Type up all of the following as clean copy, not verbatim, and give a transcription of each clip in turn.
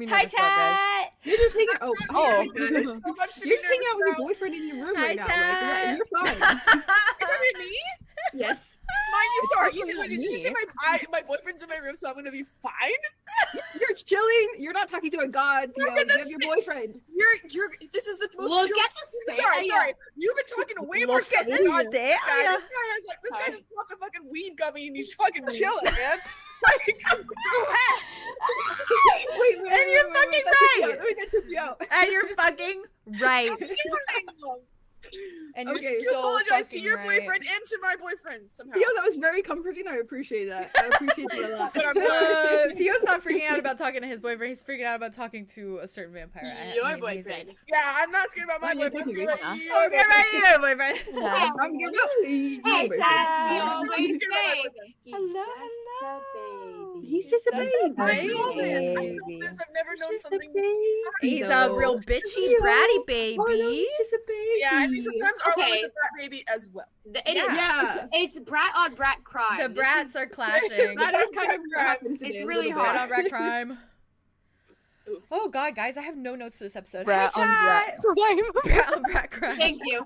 Hi, chat. You're just hanging out. Oh. You're just hanging out with your boyfriend in your room right now. Like, you're fine. Is that me? Yes. Sorry, did you say my boyfriend's in my room, so I'm gonna be fine? You're chilling. You're not talking to a god, Theo. You have your boyfriend. This is the most. Look at the sorry. You've been talking to way more stuff than God. This guy just popped a fucking weed gummy and he's fucking chilling, man. Wait, And you're fucking right. Let me get you out. And you're fucking right. And Okay, you're You so apologize to fucking your right. boyfriend and to my boyfriend somehow. Theo, that was very comforting. I appreciate that. I appreciate you a lot. But I'm not. Theo's not freaking out about talking to his boyfriend. He's freaking out about talking to a certain vampire. Your boyfriend. Yeah, I'm not scared about my Well, boyfriend. you're I'm thinking, scared about Oh, your scared about you, boyfriend. Yeah. I'm giving up. Hey, Ted. Ted. I'm Always scared about my say. boyfriend. Hello, He's just a baby. I know this. I know Baby. this. I've never known Just a something. baby. He's a real bitchy, bratty baby. Oh, no, he's just a baby. Yeah, I mean sometimes Arlo Okay. is a brat baby as well. It is. Yeah. It's brat on brat crime. The brats are clashing. That is kind of what happened today. It's a really little Brat bit. on rat crime. Oof. Oh god, guys, I have no notes for this episode. Brat Hi, on brat chat. crime. Brat on brat crime. Thank you.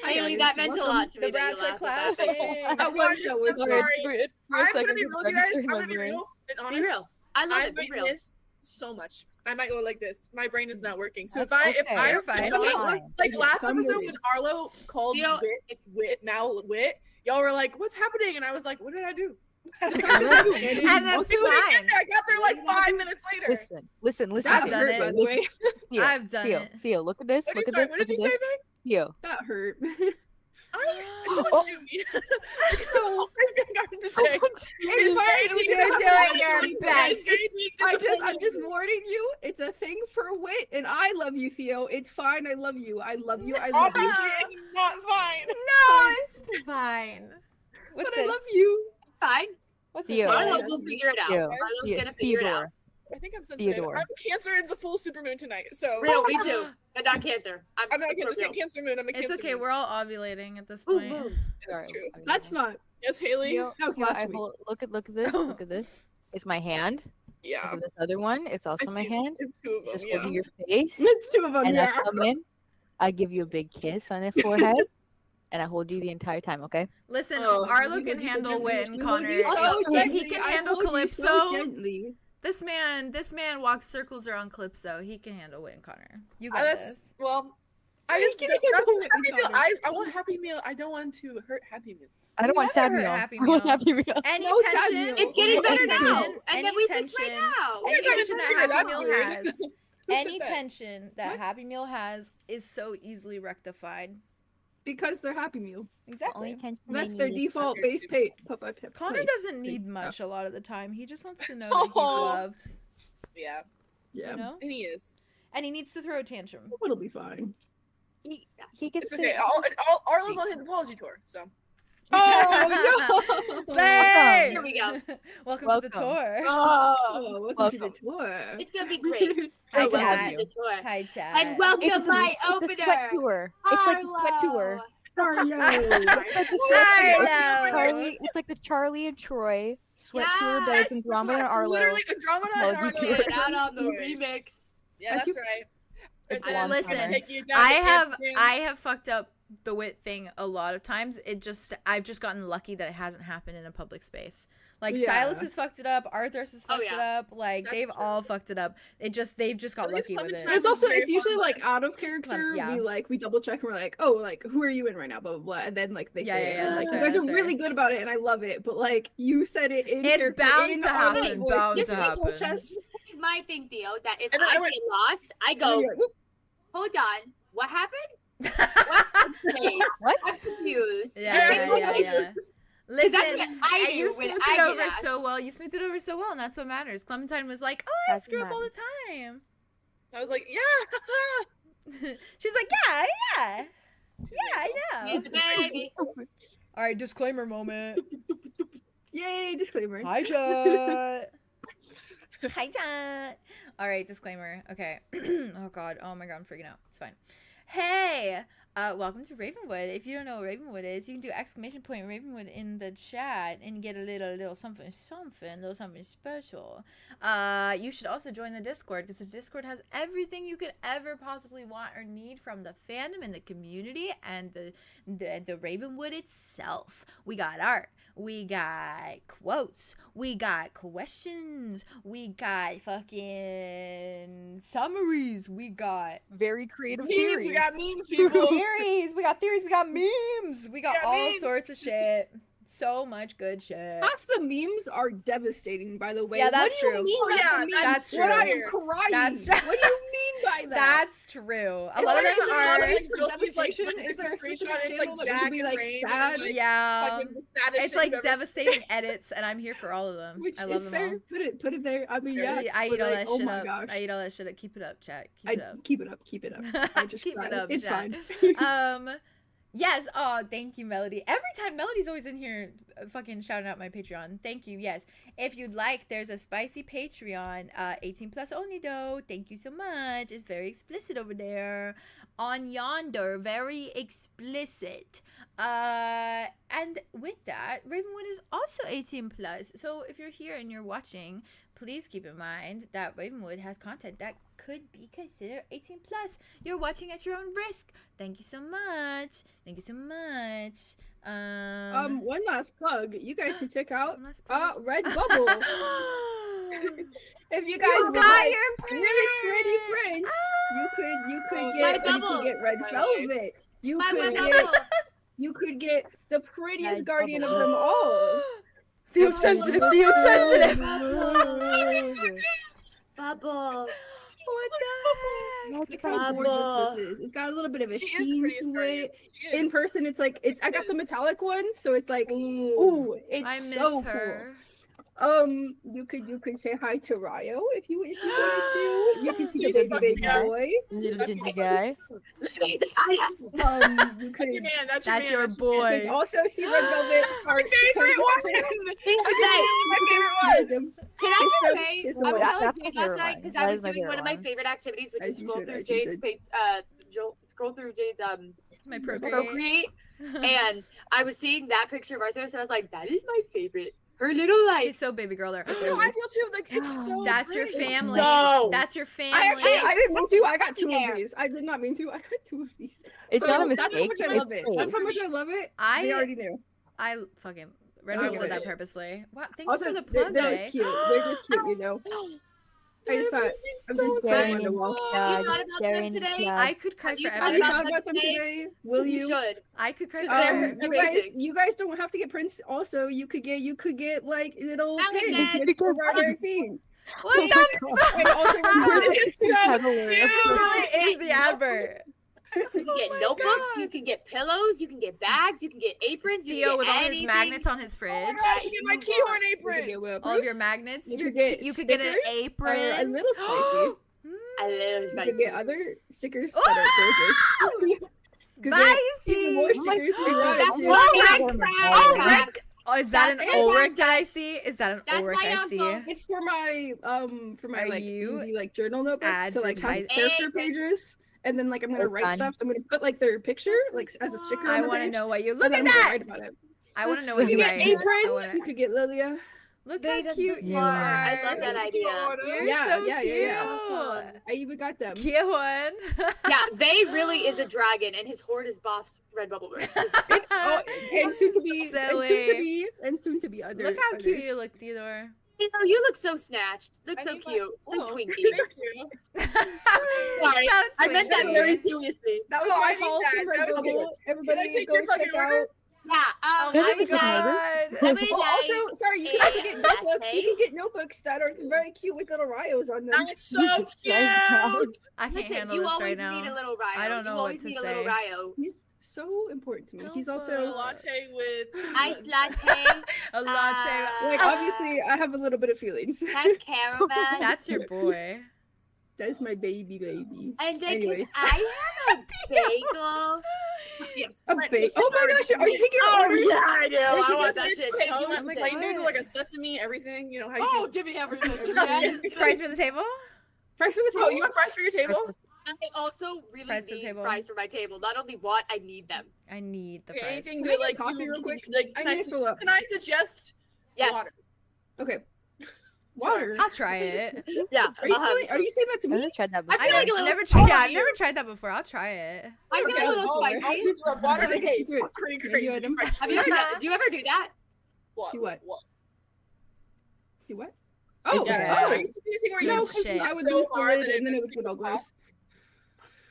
Haley, guys, that meant a welcome. lot to me. The that you brats are laughed at that. clashing. That was I'm good. sorry. For a I'm second, gonna be real, you guys. I'm gonna be real and honest. Be real. I love I it. Be might real. miss so much. I might go like this. My brain is not working. So That's if I You're fine. like last I'm episode worried. when Arlo called Theo, Wit, y'all were like, "What's happening?" And I was like, "What did I do?" And that's People didn't get fine. there. I got there like 5 minutes later. Listen. I've done hurt, it. by the way. Theo, I've done Theo, it. Theo, look at this. What Look at did this. you say, babe? Theo. That hurt. Someone Oh. shoot me. It's fine. You're doing your best. I'm just warning you. It's a thing for Wit, and I love you, Theo. It's fine. I love you. I love you. I love you. Obviously, it's not fine. No, it's fine. What's But this? I love you. It's fine. What's Theo. this? Arlo one? will figure it out. Theo. Arlo's gonna figure it out. Theodore. I think I'm sensitive. Theodore. I'm Cancer and it's a full supermoon tonight, so Real, me too. But not cancer. I'm not a Cancer. Scorpio. Cancer moon. I'm a Cancer. It's okay. moon. We're all ovulating at this Boom, point. boom. That's true. That's not. Yes, Haley. Theo, That was Theo, last I week. hold, look at this. Look at this. It's my hand. Yeah. Look at this other one. It's also I my see hand. two of It's them, just yeah. holding your face. It's two of them. And Yeah. I come in. I give you a big kiss on the forehead. And I hold you the entire time, okay? Listen, Oh, Arlo You can hold you so handle gently. Wit and You hold Connor. you so If he gently. can I handle hold you Calypso, so gently. this man walks circles around Calypso. He can handle Wit and Connor. You got That's this. well. I just Can that's you handle Happy it, Meal. Connor? I want Happy Meal. I don't want to hurt Happy Meal. I don't You want sad never meal. hurt Happy I want Meal. happy meal. Any No, sad tension, meal. It's getting any better now. tension, And any then we fix right tension, now. any Yeah, tension that's that weird. Happy That's Meal weird. has, Who any said that? tension that What? Happy Meal has is so easily rectified. Because they're Happy Meal. Exactly. That's their default base pay. Connor place. doesn't need Place. much a lot of the time. He just wants to know that he's loved, Yeah, Yeah. you know? and he is. And he needs to throw a tantrum. It'll be fine. He gets It's okay. Arlo's on his apology tour, so. Oh, no! Slay! Here we go. Welcome to the Welcome. tour. Oh, welcome to the Welcome. tour. It's gonna be great. Hi, Great to have Dad. you. The tour. Hi, Ted. And welcome It's my the sweat opener. tour. It's like the sweat tour. Arlo. It's like the sweat tour. Hello. Charlie, it's like the Charlie and Troy sweat tour, but it's Yes, Andromeda and It's Arlo. literally Andromeda and Apology Arlo. tour. Get it out on the remix. Yeah, that's That's right. It's And then blonde Listen, color. take you down I to have camping. I have fucked up the Wit thing a lot of times. I've just gotten lucky that it hasn't happened in a public space. Like Yeah. Silas has fucked it up, Arthur's has Oh, fucked it yeah. up. Like That's they've true. all fucked it up. They've just got At least lucky with it. Clementine- It's usually like out of character. Yeah. We double check and we're like, oh, like who are you in right now, blah blah blah, and then like they Yeah, say yeah, it. yeah, And, like that's you fair, guys are that's really fair. good about it, and I love it. But like you said it in It's character, bound in to Arlo's happen, voice, bound just to in my whole happen. chest, This is my thing, Theo, that if And then I I went- get lost, I and go, you're like, whoop. hold on, what happened? Hey, What? I'm confused. Yeah. Listen, That's what I do you when smoothed I it get over asked. so well. You smoothed it over so well, and that's what matters. Clementine was like, "Oh, I That's screw up all mad. the time." I was like, yeah. She's like, "Yeah, I know." He's the baby. All right, disclaimer moment. Yay! Disclaimer. Hi, chat. Hi, chat. All right, disclaimer. Okay. Oh God. Oh my God. I'm freaking out. It's fine. Hey. welcome to Ravenwood. If you don't know what Ravenwood is, you can do !Ravenwood in the chat and get a little something special. You should also join the Discord, because the Discord has everything you could ever possibly want or need from the fandom and the community and the Ravenwood itself. We got art, we got quotes, we got questions, we got fucking summaries, we got Very creative Memes, theories. we got memes, people. theories, we got memes, we got Yeah, all memes. sorts of shit. So much good shit. Half the memes are devastating, by the way. Yeah, that's what do true. you mean Oh, that's yeah, a meme? that's What, I true. am crying. That's- What do you mean by that? That's true. A Is lot of there them a are. place It's for like- devastation? it's Is a there a screenshot, specific it's like channel that Jack would be and like Rain and, sad? like, Yeah. Fucking the saddest It's shit like you've ever devastating edits, and I'm here for all of them. Which I love is them fair. all. Put it there. I mean, yeah. I but eat all like, that oh shit my up. gosh. I eat all that shit up. Keep it up, chat. Keep it up. Keep it up. Keep it up. I just Keep it cried. up, It's chat. fine. Yes. Oh, thank you, Melody. Every time Melody's always in here fucking shouting out my Patreon. Thank you. Yes. If you'd like, there's a spicy Patreon, 18 plus only though. Thank you so much. It's very explicit over there. On yonder, very explicit. And with that, Ravenwood is also 18 plus. So if you're here and you're watching, please keep in mind that Ravenwood has content that could be considered 18 plus. You're watching at your own risk. Thank you so much. Thank you so much. One last plug. You guys should check out one last plug. Redbubble. If you guys You would got like your really pretty prints, you could get red velvet. You could get the prettiest guardian of them all. Theo sensitive. Theo sensitive. Bubble. What the heck? Look how gorgeous this is. It's got a little bit of a She is the sheen prettiest to guardian. it. She is. In person, it's like I got the metallic one, so it's like ooh, it's I miss so her. cool. You could say hi to Ryo if you wanted to. You can see the He's baby such a boy. Little ginger guy. You That's your could man. That's That's your your man. boy. also see Red Velvet. My favorite one. My favorite one. Can I It's just so- say, it's I so- was That- telling that's Jade my last favorite night one. because That I is was my doing one favorite of my one. favorite activities, which As is you scroll should, through as you Jade's should. My Procreate, and I was seeing that picture of Arthur, so I was like, that is my favorite. Her little like. She's so baby girl there. That's how I feel too. Like it's so. That's your pretty. family. So- That's your family. I didn't mean to. I got two There. of these. I did not mean to. I got two of these. It's So not a that's how mistake. much I It's love it. fake. That's how much I love it. They already knew. I fucking Red I Bull get did that it. purposely. Wow, thank Also, you for the they're plug, just eh? cute. They're just cute, you know. I just thought I'm just Staring going in to the walk. You thought about staring them today? I could cry Have you forever. Have you about thought them about them today? today? Will You you? should. I could cry They're forever. You guys don't have to get prints. Also, you could get like little Not like pins that. with Frederick themes. What the And also, This really is the advert. You can get notebooks, you can get pillows, you can get bags, you can get aprons. You Theo can with get all his anything. magnets on his fridge. Oh my gosh, you get my keyhorn apron. All of your magnets. You could get you could get an stickers, apron. a little spicy. I love You spicy. could get other stickers that are gorgeous. Could get even more Spicy. stickers if you That's wanted to. what Rick. I'm crying Oh, about. Rick. Oh, is that an That's Ulrich that I see? Is that an That's Ulrich my I see? uncle. It's for my Are like you easy, like journal notebook to like have advertising? character pages, and then like I'm gonna Oh, write fun. stuff. So I'm gonna put like their picture like as a sticker. I on the want to page, know what you and look then at I'm gonna that. write about it. I want to know You what could you get write. I aprons. wanna- You could get Lilia. Look Babe, how that's cute so you smart. are. I love that idea. You're Yeah, so yeah, cute. yeah. I even got them. Kihwan. Yeah, they really is a dragon, and his horde is Boff's Redbubble merch. It's and soon to be, Silly. and soon to be under. Look how cute others. you look, Theodore. You know, you look so snatched. Look I so need my- cute. So Oh. twinky. Sorry, I meant that very seriously. That was Oh, my I need haul that. from That was Redbubble. Everybody Can I take go your fucking check order? out. Yeah. Oh Can I my take your god. Every Oh, day. also, sorry, you can also get a notebooks. You latte. can get notebooks that are very cute with little Ryos on them. That's so cute. I can't Listen, handle you this always right need a now. little Ryo. I don't know you what always to need say. a little Ryo. He's so important to me. He's also A latte with Iced latte, A latte. like obviously I have a little bit of feelings. and caramel. That's your boy. That's my baby. And then Anyways. I have a bagel. yes. A Right, bake. so Oh my gosh, are you taking Oh, our order? yeah, I do. Or I you want just that like, shit. Okay, you toasted. want my plain God. bagel, like a sesame, everything? You know how you Oh, do. give me everything. Fries for the table? Price for the table. Oh, you want fries for your table? I also really Fries for the need table. fries for my table. Not only want, I need them. I need the Okay, fries. anything Can I good, get like coffee you, real quick? like, I can I, need to fill up. can I suggest Yes. water? Okay. Water. I'll try it. Yeah. Are you, I'll have really, are you saying that to I've me? never tried that I before. feel like a little Never spicy. tried. Yeah, I've never tried that before. I'll try it. I feel like a little I'll spicy. give you a water. Okay, Okay, do it. pretty Maybe crazy. I don't- Have you ever do you ever do that? What? Do what? What? Do what? Oh, Yeah. oh. I used to do the thing where you Good No, just because shit. I would so lose the hard lid that and then it it would get all gross.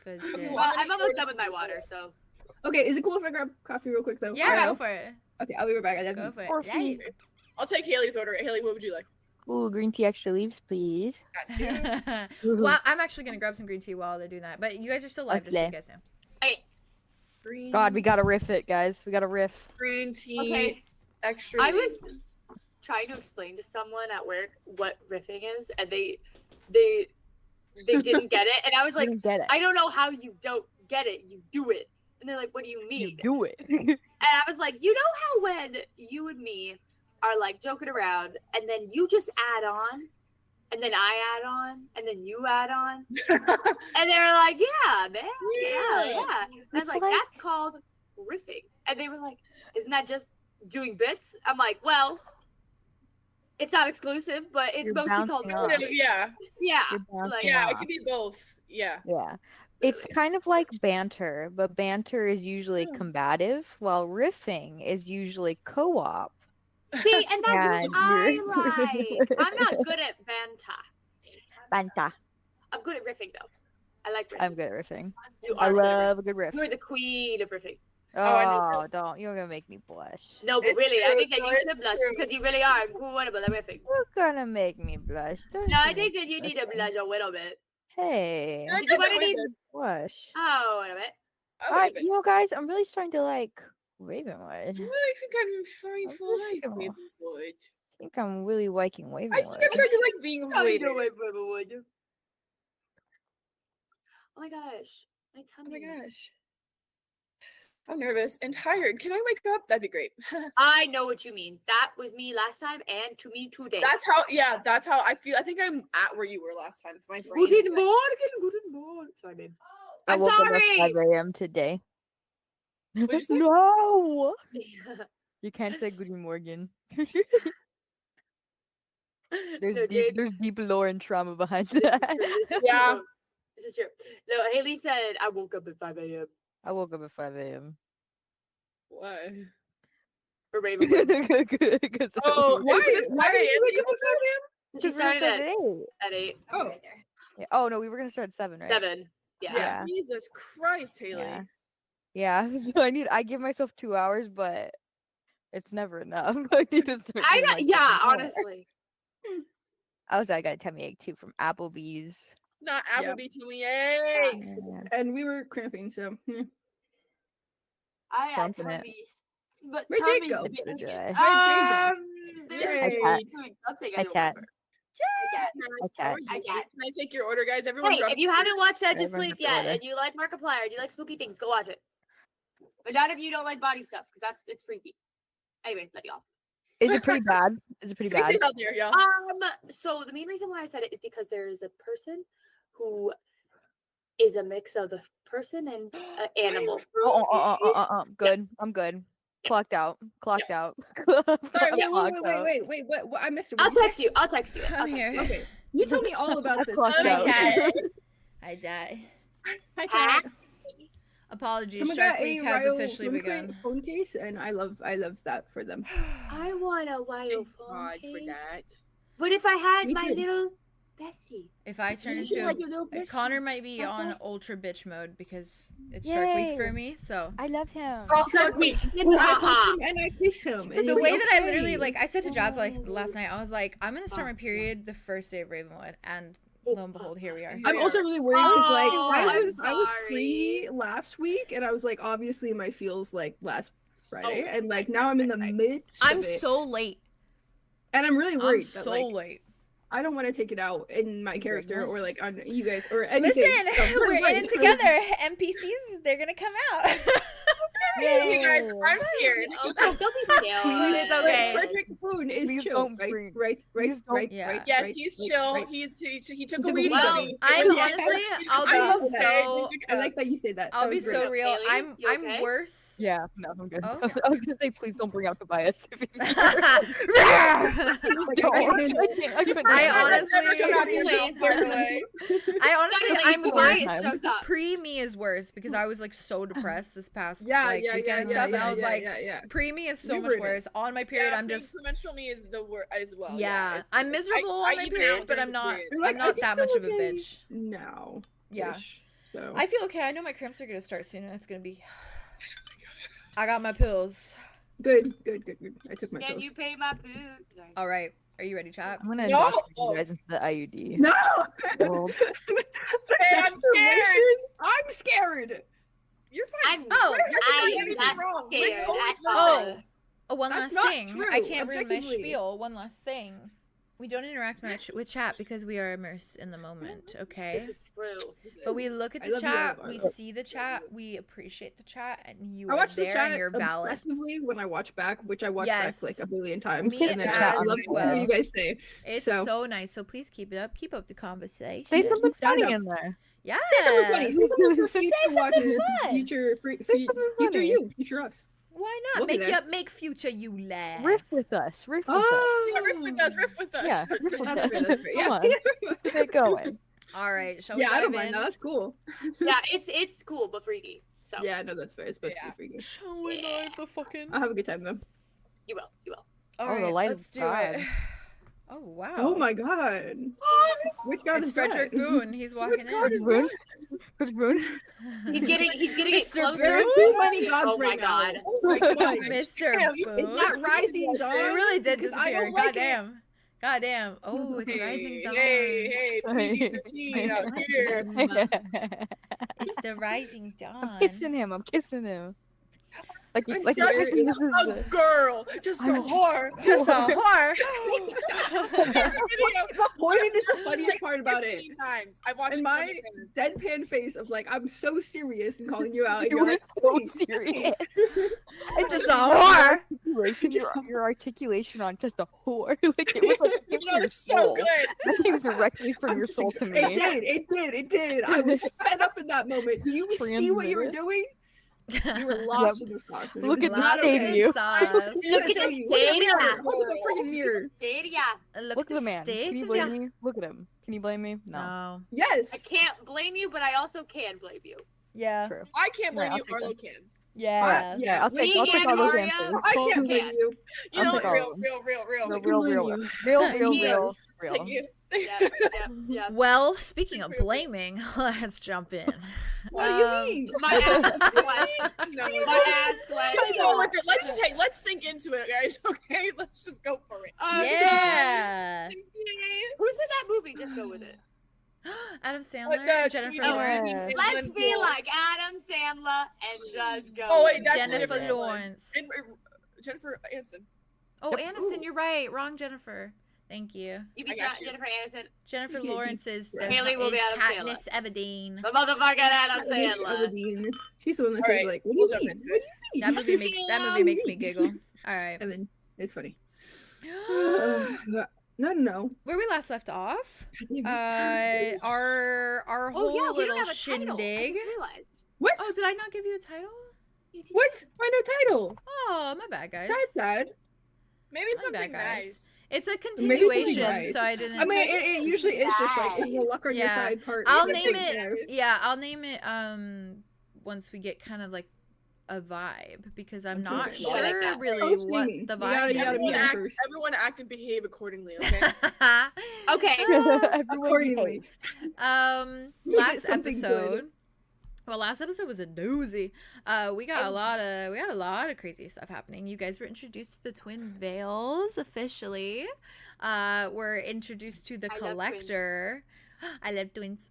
Good Okay, shit. Well, I'm almost done with my water, so. Okay, is it cool if I grab coffee real quick though? Yeah, I go know. for it. Okay, I'll be right back. I love Go you. for it. Coffee. I'll take Haley's order. Haley, what would you like? Ooh, green tea extra leaves, please. Got two. Yeah. Well, I'm actually gonna grab some green tea while they're doing that. But you guys are still live, just so you Okay. guys know. Hey, Green. God, we gotta riff it, guys. We gotta riff. green tea. okay. Extra. I was trying to explain to someone at work what riffing is, and they didn't get it, and I was I like, don't get it. I don't know how you don't get it. You do it, and they're like, what do you mean? You do it. And I was like, you know how when you and me are like joking around, and then you just add on, and then I add on, and then you add on, and they're like, yeah, man, yeah. And I was It's like, like- that's called riffing, and they were like, isn't that just doing bits? I'm like, well, it's not exclusive, but it's You're mostly called bouncing off. riffing. Yeah. Yeah, You're bouncing like, Yeah, it off. could be both. Yeah. Yeah. It's kind of like banter, but banter is usually combative, while riffing is usually co-op. see, and that's Yeah, what I you're- like. I'm not good at banter. Banta. I'm good at riffing though. I like riffing. I'm good at riffing. You I are good at riffing. love a good riff. You're the queen of riffing. I know. Oh, don't. You're gonna make me blush. No, but It's really, I true, think that no, you it's should blush true. because you really are incredible at riffing. You're gonna make me blush. Don't No, I you think make that you me need to blush. blush a little bit. Hey, I Did you want to think need? that blush. Oh, wait a minute. You know, guys, I'm really starting to like Ravenwood. I think I'm fine I'm for just life, gonna- Ravenwood. I think I'm really liking I Ravenwood. think I'm starting to like being Oh, avoided. Oh my gosh, my Oh tummy. my gosh. I'm nervous and tired. Can I wake up? That'd be great. I know what you mean. That was me last time, and to me today. That's how I feel. I think I'm at where you were last time. It's my brain. Guten Morgen. Sorry, babe. I I'm woke up sorry. at 5 a.m. today. What'd you say? No, you can't say Guten Morgen. There's No, deep, dude. there's deep lore and trauma behind This is that. true, this is Yeah. true. This is true. No, Haley said I woke up at 5 a.m. I woke up at 5 a.m. What? for Ravenwood. Oh, Why? it's Why did you wake up at 5 She Just started at 8. 8. Oh. Yeah. Oh no, we were gonna start at 7, right? 7. Yeah. Yeah. Jesus Christ, Haley. Yeah. Yeah. So I give myself 2 hours, but it's never enough. I need to start I giving know. myself Yeah, more. honestly. I got a tummy ache too from Applebee's. Not Yeah. Applebee to me. Yay. Yeah. And we were cramping, so I had Crumping it. Tummies. But Where'd Jake go? Did you? there's Hi, doing something I Hi, don't chat. remember. Hi, chat. I got. Can I take your order, guys? Everyone Hey, grab if you haven't watched Edge of Everyone Sleep get the yet, order. and you like Markiplier, and you like spooky things, go watch it. But not if you don't like body stuff, because it's freaky. Anyway, let me off. Is it pretty bad? Is it pretty Stay bad? safe out there, y'all. So the main reason why I said it is because there is a person who is a mix of a person and an animal. Good. I'm good. Clocked out. Clocked out. sorry. Clocked out. Wait. What? I missed it. I'll What did text you. I'll text you. I'm I'll text here. you. Okay, you tell me all about I this. clocked Okay. out. Hi, Dad. Hi, Ah. Kat. Apologies. Someone Shark got a Week has Ryo officially begun. phone case, and I love that for them. I want a wild Thank phone God for case. that. What if I had Me my too. little Bessie? If I turn You into like your little Connor bestie. might be My on best. ultra bitch mode because it's Shark Week for Yay. me. So I love him. Oh, fuck me. And I Uh-huh. touch him and I kiss him. and the he's way that I okay. literally like I said to Jazz like last night, I was like, I'm gonna start my period the first day of Ravenwood, and lo and behold, here we are. I'm also really worried because like Oh, I I'm was sorry. pre last week, and I was like obviously my feels like last Friday, Oh, and like now I'm in the right. midst. I'm of it, so late. and I'm really I'm worried that so like late. I don't want to take it out in my character or like on you guys or anything. Listen, So, we're in right, it so- together. NPCs, they're gonna come out. Hey guys, I'm scared. Oh, don't be scared. It's okay. Frederick Boon is Please chill, don't right? bring- Right? please don't- Right? Yeah. Right? Yes, right, he's right, chill. right. He took a took a weed weed gummy. I'm Yeah. honestly, I'll I love be that. so, I like that you say that. I'll That be was so great. real. Haley, I'm you okay? worse. Yeah, no, I'm good. Oh. I was gonna say, please don't bring out Tobias. If you I honestly, I'm worse. Pre-me is worse because I was like so depressed this past weekend and stuff, and I was like, pre-me is so You much were in it. worse. On my period, I'm just menstrual me is the worst as well. yeah, it's- I'm miserable I on my eat period, out but during I'm the not. period. You're like, I'm I not just that feel much of a okay bitch. No. Yeah. So I feel okay. I know my cramps are gonna start soon, and it's gonna be. I got my pills. good. I took my Can pills. you pay my food? Sorry. All right, are you ready, chat? I'm gonna No! indoctrinate you guys into the IUD No. world. Hey, I'm scared. I'm scared. You're fine. I'm, Oh, I'm anything not wrong. scared It's only at good. all. Oh, one That's last not thing. true, I can't ruin my objectively. spiel. One last thing. We don't interact much with chat because we are immersed in the moment, okay? This is true. But we look at I the love you, chat, Ava. we see the chat, we appreciate the chat, and you I are watch the there chat and you're valid. obsessively when I watch back, which I watch Yes. back like a billion times. Me and then as I love to well. hear what you guys say. It's So- so nice, so please keep it up. Keep up the conversation. Say Yeah, something stand funny up. in there. Yeah. Say something funny. Say something for Say future something watchers. fun. Future funny. you. Future us. Why not? We'll be Make there. up, make future you laugh. Riff with us. Riff with us. Yeah, riff with us. Riff with us. Yeah, riff with That's us. fair. That's fair. Come Yeah. on, get it going. All right, shall we Yeah, I dive don't mind in? that. That's cool. Yeah, it's cool but freaky. So Yeah, no, that's fair. It's supposed Yeah. to be freaky. Shall we dive the fucking? I'll have a good time though. you will. All Oh, the right, light let's of do God. it. Oh wow. Oh my god. Which god It's is that? Frederick Boon. He's walking Which god in. is Boon? that? Good Boon. He's getting it Mr. closer. There are Boon? too many gods Oh my right now. God. Oh my god. Mr. Damn, Boon. is that Rising Dawn? It really did Because I disappear. don't like it. Goddamn. Goddamn. Oh, it's Rising Dawn. Hey, PG-13 out here. It's the Rising Dawn. I'm kissing him. I'm kissing him. Like, I'm like scared. this is A the- girl, just a whore. Just a whore. The point is the funniest part about it. 15 times. I've watched And it my 20 times. deadpan face of like, I'm so serious and calling you out. And You you're were like, so "Please." serious. It's just a whore. Your articulation on just a whore. Like it was like it came You know, from your it's so soul. good. That came directly from I'm your just soul like, to me. It did. I was fed up in that moment. Do you see what you were Transmitter. doing? You were lost in this sauce. and it Look was at the not state okay. of you. Sauce. Look at the Look at the state mirror. of Look at the freaking mirror. Stadia. Look Look at at the man. state Can you of blame ya. me? Look at him. Can you blame me? No. No. Yes. I can't blame you, but I also can blame you. Yeah. True. I can't blame Yeah, you. I'll take Arlo can. Yeah. Yeah. I'll take Me all and those Mario, answers. I both can't blame can. you. You I'll know, take all real, of them. real, real, real. Real, can real, blame real, you. real, Yes. real. Thank you. Yeah. Well, speaking of blaming, let's jump in. What do you Um, mean? My ass flesh. No, My ass flesh. let's just let's sink into it, guys. Okay, let's just go for it. Yeah. Who's in that movie? Just go with it. Adam Sandler, Like the Jennifer sweetest Lawrence. Yes. Let's be like Adam Sandler and just go. Oh, wait, with that's it. Jennifer different. Lawrence. And, Jennifer Aniston. Oh, Yep. Aniston, you're right. Wrong Jennifer. Thank you. You I be got you. Jennifer Aniston. Jennifer You- Lawrence is the Haley will be Adam Katniss Everdeen. The motherfucking Adam Miss Sandler. Everdeen. She's the one that All says right, like, "What do we'll you jump mean? into What it. do you That mean?" movie makes me giggle. All right. And then it's funny. No. Where we last left off, God damn it. our Oh whole yeah, we little don't have a title. I shindig. just realized. What? Oh, did I not give you a title? You did- What? Why no title? Oh, my bad, guys. That's sad. Maybe My bad, something guys. nice. It's a Maybe something continuation, right. so I didn't. I mean, it usually is just like it's the luck on your Yeah. side part. I'll It's a name big it. nerve. Yeah, I'll name it. Once we get kind of like a vibe, because I'm not Okay. Oh, I like sure that. really Post what naming. the You gotta- vibe you gotta is be yet. first. Everyone act and behave accordingly, okay? Okay. Everyone Accordingly. Make it Last something episode. Well, last episode was a doozy. We got a lot of crazy stuff happening. You guys were introduced to the twin veils officially. We're introduced to the I love twins. collector. I love twins.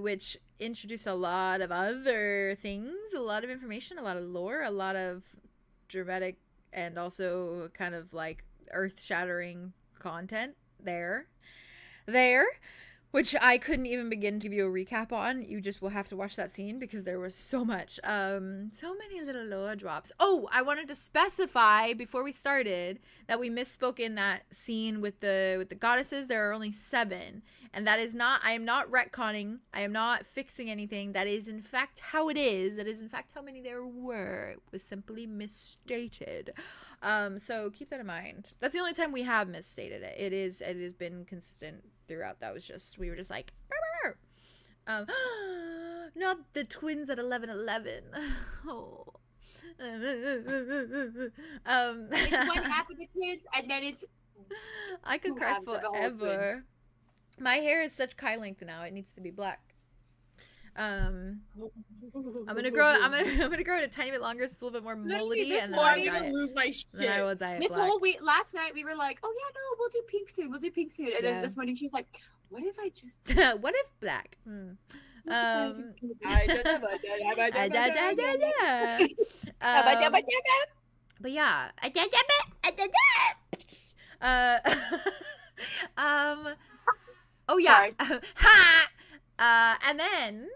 Which introduced a lot of other things, a lot of information, a lot of lore, a lot of dramatic and also kind of like earth-shattering content there. which I couldn't even begin to give you a recap on. You just will have to watch that scene because there was so much, so many little lore drops. Oh, I wanted to specify before we started that we misspoke in that scene with the goddesses. There are only 7, and that is not. I am not retconning. I am not fixing anything. That is in fact how it is. That is in fact how many there were. It was simply misstated. So keep that in mind. That's the only time we have misstated it. It has been consistent throughout. That was just, we were just like, not the twins at 11:11. Oh. It's one half of the kids, and then it's I could cry forever. My hair is such Kai length now. It needs to be black. I'm gonna grow it a tiny bit longer, so it's a little bit more moldy, and then I'll dye it. Lose my shit. Then I will dye it this black. whole week, last night we were like, oh yeah, no, we'll do pink soon, and then this morning she was like, what if I just What if black? But yeah, oh yeah, and then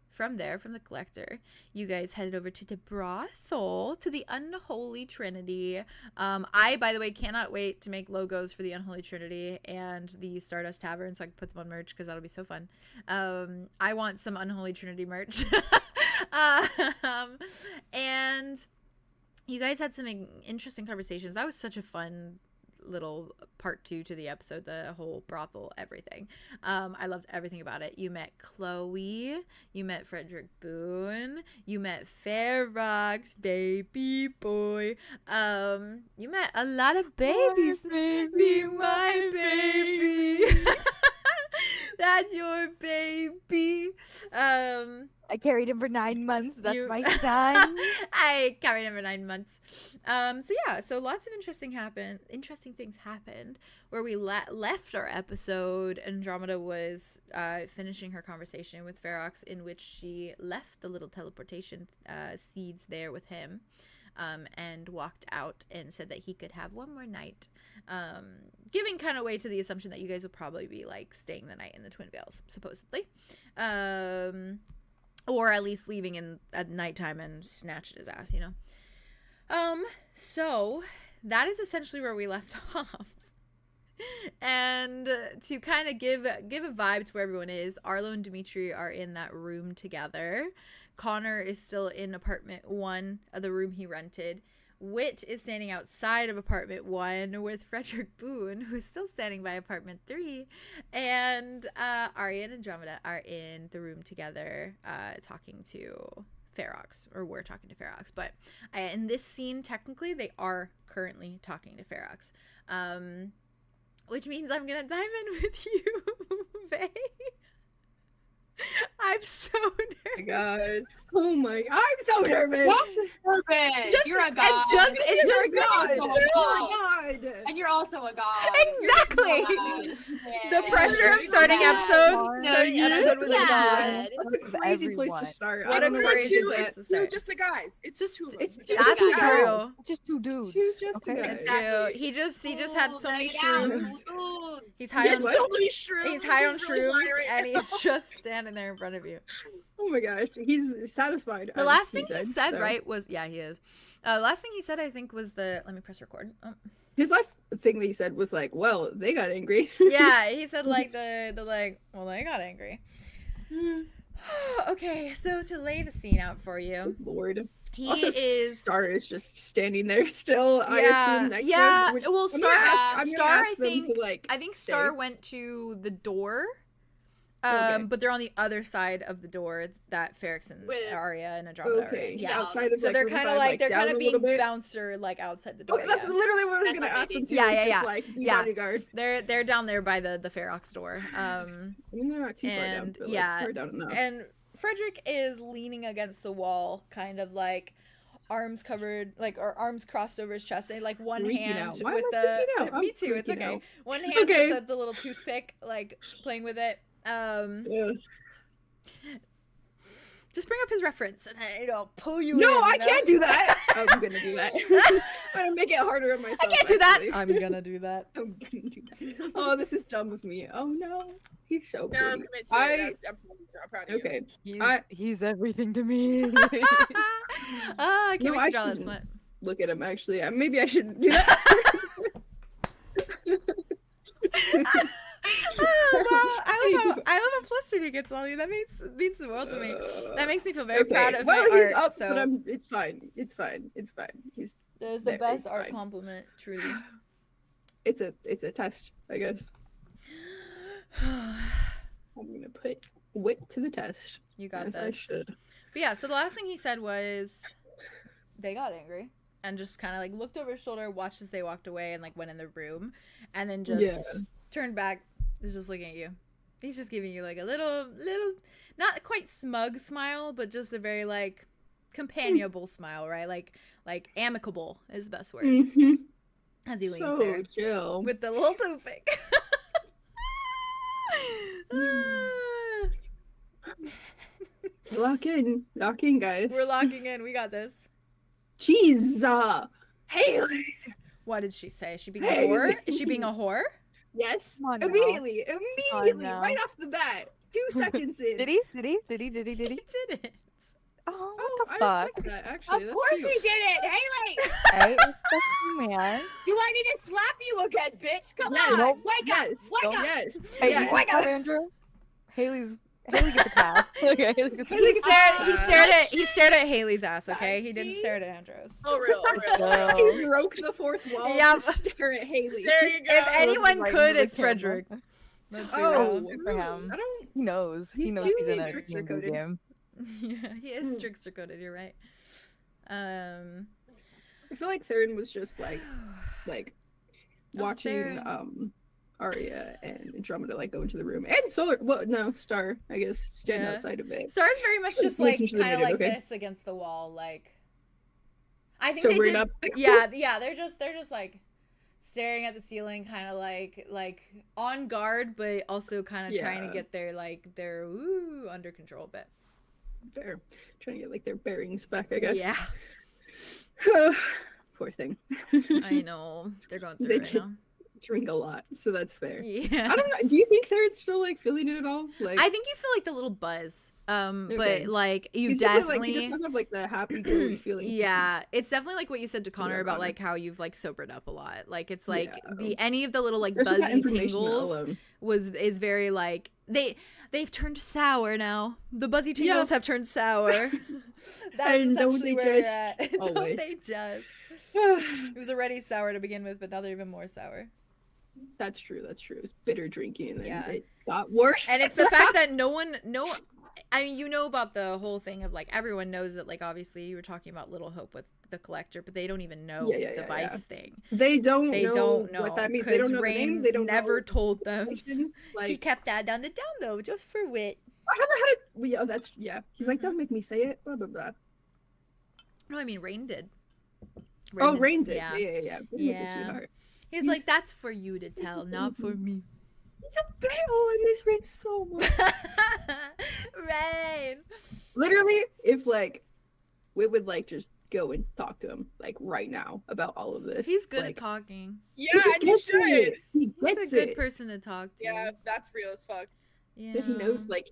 from there, from the collector, you guys headed over to the brothel, to the Unholy Trinity. I, by the way, cannot wait to make logos for the Unholy Trinity and the Stardust Tavern so I can put them on merch, because that'll be so fun. I want some Unholy Trinity merch. And you guys had some interesting conversations. That was such a fun little part 2 to the episode, the whole brothel, everything. I loved everything about it. You met Chloe, you met Frederick Boon, you met Ferox, baby boy, you met a lot of babies. Baby, my baby. That's your baby. I carried him for 9 months. That's my son. I carried him for 9 months. So yeah, so lots of interesting things happened where we left our episode. Andromeda was finishing her conversation with Ferox, in which she left the little teleportation seeds there with him, and walked out and said that he could have one more night, giving kind of way to the assumption that you guys would probably be like staying the night in the Twin Vales, supposedly. Or at least leaving at nighttime and snatched his ass, you know? So that is essentially where we left off. And to kind of give a vibe to where everyone is, Arlo and Dimitri are in that room together. Connor is still in apartment 1 of the room he rented. Wit is standing outside of apartment 1 with Frederick Boon, who's still standing by apartment 3. And Arya and Andromeda are in the room together, talking to Ferox, or we're talking to Ferox. But in this scene, technically, they are currently talking to Ferox. Which means I'm gonna dive in with you, Faye. I'm so nervous. Oh my god, I'm so nervous. You're a god. It's just God. Oh Oh my god. And you're also a god. Exactly. The pressure of starting episode with a god. What a crazy place to start. What a crazy place to start. Just the guys. It's just 2 of them. That's true. Just 2 dudes. Just two guys. It's true. He just had so many shrooms. He's high on so many shrooms. He's high on He's really shrooms, high right and now. he's just standing there in front of you. Oh my gosh, he's satisfied. The last thing he said, so. right, was, yeah, he is. Last thing he said, I think, was let me press record. Oh. His last thing that he said was like, well, they got angry. Yeah, he said like well, they got angry. Okay, so to lay the scene out for you. Lord. He also, is Star is just standing there still. Yeah, I assume next yeah. time, which Well, I'm gonna ask Star, them I think, to, like, I think stay. Star went to the door. Okay. But they're on the other side of the door that Ferox and With- Arya and Andromeda are Okay, in. Yeah. outside of, So like, they're room kind of five, like they're down kind a of little being bit. bouncer like outside the door. Okay, that's yeah. literally what I was That's gonna what ask they them did. to. Yeah, is yeah, just, yeah. like, Yeah. bodyguard. They're down there by the Ferox door. I mean, they're not too far down, And but, like, yeah, far down enough. and Frederick is leaning against the wall, kind of like arms covered, like, or arms crossed over his chest, and like one Freaking hand out. Why with am I the freaking out? I'm me too, it's freaking okay. out. One hand Okay. with the little toothpick, like playing with it. Yeah. Just bring up his reference and then, pull you in. No, you I know? can't do that. I'm gonna do that. I'm gonna make it harder on myself. I can't do that. actually. I'm gonna do that. I'm gonna do that. Oh, this is dumb of me. Oh no, he's so No, pretty. I'm committed to it. I'm proud of you. Okay. He's everything to me. I can't No, wait I to draw that shouldn't. smut. Look at him. Actually, maybe I shouldn't do that. I love how flustered he gets all you. That means the world to me. That makes me feel very proud of well, my he's art. up, So but it's fine. It's fine. It's fine. He's there's the there, best it's art fine. compliment, truly. It's a test, I guess. I'm gonna put wit to the test. You got as this. I should. But yeah, so the last thing he said was they got angry and just kind of like looked over his shoulder, watched as they walked away, and like went in the room, and then just turned back. Is just looking at you. He's just giving you like a little, not quite smug smile, but just a very like companionable smile, right? Like amicable is the best word. Mm-hmm. As he leans So there chill. with the little toothpick. Lock in, guys. We're locking in. We got this. Jeez, Haley. What did she say? Is she being a whore? Is she being a whore? Yes. Come on now. Immediately, now. right off the bat. 2 seconds in. Did he? He did it. Oh, Oh, what the I fuck? respect that. Actually, Of that's course cute. he did it, Haley. Hey, respect me, man. Do I need to slap you again, bitch? Come Yes. on, Nope. wake Yes. up, wake up. Yes. Hey, yes. you wake up, Andrew. Haley gets a pass. Okay, Haley gets a Haley pass. gets He stared at Haley's ass, okay? He Gosh, didn't gee. stare at Andrew's. Oh, real. He broke the fourth wall Yep. to stare at Haley. There you go. If anyone Right could, into the it's camera. Frederick. Let's be Oh, real. Good for him. I don't. He knows. He He's knows too he's in a trickster D&D coded. game. Yeah, he is trickster coded, you're right. I feel like Thurn was just like watching Thurn. Arya and Andromeda like go into the room, and Solar. Well, no, Star. I guess stand Yeah. outside of it. Star's very much just Wait like until they kind of made it, like okay. this against the wall, like. I think Sobering they did. up. Yeah, they're just like staring at the ceiling, kind of like on guard, but also kind of trying to Yeah. get their under control a bit. Fair. Trying to get like their bearings back, I guess. Yeah, Poor thing. I know they're going through They it right did. now. Drink a lot, so that's fair. Yeah, I don't know. Do you think Thurn's still like feeling it at all? Like, I think you feel like the little buzz, Okay. but like you he's just, definitely. like, he doesn't have like the happy glowy feeling. Yeah, it's definitely like what you said to Connor Yeah, about Connor. like how you've like sobered up a lot. Like it's like Yeah. any of the little like There's just that buzzy information tingles alone. is very like they've turned sour now. The buzzy tingles have turned sour. That's And don't essentially they where you're just at. Don't always. they just? It was already sour to begin with, but now they're even more sour. That's true. That's true. It's bitter drinking, and then Yeah. it got worse. And it's the fact that I mean, you know about the whole thing of like everyone knows that like obviously you were talking about Little Hope with the collector, but they don't even know the Vice thing. they don't know know what that means. They don't know the Rain name. They don't never know told them. relations. He Like, kept that down the down low just for wit. I haven't had it. Well, yeah, that's He's like, don't make me say it. Blah blah blah. No, I mean Rain did. Rain did. Yeah. Yeah. Rain was a Yeah. sweetheart. He's like, that's for you to tell, not for me. He's a bear. Oh, I miss Rain so much. Rain. Literally, if like we would like just go and talk to him like right now about all of this. He's good like, at talking. Yeah, he and you gets should. it. He He's gets a good it. person to talk to. Yeah, that's real as fuck. Yeah. That he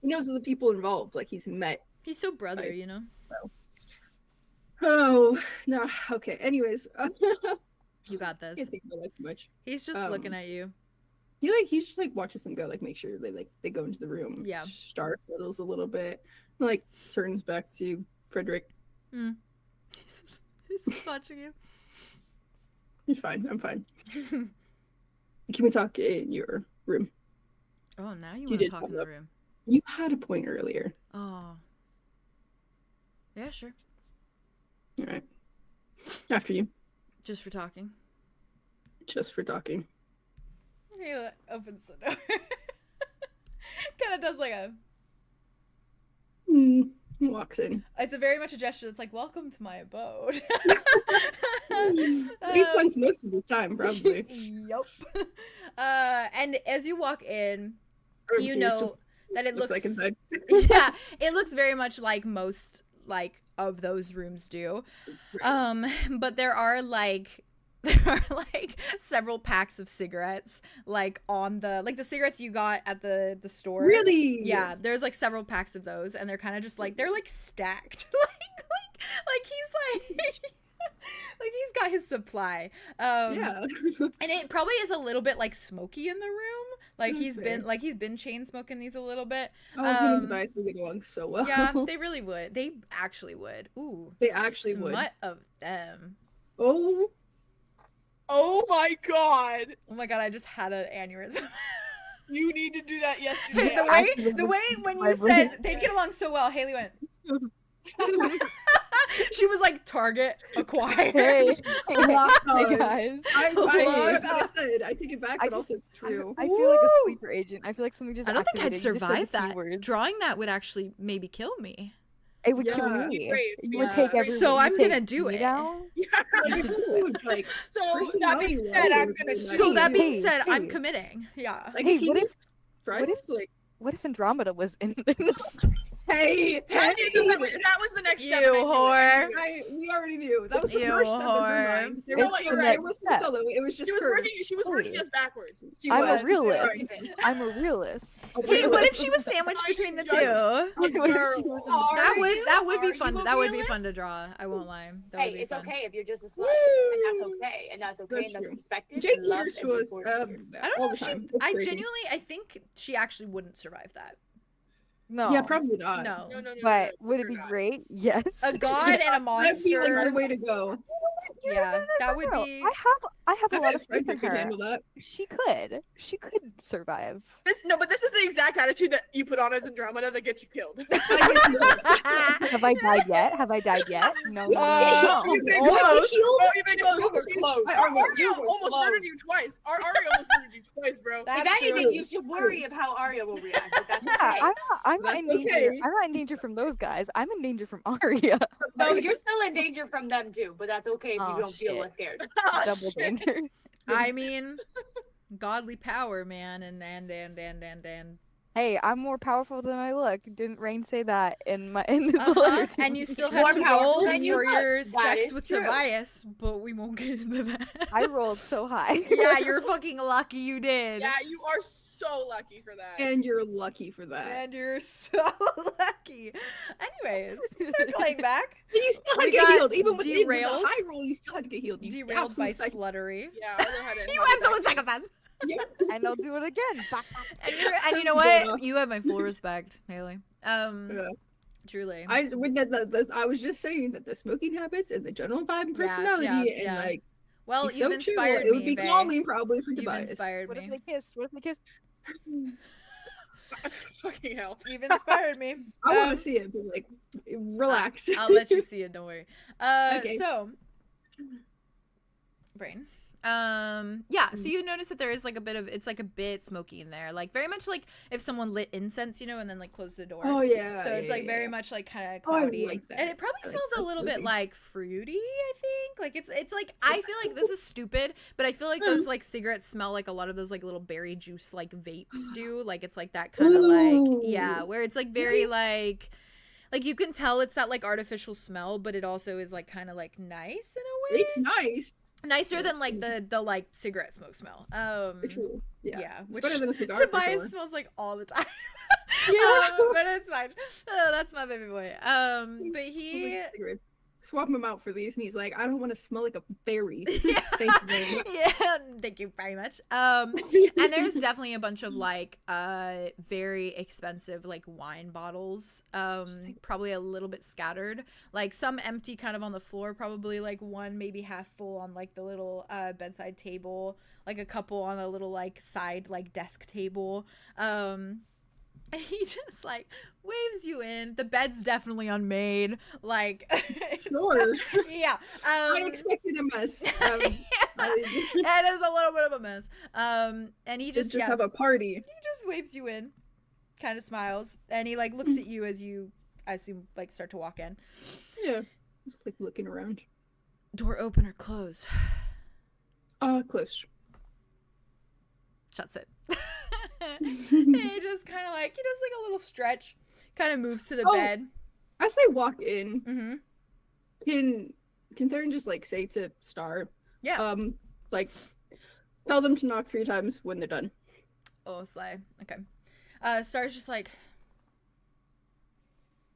knows the people involved. Like he's met. He's so brother, Right. you know. Oh no. Okay. Anyways, You got this. can't think about that too much. He's just looking at you. He's just like watches them go, like make sure they go into the room. Yeah. Star fiddles a little bit, like turns back to Frederick. He's just watching you. He's fine. I'm fine. Can we talk in your room? Oh, now you You want to did talk come in the up. room. You had a point earlier. Oh. Yeah, sure. All right. After you, Just for talking. just for talking. He opens the door. Kind of does like a. Walks in. It's a very much a gesture that's like, welcome to my abode. He spends most of his time, probably. Yup. And as you walk in, you Confused know that it looks like inside. yeah, it looks very much like most like of those rooms do. But there are like several packs of cigarettes like on the cigarettes you got at the store. Really? Yeah, there's like several packs of those, and they're kind of just like they're like stacked. like he's like like he's got his supply. Yeah. And it probably is a little bit like smoky in the room. Like That's he's been chain smoking these a little bit. Oh, him and Tobias would get along so well. Yeah, they really would. They actually would. Ooh, They actually would. smut of them. Oh. Oh my god. Oh my god, I just had an aneurysm. You need to do that yesterday. the way when you said they'd get along so well, Haley went. She was like, target acquired. Hey, Wow. hey guys. I take it back, but also it's true. I feel like a sleeper agent. I feel like something just I don't think I'd activated. You just said survive the that. keywords. Drawing that would actually maybe kill me. It would kill Yeah. me. Brave. You would Yeah. take every. So you I'm take gonna do me it. down? Like, if you would, like, So that being personality said, I'm would gonna be So like- that being Hey, said, I'm hey. committing. Yeah. Like, Hey, if he what was if- trying what to, like, What if Andromeda was in? hey, that was the next step. and I You knew it. whore. we already knew. That was the You first step in her whore. mind. You know what, you're right. It was from Solo. It was just She was her. working us backwards. She I'm a was. realist. I'm a realist. Hey, what if she was sandwiched between the two? What if she was in- That would be Are fun. you a That would be realist? fun to draw. I won't lie. That Hey, would be it's fun. okay if you're just a slut, and that's okay, and that's okay, That's and that's true. respected. Jake and loved Peters and was. supported. I don't all know the if she. time. It's I crazy. genuinely, I think she actually wouldn't survive that. No. Yeah, probably not. No. No. But would it you're be not. great? Yes. A god and a That'd be like monster. the way to go. Yeah, that would No, be. I have a I lot bet of faith in Frederick could her. handle that. She could survive. But this is the exact attitude that you put on as Andromeda that gets you killed. Have I died yet? Have I died yet? No. You've been Almost. close. Oh, you've been close. You were close. Aria almost murdered you twice. Aria almost murdered you twice, bro. That's If anything, true. you should worry of how Arya will react. But that's Yeah, okay. I'm not That's in danger. okay. I'm not in danger from those guys. I'm in danger from Arya. No, you're still in danger from them too, but that's okay if Oh, you don't feel shit. less scared. Oh, Double shit. danger. I mean, godly power, man, and. Hey, I'm more powerful than I look. Didn't Rain say that in the Uh-huh. letter to And me? you still More had to powerful roll than you for look. your That sex is with true. Tobias, but we won't get into that. I rolled so high. Yeah, you're fucking lucky you did. Yeah, you are so lucky for that. And you're lucky for that. And you're so lucky. Anyways, circling back, And you still had We to get got healed. Even with the derailed. high roll, you still had to get healed. You derailed by absolute sluttery. Yeah, I know how to. You absolute psychopath. And I'll do it again. And you know what? You have my full respect, Haley. Yeah. Truly. I was just saying that the smoking habits and the general vibe and Yeah, personality and yeah. like Well, he's you've so chill. inspired It would me, be bae. calming probably for You've Tobias. inspired What if me. they kissed? What if they kissed? Fucking hell. You've inspired me. I want Um, to see it, but like relax. I'll let you see it. Don't worry. Okay. So, brain. Yeah. So you notice that there is like a bit of it's like a bit smoky in there, like very much like if someone lit incense, you know, and then like closed the door. Oh yeah. So it's like yeah, very yeah. much like kind of Oh, I cloudy, like that. and it probably I like smells a those little bit cozy. like fruity. I think like it's like I feel like this is stupid, but I feel like those like cigarettes smell like a lot of those like little berry juice like vapes do. Like it's like that kind of like yeah, Ooh. where it's like very like you can tell it's that like artificial smell, but it also is like kind of like nice in a way. It's nice. Nicer than like the like cigarette smoke smell. True. Yeah. Yeah, It's which better than a cigar. for Tobias sure. smells like all the time. Yeah. But it's fine. That's my baby boy. But he Cigarettes. Swap him out for these, and he's like, I don't want to smell like a berry. yeah. Thank you very much. Yeah, thank you very much. And there's definitely a bunch of like very expensive like wine bottles, probably a little bit scattered, like some empty kind of on the floor, probably like one maybe half full on like the little bedside table, like a couple on a little like side like desk table. And he just like waves you in. The bed's definitely unmade. Like, it's- Sure. yeah. I expected a mess. It is a little bit of a mess. And he just Just yeah, have a party. he just waves you in, kind of smiles, and he like looks at you as you like start to walk in. Yeah. Just like looking around. Door open or closed? Close. Shuts it. He just kind of like he does like a little stretch, kind of moves to the Oh. bed. as they walk in, Mm-hmm. can Theron just like say to Star, Yeah. like tell them to knock 3 times when they're done. Oh, slay. Okay. Star's just like,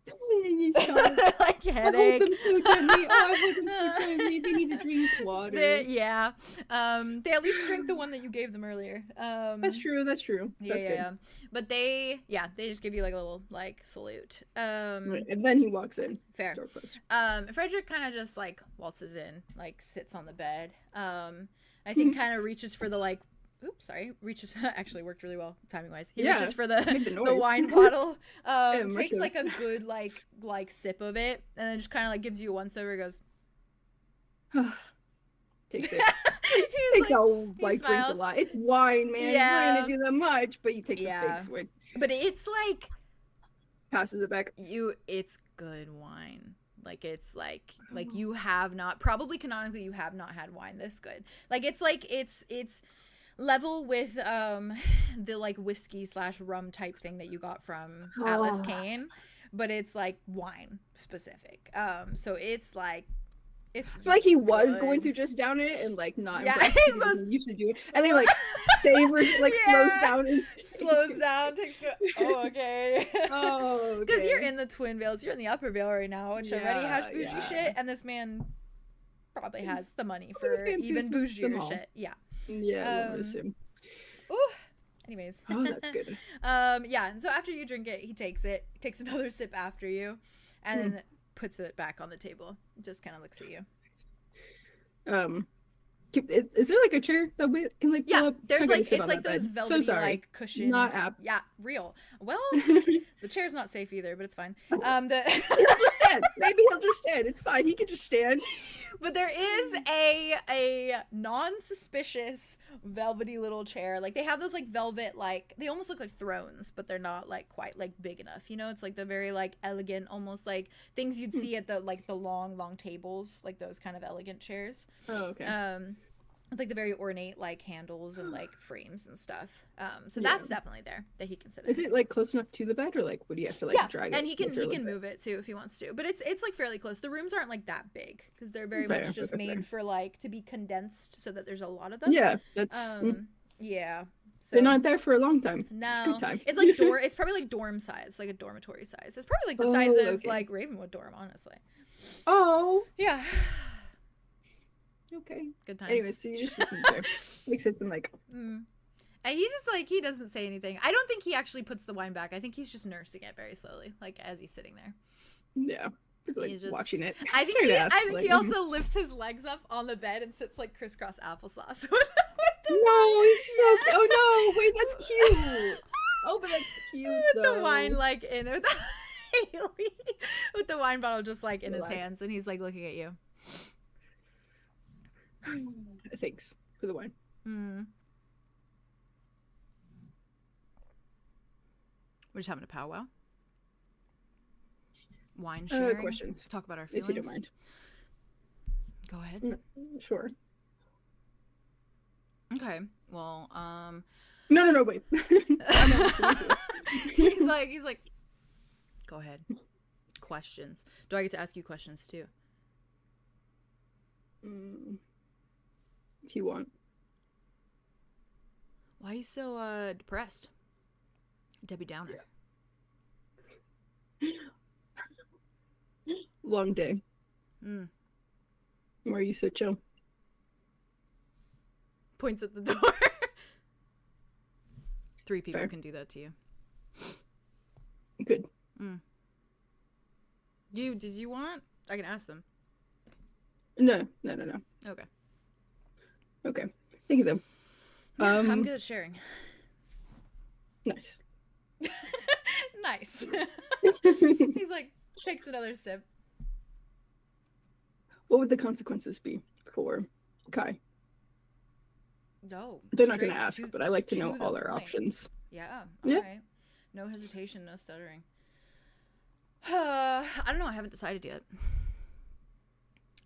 Please, Star. like I hold headache. them so gently. Oh, I hold them so gently. They need to drink water. Yeah. They at least drank the one that you gave them earlier. That's true. That's true. Yeah, That's good. yeah. But they just give you like a little like salute. Right, and then he walks in. Fair. Door closed. Frederick kind of just like waltzes in, like sits on the bed. I think kind of reaches for the like. Oops, sorry. Reaches actually worked really well timing wise. He reaches for Make the the noise. wine bottle. Takes immersive. like a good like sip of it, and then just kind of like gives you a once over. Goes. Takes it. He's Takes all he like drinks a smiles. lot. It's wine, man. Yeah. He's not gonna do that much, but he takes a Yeah. big swig, But it's like passes it back. it's good wine. Like it's like you have not probably canonically you have not had wine this good. Like it's level with the like whiskey / rum type thing that you got from Atlas Oh. Kane, but it's like wine specific. So it's like it's I feel like he was good. going to just down it and like not. Yeah, impressed he because was- he used to do it, and then like savors, like slows Yeah. down and slows down, takes oh okay. Oh, Because okay. you're in the Twin Vales, you're in the Upper Vale right now, which already has Yeah, bougie yeah. shit, and this man probably has the money probably for fancies even them bougier all. shit. Yeah. Yeah, I would assume. Ooh. Anyways. Oh, that's good. Yeah, and so after you drink it, he takes another sip after you, and then puts it back on the table. Just kind of looks at you. Is there like a chair that we can like pull Yeah, up? there's I'm gonna like sit it's on like that those bed. velvety So sorry. like cushioned. Not app. Yeah, real. Well, the chair's not safe either, but it's fine. He'll just stand. Maybe he'll just stand. It's fine. He can just stand. But there is a non-suspicious velvety little chair. Like they have those like velvet like they almost look like thrones, but they're not like quite like big enough. You know, it's like the very like elegant, almost like things you'd see at the like the long tables, like those kind of elegant chairs. Oh, okay. With like the very ornate like handles and like frames and stuff. So Yeah. that's definitely there that he can sit Is in. it like close enough to the bed, or like would you have to like Yeah, drag it? and he can closer a little bit? move it too if he wants to, but it's like fairly close. The rooms aren't like that big because they're very Fair, much just fair, made fair. for like to be condensed so that there's a lot of them. Yeah, that's. Yeah. So They're not there for a long time. It's no, good time. it's like it's probably like dorm size, like a dormitory size. It's probably like the size Oh, of okay. like Ravenwood dorm, honestly. Oh, Yeah. okay. Good times. Anyway, so you just sit in there. Like sits in like. And he just like he doesn't say anything. I don't think he actually puts the wine back. I think he's just nursing it very slowly, like as he's sitting there. Yeah. Just, like He's just watching it. I think Scared to ask, I think like, he also lifts his legs up on the bed and sits like crisscross applesauce. with the No, he's so Yeah. cute. Oh no, wait, that's cute. Oh, but that's cute. with the though. wine like in with Haley, with the wine bottle just like in his Relax. hands, and he's like looking at you. Thanks for the wine. We're just having a powwow. Wine sharing. Questions, Talk about our if feelings. you don't mind. Go ahead. Sure. Okay. Well, No, wait. I'm not listening to you. he's like, go ahead. Questions. Do I get to ask you questions too? If you want. Why are you so depressed? Debbie Downer. Long day. Why are you so chill? Points at the door. 3 people Fair. can do that to you. Good. Did you want? I can ask them. No. Okay. Okay. Thank you, though. Yeah, I'm good at sharing. Nice. Nice. He's like, takes another sip. What would the consequences be for Kai? No. They're not going straight to ask, but I like to know the all our point. options. Yeah. Yeah. All right. No hesitation, no stuttering. I don't know. I haven't decided yet.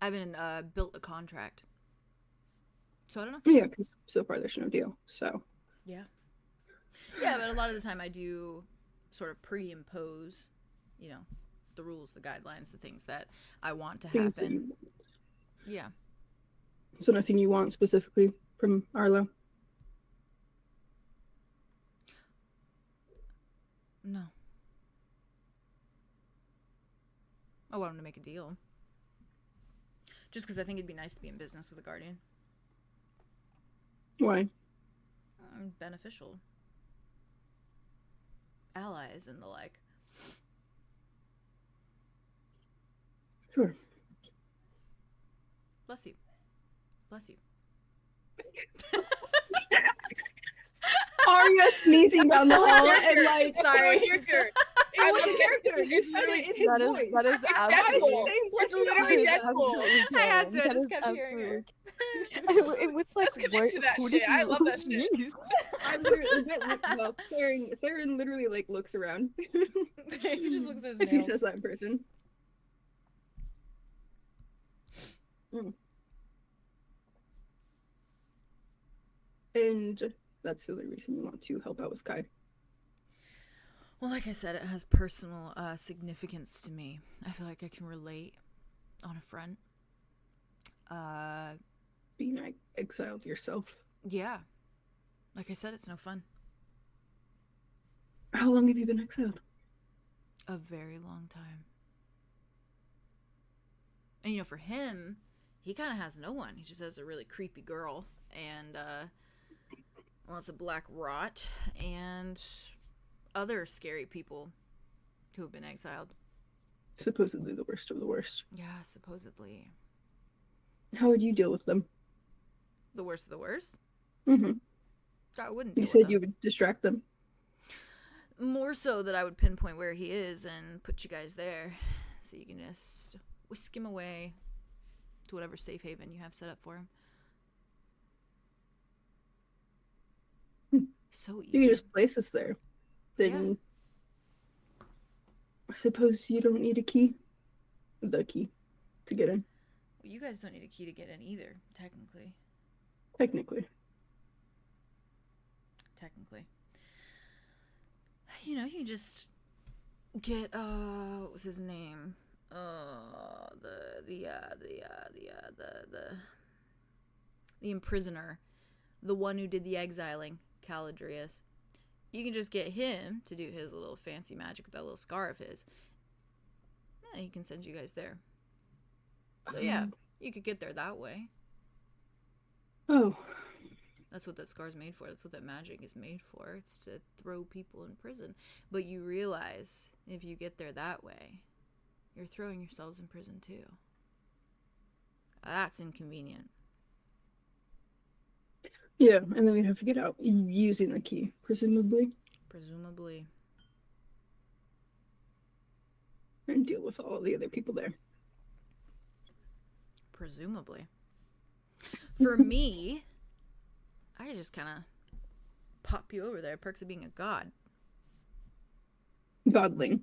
I haven't built a contract. So I don't know. Yeah, because so far there's no deal. So. Yeah. Yeah, but a lot of the time I do sort of pre-impose, the rules, the guidelines, the things that I want to Things that happen. you want. Yeah. So nothing you want specifically from Arlo? No. I want him to make a deal. Just because I think it'd be nice to be in business with a guardian. Why? Beneficial. Allies and the like. Sure. Bless you. Bless you. Arya sneezing down the hall and like, Sorry. Character. it was a character. You said it in his That is voice. that is That is absolutely. the same voice It's as literally Arya. Deadpool. I had to, I That just is kept hearing her. It was like, Let's get into that who shit. did I you love that shit. sneeze? I'm literally, well, Theron literally like looks around. He just looks at his if he nails. says that in person. And that's the only reason you want to help out with Kai. Well, like I said, it has personal significance to me. I feel like I can relate on a front. Being exiled yourself. Yeah. Like I said, it's no fun. How long have you been exiled? A very long time. And you know, for him, he kind of has no one. He just has a really creepy girl and lots of black rot and other scary people who have been exiled. Supposedly the worst of the worst. Yeah, supposedly. How would you deal with them? The worst of the worst? Mm-hmm. I wouldn't deal You with said them. you would distract them. More so that I would pinpoint where he is and put you guys there so you can just whisk him away to whatever safe haven you have set up for him. So easy. You can just place us there. Then I suppose you don't need a key. The key to get in. Well, you guys don't need a key to get in either, technically. Technically. You know, you can just get what was his name? The imprisoner, the one who did the exiling, 𝐂𝐻𝐪𝐿. You can just get him to do his little fancy magic with that little scar of his. Yeah, he can send you guys there. So yeah, you could get there that way. Oh. That's what that scar's made for. That's what that magic is made for. It's to throw people in prison. But you realize if you get there that way, you're throwing yourselves in prison too. That's inconvenient. Yeah, and then we'd have to get out using the key, presumably. Presumably. And deal with all the other people there. Presumably. For me, I just kind of pop you over there. Perks of being a god. Godling.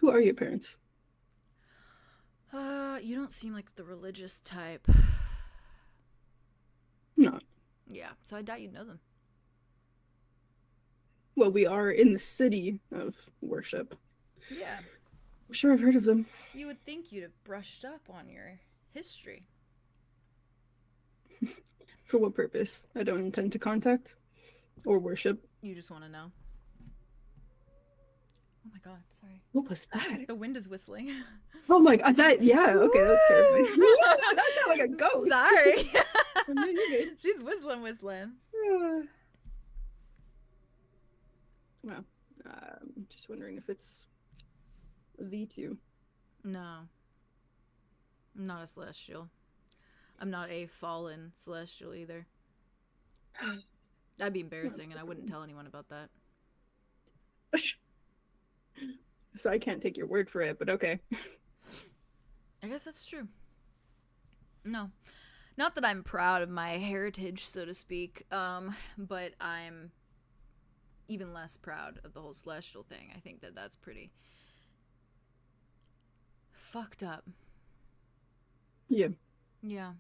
Who are your parents? You don't seem like the religious type. No. Yeah, so I doubt you'd know them. Well, we are in the city of worship. Yeah. I'm sure I've heard of them. You would think you'd have brushed up on your history. For what purpose? I don't intend to contact or worship. You just want to know. Oh my god, sorry. What was that? The wind is whistling. Oh my god, yeah, okay, that was terrifying. That sounded like a ghost. Sorry. No, you're good. She's whistling. Well, just wondering if it's the two. No. I'm not a celestial. I'm not a fallen celestial either. That'd be embarrassing, and I wouldn't tell anyone about that. So I can't take your word for it, but okay. I guess that's true. No. Not that I'm proud of my heritage, so to speak, but I'm even less proud of the whole celestial thing. I think that that's pretty fucked up. Yeah. Yeah.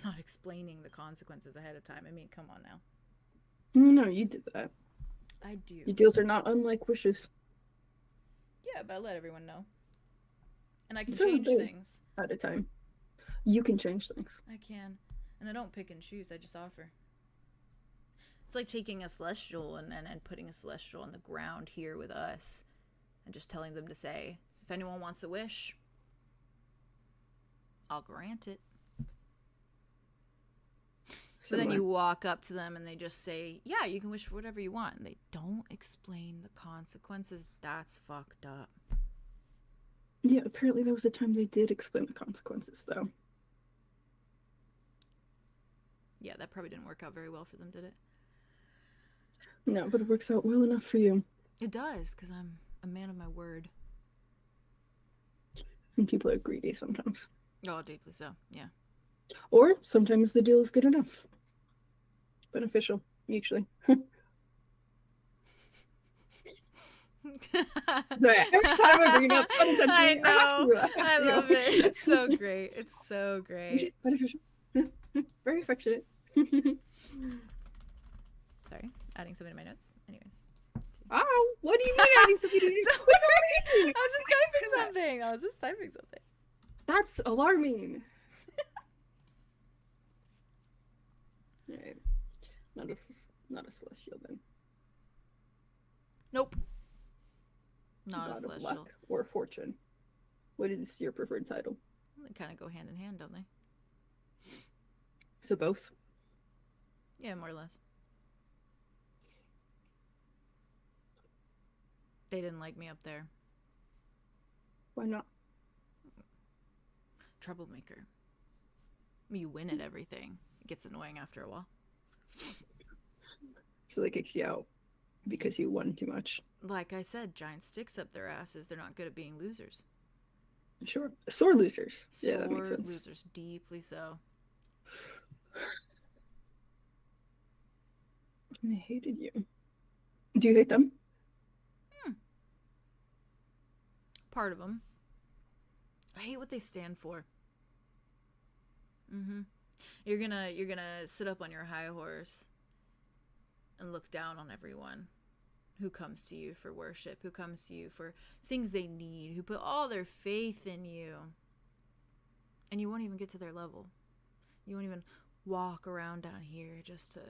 Not explaining the consequences ahead of time. I mean, come on now. No, you did that. I do. Your deals are not unlike wishes. Yeah, but I let everyone know. And I can So change they- things. At a time. You can change things. I can. And I don't pick and choose, I just offer. It's like taking a celestial and putting a celestial on the ground here with us. And just telling them to say, if anyone wants a wish, I'll grant it. But then you walk up to them and they just say, yeah, you can wish for whatever you want. And they don't explain the consequences. That's fucked up. Yeah, apparently there was a time they did explain the consequences, though. Yeah, that probably didn't work out very well for them, did it? No, but it works out well enough for you. It does, because I'm a man of my word. And people are greedy sometimes. Oh, deeply so, yeah. Or sometimes the deal is good enough. Beneficial, mutually. Every time I bring it up, I know. I I love it. It's so great. It's so great. Beneficial. Very affectionate. Sorry, adding something to my notes. Anyways. Oh, what do you mean adding something to Don't What do worry. you mean? I was just typing something. I was just typing something. That's alarming. Alright. Not a celestial then. Nope. Not a God of celestial. luck or fortune. What is your preferred title? They kind of go hand in hand, don't they? So both? Yeah, more or less. They didn't like me up there. Why not? Troublemaker. You win at everything. It gets annoying after a while. So they kicked you out because you won too much. Like I said, giant sticks up their asses. They're not good at being losers. Sure. Sore losers. Sore Yeah, that makes sense. losers, deeply so. I hated you. Do you hate them? Part of them. I hate what they stand for. You're gonna sit up on your high horse and look down on everyone who comes to you for worship, who comes to you for things they need, who put all their faith in you. And you won't even get to their level. You won't even walk around down here just to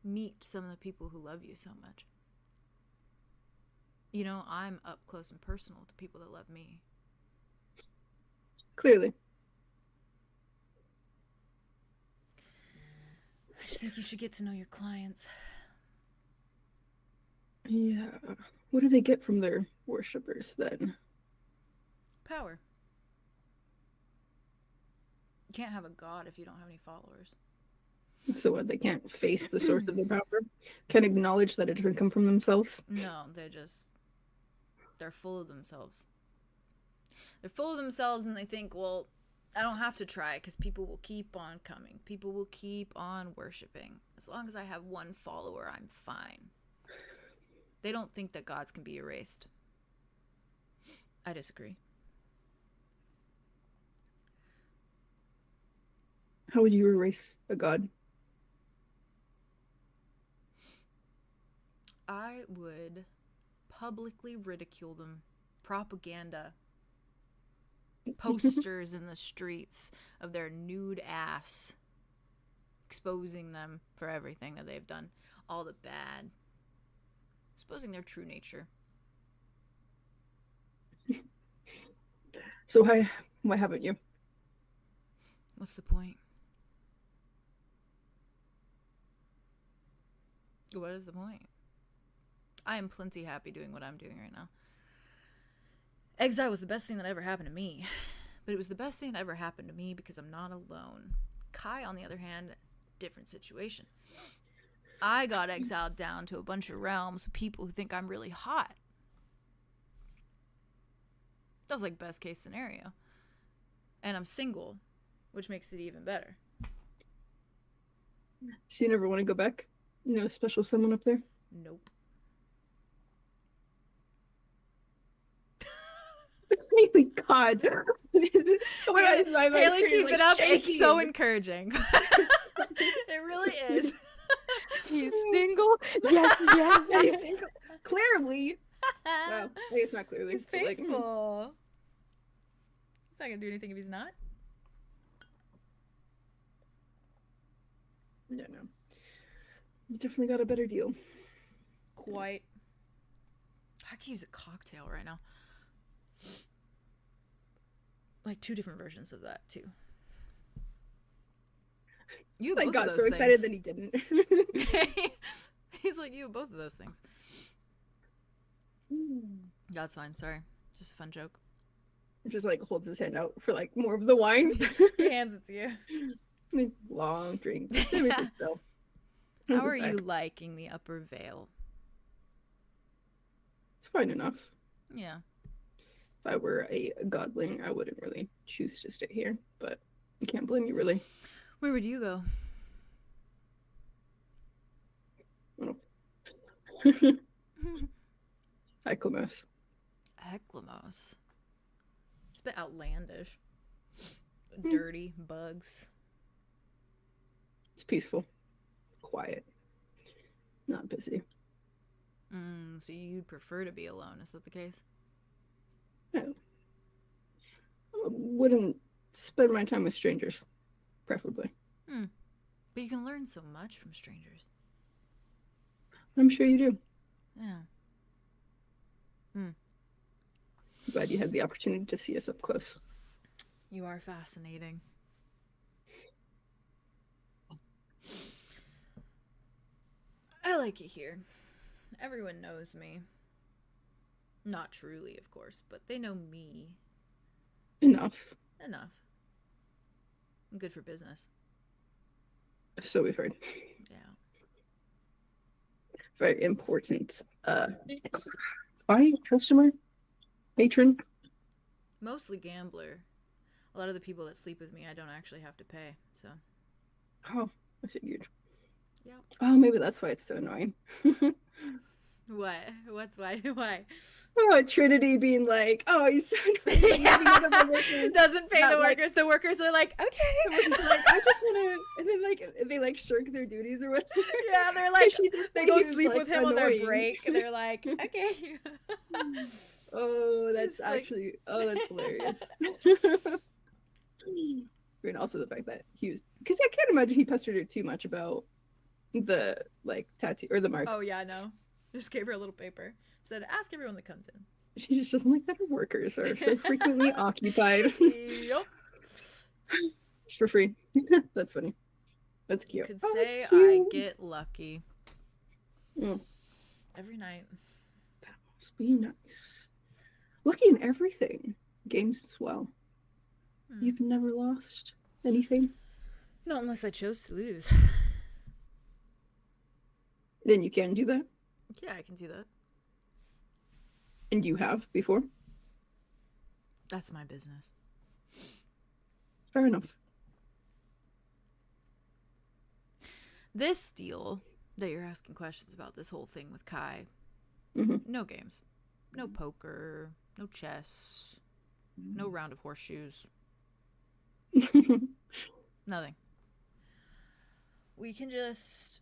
meet some of the people who love you so much. You know, I'm up close and personal with the people that love me. Clearly. I just think you should get to know your clients. Yeah. What do they get from their worshippers then? Power. You can't have a god if you don't have any followers. So what, they can't face the source of their power? Can't acknowledge that it doesn't come from themselves? No, they're full of themselves. They're full of themselves and they think, well, I don't have to try because people will keep on coming. People will keep on worshiping. As long as I have one follower, I'm fine. They don't think that gods can be erased. I disagree. How would you erase a god? I would publicly ridicule them. Propaganda. Posters in the streets of their nude ass. Exposing them for everything that they've done. All the bad. Exposing their true nature. So why haven't you? What's the point? What is the point? I am plenty happy doing what I'm doing right now. Exile was the best thing that ever happened to me. But it was the best thing that ever happened to me because I'm not alone. Kai, on the other hand, different situation. I got exiled down to a bunch of realms with people who think I'm really hot. That was like best case scenario. And I'm single, which makes it even better. So you never want to go back? No special someone up there? Nope. Holy God. Haley, keep it up. It's so encouraging. It really is. He's single. Yes, yes. He's single. Clearly. Well, I guess not clearly. He's but, like, faithful. He's not gonna do anything if he's not. Yeah, no. You definitely got a better deal. Quite. I could use a cocktail right now. Like 2 different versions of that too. You I both got of so those excited things. that he didn't. He's like, you have both of those things. That's fine. Sorry, just a fun joke. Just like holds his hand out for like more of the wine. He hands it to you. Long drink. Save it still. How are you liking the Upper Vale? It's fine enough. Yeah. If I were a godling, I wouldn't really choose to stay here, but I can't blame you, really. Where would you go? 𝐂𝐻𝐿. 𝐂𝐻𝐿. It's a bit outlandish. Dirty bugs. It's peaceful, quiet, not busy. So you'd prefer to be alone? Is that the case? No. I wouldn't spend my time with strangers, preferably. But you can learn so much from strangers. I'm sure you do. Yeah. Glad you had the opportunity to see us up close. You are fascinating. I like it here. Everyone knows me. Not truly, of course, but they know me. Enough. Enough. I'm good for business. So we've heard. Yeah. Very important. Customer? Patron? Mostly gambler. A lot of the people that sleep with me, I don't actually have to pay, so. Oh, I figured. Yeah. Oh, maybe that's why it's so annoying. What? What's why? Why? Oh, Trinity being like, oh, he's so annoying. Yeah. Doesn't pay Not the like- workers. The workers are like, The okay. workers are like, I just want to, and then like they like shirk their duties or whatever. Yeah, they're like, She just they said go he was, sleep like, with him on annoying. their break, and they're like, okay. Oh, that's It's like- actually, that's hilarious. And also the fact that he was, because I can't imagine he pestered her too much about the like tattoo or the mark. Oh yeah, no. Just gave her a little paper. Said, ask everyone that comes in. She just doesn't like that her workers are so frequently occupied Yup. for free. That's funny. That's cute. Could Oh, say that's I cute. get lucky. Mm. Every night. That must be nice. Lucky in everything. Games as well. You've never lost anything? Not unless I chose to lose. Then you can do that. Yeah, I can do that. And you have before. That's my business. Fair enough. This deal that you're asking questions about, this whole thing with Kai, no games. No poker, no chess, no round of horseshoes. Nothing. We can just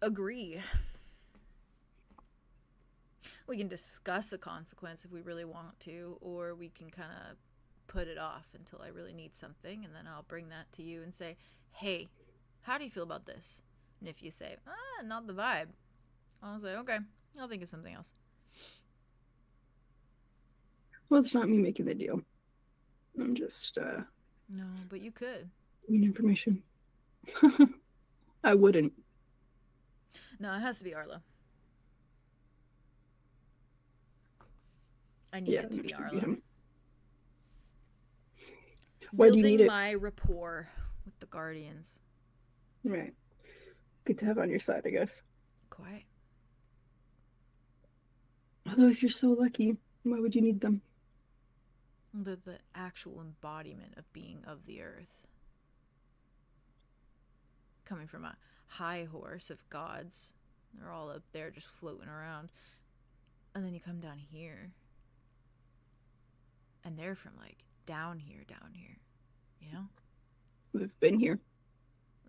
agree. We can discuss a consequence if we really want to, or we can kind of put it off until I really need something, and then I'll bring that to you and say, hey, how do you feel about this? And if you say, not the vibe, I'll say, okay, I'll think of something else. Well, it's not me making the deal. I'm just No, but you could. giving information. I wouldn't. No, it has to be Arlo. I need it to be Arlo. him. Why do you Building need it? my rapport with the Guardians. Right. Good to have on your side, I guess. Quite. Although if you're so lucky, why would you need them? They're the actual embodiment of being of the earth. Coming from a high horse of gods. They're all up there just floating around. And then you come down here. And they're from like down here. You know? They've been here.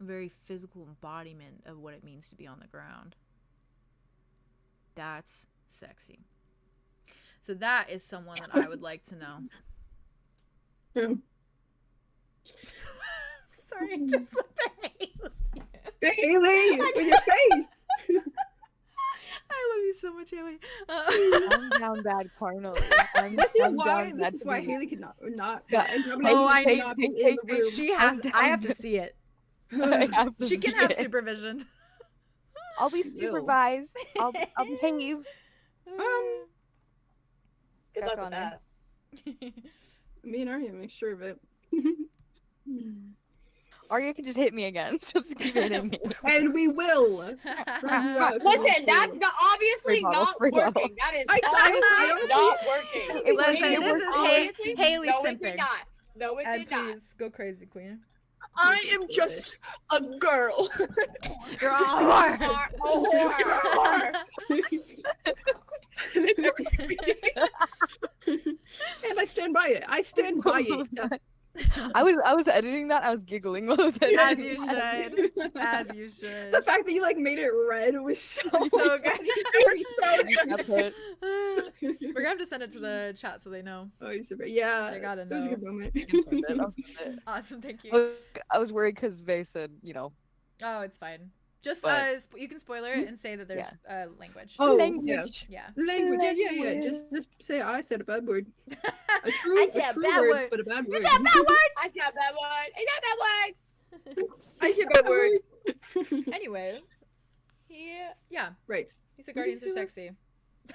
A very physical embodiment of what it means to be on the ground. That's sexy. So that is someone that I would like to know. Yeah. Sorry, I just looked at Haley. Haley, with your face. I love you so much, Haley. I'm down bad carnally. This is why Haley could not I need- not be in the room. She has. I have to see it. She can have supervision. I'll be supervised. I'll behave. Good That's luck with on her. that. Me and Arya make sure of it. Arya can just hit me again. She'll just keep hitting me. And we will. Listen, that's not obviously not Free bottle. working. That is I obviously honestly- not working. It Listen, was- this is Obviously, Haley no, it simping. did not. No, it And did not. please go crazy, Queen. I am just a girl. You're all whore. It's everything we do. And I stand by it. I stand by it. I was editing that. I was giggling while I was editing. As you should. As you should. The fact that you like made it red was so So good. It was so good. That's it. We're gonna have to send it to the chat so they know. Oh, you're super. Yeah, They gotta It was a know. good moment. I'll send it. Awesome, thank I you. was, I was worried because Vay said, you know, Oh, it's fine. Just But- you can spoiler it and say that there's language. Oh, language. Yeah. Language. Yeah. Just say I said a bad word. A true, I said a true a bad word, word. but a bad word. Is that a bad word? I said that word. Is that that word? I said bad word. Anyways, yeah, Right. he said guardians are see that? sexy.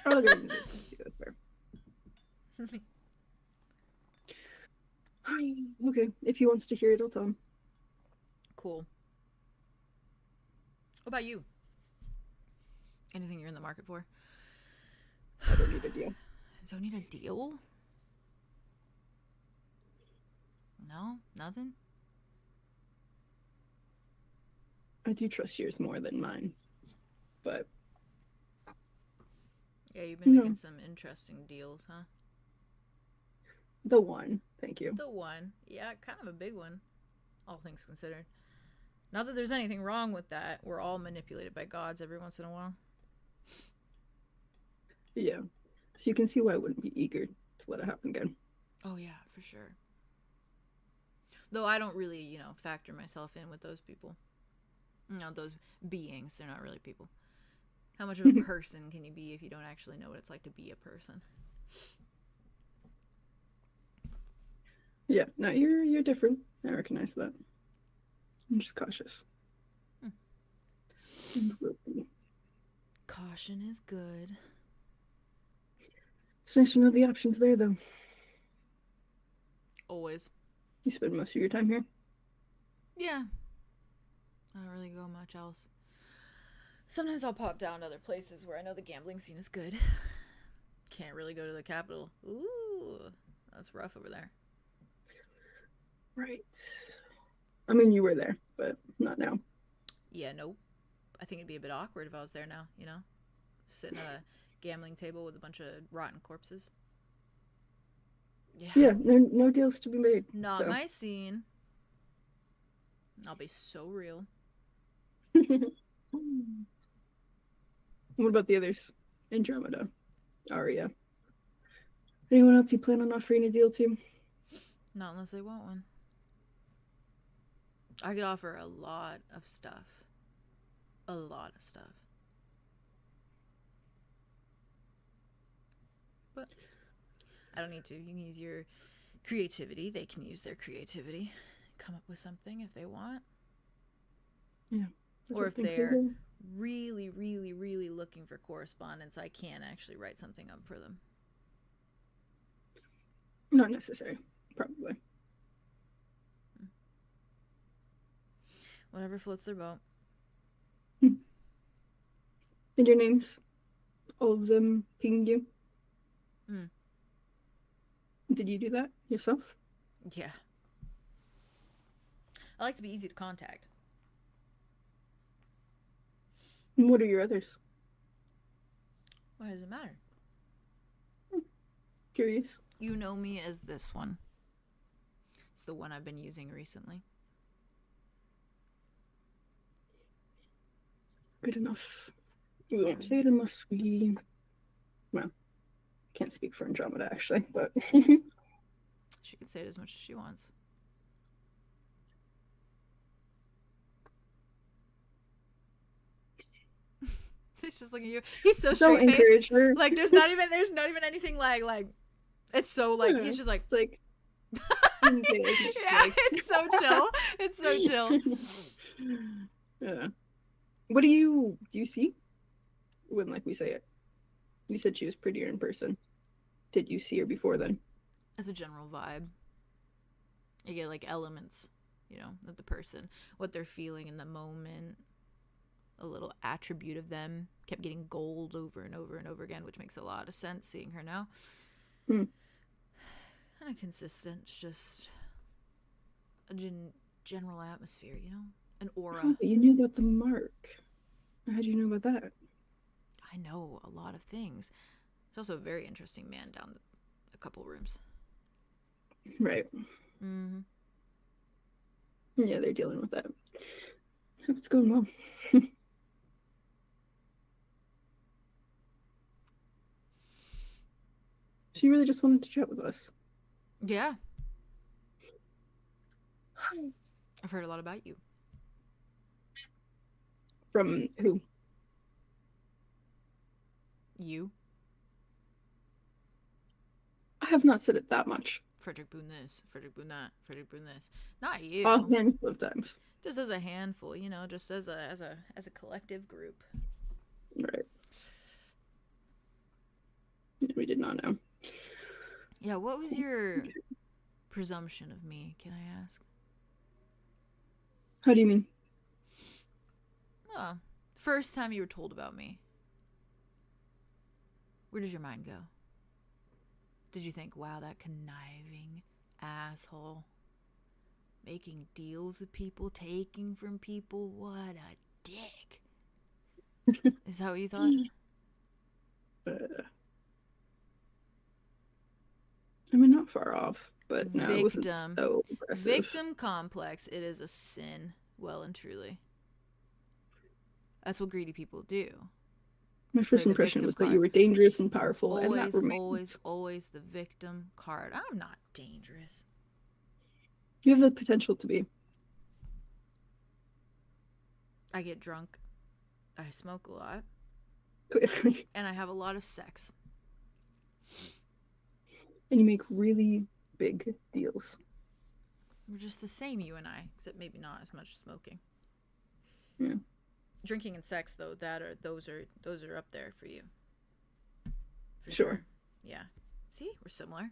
Oh, there it is. That's fair. Okay, if he wants to hear it, I'll tell him. Cool. What about you? Anything you're in the market for? I don't need a deal. Don't need a deal? No? Nothing? I do trust yours more than mine, but Yeah, you've been No. making some interesting deals, huh? the one. Thank you. The one. Yeah, kind of a big one, all things considered. Not that there's anything wrong with that. We're all manipulated by gods every once in a while. Yeah. So you can see why I wouldn't be eager to let it happen again. Oh, yeah, for sure. Though I don't really, factor myself in with those people. Those beings, they're not really people. How much of a person can you be if you don't actually know what it's like to be a person? Yeah. No, you're different. I recognize that. I'm just cautious. And will be. Caution is good. It's nice to know the options there, though. Always. You spend most of your time here. Yeah. I don't really go much else. Sometimes I'll pop down to other places where I know the gambling scene is good. Can't really go to the capital. Ooh, that's rough over there. Right. I mean, you were there, but not now. Yeah, nope. I think it'd be a bit awkward if I was there now, Sitting at a gambling table with a bunch of rotten corpses. Yeah, no deals to be made. Not so. my scene. I'll be so real. What about the others? Andromeda, Arya. Anyone else you plan on offering a deal to? Not unless they want one. I could offer a lot of stuff. A lot of stuff. But I don't need to. You can use your creativity. They can use their creativity. Come up with something if they want. Yeah. Or if they're really, really, really looking for correspondence, I can actually write something up for them. Not necessary, probably. Whatever floats their boat. And your names? All of them pinged you? Mm. Did you do that yourself? Yeah. I like to be easy to contact. And what are your others? Why does it matter? Curious. You know me as this one. It's the one I've been using recently. Good enough. We won't say it unless we. Well, can't speak for Andromeda actually, but. She can say it as much as she wants. He's just looking at you. He's so Don't straight encourage faced. her. Like there's not even anything like it's so like he's just like It's like. yeah, it's so chill. It's so chill. Yeah. What do you see when like we say it? You said she was prettier in person. Did you see her before then? As a general vibe, you get like elements, you know, of the person, what they're feeling in the moment. A little attribute of them. Kept getting gold over and over and over again, which makes a lot of sense seeing her now. Hmm. Kind of consistent. It's just a general atmosphere, you know? An aura. Oh, you knew about the mark. How do you know about that? I know a lot of things. There's also a very interesting man down a couple rooms. Right. Mm-hmm. Yeah, they're dealing with that. Hope it's going well. She really just wanted to chat with us. Yeah. I've heard a lot about you. From who? You? I have not said it that much. Frederick Boon this, Frederick Boon that, Frederick Boon this. Not you. A handful of times. Just as a handful, you know, just as a collective group. Right. We did not know. Yeah, what was your presumption of me, can I ask? How do you mean? Oh, first time you were told about me. Where did your mind go? Did you think, wow, that conniving asshole, making deals with people, taking from people, what a dick? Is that what you thought? I mean, not far off, but no, it wasn't Victim. so aggressive. Victim complex. It is a sin, well and truly. That's what greedy people do. My first the impression victim was that card. you were dangerous and powerful, and that Always, remains. always the victim card. I'm not dangerous. You have the potential to be. I get drunk. I smoke a lot. Clearly. And I have a lot of sex. And you make really big deals. We're just the same, you and I, except maybe not as much smoking. Yeah. Drinking and sex, though, those are up there for you. For Sure. Yeah. See, we're similar.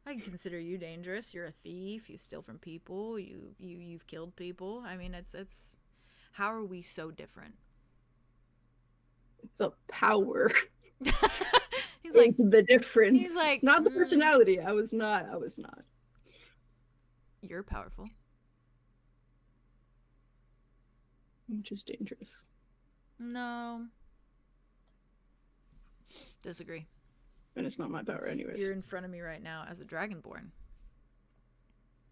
I can consider you dangerous. You're a thief. You steal from people. You've killed people. I mean, it's. How are we so different? The power. He's like the difference. He's like, not the personality. I was not. You're powerful. Which is dangerous. No. Disagree. And it's not my power anyways. You're in front of me right now as a dragonborn.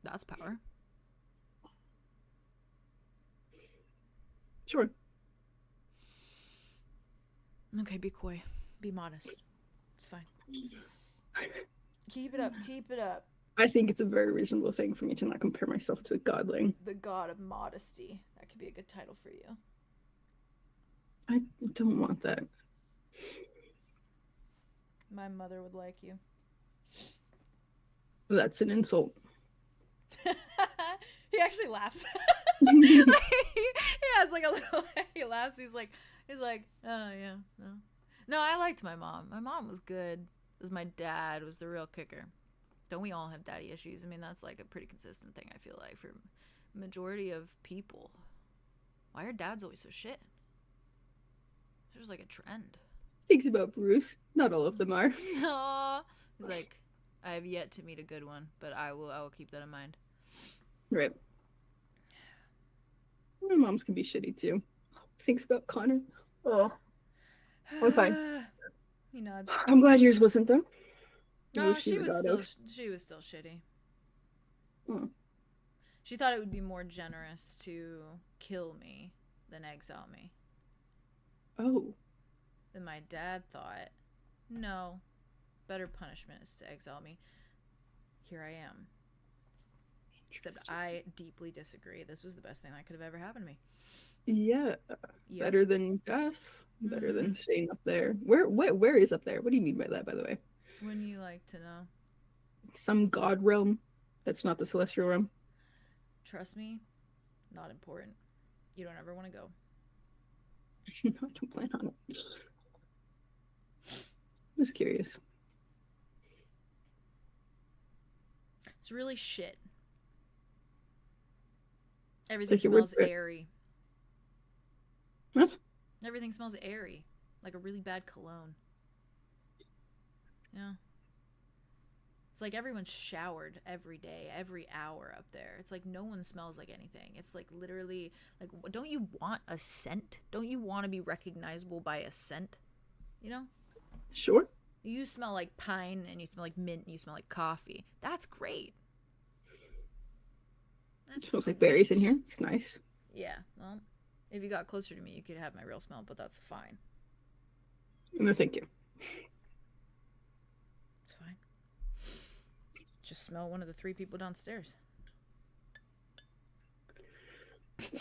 That's power. Sure. Okay, be coy. Be modest. It's fine. Keep it up. Keep it up. I think it's a very reasonable thing for me to not compare myself to a godling. The god of modesty. That could be a good title for you. I don't want that. My mother would like you. That's an insult. He actually laughs. He has like a little. He laughs. He's like, oh yeah, no. No, I liked my mom. My mom was good. Because my dad was the real kicker. Don't we all have daddy issues? I mean, that's like a pretty consistent thing, I feel like, for majority of people. Why are dads always so shit? It's just like a trend. Thinks about Bruce. Not all of them are. No. He's like, I have yet to meet a good one, but I will keep that in mind. Right. My moms can be shitty too. Thinks about Connor. Oh. I'm fine. He nods. I'm glad yours wasn't though. No, she was still shitty. Hmm. She thought it would be more generous to kill me than exile me. Oh. And my dad thought, no, better punishment is to exile me. Here I am. Except I deeply disagree. This was the best thing that could have ever happened to me. Yeah. Yep. Better than death. Better than staying up there. Where is up there? What do you mean by that, by the way? Wouldn't you like to know? Some god realm that's not the celestial realm. Trust me, not important. You don't ever want to go. I don't plan on it. Just curious. It's really shit. Everything Like smells airy. What? Everything smells airy. Like a really bad cologne. Yeah. It's like everyone's showered every day, every hour up there. It's like no one smells like anything. It's like literally, like, don't you want a scent? Don't you want to be recognizable by a scent? You know? Sure. You smell like pine, and you smell like mint, and you smell like coffee. That's great. It smells like berries in here. It's nice. Yeah, well, if you got closer to me, you could have my real smell, but that's fine. No, thank you. It's fine. Just smell one of the 3 people downstairs.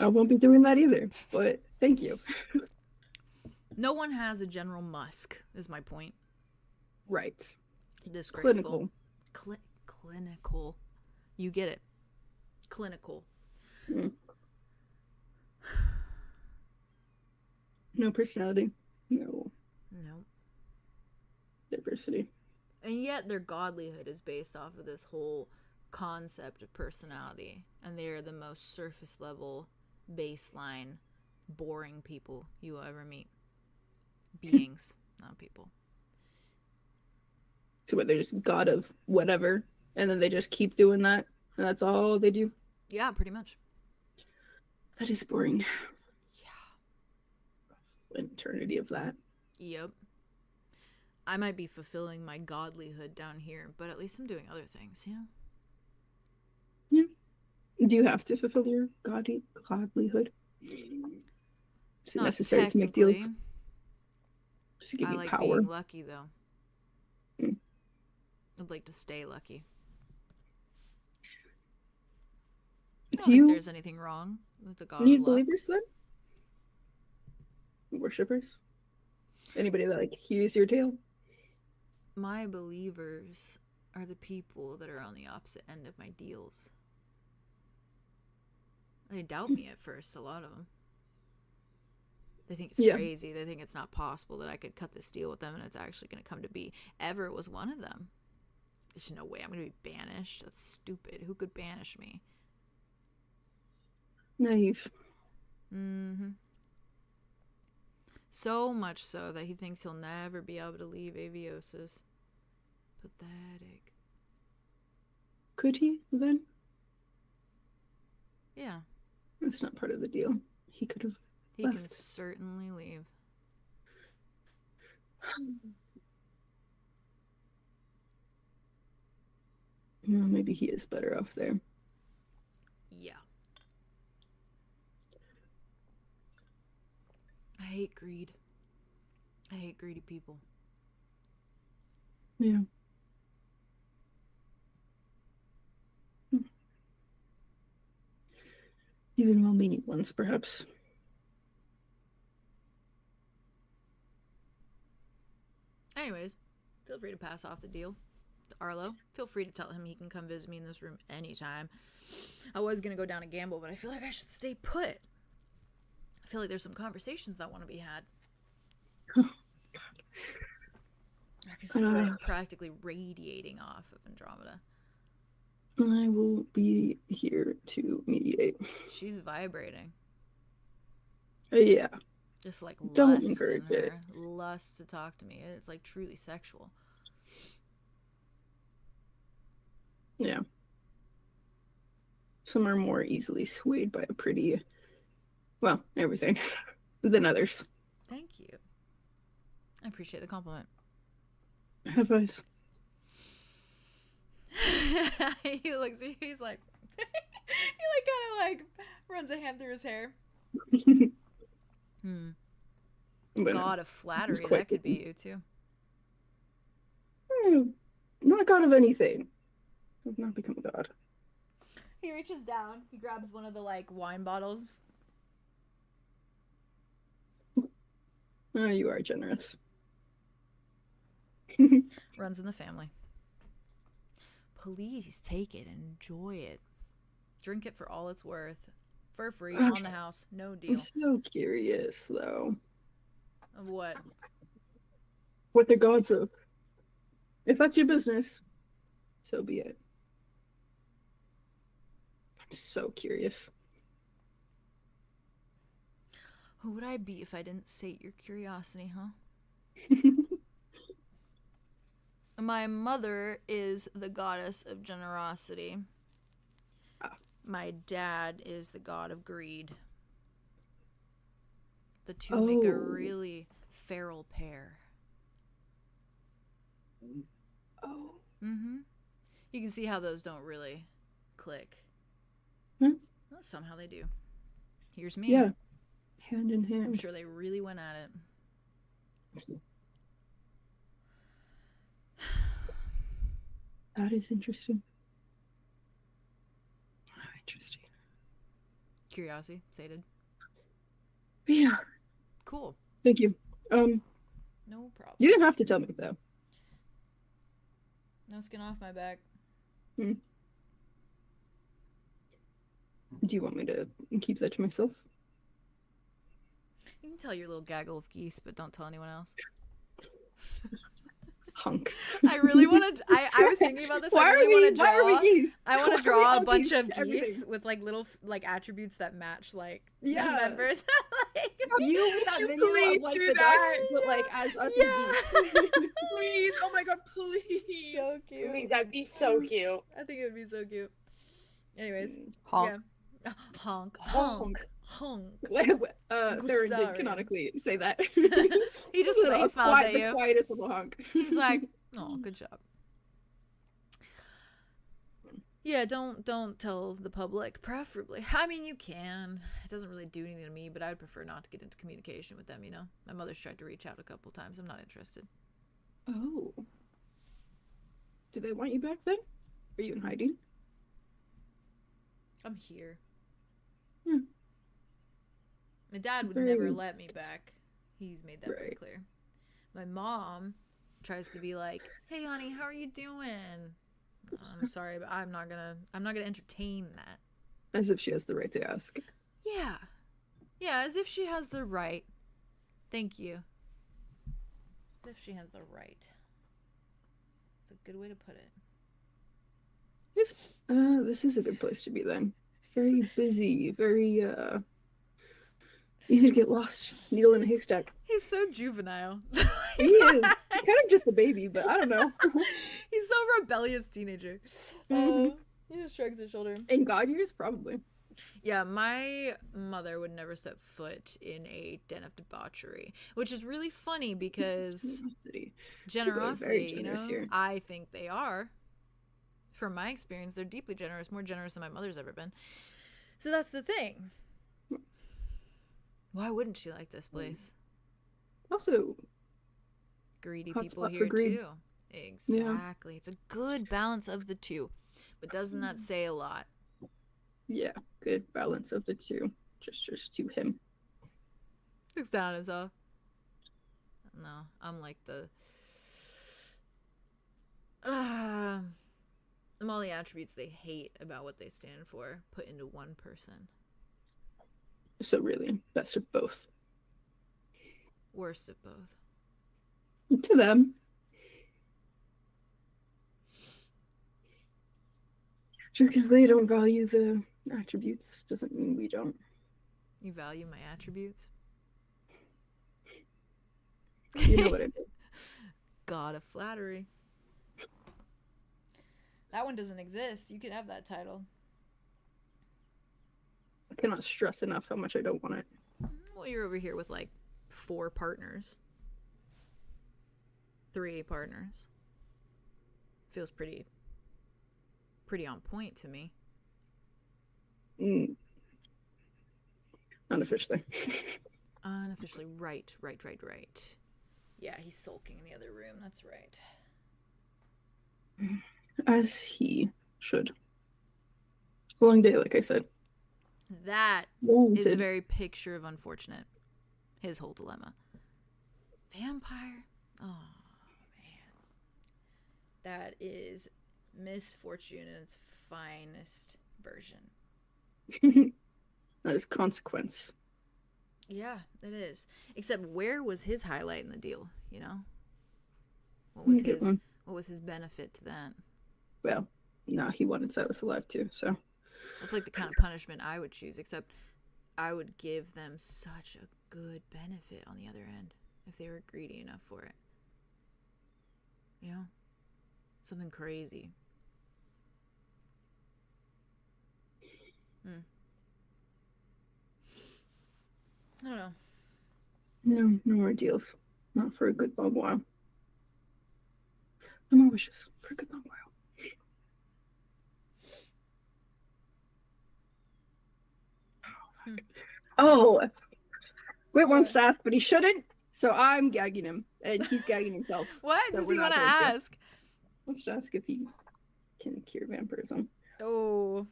I won't be doing that either, but thank you. No one has a general musk, is my point. Right. Disgraceful. Clinical. You get it. Clinical. Mm. No personality. No. No. Diversity. And yet their godlyhood is based off of this whole concept of personality. And they are the most surface level, baseline, boring people you will ever meet. Beings, not people. So what, they're just god of whatever, and then they just keep doing that, and that's all they do? Yeah, pretty much. That is boring. Yeah. An eternity of that. Yep. I might be fulfilling my godlyhood down here, but at least I'm doing other things, you know? Yeah. Do you have to fulfill your godlyhood? Is it necessary to make deals? Just to give you like power. Being lucky, though. I'd like to stay lucky. I don't think there's anything wrong with the god of luck. Believers then? Worshippers? Anybody that like hears your tale? My believers are the people that are on the opposite end of my deals. They doubt me at first, a lot of them. They think it's crazy. They think it's not possible that I could cut this deal with them and it's actually going to come to be. Ever was one of them. There's no way I'm going to be banished. That's stupid. Who could banish me? Naive. Mm-hmm. So much so that he thinks he'll never be able to leave Aviosis. Pathetic. Could he, then? Yeah. That's not part of the deal. He could have He can certainly leave. Well, maybe he is better off there. Yeah. I hate greed. I hate greedy people. Yeah. Even well-meaning ones, perhaps. Anyways, feel free to pass off the deal to Arlo. Feel free to tell him he can come visit me in this room anytime. I was going to go down and gamble, but I feel like I should stay put. I feel like there's some conversations that want to be had. I can feel it practically radiating off of Andromeda. I will be here to mediate. She's vibrating. Yeah. Just like Don't lust in encourage her. it. Lust to talk to me. It's like truly sexual. Yeah. Some are more easily swayed by a pretty, well, everything than others. Thank you. I appreciate the compliment. Have eyes. He looks, he's like, he like kind of like runs a hand through his hair. But God of flattery. quite That could be you too. Not god of anything. I've not become a god. He reaches down. He grabs one of the like wine bottles. Oh, you are generous. Runs in the family. Please take it and enjoy it. Drink it for all it's worth. For free, on the house. No deal. I'm so curious, though. Of what? What they're gods of. If that's your business, so be it. I'm so curious. Who would I be if I didn't sate your curiosity, huh? My mother is the goddess of generosity. My dad is the god of greed. The two make a really feral pair. Oh. Mm-hmm. You can see how those don't really click. Hmm? Well, somehow they do. Here's me. Yeah. Hand in hand. I'm sure they really went at it. That is interesting. Interesting. Curiosity, sated. Yeah. Cool. Thank you. No problem. You didn't have to tell me though. No skin off my back. Do you want me to keep that to myself? You can tell your little gaggle of geese, but don't tell anyone else. Hunk. I really want to. I was thinking about this. I really want to draw. Why are we geese? I want Why to are draw we a all bunch geese of to everything? geese with like little like attributes that match like the Yeah. members. Like, You with that you video please of like do the that? ducks, but like as us Yeah. as geese. Please, oh my god, please. so cute. Please, that'd be so cute. I think it would be so cute. Anyways, Honk. yeah. Honk, Honk. honk. Theron Sorry. did canonically say that. He just he smiles at The you. quietest little honk. He's like, "Oh, good job." Yeah, don't tell the public, preferably. I mean, you can. It doesn't really do anything to me, but I'd prefer not to get into communication with them, you know? My mother's tried to reach out a couple times. I'm not interested. Oh. Do they want you back then? Are you in hiding? I'm here. Hmm. My dad would Very never let me back. He's made that very Right. clear. My mom tries to be like, "Hey, honey, how are you doing?" I'm sorry, but I'm not gonna entertain that. As if she has the right to ask. Yeah. Yeah, as if she has the right. Thank you. As if she has the right. It's a good way to put it. This is a good place to be then. Very busy, very easy to get lost. Needle in a haystack. He's so juvenile. He is. He's kind of just a baby, but I don't know. He's so rebellious teenager. He just shrugs his shoulder. In God years, probably. Yeah, my mother would never set foot in a den of debauchery, which is really funny because generosity, you know, generous here. I think they are. From my experience, they're deeply generous, more generous than my mother's ever been. So that's the thing. Why wouldn't she like this place? Also, Greedy hot people spot here for greed. too. Exactly. It's a good balance of the two. But doesn't that say a lot? yeah, good balance of the two. Gestures to him. Looks down at himself. No, I'm like the... I'm all the attributes they hate about what they stand for put into one person. So really, best of both. Worst of both. To them. Just because they don't value the attributes doesn't mean we don't. You value my attributes? You know what I mean. God of flattery. That one doesn't exist. You could have that title. I cannot stress enough how much I don't want it. Well, you're over here with like 4 partners. 3 partners. Feels pretty on point to me. Not officially. Unofficially, right. Yeah, he's sulking in the other room. That's right. As he should. Long day, like I said. That Wanted. is the very picture of unfortunate. His whole dilemma. Vampire? Oh, man. That is misfortune in its finest version. That is consequence. Yeah, it is. Except where was his highlight in the deal, you know? What was his benefit to that? Well, no, he wanted Silas alive too, so. That's like the kind of punishment I would choose, except I would give them such a good benefit on the other end if they were greedy enough for it. You know? Something crazy. I don't know. No more deals. Not for a good long while. No more wishes for a good long while. Oh, Wit wants to ask, but he shouldn't. So I'm gagging him, and he's gagging himself. What So does we're he not want to going to. ask? Wants to ask if he can cure vampirism. Oh,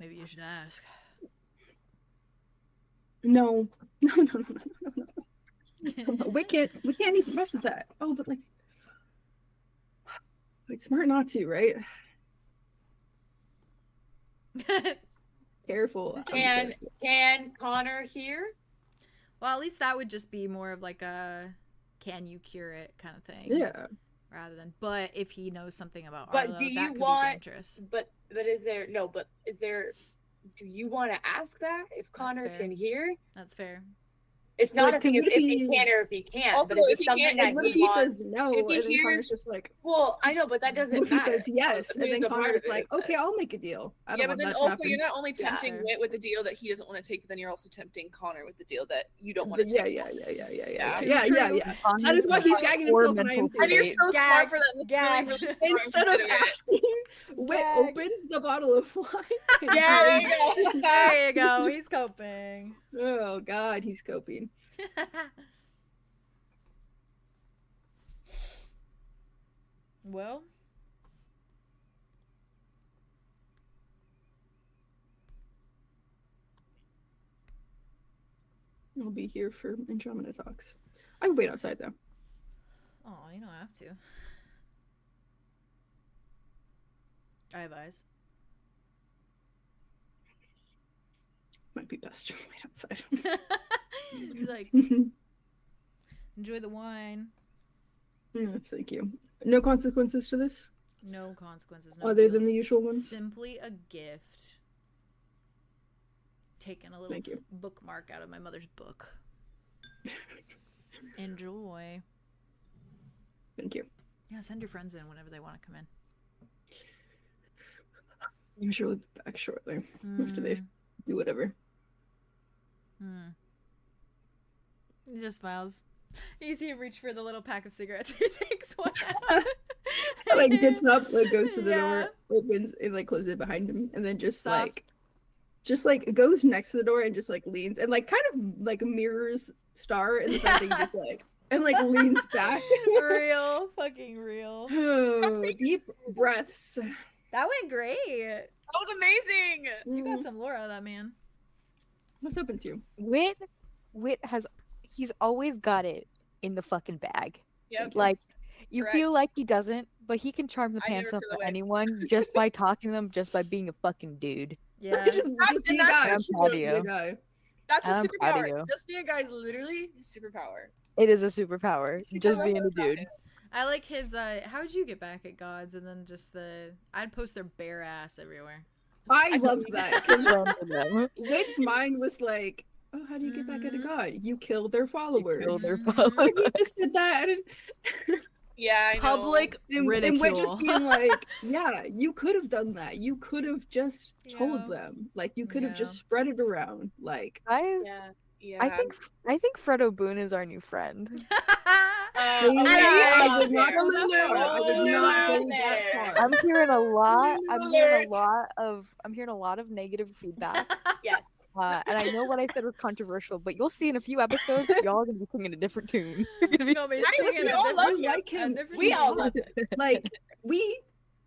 maybe you should ask. No. We can't even mess with that. Oh, but like, it's smart not to, right? Careful. Can Connor hear? Well, at least that would just be more of like a can you cure it kind of thing. Yeah. Rather than, but if he knows something about But Arlo, do you that could want? be dangerous. But is there? Do you want to ask that if Connor fair. can hear? That's fair. It's not a Because thing what if if he he- can or if he can't. Also, but if if it's he something can't, that And what if he he wants, says no? if And he then Connor's hears- just like, well, I know, but that doesn't what if he matter. says yes? And He's then a part Connor's of it, like, but- okay, I'll make a deal. I don't Yeah, but want then that to also happen. you're not only Yeah. tempting Fair. Wit with the deal that he doesn't want to take, but then you're also tempting Connor with the deal that you don't want to Yeah. take. Yeah. True. That is why he's gagging himself, and I am And you're too. so smart for that. That's Gag. really, really smart Instead of for doing it. asking, Wit Gag. opens the bottle of wine. Yeah, there you go. There you go. He's coping. Oh God, he's coping. Well, I'll be here for Andromeda talks. I can wait outside though. oh, you don't have to. I have eyes. Might be best to wait outside. He's like, enjoy the wine. Yeah, thank you. No consequences to this, No consequences. No other than deals. the usual ones. Simply a gift. Taking a little Thank you. bookmark out of my mother's book. Enjoy. Thank you. Yeah, send your friends in whenever they want to come in. I'm sure we'll be back shortly after they do whatever. He just smiles. You see him reach for the little pack of cigarettes. He takes one out. Like gets up, like goes to the Yeah. door, opens, and like closes it behind him, and then just Stop. like goes next to the door and just like leans and like kind of like mirrors Star in the fact that he just like and like leans back. Real, fucking real. Oh, deep breaths. That went great. That was amazing. You got some lore out of that man. What's happened to you? Wit he's always got it in the fucking bag. Yep. Like you Correct. feel like he doesn't, but he can charm the I never pants up feel for that way. anyone just by talking to them, just by being a fucking dude. Yeah. Just be a guy. I'm proud of Be you. a guy. That's a I'm proud of superpower. you. Just being a guy is literally his superpower. It is a superpower. Just being a dude. I like his how would you get back at gods and then just I'd post their bare ass everywhere. I love that. 'Cause Run them. Wit's mind was like, oh, how do you get back at a god? You kill their followers. Kill their Mhm. followers. You just did that. And, Yeah, I know. Public and Wit ridicule. just being like, yeah, you could have done that. You could have just Yeah. told them. Like, you could have Yeah. just spread it around. Like, Guys, Yeah. Yeah. I think Fredo Boon is our new friend. maybe I I would not go that Lulu. far. I would not go that There. far. I'm hearing a lot. I'm hearing Alert. a lot of negative feedback. Yes. And I know what I said was controversial, but you'll see in a few episodes, y'all are gonna be singing a different tune. You're gonna be Gonna be Right, singing we a all different- love We like him. a different We all song. love it. Like we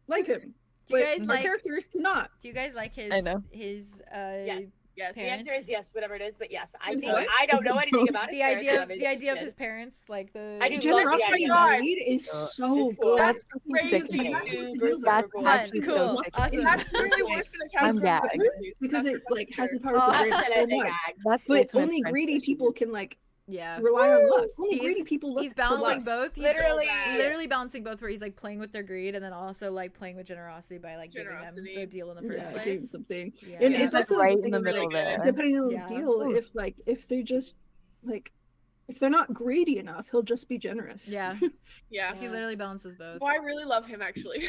like him. Do you but guys our like? characters cannot. Do you guys like his? I know. His Yes. Yes. The answer is yes, whatever it is, but yes, I Wait, think what? I don't know anything about it. the so idea of I'm the idea of interested. his parents, like the. I do love the Generosity idea. of Reed is It's so cool. good. That's Because crazy. you have to Super, do super that. cool. That's Fun, actually cool, so sick. awesome. That's literally worse than a I'm captain. gagged. Because it like has the power Oh. to grant That's so a much. gag. That's But ultimate only greedy friendship. people can like Yeah. rely on luck. Only He's- greedy people look He's for balancing luck. both. He's Literally. balancing both, where he's like playing with their greed and then also like playing with generosity by like giving them Generosity. the deal in the first Yeah, give place. something. Yeah. And He's it's like also right in like, the really middle good. there. depending on the Yeah. deal, if they're just like if they're not greedy enough, he'll just be generous. Yeah. Yeah. He literally balances both. Well, I really love him actually.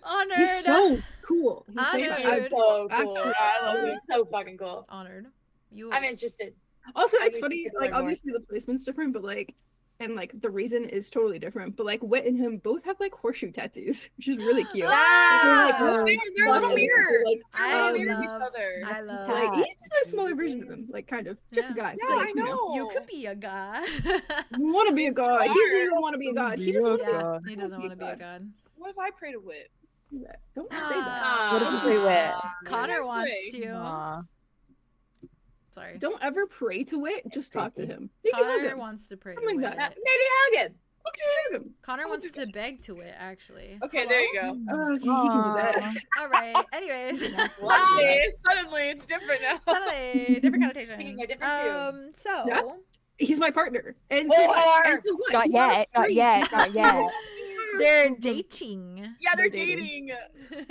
Honored. He's so cool. He's Honored. so He's cool. Dude. so cool. Actually- I love him. He's so fucking cool. Honored. You. I'm interested. Also, I'm it's funny, interested to like learn more. obviously the placement's different, but like and like the reason is totally different. But like Wit and him both have like horseshoe tattoos, which is really cute. Ah! They're a little Like, weird. like, I They're mirror each love- other. I love. like he's just a smaller version of him, like kind of just a Yeah. guy. Yeah, Like, I know. You could be a god. Want to be a god? He Fire. doesn't even want to be a god. He doesn't want to be a yeah, God. he doesn't want to be a god. What if I pray to Wit? god. Don't say that. Ah. What if we win? Connor Nice wants way. to. Aw. Sorry. Don't ever pray to Wit. Just talk to him. You can hug Connor him. wants to pray. Oh my to God. Wit. Maybe hug him. Hug him. Connor I'll wants do to beg to it, actually. Okay, there you go. Oh, he can do that. Aw. All right. Anyways. Suddenly, it's different now. Suddenly, different connotation. Speaking of different So. Yeah. He's my partner. And so, Or- and so what? Not He's on a yet. Not streak. yet. Not yet. They're dating. Yeah, they're They're dating.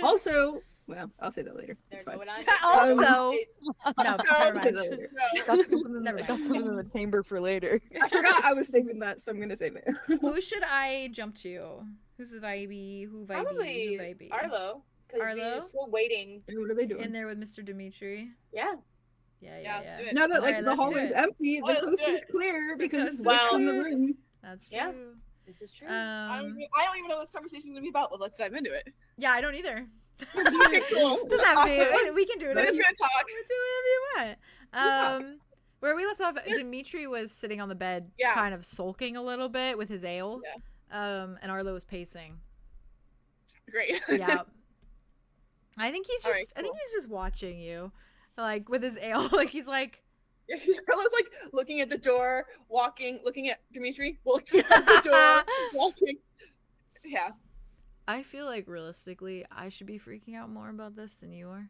Also, well, I'll say that later. They're It's fine. going on. Also. No, I'll never say mind. that later. No. Got something, in, Never got mind. something in the chamber for later. I forgot I was saving that, so I'm gonna save it. Who should I jump to? Who's the vibey? Who vibey? Probably Who vibey? Arlo. Because Arlo? we're still waiting. And what are they doing? In there with Mr. Dimitri. Yeah. Yeah, Yeah, yeah, let's yeah. do it. Now that Alright, like the let's do hallway's it. empty, the Let's coast do is it. clear because Because Wit's it's in the clear. room. That's true. Yeah. This is true. I don't even know what this conversation's gonna be about, but let's dive into it. Yeah, I don't either. Okay, cool. Doesn't have to be. Awesome. We can do it. We're just gonna talk. We do whatever you want. Where we left off, Dimitri was sitting on the bed, Yeah. kind of sulking a little bit with his ale. And Arlo was pacing. Great. Yeah. I think he's All just. right, I think cool. he's just watching you, like with his ale. Like he's like. Yeah, Carlos like looking at the door, walking, looking at Dimitri, looking at the door, walking. Yeah. I feel like realistically, I should be freaking out more about this than you are.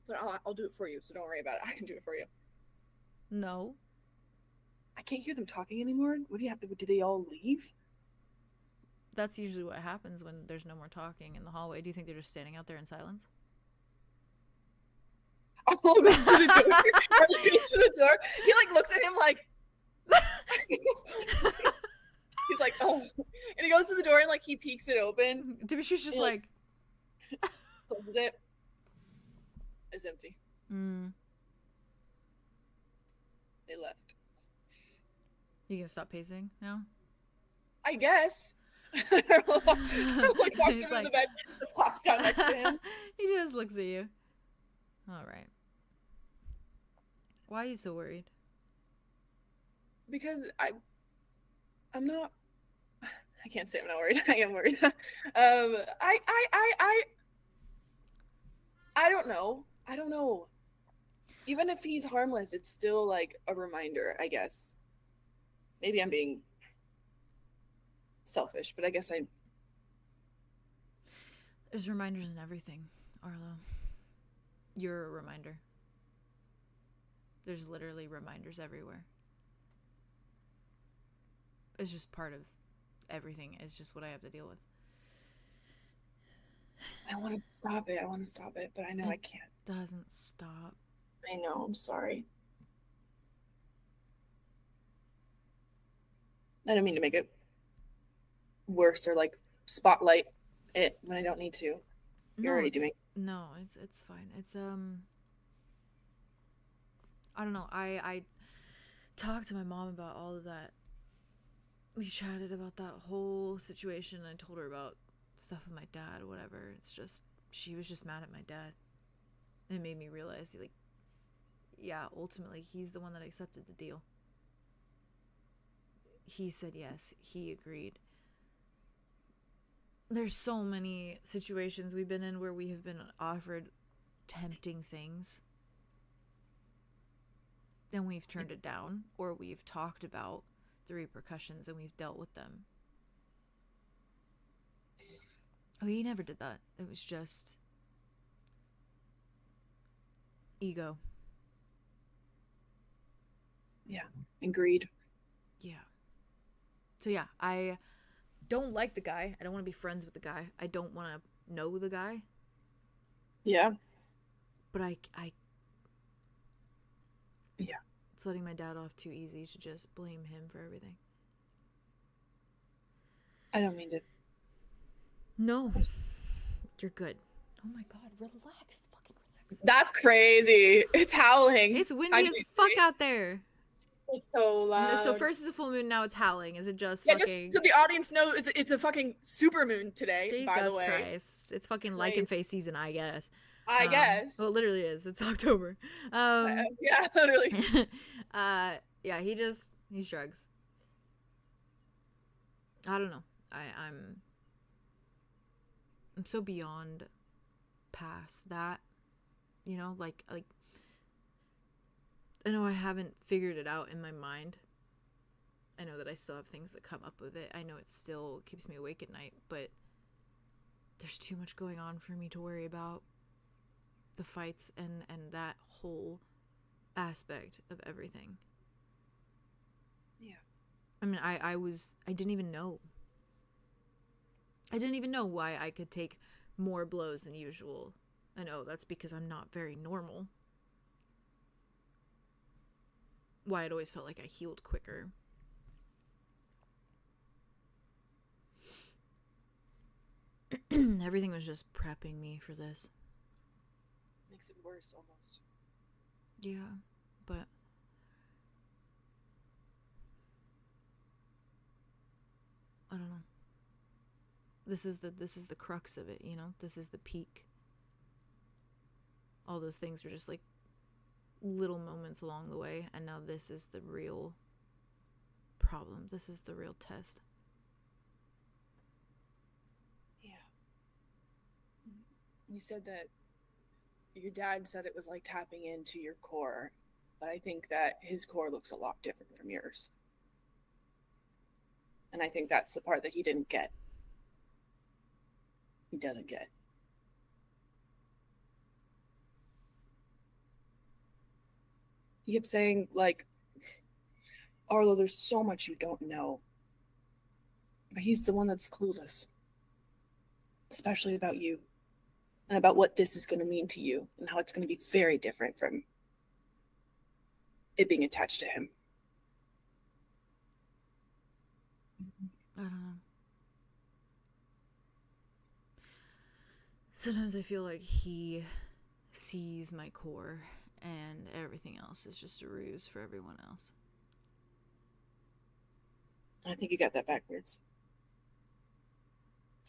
But I'll do it for you, so don't worry about it. I can do it for you. No. I can't hear them talking anymore. What do you have to? Did they all leave? That's usually what happens when there's no more talking in the hallway. Do you think they're just standing out there in silence? Arlo goes to the door. Arlo goes to the door. He like looks at him like. He's like, oh, and he goes to the door and like he peeks it open, Dimitri's just Yeah. like. closes it. It's empty. Mm, They left. you can stop pacing now. I guess. Arlo walks He's over to like- the bed, plops down next to him. He just looks at you. All right. Why are you so worried? Because I'm not. I can't say I'm not worried. I am worried. I don't know. I don't know. Even if he's harmless, it's still like a reminder, I guess. Maybe I'm being selfish, but I guess I. There's reminders in everything, Arlo. You're a reminder. There's literally reminders everywhere. It's just part of everything. It's just what I have to deal with. I want to stop it. I want to stop it, but I know I can't. Doesn't stop. I know. I'm sorry. I don't mean to make it worse or like spotlight it when I don't need to. You're already it's- doing. No, it's fine. It's I don't know. I talked to my mom about all of that. We chatted about that whole situation. I told her about stuff with my dad, whatever. It's just she was just mad at my dad. It made me realize like yeah, ultimately, he's the one that accepted the deal. He said yes. He agreed. There's so many situations we've been in where we have been offered tempting things. Then we've turned it down, or we've talked about the repercussions and we've dealt with them. Oh, he never did that. It was just ego. Yeah, and greed. Yeah. So yeah, I don't like the guy. I don't want to be friends with the guy. I don't want to know the guy. Yeah. But I Yeah. It's letting my dad off too easy to just blame him for everything. I don't mean to. No. You're good. Oh my god, relax. Fucking relax. That's crazy. It's howling. It's windy as fuck out there. It's so loud. So first it's a full moon, now it's howling. Is it just Yeah, fucking... just so the audience knows, it's a fucking super moon today, Jesus by the way. Christ. It's fucking lichen face season, I guess. I guess. Well, it literally is. It's October. Yeah, literally. Yeah, he shrugs. I don't know. I'm so beyond past that, you know, like I know I haven't figured it out in my mind. I know that I still have things that come up with it. I know it still keeps me awake at night, but there's too much going on for me to worry about. The fights and that whole aspect of everything. Yeah. I mean, I didn't even know. I didn't even know why I could take more blows than usual. I know that's because I'm not very normal. Why it always felt like I healed quicker. Everything was just prepping me for this. Makes it worse almost. Yeah, but I don't know. This is the crux of it, you know? This is the peak. All those things were just like little moments along the way, and now this is the real problem. This is the real test. Yeah. You said that your dad said it was like tapping into your core, but I think that his core looks a lot different from yours. And I think that's the part that he didn't get. He doesn't get. He kept saying, like, Arlo, there's so much you don't know. But he's the one that's clueless. Especially about you. And about what this is going to mean to you. And how it's going to be very different from it being attached to him. I don't know. Sometimes I feel like he sees my core and everything else is just a ruse for everyone else. I think you got that backwards.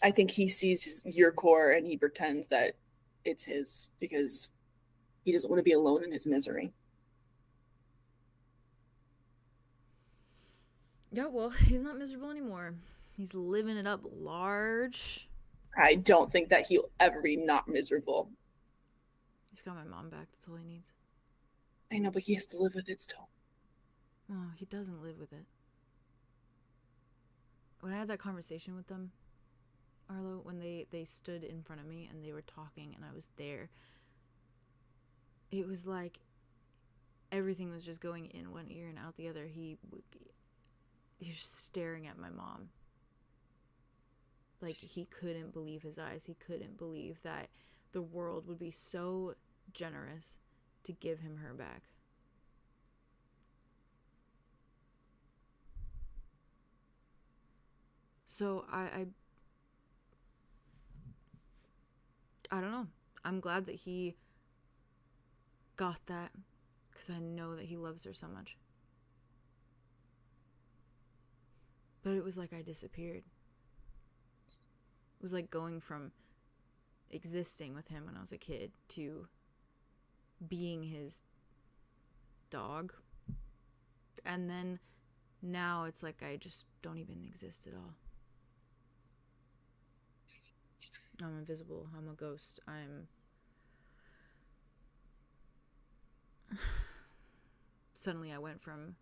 I think he sees your core and he pretends that it's his because he doesn't want to be alone in his misery. Yeah, well, he's not miserable anymore. He's living it up large. I don't think that he'll ever be not miserable. He's got my mom back. That's all he needs. I know, but he has to live with it still. Oh, he doesn't live with it. When I had that conversation with them, Arlo, when they stood in front of me and they were talking and I was there, it was like everything was just going in one ear and out the other. He was just staring at my mom. Like, he couldn't believe his eyes. He couldn't believe that the world would be so generous to give him her back. So I don't know. I'm glad that he got that because I know that he loves her so much. But it was like I disappeared. It was like going from existing with him when I was a kid to being his dog. And then now it's like I just don't even exist at all. I'm invisible. I'm a ghost. Suddenly I went from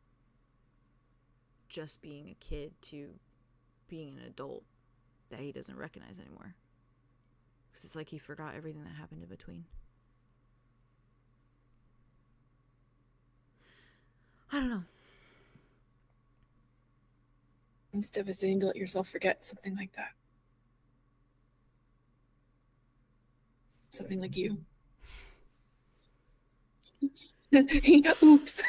just being a kid to being an adult that he doesn't recognize anymore. Because it's like he forgot everything that happened in between. I don't know. It's devastating to let yourself forget something like that. Something like you. Oops.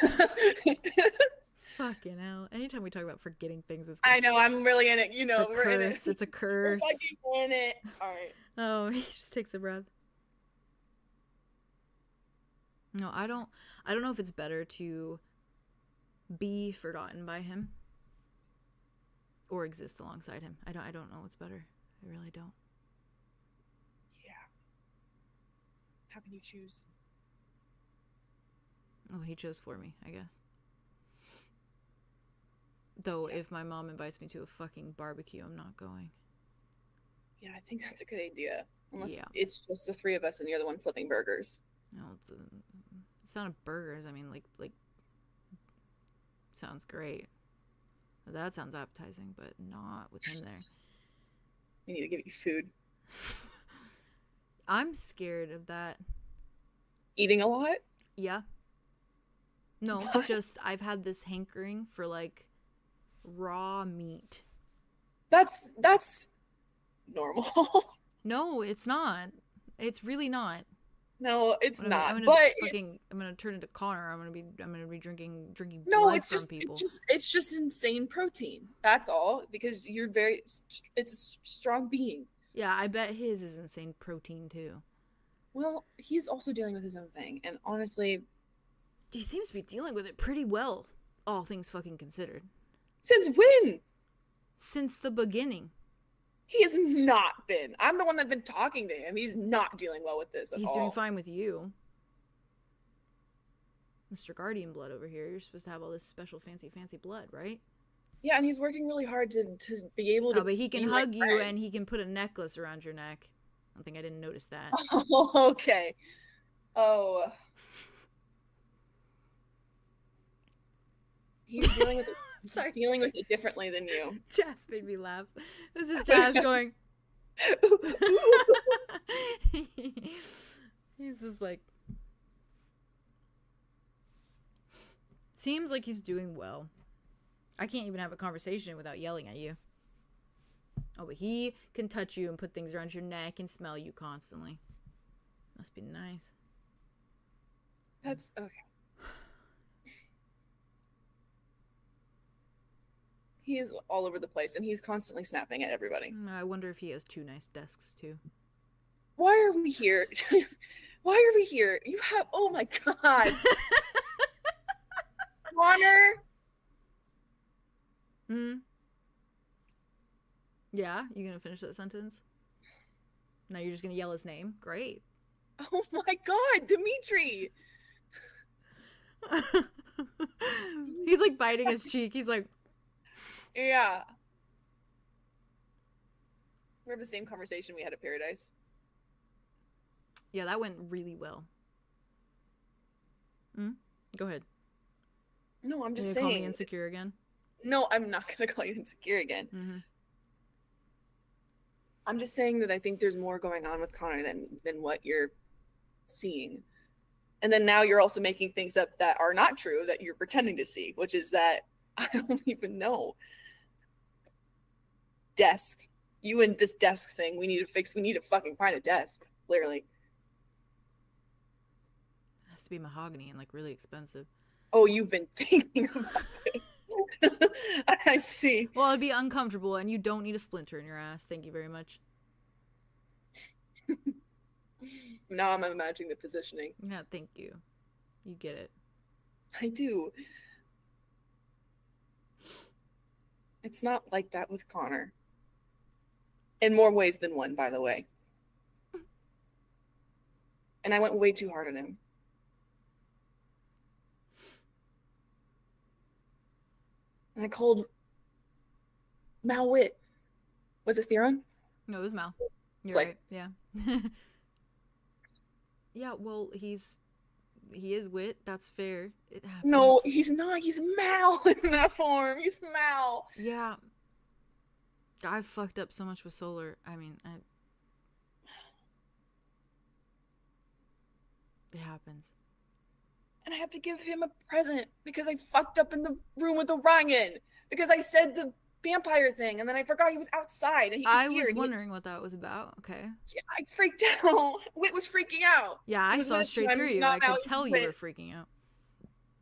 Fucking hell. Anytime we talk about forgetting things, it's I know, I'm really in it. You know, it's a we're curse. in it. It's a curse. We're fucking in it. All right. Oh, he just takes a breath. No, I don't know if it's better to be forgotten by him or exist alongside him. I don't know what's better. I really don't. Yeah. How can you choose? Oh, he chose for me, I guess. Though, Yeah. if my mom invites me to a fucking barbecue, I'm not going. Yeah, I think that's a good idea. Unless Yeah. it's just the three of us and you're the one flipping burgers. No, it's not burgers. I mean, like, sounds great. That sounds appetizing, but not with him there. We need to give you food. I'm scared of that. Eating a lot? Yeah. No, What? just I've had this hankering for like raw meat. That's normal. No, it's not. It's really not. No, it's I'm not. gonna But I'm gonna turn into Connor. I'm gonna be drinking no, blood it's from just people. it's just insane protein. That's all. Because you're it's a strong being. Yeah, I bet his is insane protein too. Well, he's also dealing with his own thing, and honestly, He seems to be dealing with it pretty well, all things fucking considered. since when? Since the beginning. He has not been. I'm the one that's been talking to him. He's not dealing well with this at He's all. doing fine with you. Mr. Guardian blood over here. You're supposed to have all this special fancy blood, right? Yeah, and he's working really hard to be able to. Oh, but he can be my hug you friend. and he can put a necklace around your neck. I don't think I didn't notice that. Oh, okay. Oh. He's dealing with it. Sorry. Dealing with it differently than you. Jazz made me laugh. This is Jazz going. He's just like. Seems like he's doing well. I can't even have a conversation without yelling at you. Oh, but he can touch you and put things around your neck and smell you constantly. Must be nice. That's okay. He is all over the place, and he's constantly snapping at everybody. I wonder if he has two nice desks too. Why are we here? Why are we here? You have. Oh my god. Connor. Hmm. Yeah, you gonna finish that sentence? Now you're just gonna yell his name? Great. Oh my god, Dimitri. He's like biting his cheek. He's like, Yeah. We have the same conversation we had at Paradise. yeah, that went really well. Hmm? Go ahead. No, I'm You just gonna call me saying. insecure again? No, I'm not gonna call you insecure again. Mm-hmm. I'm just saying that I think there's more going on with Connor than what you're seeing. And then now you're also making things up that are not true that you're pretending to see, which is that I don't even know. Desk. You and this desk thing, we need to fix. We need to fucking find a desk, clearly. It has to be mahogany and like really expensive. Oh, you've been thinking about this. I see. Well, it'd be uncomfortable and you don't need a splinter in your ass. Thank you very much. Now I'm imagining the positioning. Yeah, thank you. You get it. I do. It's not like that with Connor. In more ways than one, by the way. And I went way too hard on him. And I called Mal Wit. Was it Theron? No, it was Mal. You're like- right. Yeah. Yeah, well, he is Wit. That's fair. It happens. No, he's not. He's Mal in that form. He's Mal. Yeah. I've fucked up so much with Solar. I mean, it happens. And I have to give him a present because I fucked up in the room with Orion. Because I said the vampire thing and then I forgot he was outside and he could I hear was and wondering what that was about. Okay. Yeah, I freaked out. Wit was freaking out. Yeah, I was saw meant to, straight I through mean, you. not I now, could tell you Wit. were freaking out.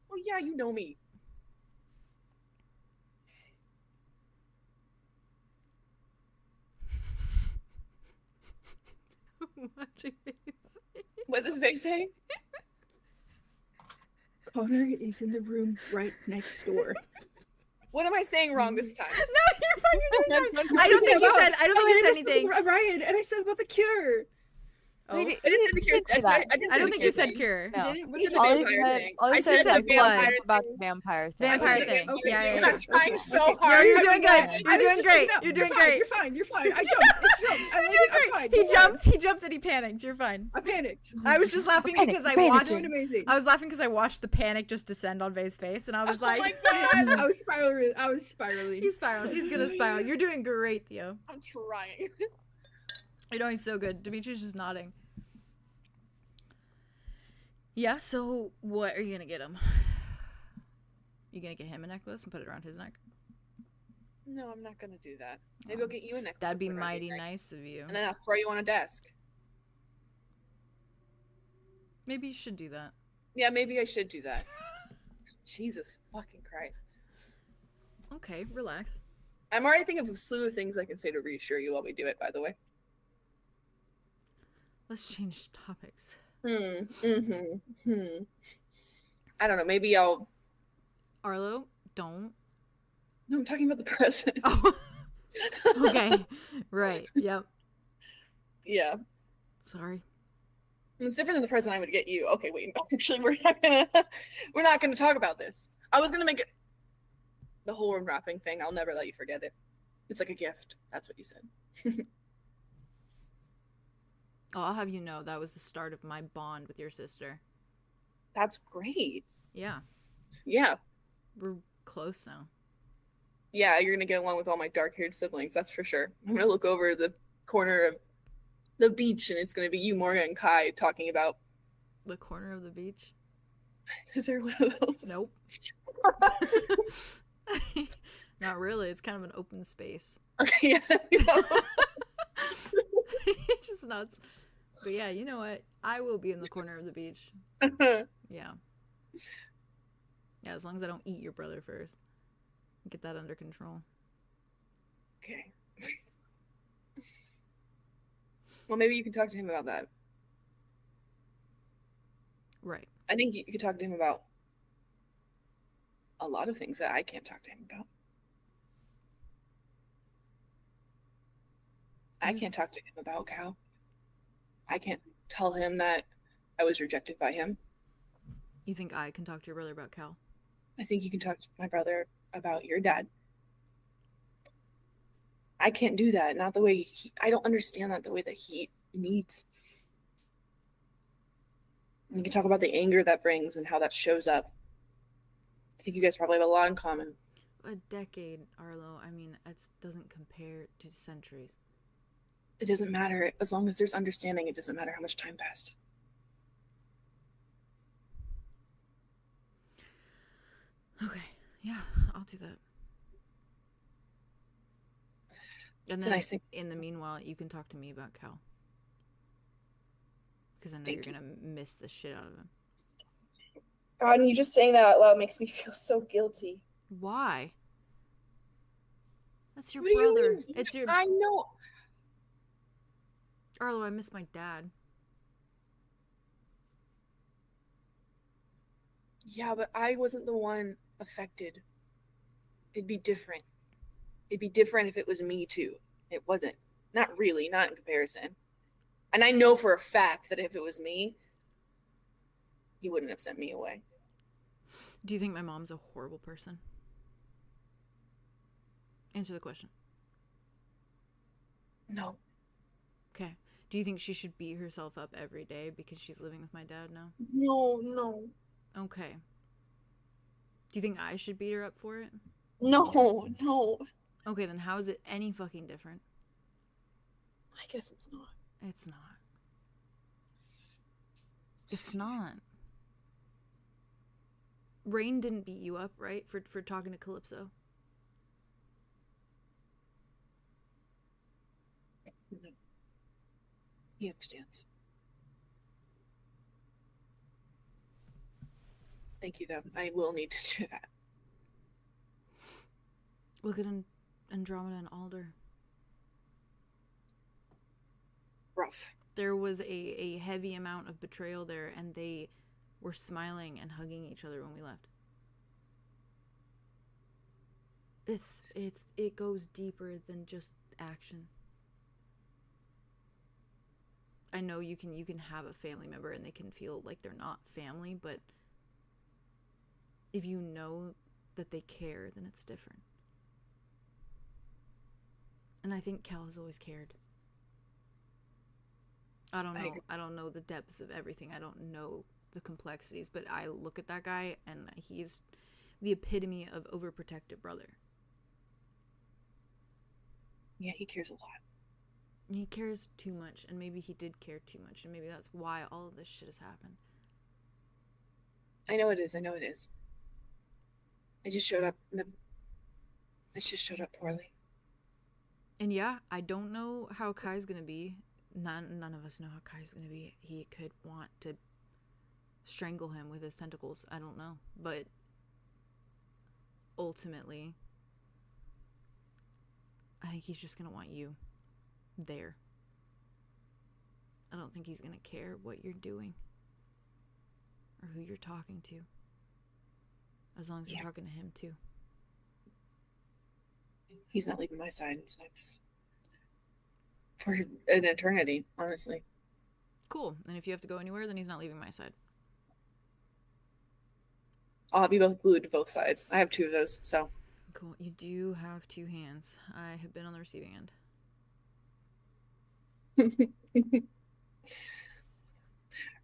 Well, yeah, you know me. What'd you face? What does Vay say? Connor is in the room right next door. What am I saying wrong this time? No, you're fine. You're doing fine. I don't think you said. I don't think you said anything. Ryan, and I said about the cure. Oh. I didn't say the cure. say that. didn't I say don't the think cure you said thing. cure. No. I said the All he vampire said, thing. all I he said said the that vampire about thing. the vampire thing. Vampire I said thing. the- okay, Yeah, I'm yeah. not trying so Okay. hard. You're doing good. I You're was doing just great. looking up. You're doing fine. great. You're fine. You're fine. I jumped. It's jumped. You're doing great. I'm fine. He Don't worry. jumped. He jumped and he panicked. You're fine. I panicked. I was just laughing Panic, because I panic. watched. Doing amazing. I was laughing because I watched the panic just descend on Vay's face, and I was Oh like, my god, I was spiraling. I was spiraling. he's spiraling. He's gonna spiral. You're doing great, Theo. I'm trying. You're doing so good. Dimitri's just nodding. Yeah. So, what are you gonna get him? You gonna get him a necklace and put it around his neck? No, I'm not gonna do that. Maybe I'll get you a necklace. That'd and be put it around mighty your neck, nice of you. And then I'll throw you on a desk. Maybe you should do that. Yeah, maybe I should do that. Jesus fucking Christ. Okay, relax. I'm already thinking of a slew of things I can say to reassure you while we do it, by the way. Let's change topics. I don't know, maybe I'll... Arlo, don't. No, I'm talking about the present. Oh. Okay. Right. Yep. Yeah. Sorry. It's different than the present I would get you. Okay, wait, no, actually, we're not gonna talk about this. I was gonna make it the whole unwrapping thing. I'll never let you forget it. It's like a gift. That's what you said. Oh, I'll have you know that was the start of my bond with your sister. That's great. Yeah. Yeah. We're close now. Yeah, you're gonna get along with all my dark-haired siblings, that's for sure. I'm gonna look over the corner of the beach and it's gonna be you, Morgan, and Kai talking about... The corner of the beach? Is there one of those? Nope. Not really. It's kind of an open space. Okay, yeah. You know. It's just nuts. But yeah, you know what? I will be in the corner of the beach. Yeah. Yeah, as long as I don't eat your brother first. Get that under control. Okay. Well, maybe you can talk to him about that. Right. I think you could talk to him about a lot of things that I can't talk to him about. I can't talk to him about Cal. I can't tell him that I was rejected by him. You think I can talk to your brother about Cal? I think you can talk to my brother about your dad. I can't do that. Not the way I don't understand that the way that he needs. And you can talk about the anger that brings and how that shows up. I think you guys probably have a lot in common. A decade, Arlo. I mean, it doesn't compare to centuries. It doesn't matter. As long as there's understanding, it doesn't matter how much time passed. Okay. Yeah, I'll do that. And It's then a nice thing. in the meanwhile, you can talk to me about Cal. Because I know Thank you're going to miss the shit out of him. God, and you just saying that out loud makes me feel so guilty. Why? That's your What do you brother. mean? It's your... I know. Arlo, I miss my dad. Yeah, but I wasn't the one affected. It'd be different. It'd be different if it was me too. It wasn't. Not really, not in comparison. And I know for a fact that if it was me, he wouldn't have sent me away. Do you think my mom's a horrible person? Answer the question. No. Okay. Do you think she should beat herself up every day because she's living with my dad now? No. Okay. Do you think I should beat her up for it? No. Okay, then how is it any fucking different? I guess it's not. It's not. It's not. Rain didn't beat you up, right? For talking to Calypso. No. He understands. Thank you, though. I will need to do that. Look at Andromeda and Alder. Rough. There was a heavy amount of betrayal there, and they were smiling and hugging each other when we left. It goes deeper than just action. I know you can have a family member and they can feel like they're not family, but if you know that they care, then it's different. And I think Cal has always cared. I don't know. I don't know the depths of everything. I don't know the complexities, but I look at that guy and he's the epitome of overprotective brother. Yeah, he cares a lot. He cares too much, and maybe he did care too much, and maybe that's why all of this shit has happened. I know it is. I just showed up poorly. And yeah, I don't know how Kai's gonna be. None of us know how Kai's gonna be. He could want to strangle him with his tentacles. I don't know. But ultimately, I think he's just gonna want you there. I don't think he's gonna care what you're doing or who you're talking to, as long as you're talking to him too. He's not leaving my side, so that's for an eternity, honestly. Cool. And if you have to go anywhere, then he's not leaving my side. I'll be both glued to both sides. I have two of those, so. Cool. You do have two hands. I have been on the receiving end.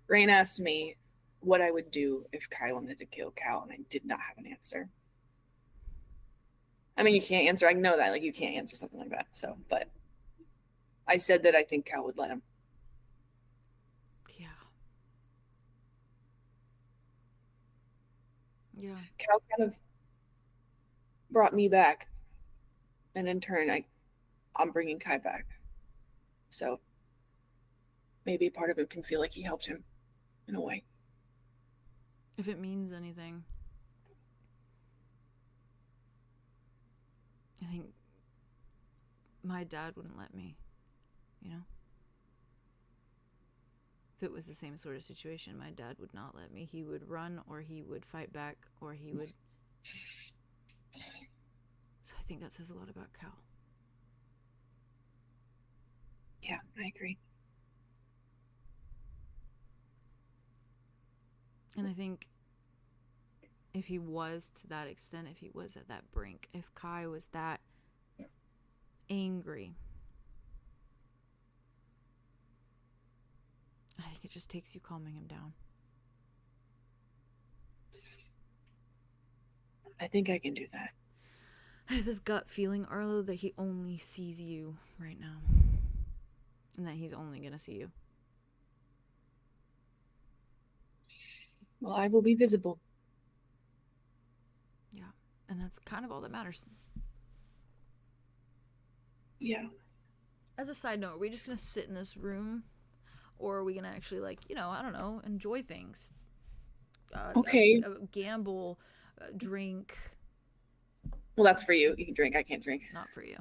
Rain asked me what I would do if Kai wanted to kill Cal, and I did not have an answer. I mean, you can't answer. I know that. Like, you can't answer something like that. So, but I said that I think Cal would let him. Yeah. Cal kind of brought me back, and in turn, I'm bringing Kai back. So maybe part of him can feel like he helped him in a way. If it means anything. I think my dad wouldn't let me, you know? If it was the same sort of situation, my dad would not let me. He would run, or he would fight back, or he would... So I think that says a lot about Cal. Yeah, I agree. And I think if he was to that extent, if he was at that brink, if Kai was that angry, I think it just takes you calming him down. I think I can do that. I have this gut feeling, Arlo, that he only sees you right now. And that he's only gonna see you. Well, I will be visible. Yeah. And that's kind of all that matters. Yeah. As a side note, are we just gonna sit in this room? Or are we gonna actually, like, you know, I don't know, enjoy things? Okay. Gamble, drink. Well, that's for you. You can drink. I can't drink. Not for you.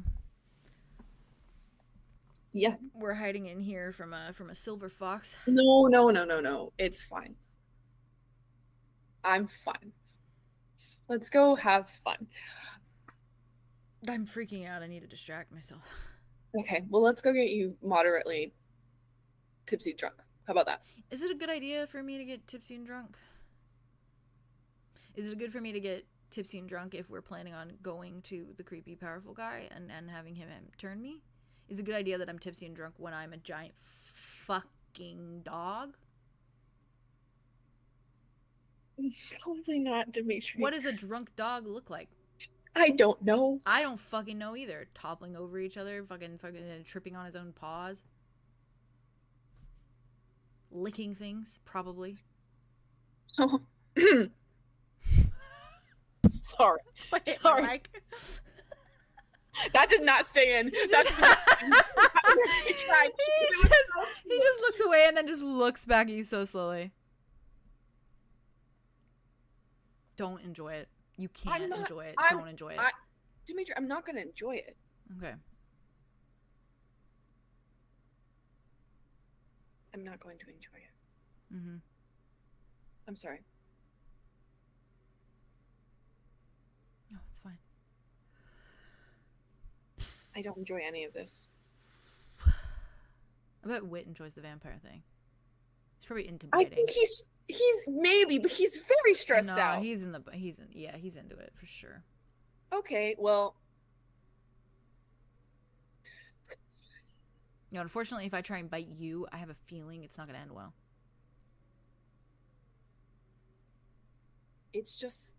Yeah. We're hiding in here from a silver fox. No. It's fine. I'm fine. Let's go have fun. I'm freaking out. I need to distract myself. Okay, well, let's go get you moderately tipsy drunk. How about that? Is it a good idea for me to get tipsy and drunk? Is it good for me to get tipsy and drunk if we're planning on going to the creepy powerful guy and having him turn me. Is a good idea that I'm tipsy and drunk when I'm a giant fucking dog. Probably not, Dimitri. What does a drunk dog look like? I don't know. I don't fucking know either. Toppling over each other, fucking tripping on his own paws. Licking things, probably. Oh. Sorry. Wait, Sorry. Mike. That did not stay in. He just looks away and then just looks back at you so slowly. Don't enjoy it. You can't enjoy it. Don't enjoy it. Dimitri, I'm not going to enjoy it. Okay. I'm not going to enjoy it. Mm-hmm. I'm sorry. No, it's fine. I don't enjoy any of this. I bet Wit enjoys the vampire thing. He's probably intimidating. I think he's maybe, but he's very stressed out. He's into it for sure. Okay, well. No, unfortunately, if I try and bite you, I have a feeling it's not going to end well. It's just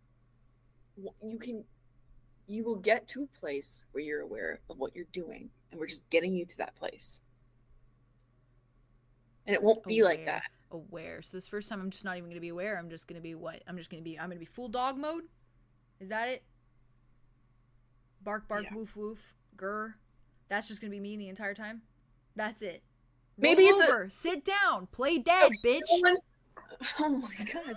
you will get to a place where you're aware of what you're doing, and we're just getting you to that place. And it won't be like that. Aware. So this first time I'm just not even going to be aware. I'm just going to be what? I'm going to be full dog mode? Is that it? Bark, bark, Yeah. woof, woof, grr. That's just going to be me the entire time? That's it. Maybe Roll it's over. Sit down. Play dead, bitch. Oh my god.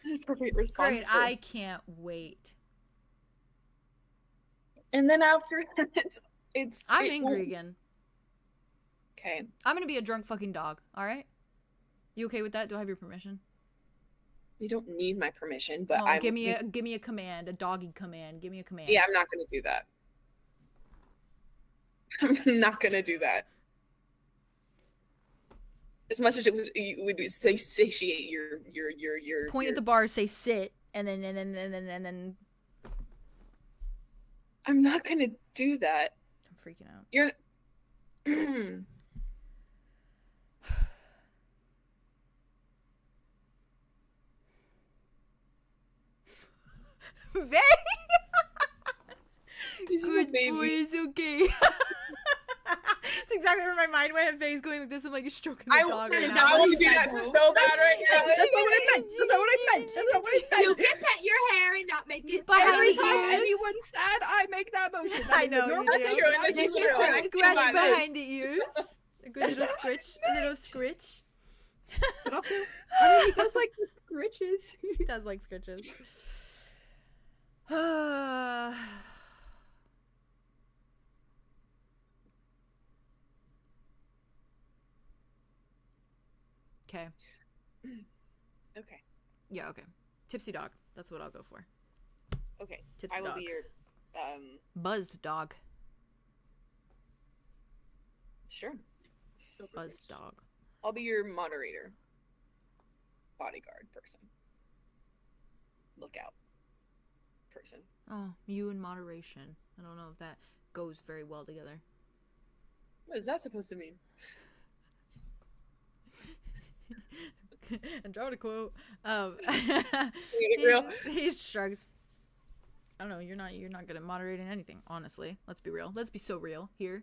An appropriate response. Great. I can't wait. And then after it's I'm angry again. Okay. I'm going to be a drunk fucking dog. All right? You okay with that? Do I have your permission? You don't need my permission, but Oh, give me a command, a doggy command. Give me a command. Yeah, I'm not going to do that. I'm not going to do that. As much as it would satiate your Point at the bar, say sit, and then I'm not going to do that. I'm freaking out. You're Very This is a good baby. boy, it's okay. It's exactly where my mind went. Face going like this. I'm like stroking the dog right now. I want to do that so bad right now. That's not what I meant. That's not what I meant. That's not what I You meant. can pet your hair and not make it. Behind Every the time ears. anyone's sad, I make that motion. That I is a know, you normal do. thing. That's true, I this is do true. that. I see Scratch why. behind the ears. A good little scritch. A little scritch. But also, I mean, he does like the scritches. He does like scritches. Okay. Okay. Yeah, okay. Tipsy dog. That's what I'll go for. Okay. Tipsy I will dog. be your Buzzed dog. sure. Buzzed dog. I'll be your moderator. Bodyguard person. Lookout person. Oh, you in moderation. I don't know if that goes very well together. What is that supposed to mean? Andromeda quote. Real? He shrugs. I don't know. You're not good at moderating anything. Honestly, let's be real. Let's be so real here.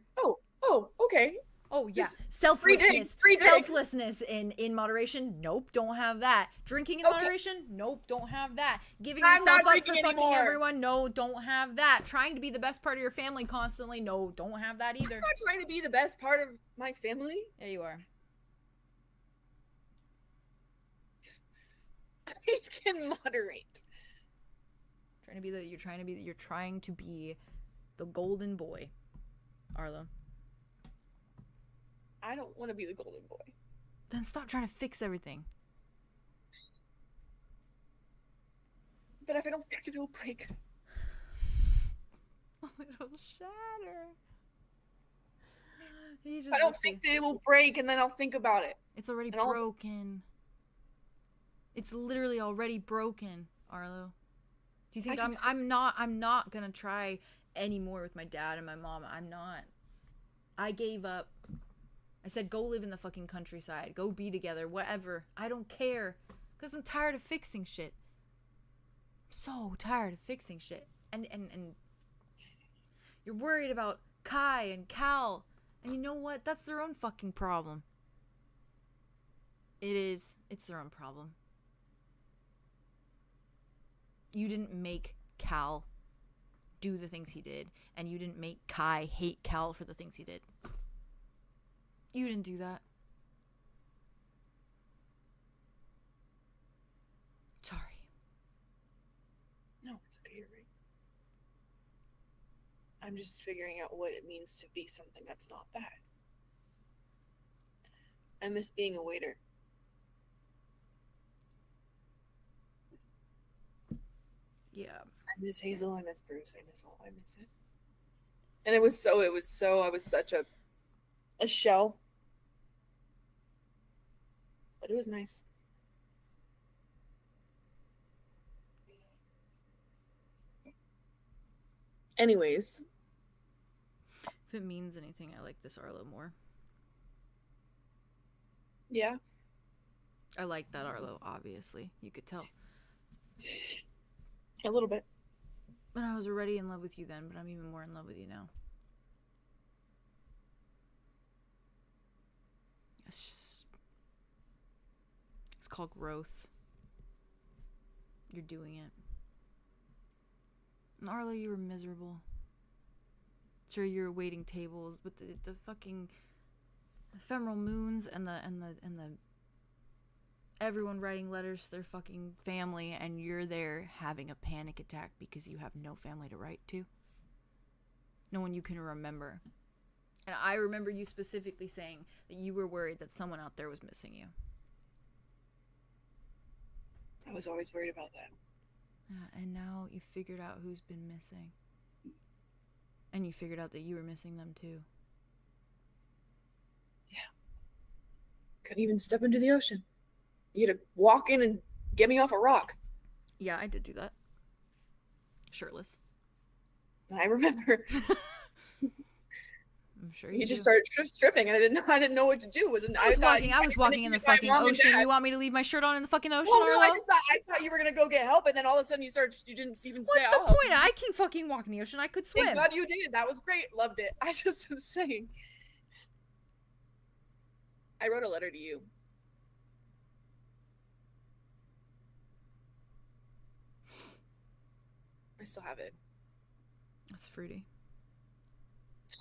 Oh, okay. Oh yeah, Just selflessness. free dig. Selflessness in moderation. Nope, don't have that. Drinking in Okay. moderation. Nope, don't have that. Giving I'm yourself not up for drinking fucking anymore. everyone. No, don't have that. Trying to be the best part of your family constantly. No, don't have that either. I'm not trying to be the best part of my family. There you are. I can moderate. You're trying to be the golden boy, Arlo. I don't want to be the golden boy. Then stop trying to fix everything. But if I don't fix it, it'll break. It'll shatter. He just If I don't looks fix like- it, it will break, and then I'll think about it. It's already and I'll- broken. It's literally already broken, Arlo? Do you think I can I'm not gonna try anymore with my dad and my mom? I'm not. I gave up. I said, go live in the fucking countryside. Go be together. Whatever. I don't care. Because I'm tired of fixing shit. I'm so tired of fixing shit. And you're worried about Kai and Cal. And you know what? That's their own fucking problem. It is. It's their own problem. You didn't make Cal do the things he did. And you didn't make Kai hate Cal for the things he did. You didn't do that. Sorry. No, it's okay. You're right. I'm just figuring out what it means to be something that's not that. I miss being a waiter. Yeah. I miss Hazel. I miss Bruce. I miss it. And I was such a shell. But it was nice. Anyways. If it means anything, I like this Arlo more. Yeah. I like that Arlo, obviously. You could tell. A little bit. And I was already in love with you then, but I'm even more in love with you now. It's called growth. You're doing it. And Arlo, you were miserable. Sure, you were waiting tables, but the fucking ephemeral moons and the everyone writing letters to their fucking family, and you're there having a panic attack because you have no family to write to. No one you can remember. And I remember you specifically saying that you were worried that someone out there was missing you. I was always worried about that. Yeah, and now you figured out who's been missing. And you figured out that you were missing them too. Yeah. Couldn't even step into the ocean. You had to walk in and get me off a rock. Yeah, I did do that. shirtless. I remember. I'm sure You you just do. started stripping, and I didn't know what to do. I was walking in the fucking ocean. You want me to leave my shirt on in the fucking ocean? Well, no, I thought you were gonna go get help, and then all of a sudden you didn't even say. What's the point? I can fucking walk in the ocean. I could swim. Thank God you did. That was great. Loved it. I just was saying. I wrote a letter to you. I still have it. That's fruity.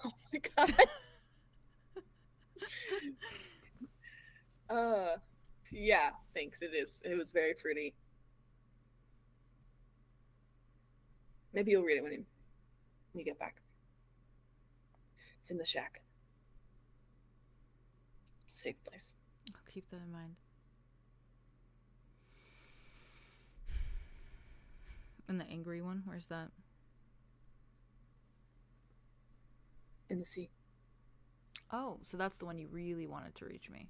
Oh my God. Yeah, thanks. It is. It was very fruity. Maybe you'll read it when you get back. It's in the shack. Safe place. I'll keep that in mind. And the angry one, where's that? In the sea. Oh, so that's the one you really wanted to reach me.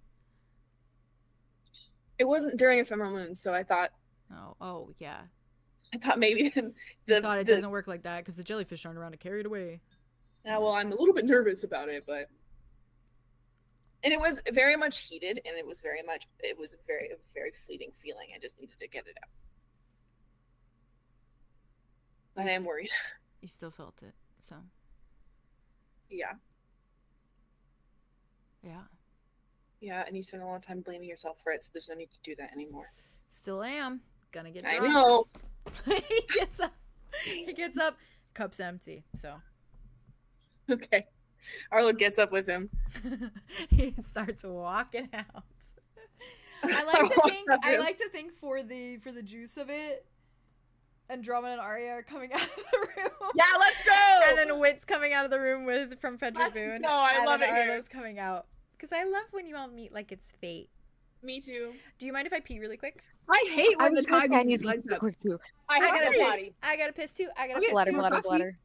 It wasn't during ephemeral moon, so I thought. Oh, yeah. I thought maybe I thought it doesn't work like that because the jellyfish aren't around to carry it away. Yeah, well, I'm a little bit nervous about it, but. And it was very much heated, and it was a very fleeting feeling. I just needed to get it out. But I am worried. You still felt it, so. Yeah. Yeah. Yeah, and you spent a long time blaming yourself for it, so there's no need to do that anymore. Still am. Gonna get I drunk. know. He gets up. Cup's empty, so. Okay. Arlo gets up with him. He starts walking out. I like to think for the juice of it, Andromeda and Arya are coming out of the room. Yeah, let's go. And then Wit's coming out of the room from Frederick Boon. No, I love it here. Arlo's coming out. Because I love when you all meet like it's fate. Me too. Do you mind if I pee really quick? I hate when the I time need lines to up. quick too. I gotta have piss. potty. I gotta piss too. I gotta piss Bladder, too. bladder, bladder.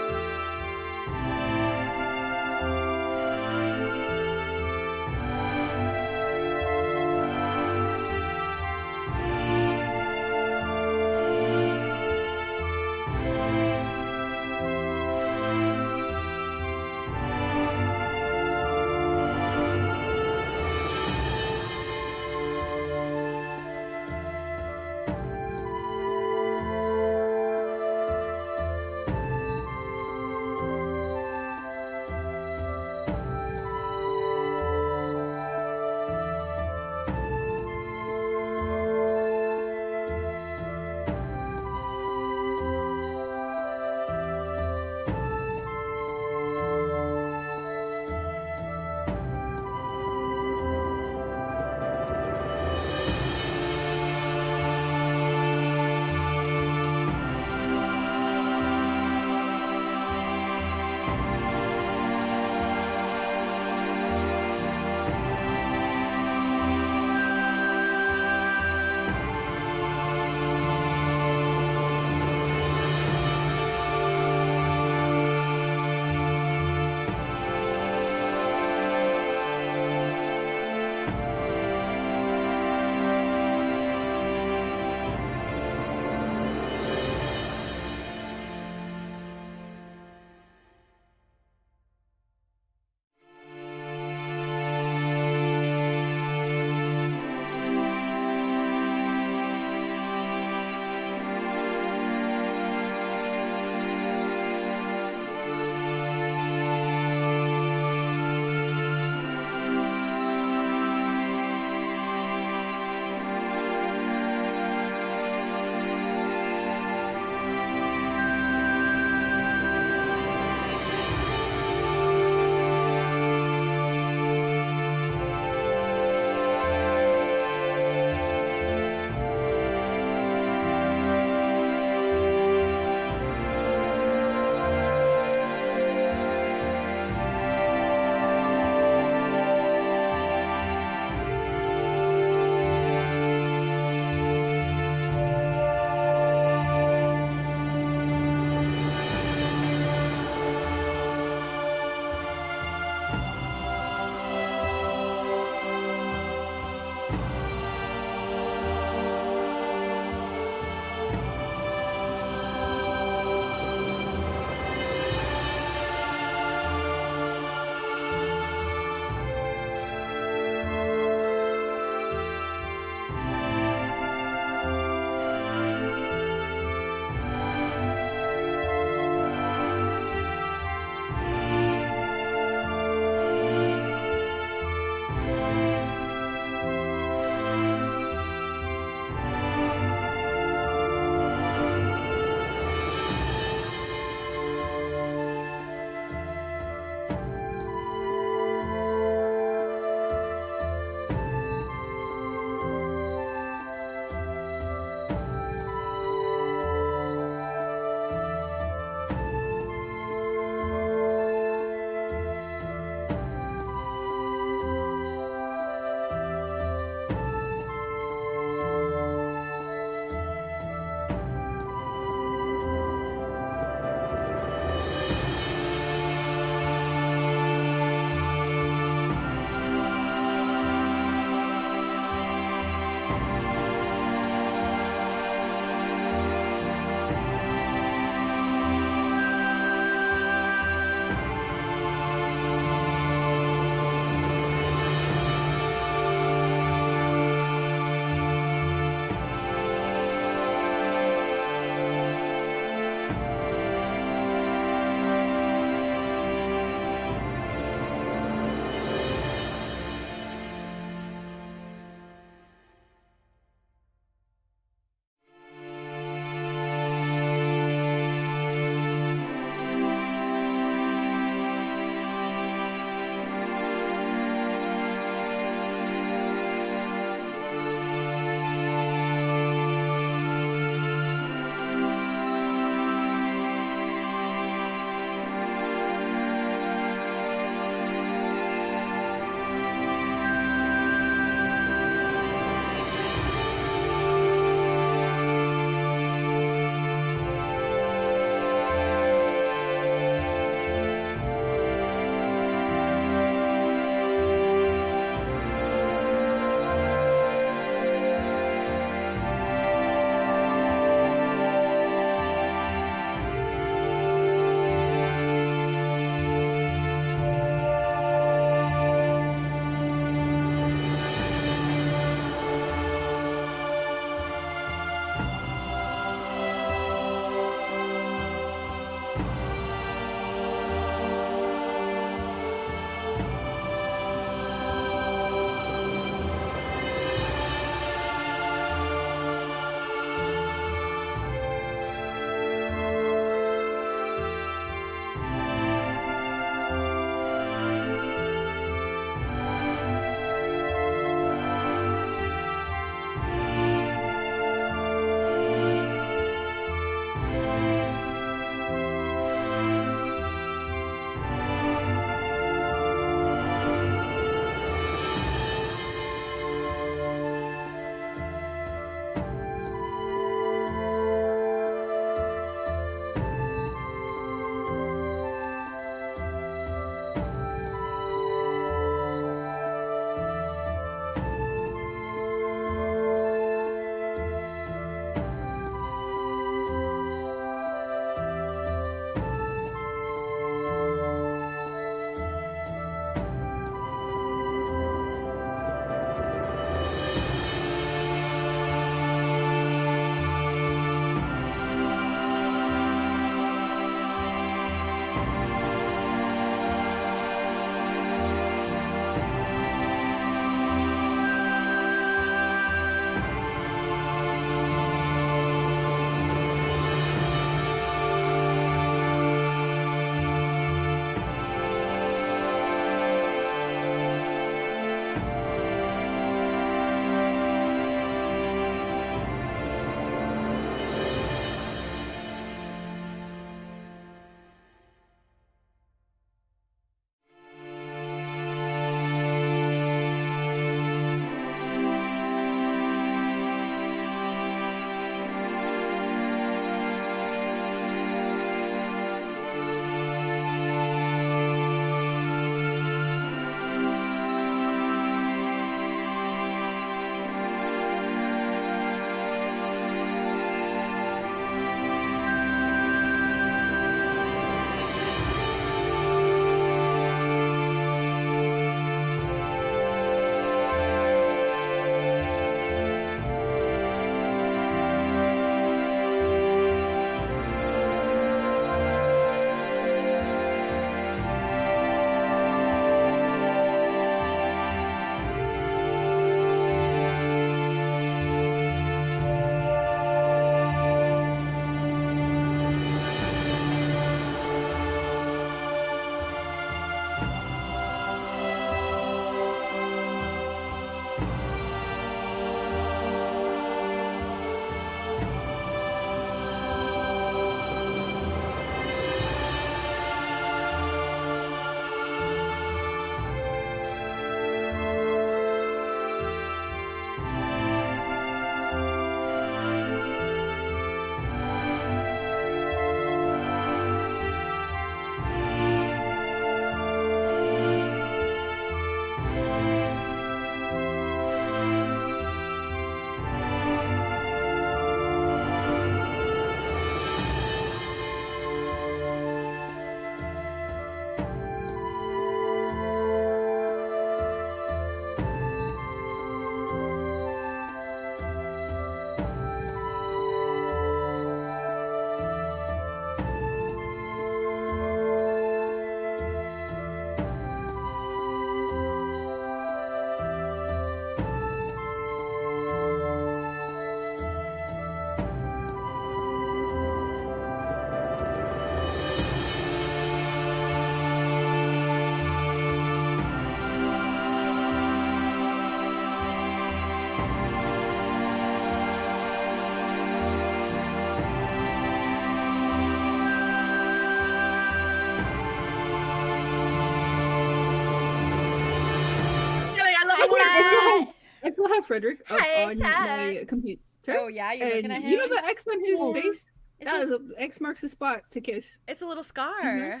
I still have Frederick up Hey, on chat. my computer. Oh yeah, you're looking at And him. you know the X on his Ooh. face? It's That a- is X marks the spot to kiss. It's a little scar.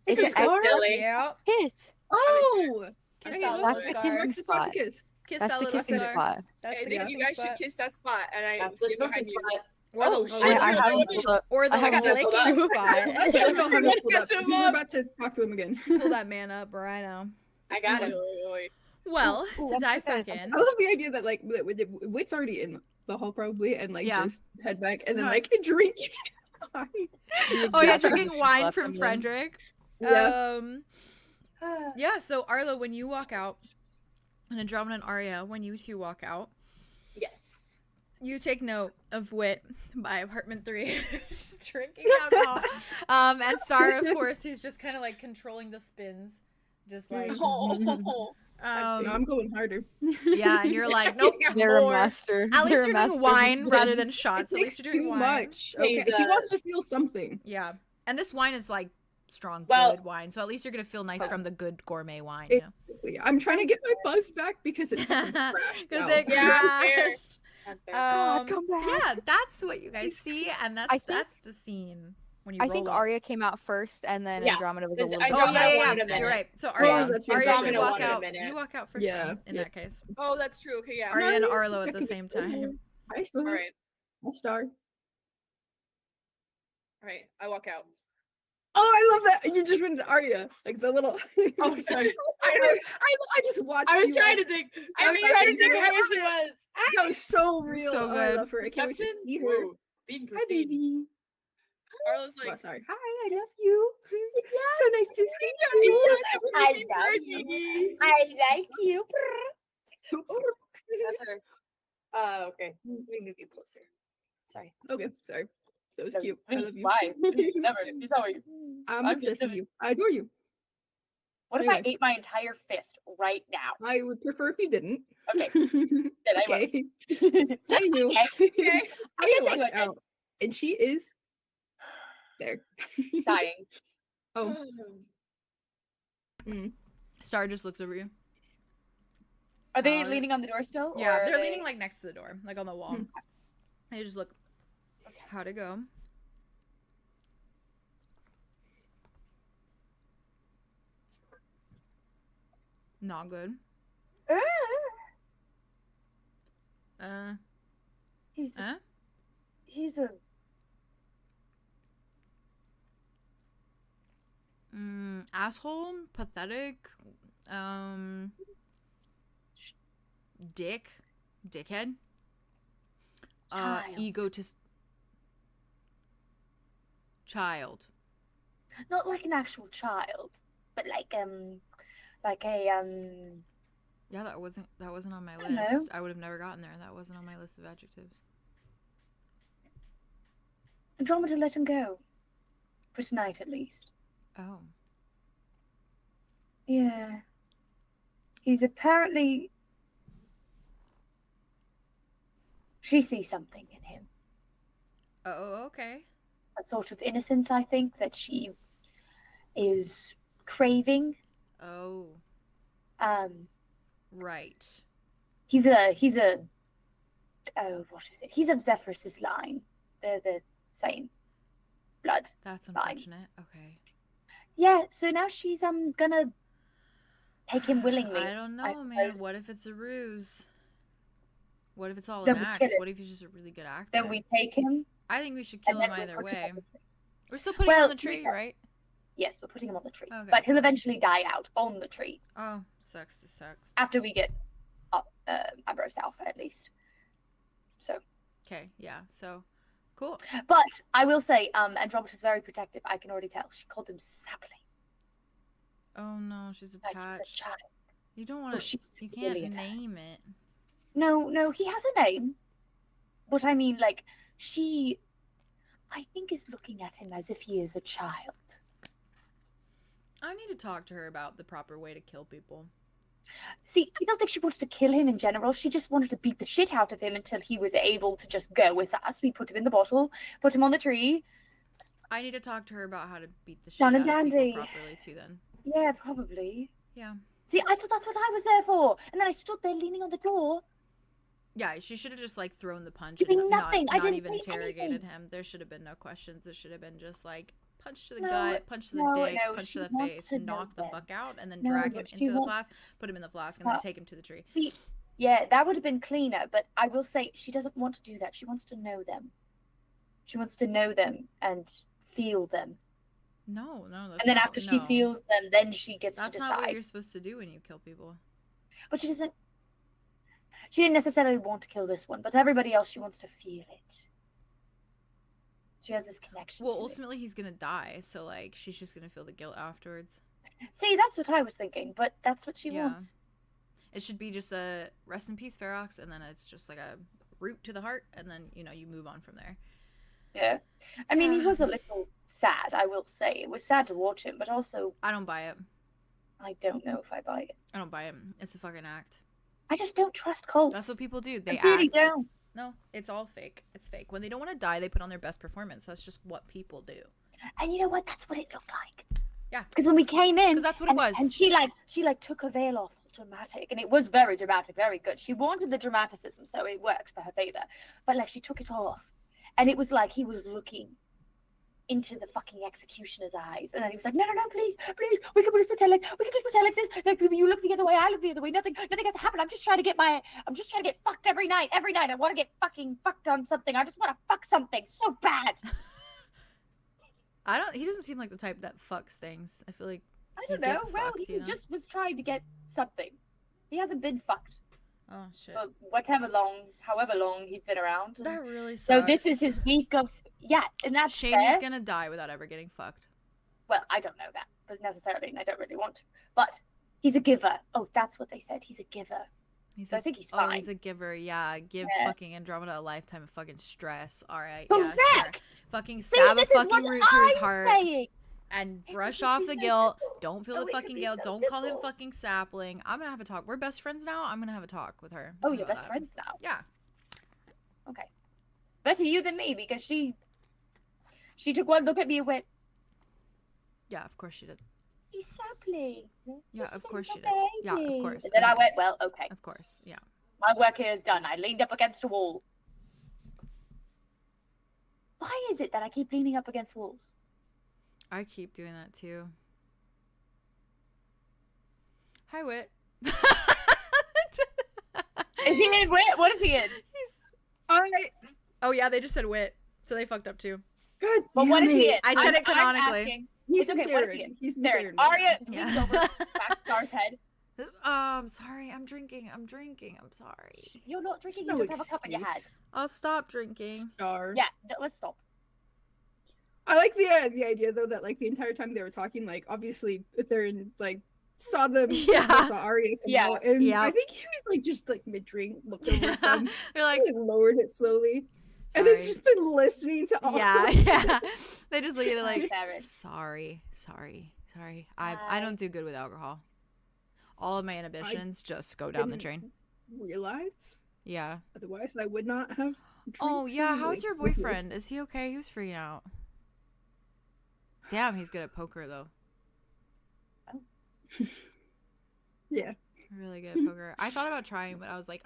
It's a It's scar? silly. Yeah. Kiss. Oh! Kiss Okay, that well, little the X scar. marks the spot to kiss. Kiss That's that the little kissing scar. spot. That's I the think kissing you guys spot. should kiss that spot, and I That's the see smoking behind you. spot. Oh, shit. I Wait, haven't wait, pulled up. Or the I haven't pulled licking up. spot. I don't know how to pull Kiss up. him We're up. about to talk to him again. Pull that man up right now. I got Wait, him. wait, wait. Well, Ooh, to I'm dive excited. back in. I love the idea that like Wit's already in the hall probably, and like Yeah. just head back and then Huh. like drink. Oh yeah, Exact drinking opposite wine spot from them. Frederick. Yeah. Yeah, so Arlo, when you walk out, and Andromeda and Arya, when you two walk out, Yes. you take note of Wit by apartment 3, just drinking alcohol. And Star, of course, who's just kind of like controlling the spins, just like Oh. No, I'm going harder. yeah, and you're like, nope, They're a more. master. At least They're a you're master doing of wine the rather spin. than shots. It At least takes you're doing too wine. much. Okay, He's, he wants to feel something. Yeah, and this wine is like strong, Well- good wine. So at least you're gonna feel nice from the good gourmet wine. You know? Basically, I'm trying to get my buzz back because it fucking crashed. Because out. it Yeah, crashed. That's fair. God, come back. Yeah, that's what you guys see, and I think- that's the scene when you I roll think up. Arya came out first, and then Yeah, Andromeda was a 'cause little. Oh Andromeda yeah, wanted a yeah, minute. you're right. So Yeah, Arya, that's right. Arya, you Andromeda walk wanted a out. minute. You walk out first. Yeah, then, in yeah. that case, Oh, that's true. Okay, yeah. Arya and No, Arlo at I the can same get over time. here. I still All have right, a star. all right. I walk out. Oh, I love that! You just went to Arya, like the little. Oh, sorry. I just watched. I was you trying walk- to think. I I was was trying to thinking think that- where she was. That was so real. So Oh, I good. love her. I can't wait to Perception? see her. Woo. Being Hi, perceived. baby. Arlo's Oh, like, sorry. Hi, I love you. So nice to see you. I love you. I like you. That's her. Okay. Let me move you closer. Sorry. Okay, sorry. That was cute. I love you. Bye. Never. He's always. I'm I'm obsessed just with you. I adore you. What if I Anyway. ate my entire fist right now? I would prefer if you didn't. Okay. Then I will. Okay. Anywho, okay. Arya I walks would. out, and she is there. Dying. Oh, Star just looks over you. Are they Uh, leaning on the door still? Yeah, or are they're they- leaning like next to the door, like on the wall. They just look. How'd it go? Not good. He's Huh? he's a Asshole, pathetic, dickhead, child. egotist, child. Not like an actual child, but like a Yeah, that wasn't on my I know. list. I would have never gotten there. That wasn't on my list of adjectives. Andromeda let him go. For tonight at least. Oh. Yeah. He's apparently she sees something in him. Oh, okay. A sort of innocence, I think, that she is craving. Oh, right. He's a oh, what is it? He's of Zephyrus's line. They're the same blood. That's Fine. unfortunate. Okay. Yeah, so now she's gonna take him willingly. I don't know, I man. suppose. What if it's a ruse? What if it's all Then an we act? kill him. What if he's just a really good actor? Then we take him. I think we should And kill then him we either put him way. on the tree. We're still putting him on Well, the tree, yeah. right? Yes, we're putting him on the tree. Okay. But he'll eventually die out on the tree Oh, sucks to suck. after we get Ambrose Alpha at least. So, Okay, yeah. So, cool. but I will say, Andromeda's very protective. I can already tell. She called him sapling. Oh no, she's Like he's a attached. child. You don't Oh, want to. she's You can't really attached. name it. No, he has a name. But I mean, like, she, I think, is looking at him as if he is a child. I need to talk to her about the proper way to kill people. See, I don't think she wanted to kill him in general. She just wanted to beat the shit out of him until he was able to just go with us. We put him in the bottle, put him on the tree. I need to talk to her about how to beat the shit Down out and of people dandy. properly too. Then. Yeah, probably. Yeah. See, I thought that's what I was there for. And then I stood there leaning on the door. Yeah, she should have just like thrown the punch Doing and nothing. I not didn't even say interrogated anything. him. There should have been no questions. It should have been just like punch to the No, gut, punch to the no, dick, no, punch she to the wants face, to know knock the them. fuck out, and then No, drag him but she into the wants- flask, put him in the flask, and then Stop. take him to the tree. See, yeah, that would have been cleaner, but I will say she doesn't want to do that. She wants to know them. She wants to know them and feel them. No, that's And then not, after she no. feels them, then she gets That's to not what decide. you're supposed to do when you kill people. But she doesn't. She didn't necessarily want to kill this one, but everybody else, she wants to feel it. She has this connection. Well, to ultimately, he's gonna die, so like she's just gonna feel the guilt afterwards. it. See, that's what I was thinking, but that's what she Yeah. wants. It should be just a rest in peace, 𝐸𝑟ox, and then it's just like a root to the heart, and then you move on from there. Yeah. I mean, he was a little sad, I will say. It was sad to watch him, but also, I don't buy it. I don't know if I buy it. I don't buy it. It's a fucking act. I just don't trust cults. That's what people do. They I really act. don't. No, it's all fake. It's fake. When they don't want to die, they put on their best performance. That's just what people do. And you know what? That's what it looked like. Yeah. Because when we came in, Because that's what it was. and she took her veil off, all dramatic, and it was very dramatic, very good. She wanted the dramaticism, so it worked for her favor. But like, she took it off, and it was like he was looking into the fucking executioner's eyes, and then he was like, no, please, we can just pretend like this. Like, you look the other way, I look the other way. Nothing has to happen. I'm just trying to get fucked every night. Every night, I want to get fucking fucked on something. I just want to fuck something so bad. He doesn't seem like the type that fucks things. I feel like I he don't know. gets Well, fucked, he you know? just was trying to get something. He hasn't been fucked Oh shit. for however long he's been around. And That really sucks. so this is his week of and that's Shane fair. is gonna die without ever getting fucked. Well, I don't know that necessarily, and I don't really want to. But he's a giver. Oh, that's what they said. He's a giver. So I think he's fine. Oh, he's a giver. Yeah, give Yeah. fucking Andromeda a lifetime of fucking stress. All right. Correct. Yeah, sure. Fucking See, stab a this is fucking what root through his I'm heart saying. and It brush could off be the so guilt. simple. Don't feel No, the it could fucking be guilt. so Don't call him simple. fucking sapling. I'm gonna have a talk. We're best friends now. I'm gonna have a talk with her. Oh, How you're about best that? friends now. Yeah. Okay. Better you than me, because she took one look at me and went, Yeah, of course she did. he's sapling. Yeah, He's of course just she a did. Yeah, of baby." course. And then I Okay. went, well, okay. Of course. Yeah. My work here is done. I leaned up against a wall. Why is it that I keep leaning up against walls? I keep doing that too. Hi, Wit. Is he in Wit? What is he in? Oh yeah, they just said Wit, so they fucked up too. God But damn what is he in? I said it I'm canonically. asking. He's It's in okay, what is he Darren. in? He's in Darren. Darren. Arya Yeah. leans over, back Star's head. Sorry, I'm drinking. I'm sorry. You're not drinking, No you don't have a cup in your hand. excuse. I'll stop drinking. Star. Yeah, let's stop. I like the idea though that like the entire time they were talking, like obviously Theron like saw them, Yeah. saw Arya come Yeah. out, and Yeah. I think he was like just like mid drink, looked over at them, They're like, and lowered it slowly, and it's sorry. just been listening to all. Yeah, of them. yeah. They just look at it Hi, like, Theron. sorry. I Hi. don't do good with alcohol. All of my inhibitions just go down the didn't drain. Realize, Yeah. otherwise I would not have. Oh drinks yeah, anyway how's your with me. boyfriend? Is he okay? He was freaking out. Damn, he's good at poker though. Yeah. Really good at poker. I thought about trying, but I was like,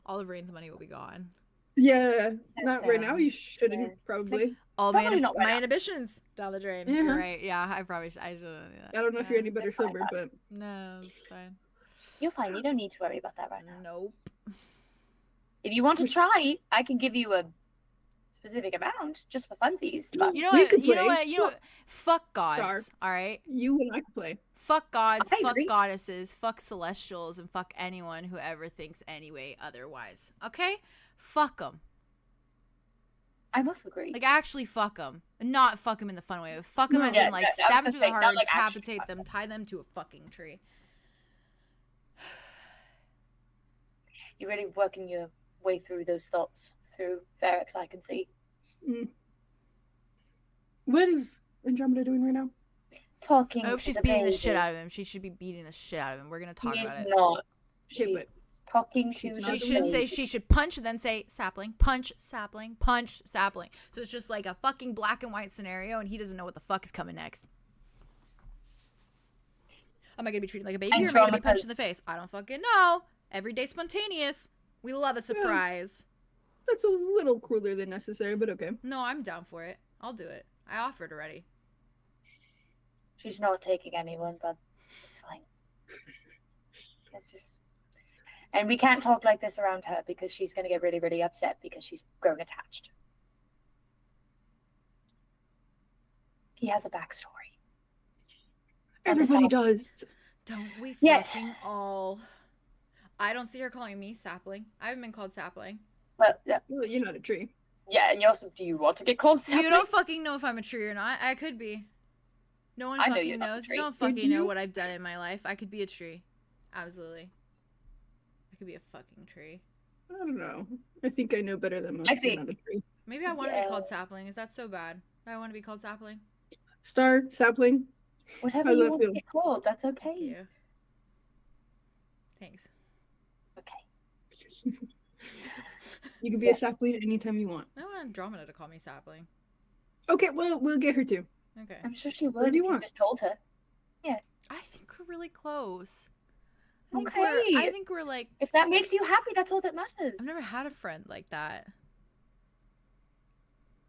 all of Rain's money will be gone. Yeah, not right fair. now. You shouldn't Yeah. probably. All Probably not right my now. inhibitions down the drain. Yeah. You're right. Yeah, I shouldn't do that. I don't know if you're any Yeah. better fine, sober, but No, it's fine. You're fine. You don't need to worry about that right now. Nope. If you want to try, I can give you a specific amount just for funsies. But You know We what? could You know play. what? You know what? Fuck gods. Sure. All right. you and I could play. Fuck gods. I Fuck agree. goddesses. Fuck celestials, and fuck anyone who ever thinks anyway otherwise. Okay? Fuck them. I must agree. Like actually fuck them. Not fuck them in the fun way. But fuck them No. as Yeah, in like yeah, I was stab gonna them through say, the not heart, like actually decapitate fuck them, tie them to a fucking tree. You're really working your way through those thoughts through 𝐸𝑟ox, I can see. What is Andromeda doing right now? Talking I hope to she's the beating the baby. shit out of him. She should be beating the shit out of him. We're gonna talk He's about it. not. Okay, She's but talking to she's the not She the should one. say baby. she should punch and then say sapling, punch, sapling, punch, sapling. So it's just like a fucking black and white scenario, and he doesn't know what the fuck is coming next. Am I gonna be treated like a baby And or am I gonna be punched in traumatized. the face? I don't fucking know. Everyday spontaneous. We love a surprise. That's a little crueler than necessary, but okay. No, I'm down for it. I'll do it. I offered already. She's not taking anyone, but it's fine. It's just, and we can't talk like this around her because she's going to get really, really upset because she's grown attached. He has a backstory. Everybody does. Don't we Yet. fucking all? I don't see her calling me sapling. I haven't been called sapling. Well, Well, you're not a tree. yeah, and you also, do you want to get called something? You don't fucking know if I'm a tree or not. I could be. No one I know fucking you're not a knows. tree. You don't Would fucking know you? what I've done in my life. I could be a tree. Absolutely. I could be a fucking tree. I don't know. I think I know better than most. I You're think- not a tree. Maybe I want to Yeah. be called sapling. Is that so bad? I want to be called sapling. Star, sapling. Whatever How's you that want to feel? get called, that's Thank okay. you. Thanks. Okay. You can be Yes. a sapling anytime you want. I want Andromeda to call me sapling. Okay, well, we'll get her too. Okay. I'm sure she What would do if you you want? just told her. I think we're really close. I think Okay. I think we're like. If that makes you happy, that's all that matters. I've never had a friend like that.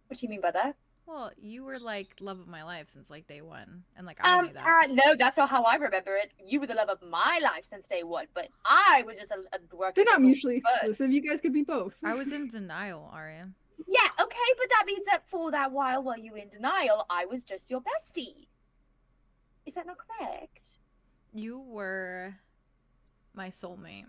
What do you mean by that? Well, you were like love of my life since like day one, and like I knew that. No, that's not how I remember it. You were the love of my life since day one, but I was just a working. They're not little mutually bird. exclusive. You guys could be both. I was in denial, Arya. Yeah, okay, but that means that for that while you were in denial, I was just your bestie. Is that not correct? You were my soulmate.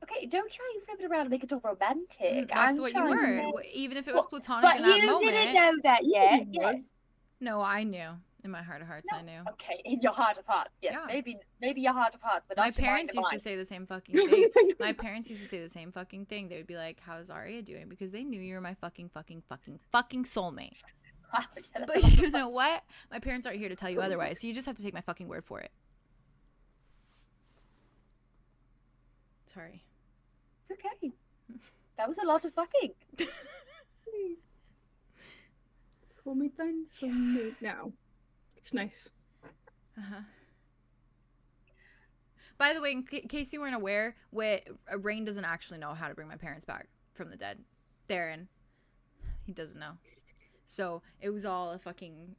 Okay, don't try and flip it around and make it all romantic. That's I'm what you trying to were. say- Even if it was Well, platonic But in that you moment. didn't know that yet. You would. Yes. No, I knew. In my heart of hearts, I knew. Okay, in your heart of hearts, yes. Yeah. Maybe your heart of hearts, but My not your mind parents of used to mine. say the same fucking thing. My parents used to say the same fucking thing. They would be like, "How's Arya doing?" Because they knew you were my fucking soulmate. Wow, yeah, that's a But lot. you know what? My parents aren't here to tell you otherwise. So you just have to take my fucking word for it. Sorry. It's okay. That was a lot of fucking. Call me then someday. Now. It's nice. Uh-huh. By the way, in case you weren't aware, Rain doesn't actually know how to bring my parents back from the dead. Darren, he doesn't know. So it was all a fucking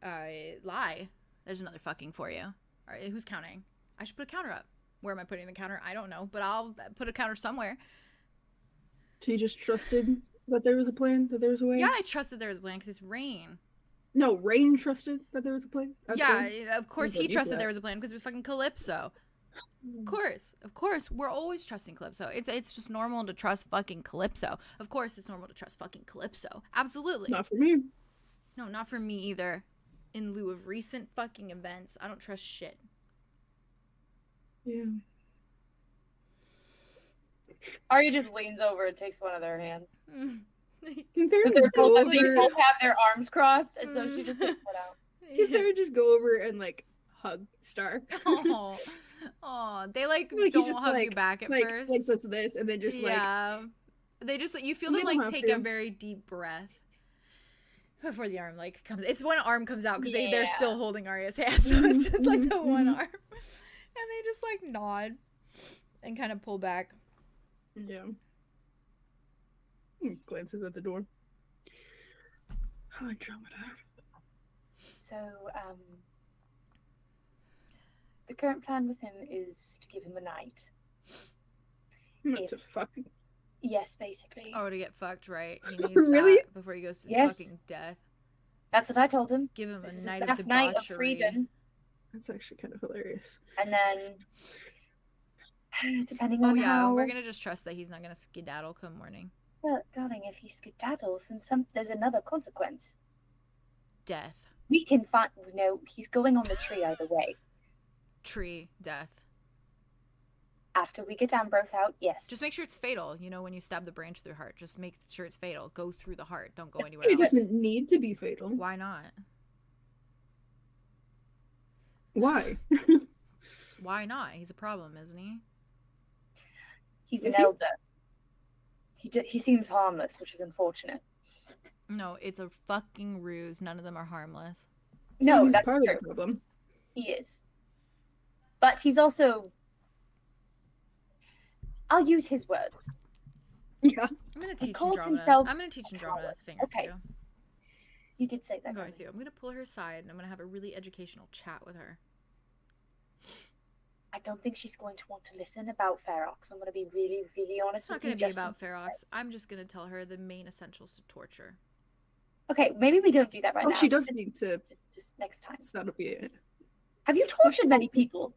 lie. There's another fucking for you. All right, who's counting? I should put a counter up. Where am I putting the counter? I don't know, but I'll put a counter somewhere. So you just trusted that there was a plan, that there was a way? Yeah, I trusted there was a plan because it's Rain. No, Rain trusted that there was a plan? Yeah, Okay. of course he believe trusted that. there was a plan because it was fucking Calypso. Of course, we're always trusting Calypso. It's just normal to trust fucking Calypso. Of course, it's normal to trust fucking Calypso. Absolutely. Not for me. No, not for me either. In lieu of recent fucking events, I don't trust shit. Yeah. Arya just leans over and takes one of their hands. Can Thera They just go both over? have their arms crossed, and so she just takes one out. Can Thera just go over and like hug Star? Oh, they like Like, you don't just, hug you like- back at like first. just this, and then just Yeah. They just you feel They them don't like have take to. a very deep breath before the arm like comes. It's when arm comes out because they're Yeah. still holding Arya's hand, so it's just like the one Mhm. arm, and they just like nod and kind of pull back. like, yeah. He glances at the door. Oh, Andromeda. So, the current plan with him is to give him a night. What the fuck? Yes, basically. Oh, to get fucked, right? He needs Really? that before he goes to his Yes. fucking death. That's what I told him. Give him This a is night his of last night of debauchery. freedom, That's actually kind of hilarious. and then depending Oh on yeah, how. we're gonna just trust that he's not gonna skedaddle come morning. Well, darling, if he skedaddles, then there's another consequence. Death, We can find. He's going on the tree either way. tree, death. After we get Ambrose out, yes. Just make sure it's fatal. You know, when you stab the branch through the heart, just make sure it's fatal. Go through the heart. Don't go anywhere It else. doesn't need to be fatal. Why not? Why? Why not? He's a problem, isn't he? He's Is an he? elder. He seems harmless, which is unfortunate. No, it's a fucking ruse. None of them are harmless. No, He's that's part true. of the problem. He is. But he's also, I'll use his words. Yeah. I'm gonna teach calls Andromeda. himself I'm gonna teach Andromeda a thing or Okay. two. You did say that. I'm going didn't to. I'm gonna pull her aside and I'm gonna have a really educational chat with her. I don't think she's going to want to listen about Ferox. I'm going to be really, really honest It's not with you. gonna be about Ferox. I'm just gonna tell her the main essentials to torture. Okay, maybe we don't do that right Oh, now. she does need to. Just next time. So that'll be it. Have you tortured many people?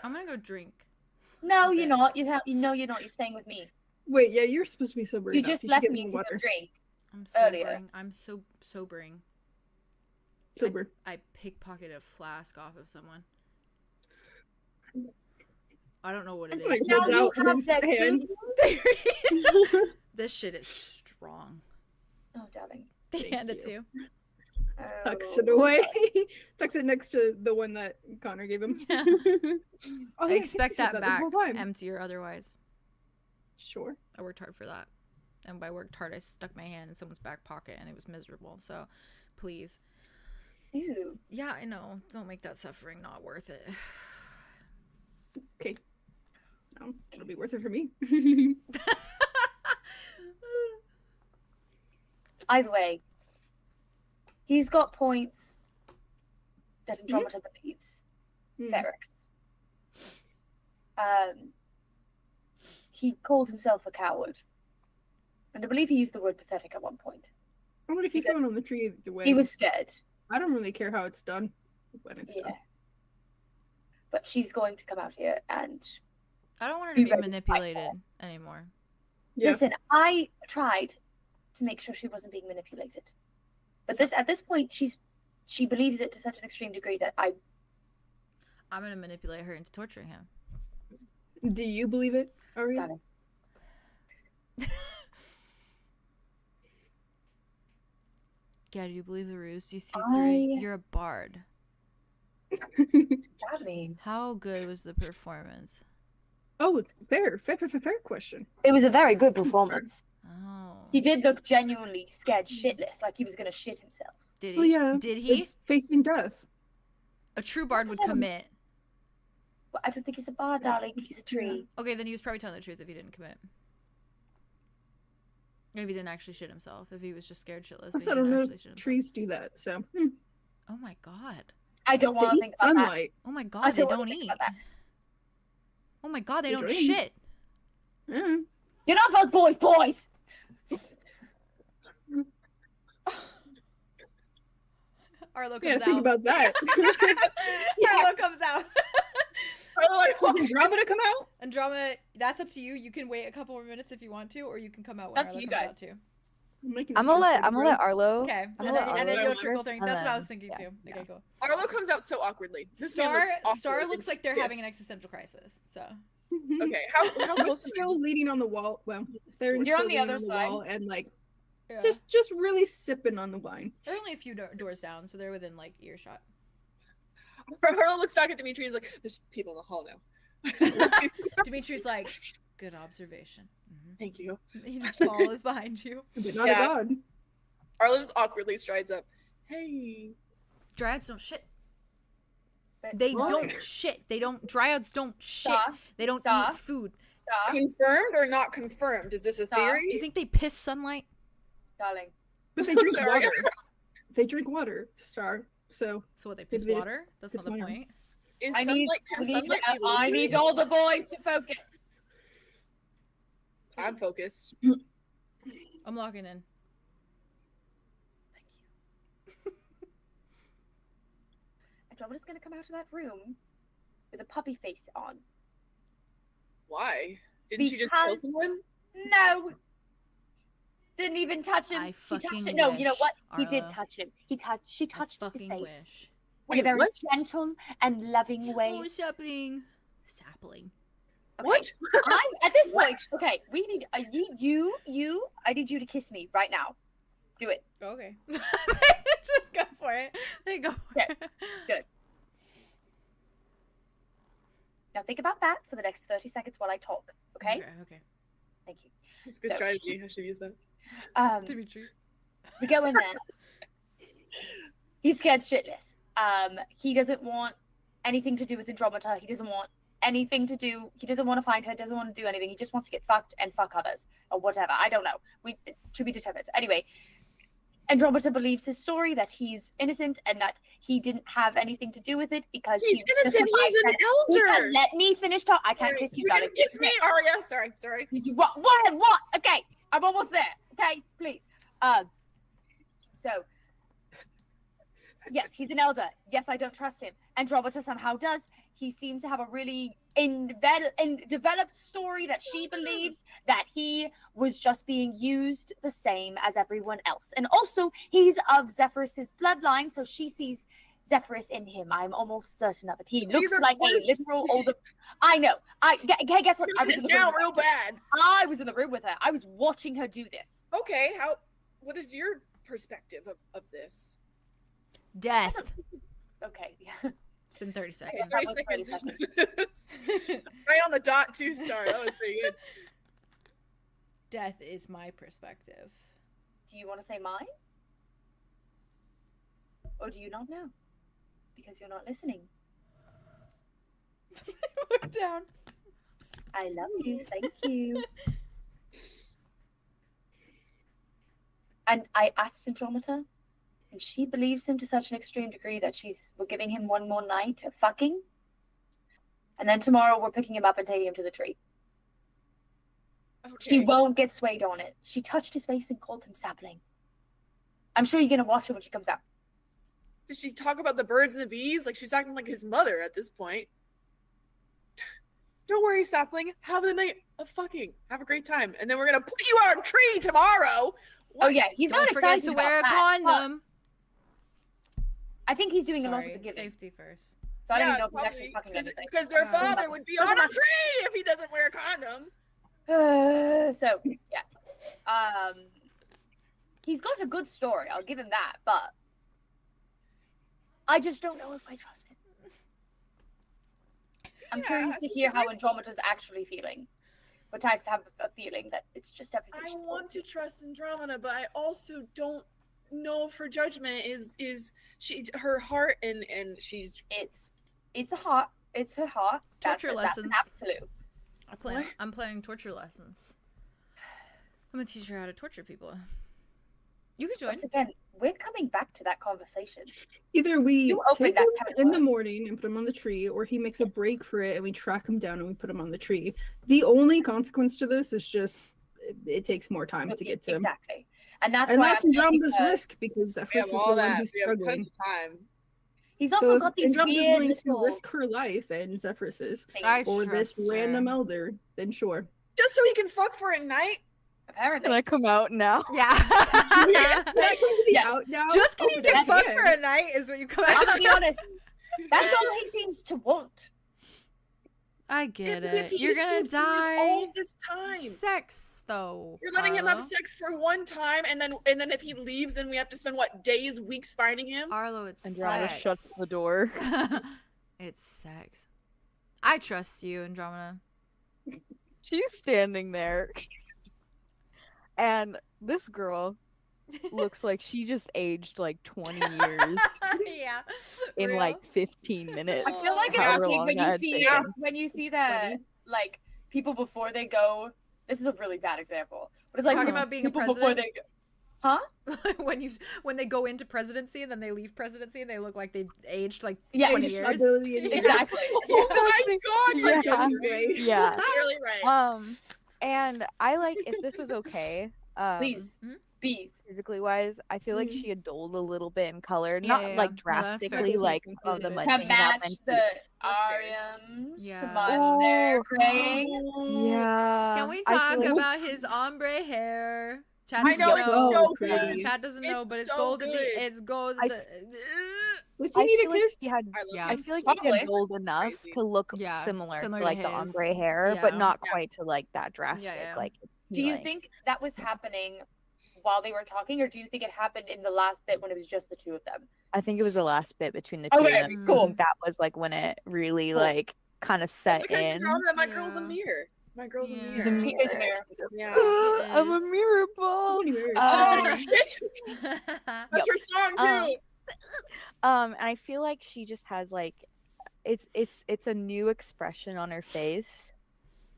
I'm gonna go drink. No, Okay. you're not. You know you're not. You're staying with me. Wait, yeah, you're supposed to be sober. You enough. just should left get me to more go drink. I'm Earlier. sobering. I'm so sobering. Sober. I pickpocketed a flask off of someone. I don't know what it It's like is. Now holds you out have his that hand. This shit is strong. Oh, darling. They Thank hand it you. to you. Tucks it away. Tucks it next to the one that Connor gave him. Yeah. Oh, I yeah, expect he said that the back, whole time. empty or otherwise. Sure. I worked hard for that. And by worked hard, I stuck my hand in someone's back pocket and it was miserable. So, please. Ew. Yeah, I know. Don't make that suffering not worth it. Okay. No, it'll be worth it for me. Either way, he's got points that Andromeda believes. Ferox. He called himself a coward. And I believe he used the word pathetic at one point. I wonder if he's He going on the tree the way. He was scared. I don't really care how it's done when it's Yeah. done. But she's going to come out here and I don't want her Be to be ready to fight manipulated anymore. Yeah. listen, I tried to make sure she wasn't being manipulated. But at this point she believes it to such an extreme degree that I'm gonna manipulate her into torturing him. Do you believe it, Aria? Got it. Yeah, do you believe the ruse? Do you see through? I- You're a bard. Darling. How good was the performance? Oh, fair question. It was a very good performance. Oh. He did look genuinely scared shitless, like he was gonna shit himself. Did he? Well, yeah. Did he? It's facing death. A true bard would That's commit. But I don't think he's a bard, darling. He's a tree. Okay, then he was probably telling the truth if he didn't commit. If he didn't actually shit himself. If he was just scared shitless. But he Also, I don't didn't know actually if shit himself. trees do that, so. Oh my god. I don't want They to eat think about that. sunlight. Oh my I god, they don't wanna don't think eat. about that. Oh my god, they They don't drink. shit. Yeah. You're not both boys! Arlo comes Yeah, out. think about that. Arlo comes out. Does Andromeda come out? Andromeda, that's up to you. You can wait a couple more minutes if you want to, or you can come out when Up to Arlo you comes out guys. too. I'm gonna let Arlo. Okay, I'm and gonna then, let you'll Arlo trickle first, thing. and That's what I then- was thinking yeah, too. Okay, cool. Arlo comes out so awkwardly. This man looks Star awkward looks and like they're having an stiff. existential crisis. So Okay, how close What's am still leaning on the wall? Well, they're You're still on the leaning other on the side. wall and like yeah. just really sipping on the wine. They're only a few doors down, so they're within like earshot. Arlo looks back at Dimitri and is like, there's people in the hall now. Dimitri's like, good observation. Thank you. He just follows behind you. But not Yeah. a god. Arlo just awkwardly strides up. Hey. Dryads don't shit. But- They What? don't shit. They don't. Dryads don't shit. Stop. They don't Stop. eat food. Stop. Confirmed or not confirmed? Is this a Stop. theory? Do you think they piss sunlight? Darling. But they drink Sorry. water. They drink water, Star. So So what? They piss Maybe they just water? That's piss not the water. point. Is I need, sunlight, can we need, sunlight be I liquid? need all the boys to focus. I'm focused. I'm logging in. Thank you. Andromeda's gonna come out of that room with a puppy face on. Why? Didn't she just kill Because- someone? No! Didn't even touch him. I She touched fucking him. No, you know wish, what? He did Arlo. touch him. She touched I his fucking face wish. in a Wait, very what? gentle and loving way. Oh, sapling. Sapling. Okay, What? I'm at this point. Okay, we need. I need you. I need you to kiss me right now. Do it. Okay. Just go for it. There you go. Okay, good. Now think about that for the next 30 seconds while I talk. Okay. Okay. Thank you. It's a good So- strategy. I should use that. Dimitri. We go in there. He's scared shitless. He doesn't want anything to do with Andromeda. He doesn't want anything to do. He doesn't want to find her. Doesn't want to do anything. He just wants to get fucked and fuck others or whatever. I don't know. To be determined. Anyway, Andromeda believes his story that he's innocent and that he didn't have anything to do with it because He's innocent. He's an elder. Let me finish talk. I can't Sorry, kiss you, you darling. didn't kiss me, Arya. Sorry. What? Okay, I'm almost there. Okay, please. So, yes, he's an elder. Yes, I don't trust him. Andromeda somehow does. He seems to have a really developed story that she believes that he was just being used the same as everyone else. And also, he's of Zephyrus's bloodline, so she sees Zephyrus in him. I'm almost certain of it. He looks like a literal older... I know. Guess what? I was in the room real bad. I was in the room with her. I was watching her do this. Okay, what is your perspective of this? Death. Okay, yeah. It's been 30 seconds. 30 seconds. Right on the dot, 2-star. That was pretty good. Death is my perspective. Do you want to say mine? Or do you not know? Because you're not listening. Look down. I love you. Thank you. And I asked Andromeda, and she believes him to such an extreme degree that we're giving him one more night of fucking. And then tomorrow we're picking him up and taking him to the tree. Okay. She won't get swayed on it. She touched his face and called him sapling. I'm sure you're going to watch it when she comes out. Does she talk about the birds and the bees? Like she's acting like his mother at this point. Don't worry, sapling. Have the night of fucking. Have a great time. And then we're going to put you on a tree tomorrow. What? Oh, yeah. He's Don't not forget excited to about wear a that, condom. I think he's doing a lot of Sorry, the giving. safety first. So I don't even know if he's actually fucking anything. Because their father would be on a tree if he doesn't wear a condom. So, yeah. He's got a good story. I'll give him that. But I just don't know if I trust him. I'm curious to hear how Andromeda's actually feeling. But I have a feeling that it's just everything. I want to trust Andromeda, but I also don't know if her judgment is her heart and she's it's her heart. Torture lessons. That's absolute. I'm planning torture lessons. I'm gonna teach her how to torture people. You can join. Once again, we're coming back to that conversation. Either we You opened take that him can of in the worms. morning and put him on the tree, or he makes a break for it and we track him down and we put him on the tree. The only consequence to this is just it takes more time to get to him. Exactly. And that's And why that's I'm thinking Andromeda's risk because Zephyrus is the one who's struggling. time. he's also So got if these Andromeda's weird willing to little risk her life and Zephyrus's, I or this trust her. random elder, then sure. Just so he can fuck for a night? apparently. Can I come out now? Yeah. Yes, that can be Yeah. out now. Just can Oh, you get that's fucked good. for a night is what you come I'm out gonna be to. honest. That's all he seems to want. I get If it. he You're gonna just needs die. all this time. Sex though. You're letting him have Arlo. sex for one time, and then if he leaves, then we have to spend what, days, weeks finding him? Arlo, it's Andromeda sex. shuts the door. It's sex. I trust you, Andromeda. She's standing there. And this girl looks like she just aged like 20 years Yeah. in Real. like 15 minutes. I feel like it's however okay long when that you had see taken. the like people before they go. This is a really bad example, but it's like Talking about being a people before president? they go. when they go into presidency and then they leave presidency and they look like they aged like Yeah, 20 it's years. A billion years. Exactly. Oh my god, Yeah. you're right. Yeah. Clearly right. And I like, if this was okay, Please, Mhm. bees. physically wise, I feel like she had dulled a little bit in color, Yeah, not yeah, like yeah. No, that's fair. drastically, like of the To much To things match happened. the That's fair. Arians, Yeah. to match their Ooh. graying. Yeah. Can we I talk feel like- about his ombre hair? Chat I doesn't know, it's know. so Yeah, pretty. Chat doesn't know, It's but it's so gold. good. It's gold. I- Does I he need feel a like kiss? he had, I love Yeah. I him. feel like Probably. he had gold enough Crazy. to look Yeah, similar similar to to like the his. ombre hair, but Yeah. not Yeah. quite to like that drastic. yeah. Like, Do you like- think that was happening while they were talking, or do you think it happened in the last bit when it was just the two of them? I think it was the last bit between the two Okay, of them. cool. I think that was like when it really Cool. like kind of set Because in. Andromeda, my girl's a Yeah. mirror. My girl's a Yeah. mirror. She's a mirror. She is a mirror. Yeah. I'm a is. mirror ball. Anyway, Oh shit! That's Yep. your song too. And I feel like she just has like it's a new expression on her face,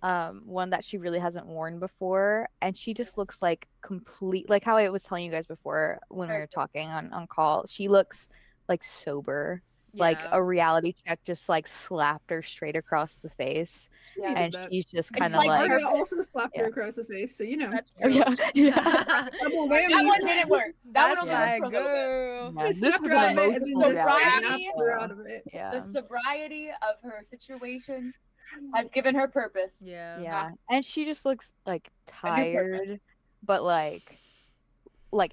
one that she really hasn't worn before, and she just looks like complete, like how I was telling you guys before when we were talking on call. She looks like sober, like Yeah. a reality check just like slapped her straight across the face, He did and that. she's just It's kind of like like, Mario also slapped her Yeah. across the face, so you know. That's oh, true. yeah, yeah. Double That whammy. one didn't work. That That's one only my worked for a little bit. girl. Yeah, this Slapped was her an out of it, and emotional then just reality snapped check. her out of it. Yeah. The sobriety of her situation has given her purpose. Yeah. Yeah, and she just looks like A new purpose. tired, but like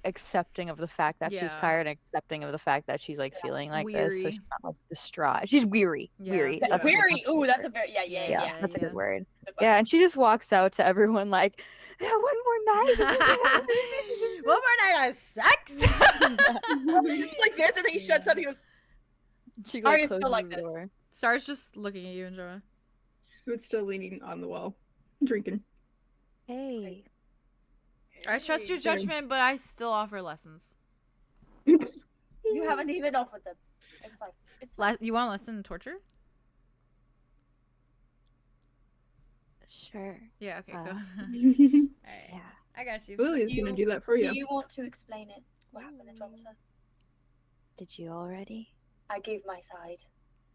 accepting of the fact that she's Yeah. tired, and accepting of the fact that she's like feeling like this, so Weary. she's not like distraught. She's weary, Yeah. weary. Yeah. That's a good Weary. word. Ooh, that's a very Yeah, Yeah, that's a yeah. good word. Good one. Yeah, and she just walks out to everyone like, yeah, one more night. One more night of sex. He's like this, and then he shuts up. He goes, She Are like you still closes like the this? door. Star's just looking at you and Joa. Who's still leaning on the wall, drinking. Hey, I trust your Same. judgment, but I still offer lessons. You haven't even offered them. It's fine. It's fine. You want to listen to torture? sure. Yeah. Okay. Cool. Uh, Alright. Yeah. I got you. Lily's gonna do that for Do you. you want to explain it? What happened in Dromsa? Did you already? I gave my side,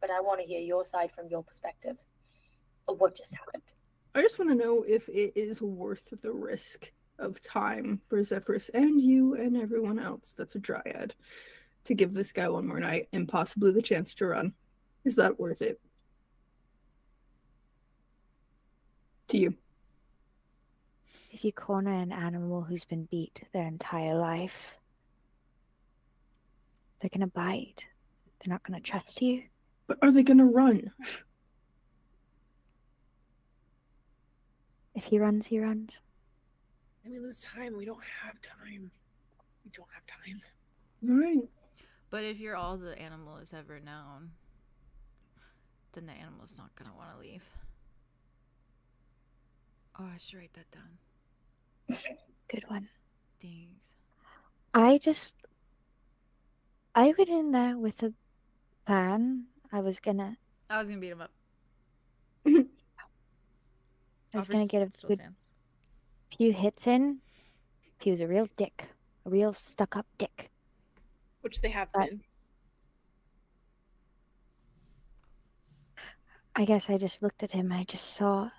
but I want to hear your side from your perspective of what just happened. I just want to know if it is worth the risk of time for Zephyrus and you and everyone else that's a dryad to give this guy one more night and possibly the chance to run. Is that worth it? To you. If you corner an animal who's been beat their entire life, they're gonna bite. They're not gonna trust you. But are they gonna run? If he runs, he runs. and we lose time. We don't have time. We don't have time. Alright. But if you're all the animal has ever known, then the animal's not gonna want to leave. Oh, I should write that down. Good one. Thanks. I went in there with a plan. I was gonna beat him up. get a Still good stands. few hits in. He was a real dick. A real stuck-up dick. Which they have But- been. I guess I just looked at him and I just saw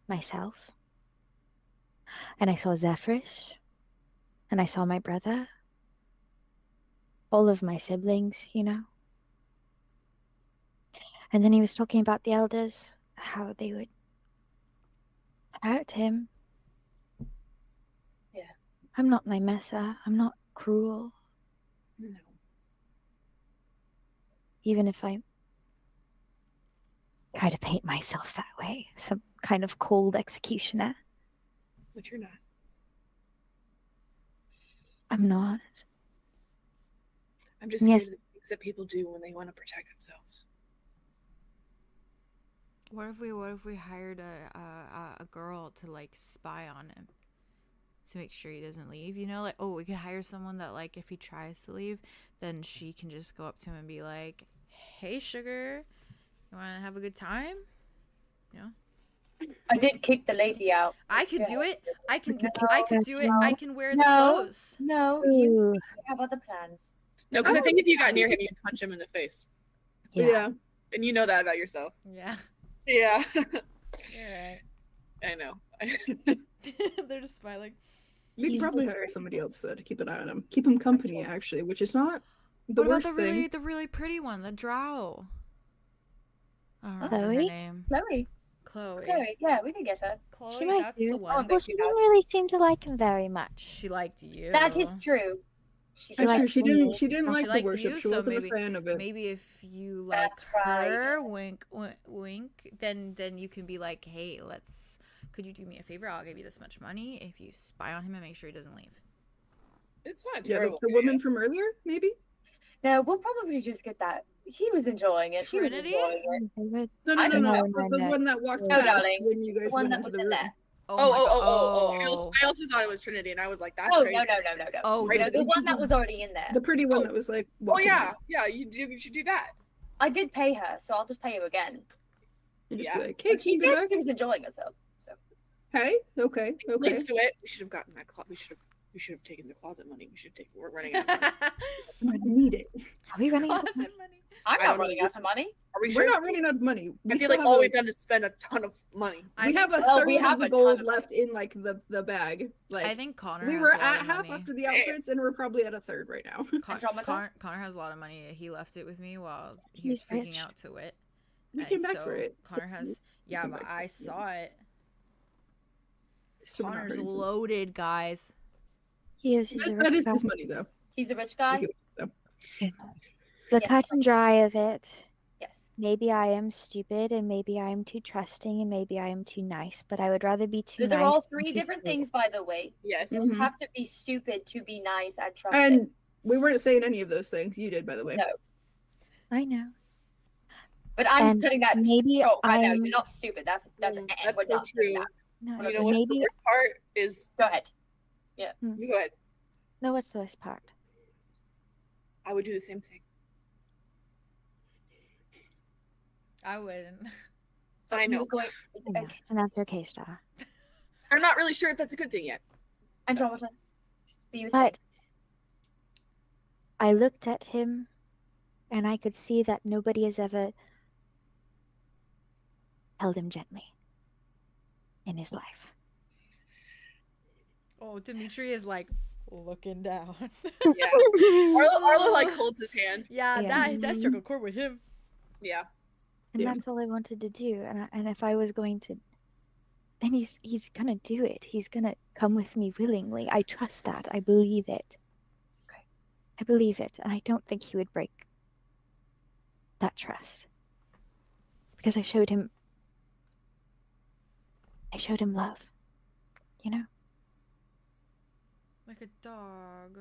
myself. And I saw Zephyrus. And I saw my brother. All of my siblings, you know. And then he was talking about the elders, how they would hurt him. Yeah. I'm not Limessa. I'm not cruel. No. Even if I try to paint myself that way. Some kind of cold executioner. But you're not. I'm not. I'm just scared Yes. of the things that people do when they want to protect themselves. What if we hired a girl to like spy on him to make sure he doesn't leave? You know, like, oh, we could hire someone that like if he tries to leave, then she can just go up to him and be like, "Hey, sugar, you want to have a good time?" You know, I did kick the lady out. I could do it. I can do it. No. I can wear the No. clothes. No, you Ooh, have other plans. No, because I think if you got near him, you'd punch him in the face. yeah. And you know that about yourself. Yeah, Yeah. you're right. I know. They're just smiling. We'd He's probably just- hire somebody else though to keep an eye on him. Keep him company, actually, which is not the What about worst the thing. really pretty one, the drow? I don't remember her Chloe? name. Chloe. Chloe. Chloe. Yeah, we can get her. Chloe, She might that's do. the one. Well, she didn't really seem to like him very much. She liked you. That is true. She She That's liked true. She me. didn't. She She didn't like the liked worship. you, She so wasn't maybe- a fan of it. Maybe if you like That's right. her, wink, wink, then you can be like, hey, could you do me a favor? I'll give you this much money if you spy on him and make sure he doesn't leave. It's not Yeah, terrible. the woman from earlier, maybe. No, we'll probably just get that. He was enjoying it. She was Trinity? enjoying it. They would- No, I no, no, don't no. know, The no. one that walked No, past darling. when you The guys one went that into was the in room. there. Oh, my God. I also thought it was Trinity, and I was like, that's Oh, crazy. no. Oh, Right, The one that was already in there. The pretty one that was like, Oh walking yeah, out. yeah. You should do that. I did pay her, so I'll just pay you again. And just Yeah. be like, hey, And she can you said go she was enjoying herself. So back? Hey, okay. Links to it. We should have gotten that. We should have taken the closet money. We're running out of money. I need it. Are we running out of Closet money. I'm I not don't running know. out of money. Are we We're sure? not running out of money. I We feel still like have all a- we've done is spend a ton of money. I we think, have a well, third we have of the a gold ton of left in like the bag. Like I think Connor we has were a lot at of half money. after the outfits, and we're probably at a third right now. Andromeda? Connor has a lot of money. He left it with me while he He's was freaking rich. out to it. We And came back so for it. Connor has, yeah, came but back for I it. saw it. So we're not Connor's hurting for it. loaded, guys. He is. He's a That is rich his guy. money though. He's a rich guy. Okay. The Yes. cut and dry of it. Yes. Maybe I am stupid, and maybe I am too trusting, and maybe I am too nice. But I would rather be too Those nice. are all than three too different cruel. things, by the way. Yes. You Mhm. have to be stupid to be nice and trusting. And we weren't saying any of those things. You did, by the way. No. I know. But I'm And putting that maybe short right now. I'm- You're not stupid. That's That's we're so not doing true. that. No, You know what's the maybe. worst part is Go ahead. you go ahead. No, what's the worst part? I would do the same thing. I wouldn't. I know. You're going. I know. Okay. And that's okay, Star. I'm not really sure if that's a good thing yet. Andromeda. But you were saying. But I looked at him, and I could see that nobody has ever held him gently in his life. Oh, Dimitri is like looking down. Yeah. Arlo like holds his hand. Yeah, Yeah. that struck a chord with him. Yeah. And Yeah. that's all I wanted to do. And if I was going to, and he's gonna do it. He's gonna come with me willingly. I trust that. I believe it. Okay. I believe it, and I don't think he would break that trust because I showed him love. You know. Like a dog.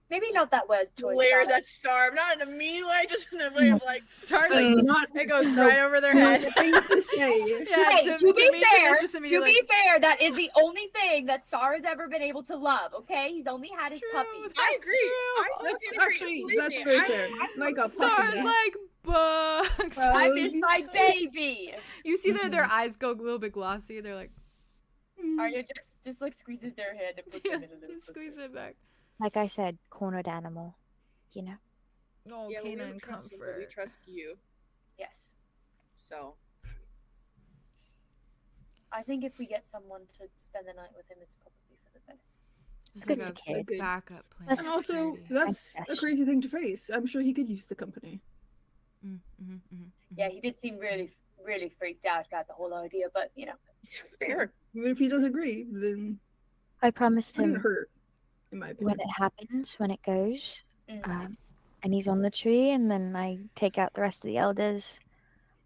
Maybe not that word choice. Where's Scarlett. that star? Not in a mean way, just in a way of like. Start Like, like not it goes no, right over their no head. thing to say. Yeah, Hey, to be Dimitri fair, was just immediately To be fair, that is the only thing that Star has ever been able to love. Okay, he's only had his puppy. I That's agree. true. I That's fucking agree. actually Believe that's me, very I- fair. Like a Stars puppy. like bugs. I Oh, miss you my so- baby. You see their eyes go a little bit glossy. They're like, Arya just like squeezes their head and puts yeah, them in a little just squeeze closer. it back. Like I said, cornered animal. You know. Oh, Yeah, well, we canine don't trust him, but we comfort. trust you. Yes, So I think if we get someone to spend the night with him, it's probably for the best. Just Good like to a kid. backup plan. That's- And also, security. that's a crazy thing to face. I'm sure he could use the company. Yeah, he did seem really freaked out about the whole idea, but you know, fair. Even if he does agree, then I promised it wouldn't him hurt, in my opinion. when it happens, when it goes, Mm. and he's on the tree, and then I take out the rest of the elders.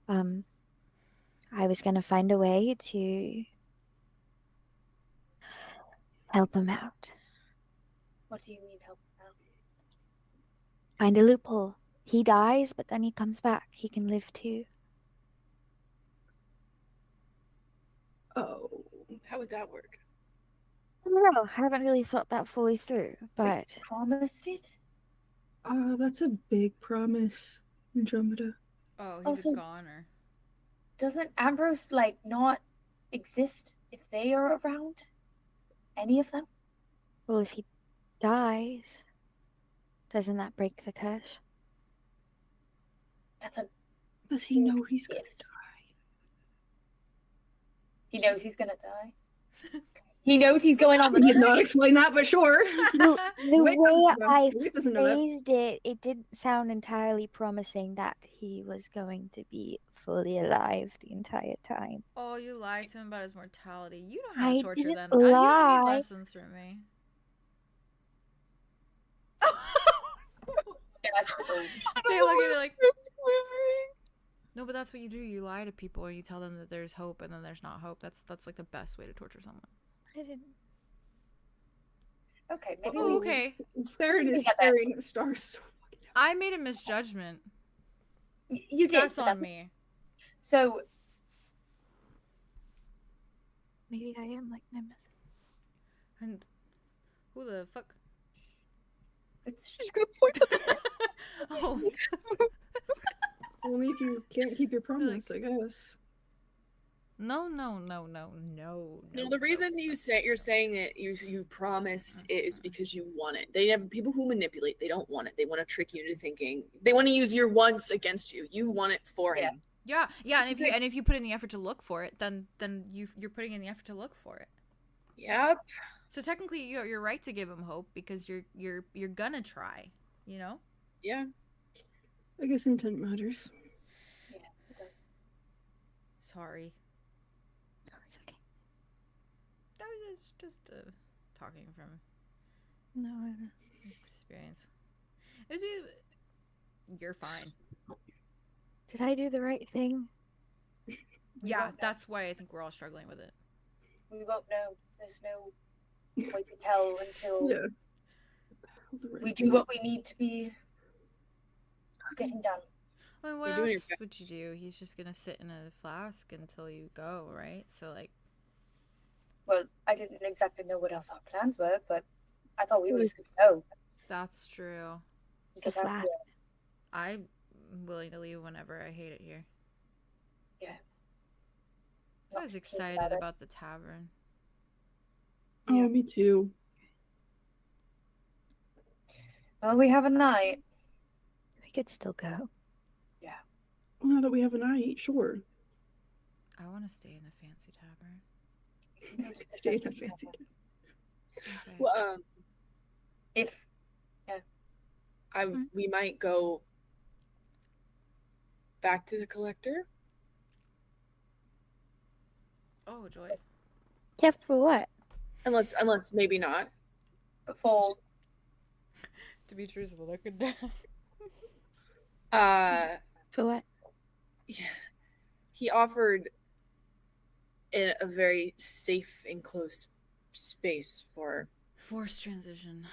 I was gonna find a way to help him out, What do you mean help him out? find a loophole. He dies, but then he comes back. He can live too. Oh, How would that work? I don't know. I haven't really thought that fully through, but Promised it? that's a big promise, Andromeda. Oh, he's Also- a goner. Doesn't Ambrose like not exist if they are around? Any of them? well, if he dies, doesn't that break the curse? That's a. Does he know he's gonna die? He knows he's gonna die. He knows he's going on the I did not trip. explain that, but sure. The Wait, way I Wait doesn't know that. phrased it, it didn't sound entirely promising that he was going to be fully alive the entire time. Oh, you lied to him about his mortality. You know how to I torture didn't them. You don't lie. need lessons from me. That's They look at it like, no, but that's what you do. You lie to people and you tell them that there's hope, and then there's not hope. That's like the best way to torture someone. I didn't. okay. Maybe Oh, we okay. Theron Just is get that. staring at the stars so fucking I made a misjudgment. You did. That's but on me. So Maybe I am like Nemesis. And who the fuck? It's just gonna point at the Oh, Only if you can't keep your promise, I guess. no. No, the reason you're saying it, you promised it is because you want it. They have people who manipulate. They don't want it. They want to trick you into thinking. They want to use your wants against you. You want it for him. Yeah, and if you put in the effort to look for it, then you're putting in the effort to look for it. Yep. So technically, you're right to give him hope because you're gonna try. You know. Yeah. I guess intent matters. Yeah, it does. Sorry. No, it's okay. That was just talking from No, I don't. experience. You're fine. Did I do the right thing? Yeah, won't know. that's why I think we're all struggling with it. We won't know. There's no way to tell until Yeah. we do what we need to be getting done. I mean, what You're doing else your would you do? He's just gonna sit in a flask until you go, right? So like, Well, I didn't exactly know what else our plans were, but I thought we were just going to go. that's true. It's the Get out of flask. here. I'm willing to leave whenever. I hate it here. I Not was too keen excited it. about the tavern. Oh, me too. Well, we have a night. We could still go. Now that we have a night, sure. I want to stay in the fancy tavern. Stay in a fancy. Okay. Well, If we might go back to the collector. Oh, joy. Yeah, for what? Unless maybe not. before Demetrius looking down. For what? Yeah. He offered a very safe and close space for Forced transition.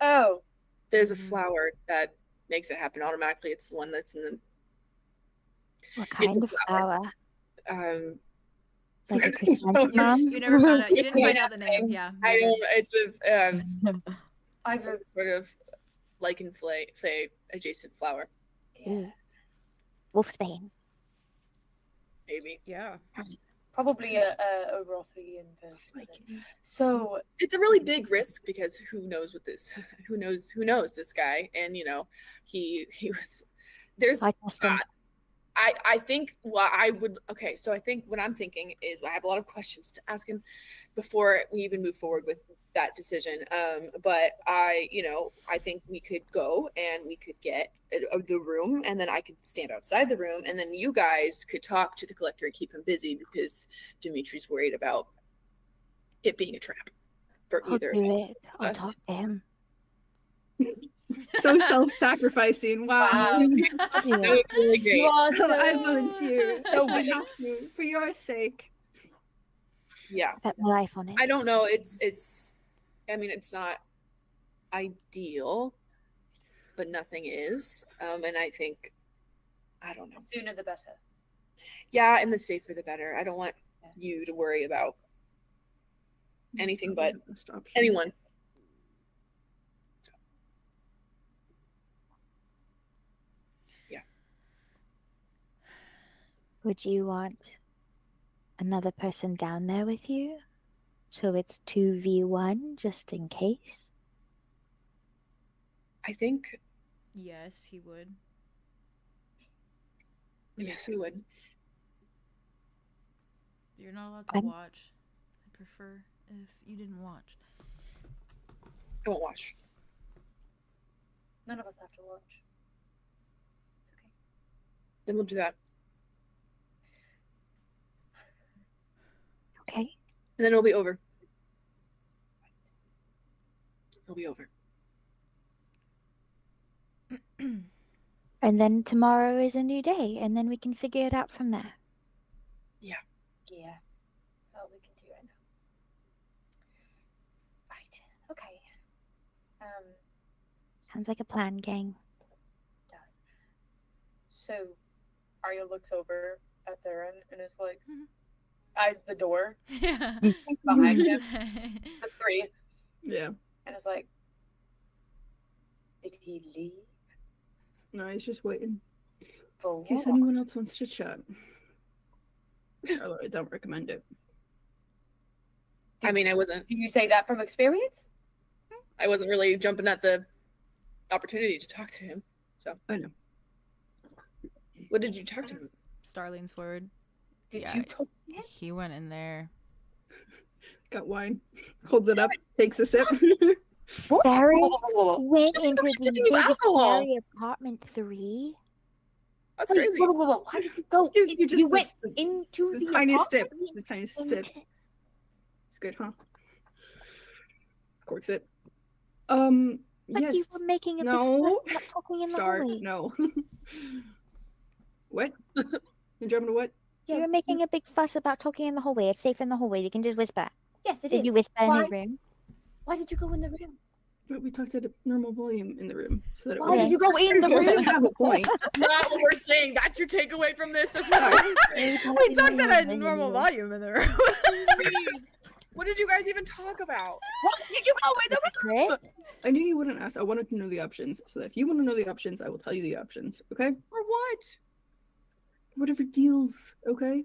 oh there's a Mhm. flower that makes it happen automatically. It's the one that's in What It's kind a of flower? the Like a I chrysanthemum? You never found out. You didn't Yeah. find out the name. Yeah. don't you're good. it's a I some sort of lichen flay adjacent flower, Ooh. Wolfsbane. maybe. Yeah. probably a Rothian version of it. So It's a really big risk because who knows what this who knows this guy, and he was there's I trust him. I think so I think what I'm thinking is I have a lot of questions to ask him before we even move forward with that decision. But I think we could go and we could get the room, and then I could stand outside the room, and then you guys could talk to the collector and keep him busy because Dimitri's worried about it being a trap for I'll either do of us. it. I'll us. talk to him. So self-sacrificing. Wow. Wow. That would be really great. you are I so volunteer. So I good. have to, for your sake. Yeah. Bet my life on it. I don't know. It's not ideal, but nothing is. And I think, I don't know. sooner the better. Yeah, and the safer the better. I don't want you to worry about anything but Best option. anyone. Would you want another person down there with you? So it's 2v1 just in case? I think, Yes, he would. yes, we would. You're not allowed to I'm- watch. I'd prefer if you didn't watch. I won't watch. None of us have to watch. It's okay. Then we'll do that. Okay. And then it'll be over. It'll be over. And then tomorrow is a new day, and then we can figure it out from there. Yeah. That's all we can do right now. Right. Okay. Sounds like a plan, gang. Does. So Arya looks over at Theron and is like, eyes the door Yeah. behind him, the three, Yeah. and is like, did he leave? No, he's just waiting. For In case what? anyone else wants to chat. Although I don't recommend it. I mean, I wasn't Do you say that from experience? really jumping at the opportunity to talk to him. So I know. what did you talk to him? Star leans forward. Did Yeah. you talk to him? He went in there. Got wine. Holds it up. Takes a sip. Barry Whoa. went into the you biggest alcohol? scary apartment 3. That's Wait, crazy. whoa. Why did you go? You just You went the into the tiniest sip. apartment? The tiniest sip. It's good, huh? Corks it. But Yes. you were making a big No. fuss about talking in the Star. hallway. No. What? Andromeda, what? You were making a big fuss about talking in the hallway. It's safe in the hallway. We can just whisper. Yes, it Did is. you whisper in his Why? room? Why did you go in the room? But we talked at a normal volume in the room, so that it Why wasn't- did you go in the You room? have a point. That's not what we're saying. That's your takeaway from this. That's not We talked at a normal volume in the room. What did you guys even talk about? What did you go in the room? Secret? I knew you wouldn't ask. I wanted to know the options, so that if you want to know the options, I will tell you the options. Okay? For what? Whatever deals. Okay?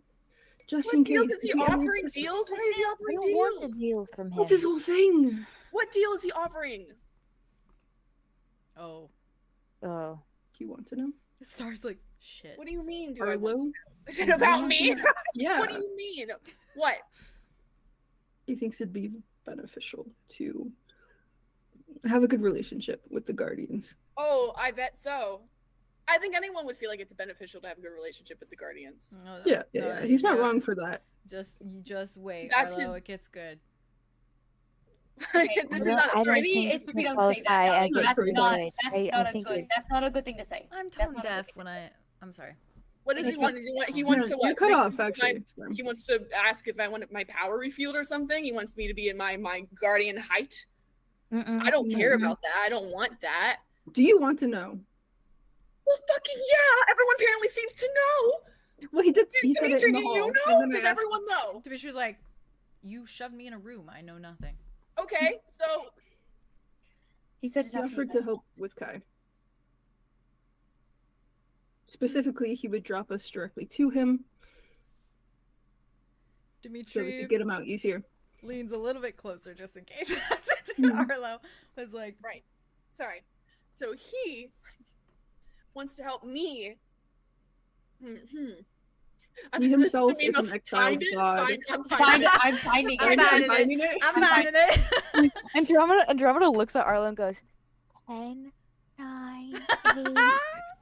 Just in What case. deals is he if you ever- offering? Deals? Why is he I offering don't want a deals? deal from him. What's his whole thing? What deal is he offering? Oh. Oh. Do you want to know? Star's like, shit. What do you mean? Do I want Arlo? to know? Is it about me? Yeah. What do you mean? What? He thinks it'd be beneficial to have a good relationship with the Guardians. Oh, I bet so. I think anyone would feel like it's beneficial to have a good relationship with the Guardians. No, Yeah, yeah, no, yeah. He's not yeah. wrong for that. You just wait, That's Arlo. his- It gets good. This is I not don't a Maybe think it's he we can don't say that. qualify Alex. as a That's free not. voice. That's I not a think good. it- That's not a good thing to say. I'm That's tone not a deaf good when I'm sorry. What does he It's want? He wants to You're what? cut Make off, me actually. He wants to ask if I want my power refueled or something. He wants me to be in my guardian height. Mm-mm. I don't care Mhm. about that. I don't want that. Do you want to know? Well, fucking yeah. Everyone apparently seems to know. Well, he did. He said it Dimitri, in the do hall. you and know? then I Does asked- everyone know? Dimitri's like, you shoved me in a room. I know nothing. Okay, so He said He offered to help with Kai. Specifically, he would drop us directly to him so we Dimitri could get him out easier. leans a little bit closer just in case. Mhm. Arlo was like, right. Sorry. So he wants to help me. He himself is an Find exiled it, god. I'm Find finding it. I'm finding I'm it. finding it. I'm finding it. Andromeda looks at Arlo and goes, 10, 9, 8.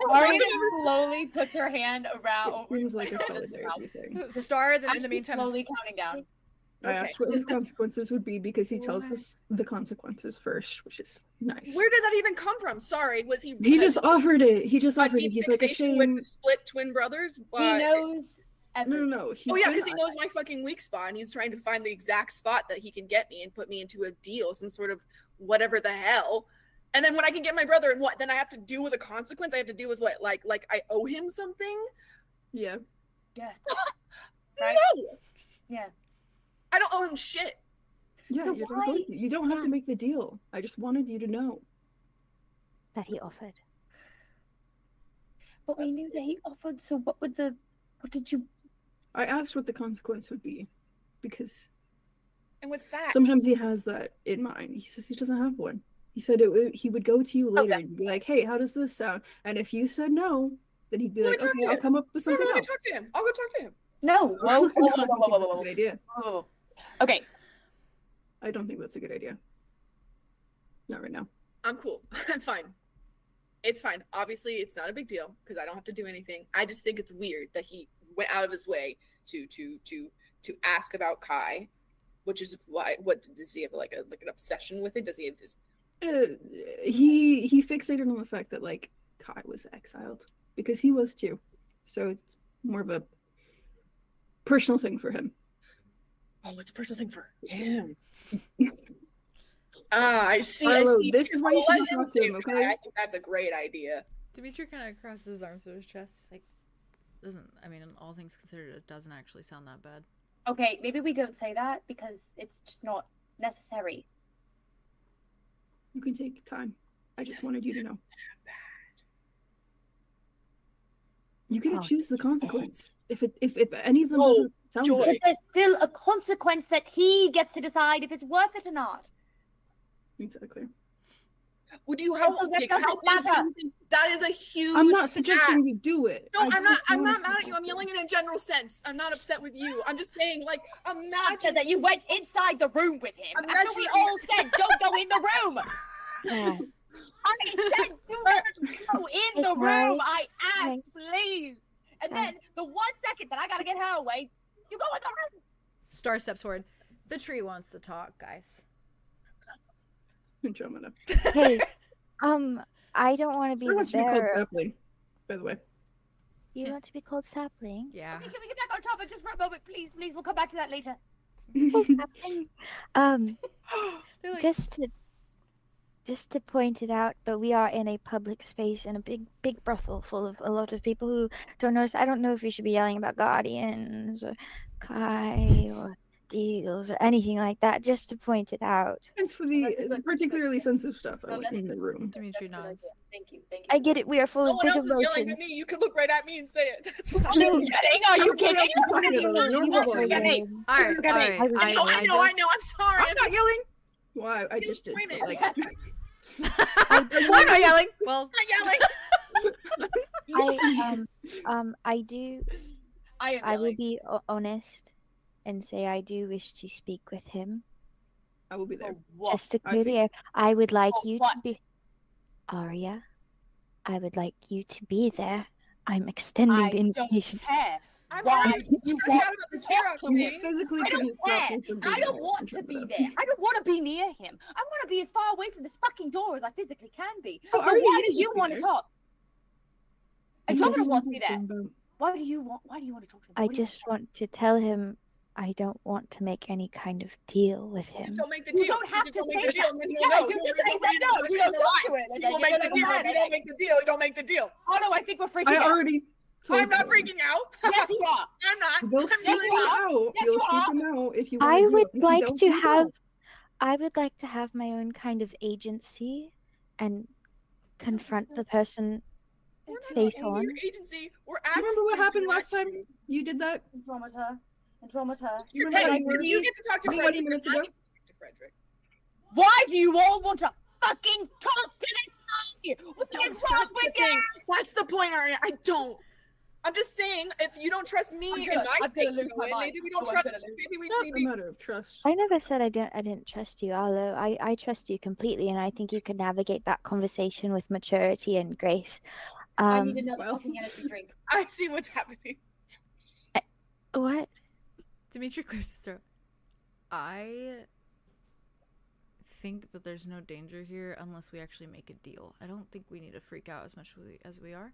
Arya slowly puts her hand around. It seems like a solidarity thing. Star, in the She's meantime, slowly counting down. I asked what his consequences would be because he tells us the consequences first, which is nice. Where did that even come from? Sorry, was he? He just offered it. He just a offered it. deep He's like, a fixation shame. with the split twin brothers. He knows No, everything. no. He's Oh yeah, been- because he knows my fucking weak spot, and he's trying to find the exact spot that he can get me and put me into a deal, some sort of whatever the hell. And then when I can get my brother, and what? Then I have to deal with a consequence. I have to deal with what? Like I owe him something? Yeah. Yeah. Right? No, Yeah. I don't owe him shit. Yeah, So you why- don't have to make the deal. I just wanted you to know. That he offered. But we knew that he offered. So what did you? I asked what the consequence would be because And what's that? sometimes he has that in mind. He says he doesn't have one. He said he would go to you later and be like, "Hey, how does this sound?" And if you said no, then he'd be Let me like, talk "Okay, to I'll him. come up with No, something let me else." talk to him. I'll go talk to him. No. I don't think Whoa. that's a good idea. Whoa. Okay. I don't think that's a good idea. Not right now. I'm cool. I'm fine. It's fine. Obviously, it's not a big deal because I don't have to do anything. I just think it's weird that he went out of his way to ask about Kai, which is why. What does he have like an obsession with it? Does he have this? He fixated on the fact that like Kai was exiled because he was too, so it's more of a personal thing for him. Oh, it's a personal thing for him. I see. Arlo, I see. this is why you Let should him talk to him, do okay? that. I think that's a great idea. Dimitri kind of crosses his arms to his chest. He's like, doesn't. I mean, all things considered, it doesn't actually sound that bad. Okay, maybe we don't say that because it's just not necessary. You can take time. I just wanted you to know. You get to choose the consequence. If any of them doesn't sound Joy. good. But there's still a consequence that he gets to decide if it's worth it or not. Exactly. Would you how, so that like, doesn't how big do matter. you think that is a huge I'm not suggesting ask? you do it. No, I'm not just wanna mad speak at you. I'm up. yelling in a general sense. I'm not upset with you. I'm just saying, like, I said imagine that you went inside the room with him. Imagine After we you- all said, don't go in the room. Yeah. I said, do not go in the Right. room. I Right. asked, please. And then the 1 second that I gotta get her away, you go in the room. Star steps forward. The tree wants to talk, guys. Andromeda. Hey, I don't want to be Sure the wants to be called bearer. sapling, by the way. You want to be called sapling? Yeah. Okay, can we get back on topic just for a moment, please? Please, we'll come back to that later. Um, They're like, just to point it out, but we are in a public space in a big brothel full of a lot of people who don't know us. I don't know if we should be yelling about guardians or Kai or deals or anything like that. Just to point it out. It's for That's a the good- particularly sensitive stuff No, I like that's in the room. Dimitri That's a good nods. idea. Thank you. Thank you. I get it. We are full no of one big else is yelling emotions. at me. You can look right at me and say it. That's fine. Are you kidding? Are you kidding? else is talking at a normal Look at me. All right, Look at me. all right. I I know. I'm sorry. I'm not yelling. Why? I just did. screaming. But, like, I'm not yelling. Well, I'm yelling. I do. I am I will yelling. be honest and say I do wish to speak with him. I will be there. For what? Just to I clear think- the air, I would like For you to what? be Arya. I would like you to be there. I'm extending I the don't invitation. care. I'm Why already you stressed want out about this to fear talk out to of me? You physically I couldn't don't stop care. me from I being don't there, want to be Andromeda. there. I don't want to be near him. I want to be as far away from this fucking door as I physically can be. Oh, So Arya, why you do can you be want to there. talk? I Andromeda just- wants to be there. About- Why do you want to talk to him? I What do you just want to tell him I don't want to make any kind of deal with him. Just don't make the You deal. don't have Just to don't say make the deal, that. and then Yeah, you'll know. you You'll just know say what that, you're no, doing you in don't your talk to life. it, and You then don't you're make the gonna deal. mad If you at don't it. make the deal, you don't make the deal. Oh no, I think we're freaking I out. already. told I'm not them. freaking out. Yes, you are. I'm not. You'll I'm seek Yes, not. you them are. out. Yes, You'll you seek are. them out if you I want to. would If you like don't, to you have don't. I would like to have my own kind of agency and confront the person We're not face taking on. your agency. We're Do asking you remember what you happened to last time actually- you did that? Andromeda. You remember Hey, how I you were you get to talk to 20 Frederick. minutes and I ago? get to talk to Frederick. Why do you all want to fucking talk to this guy? What Don't- is wrong that's the with thing. you? That's the point, Arya. I don't. I'm just saying, if you don't trust me I'm and gonna- my I'm gonna state, lose my mind. maybe we don't Oh, I'm trust. gonna lose Maybe we It's not a maybe. matter of trust. I never said I didn't trust you, although I trust you completely and I think you can navigate that conversation with maturity and grace. I need another well. fucking energy drink. I see what's happening. What? Dimitri clears his throat. I think that there's no danger here unless we actually make a deal. I don't think we need to freak out as much as we are.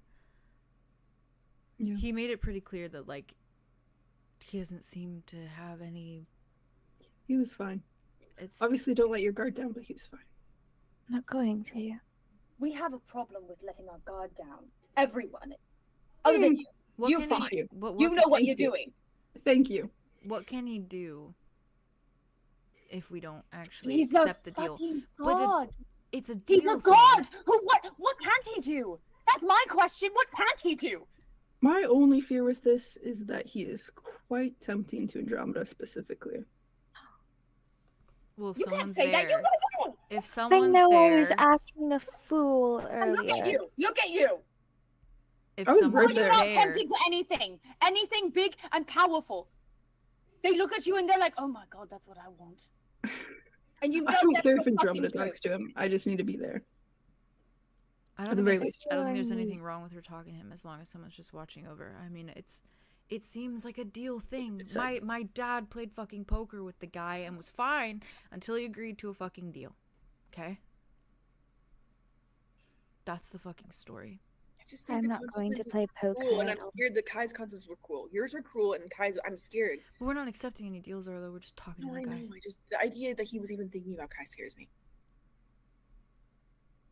Yeah. He made it pretty clear that, like, he doesn't seem to have any. He was fine. It's Obviously, don't let your guard down, but he was fine. Not going to. We have a problem with letting our guard down. Everyone. Other than you. what you can fine. he? What You know what thank you're you. doing. Thank you. What can he do if we don't actually He's a accept the deal? fucking But it- god. It's a deal. He's a thing. god. What can't he do? That's my question. What can't he do? My only fear with this is that he is quite tempting to Andromeda specifically. Well, if You can't someone's say that. You there, know. if I someone's know I was there, acting a fool And look at earlier. you. Look at you. if I was someone's right You're there. not there, tempted to anything. Anything big and powerful. They look at you and they're like, "Oh my god, that's what I want." And you know I don't that's care the if Andromeda fucking talks to him. I just need to be there. I At don't the think very there's, least. I don't think there's Sure. anything wrong with her talking to him as long as someone's just watching over. I mean, it seems like a deal thing. It's a- My dad played fucking poker with the guy and was fine until he agreed to a fucking deal. Okay? That's the fucking story. I just think I'm the not going to consequences play were poker. cruel, and I'm scared that Kai's consequences were cruel. Yours were cruel, and Kai's. I'm scared. But we're not accepting any deals, Arlo. We're just talking No, to I the know. guy. I just the idea that he was even thinking about Kai scares me.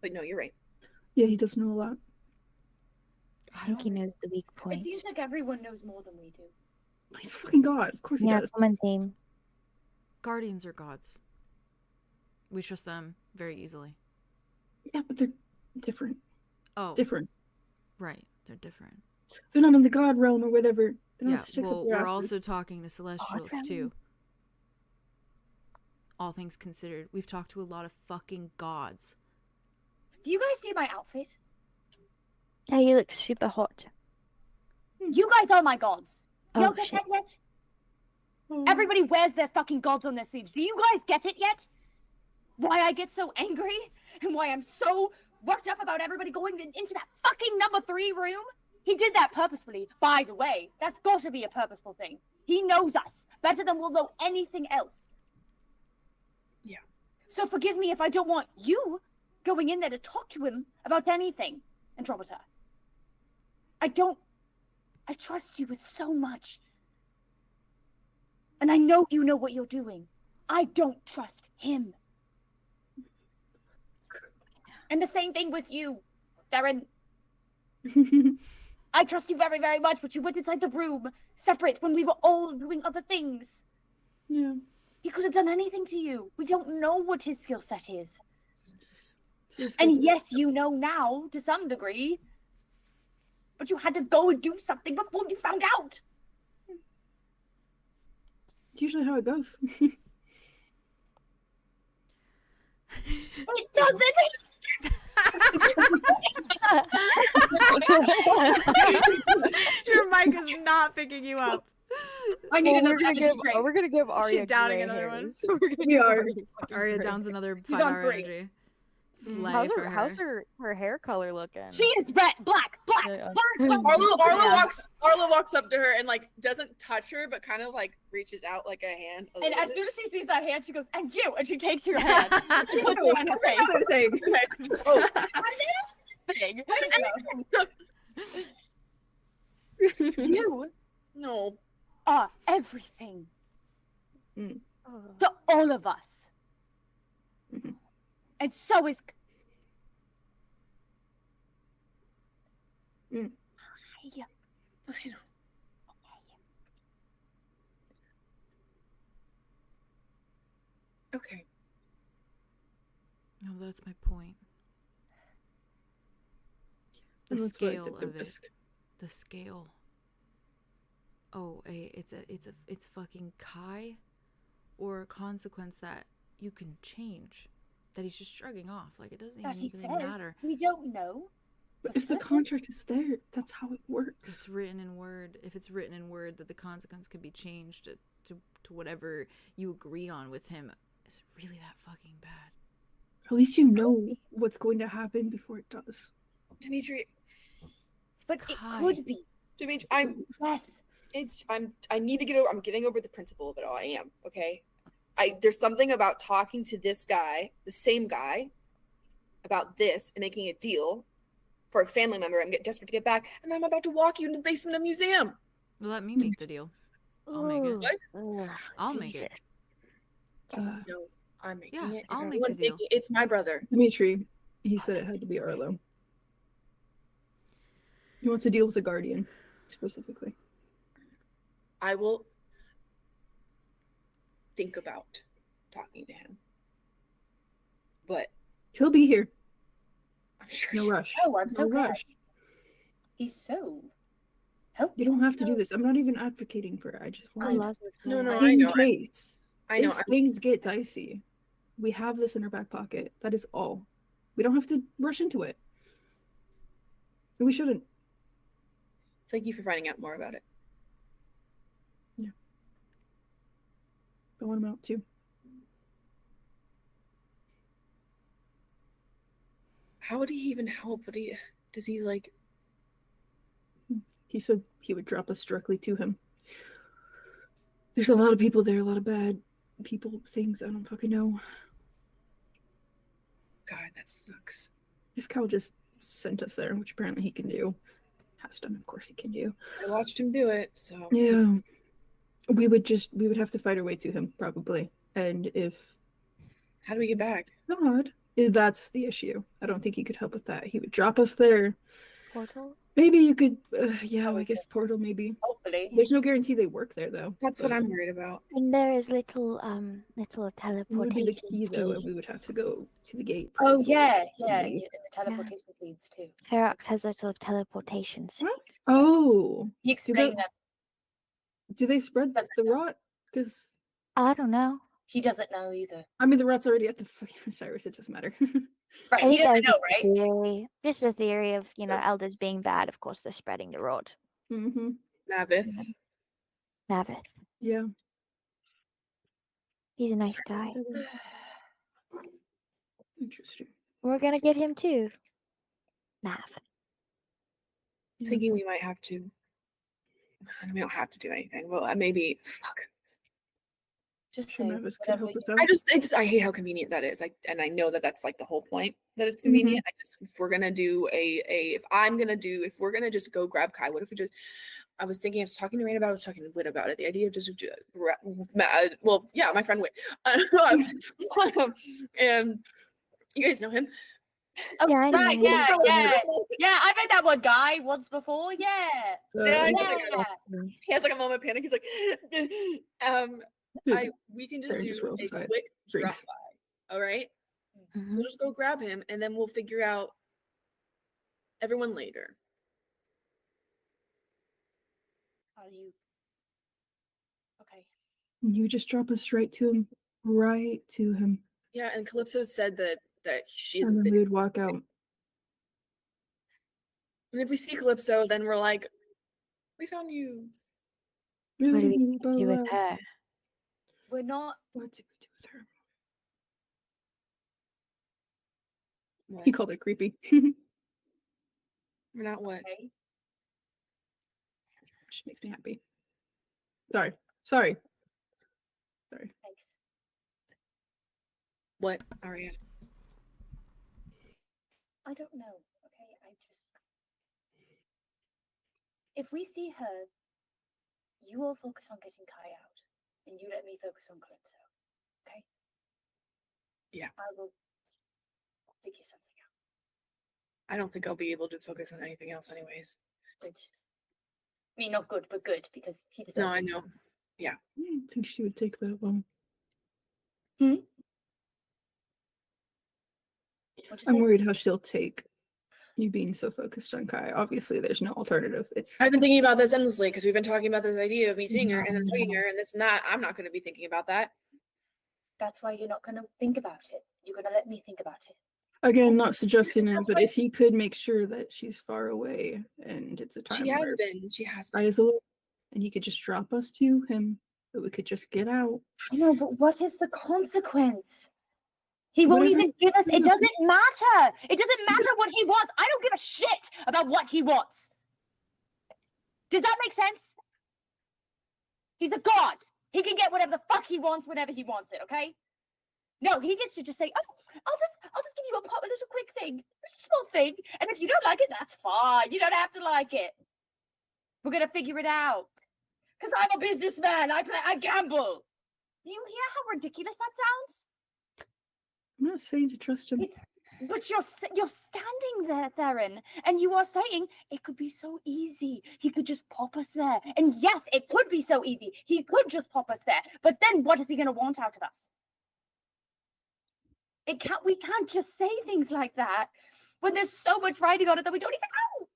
But no, you're right. Yeah, he does know a lot. I think he knows the weak It points. seems like everyone knows more than we do. He's a fucking god. Of course he Yeah, does. common theme. Guardians are gods. We trust them very easily. Yeah, but they're different. Oh, Different. right. They're different. They're not in the god realm or whatever. They're Yeah, not sticks up well, their we're asses. also talking to celestials realm. too. All things considered, we've talked to a lot of fucking gods. Do you guys see my outfit? Yeah, you look super hot. You guys are my gods. You Oh, don't get shit. that yet? Oh. Everybody wears their fucking gods on their sleeves. Do you guys get it yet? Why I get so angry and why I'm so worked up about everybody going into that fucking number 3 room? He did that purposefully, by the way. That's gotta be a purposeful thing. He knows us better than we'll know anything else. Yeah. So forgive me if I don't want you going in there to talk to him about anything, Andromeda. I trust you with so much. And I know you know what you're doing. I don't trust him. And the same thing with you, Darren. I trust you very, very much, but you went inside the room, separate, when we were all doing other things. Yeah. He could have done anything to you. We don't know what his skill set is. So it's And like- yes, you know now, to some degree. But you had to go and do something before you found out. It's usually how it goes. It doesn't. Your mic is not picking you up. I need Well, another we're gonna give Arya downing gray another one? hairs. We're gonna We give are. Arya fucking Arya gray downs another She's on 5-hour 3. energy. Slay hairs. for her. How's her hair color looking? She is red, black, Yeah. Arlo walks up to her and like doesn't touch her, but kind of like reaches out like a hand. A And little as bit. soon as she sees that hand, she goes, "And you!" And she takes your hand. She puts it on her face. Another thing. Oh, Thing. You no. are everything Mm. to all of us. Mhm. And so is. Mm. Yeah. I know. Okay. No, that's my point. The That's why I scale took the of it. risk. The scale. Oh, it's fucking Kai, or a consequence that you can change. That he's just shrugging off. Like, it doesn't As he even says, matter. we don't know. But if the contract is there, that's how it works. It's written in word. If it's written in word that the consequence could be changed to whatever you agree on with him, is it really that fucking bad? At least you know what's going to happen before it does. Dimitri, But Kai. it could be. Dimitri, Yes. I need to get over, I'm getting over the principle of it all. I am, okay? There's something about talking to this guy, the same guy, about this and making a deal for a family member. I'm desperate to get back, and then I'm about to walk you into the basement of a museum. Well, let me make the deal. I'll make it. Ugh, I'll make it. No, I'm making Yeah, it. I'll make Everyone's the deal. making it. It's my brother. Dimitri, he said it had to be Arlo. He wants to deal with the Guardian, specifically. I will think about talking to him. But He'll be here. I'm sure No rush. Oh, I'm so No glad. rush. He's so helpful. You don't have to do this. I'm not even advocating for it. I just I want love it. No, no, I I in know. case. I know. If things get dicey, we have this in our back pocket. That is all. We don't have to rush into it. And we shouldn't. Thank you for finding out more about it. I want him out too. How would he even help? Does he like? He said he would drop us directly to him. There's a lot of people there, a lot of bad people, things I don't fucking know. God, that sucks. If Cal just sent us there, which apparently he can do, has done, of course he can do. I watched him do it, so Yeah. We would have to fight our way to him, probably. And if how do we get back? not, that's the issue. I don't think he could help with that. He would drop us there, Portal? Maybe you could, yeah, I guess portal maybe. Hopefully. There's no guarantee they work there though. That's what but I'm worried about. And there is little It would be teleportation the key though, and we would have to go to the gate. Oh probably. yeah, yeah. Leave. And the teleportation leads too. 𝐸𝐻𝐿 has little teleportation What? suits. Oh, He explained that do they spread Doesn't the know. rot? Because I don't know. he doesn't know either. I mean, the rot's already at the fucking Cyrus. It doesn't matter. Right, I he think that doesn't was know, just a right? theory. Just a theory of, elders being bad. Of course, they're spreading the rod. Mm-hmm. Navith. Navith. Yeah. He's a nice guy. Interesting. We're gonna get him too. Nav. Yeah. Thinking we might have to. We don't have to do anything. Well, maybe. Fuck. Just Sure, say Mavis could whatever help us you- out. I hate how convenient that is. I know that that's like the whole point, that it's Mm-hmm. convenient. If we're gonna do if we're gonna just go grab Kai, what if we just? I was thinking, I was talking to Rain about it, I was talking to Wit about it. The idea of just, well, yeah, my friend Wit. And you guys know him. Oh, Yeah, I know right, him. yeah, So- yeah. Yeah, I met that one guy once before. Yeah. Yeah, I know Yeah. that guy. He has like a moment of panic. He's like, we can just Barry do just rolls a his eyes. quick drop Drinks. by. All right, Mhm. we'll just go grab him, and then we'll figure out everyone later. Are you okay? You just drop us right to him. Yeah, and Calypso said that she And isn't. then we would walk out. And if we see Calypso, then we're like, we found you. What do we Really, do with Bella. her? We're not. What did we do with her? What? He called it creepy. We're not what? Okay. Which makes me happy. Sorry. Thanks. What, Aria? I don't know. Okay, I just. If we see her, you all focus on getting Kai out, and you let me focus on Calypso. Okay? Yeah. I will figure something out. I don't think I'll be able to focus on anything else, anyways. Good. I mean, not good, but good, because he deserves No, it. I know. I don't think she would take that one. What'd you I'm say? worried how she'll take you being so focused on Kai. Obviously, there's no alternative. It's I've been thinking about this endlessly because we've been talking about this idea of me seeing her and then hugging her and this and that. I'm not going to be thinking about that. That's why you're not going to think about it. You're going to let me think about it. again not suggesting it, That's but what if he could make sure that she's far away and it's a time She has where been. She has Kai been. is alone, and he could just drop us to him, that we could just get out. I know, but what is the consequence? He won't Whatever- even give us. It doesn't matter. It doesn't matter what he wants. I don't give a shit about what he wants. Does that make sense? He's a god. He can get whatever the fuck he wants whenever he wants it. Okay? No, he gets to just say, "Oh, I'll just give you a pop, a little quick thing, a small thing, and if you don't like it, that's fine. You don't have to like it. We're gonna figure it out. Cause I'm a businessman. I gamble. Do you hear how ridiculous that sounds? I'm not saying to trust him. But you're standing there, Theron, and you are saying it could be so easy. He could just pop us there. And yes, it could be so easy. He could just pop us there. But then what is he going to want out of us? We can't just say things like that when there's so much writing on it that we don't even know.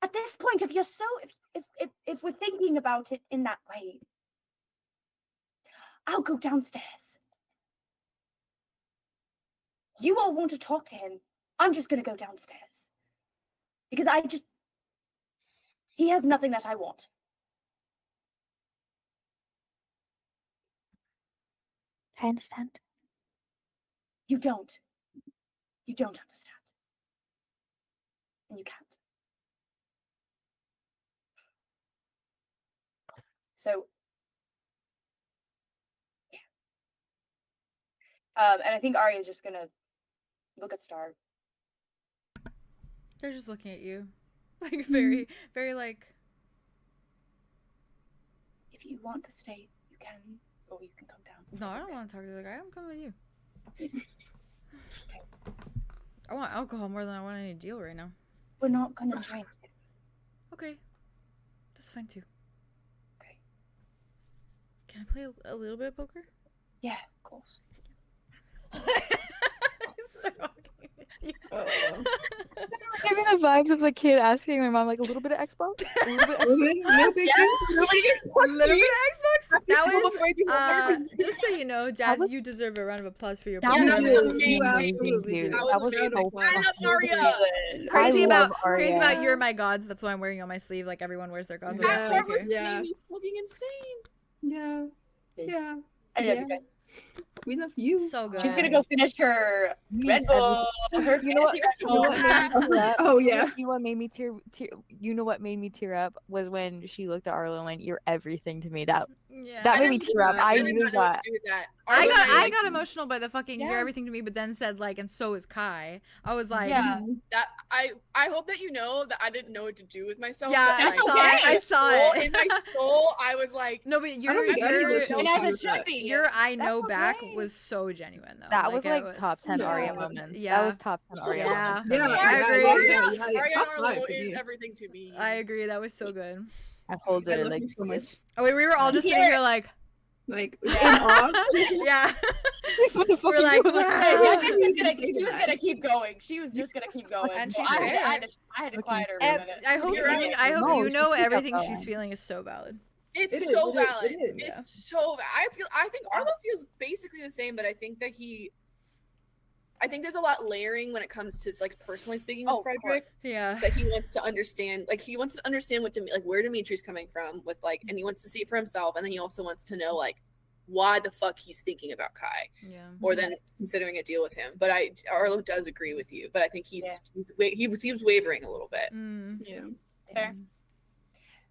At this point, if we're thinking about it in that way, I'll go downstairs. You all want to talk to him. I'm just going to go downstairs. Because he has nothing that I want. I understand. You don't. You don't understand. And you can't. So, yeah. And I think Arya is just going to look at Star. They're just looking at you. Like, very, very, like... If you want to stay, you can, or you can come down. No, I don't want to talk to the guy. I'm coming with you. I want alcohol more than I want any deal right now. We're not gonna drink. Okay. That's fine too. Okay. Can I play a little bit of poker? Yeah, of course. Giving the vibes of the kid asking their mom like a little bit of Xbox, a little bit of No big deal. little bit of Xbox. That school was before I do homework. just so you know, Jazz, was- you deserve a round of applause for your That Yeah, was that was amazing, amazing, dude. dude. That was That so was I love fucking Arya. good. Crazy I about love crazy Arya. about you're my gods. That's why I'm wearing on my sleeve. Like everyone wears their gods on Yeah. their That sleeve part was here. Yeah. made me fucking insane. Yeah. Yeah. I love you Yeah. guys. We love you. So good. She's gonna go finish her Red Bull, her You know what- fantasy Red you know Bull. what made me tear up? Oh yeah. You know what made me tear? You know what made me tear up was when she looked at Arlo and went, "You're everything to me." That Yeah. that I made me didn't tear up. know that. I did really not know what got. to do with that. I Arya got and I got emotional by the fucking Yeah. you're everything to me, but then said like, and so is Kai. I was like, Yeah. that I hope that you know that I didn't know what to do with myself. yeah, but I That's saw my it. I okay. saw soul- it. in my soul, I was like, No, but I don't your think any of us know And how as to it do should that. be. your I That's know back okay. was so genuine though. That was it like top 10 Arya Yeah. moments. Yeah. That was top 10 Arya Yeah. moments. for Yeah, me. I agree. Arya Top Arlo five for is me. everything to me. I agree. That was so good. I hold I it love like you so much. Oh wait, we were all just sitting Yeah. here like, Like in awe. yeah. what the fuck? We're like, Yeah, wow. she was gonna, Say she was that. gonna keep going. She was just gonna keep going. And So she's I fair. had to quiet her for a And minute. I hope You're right. I hope No, you she know kept everything going. she's feeling is so valid. It's It is, so it is, valid. it is. Yeah. It's so valid. I think Arlo feels basically the same, but I think that I think there's a lot layering when it comes to like personally speaking with Oh, of course. Frederick. Yeah. That he wants to understand, like he wants to understand what like where Dimitri's coming from with like, and he wants to see it for himself, and then he also wants to know like why the fuck he's thinking about Kai, Yeah. or then considering a deal with him. But Arlo does agree with you, but I think he was wavering a little bit. Mm. Yeah. Fair.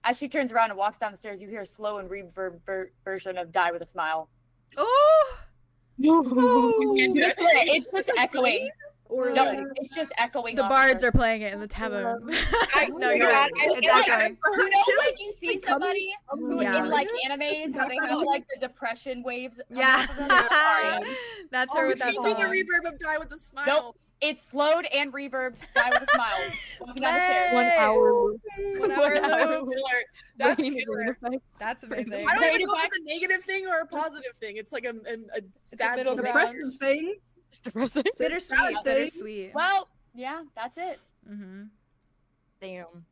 As she turns around and walks down the stairs, you hear a slow and reverb version of "Die with a Smile." Oh. It's just echoing. Or No, like, it's just echoing. The off bards of are playing it in the tavern. I No, swear you're to right. God, It's I- echoing. her. You know when you see like, coming somebody who Yeah. in like animes, how they have like the depression waves. coming Yeah. off of them? That's Arya. That's Oh, her we with that can't do the song. reverb of Die with a Smile. Nope. It's slowed and reverb. Die with a smile. Walking down the stairs. 1 hour loop. 1 hour That's loop. killer. That's Waiting for killer. the effect. That's amazing. I don't Great even know if effects. it's a negative thing or a positive thing. It's like a sad middle the ground. depressive thing. It's depressing. It's bittersweet. Sad thing. Bittersweet. Well, yeah, that's it. Mm-hmm. Damn.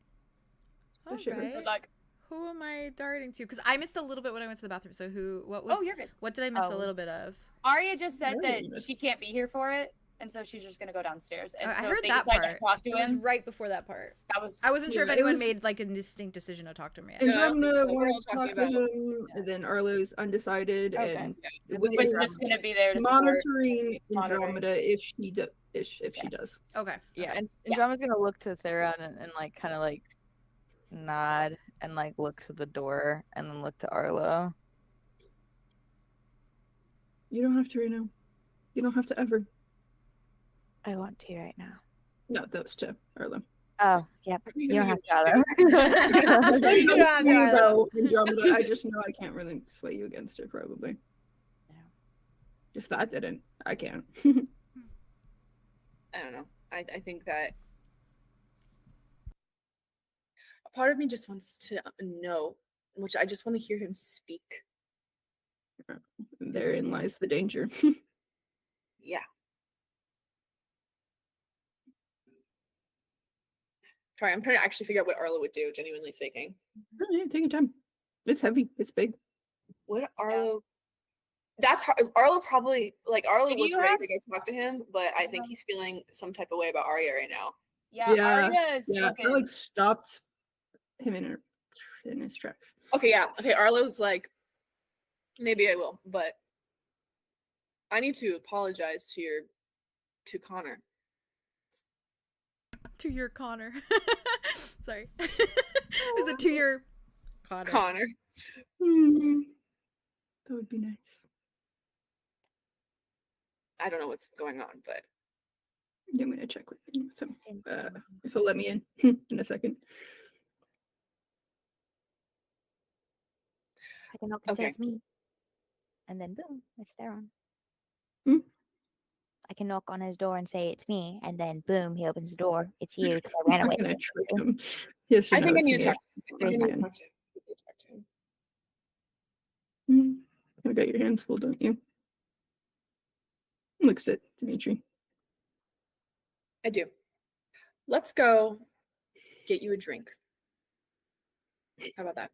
All shit right. Good luck. Who am I darting to? Because I missed a little bit when I went to the bathroom. So what was? Oh, you're good. What did I miss a Oh. little bit of? Arya just said that Really? she can't be here for it, and so she's just gonna go downstairs. And I so heard if they that decide part. to talk to It was him. right before that part. That was. I wasn't sure if Yeah, it anyone was- made like a distinct decision to talk to me yet. And Yeah, Domina we're wanted all to talk talking to about- him, and then Arlo's undecided, Okay. and Was Wit is just gonna be there to support. monitoring Monitoring. Andromeda if she does. Okay. Yeah, okay. and Yeah. Andromeda's gonna look to Thera and like kind of like nod and like look to the door and then look to Arlo. You don't have to right now. You don't have to ever. I want to right now. No, those two, Arlo. Oh, yep. You don't have to Just either. You don't have to, you Arlo. though, Andromeda, I just know I can't really sway you against it, probably. Yeah. If that didn't, I can. I don't know. I think that a part of me just wants to know, which I just want to hear him speak. Therein lies the danger. Yeah. Sorry, I'm trying to actually figure out what Arlo would do, genuinely speaking. Oh, yeah, take your time. It's heavy. It's big. What Arlo? That's hard. Arlo probably Arlo Did was you ready have- to go talk to him, but I think he's feeling some type of way about Arya right now. Yeah, Yeah, Arya is Yeah, looking. I like stopped him in his tracks. Okay, yeah. Okay, Arlo's like, maybe I will, but I need to apologize to Connor. To your Connor. Sorry. Is it to your Connor? Connor. That would be nice. I don't know what's going on, but I'm gonna check with him. If he'll let me in in a second. I can help Okay. say it's me. And then boom, it's there on. I can knock on his door and say it's me, and then boom, he opens the door. It's you because I ran I'm away. gonna trick him. Yes or I no, think I it's need to me. talk to him. I think I need to Fine. talk to him. I need to talk to him. You got your hands full, don't you? Looks at Dimitri. I do. Let's go get you a drink. How about that?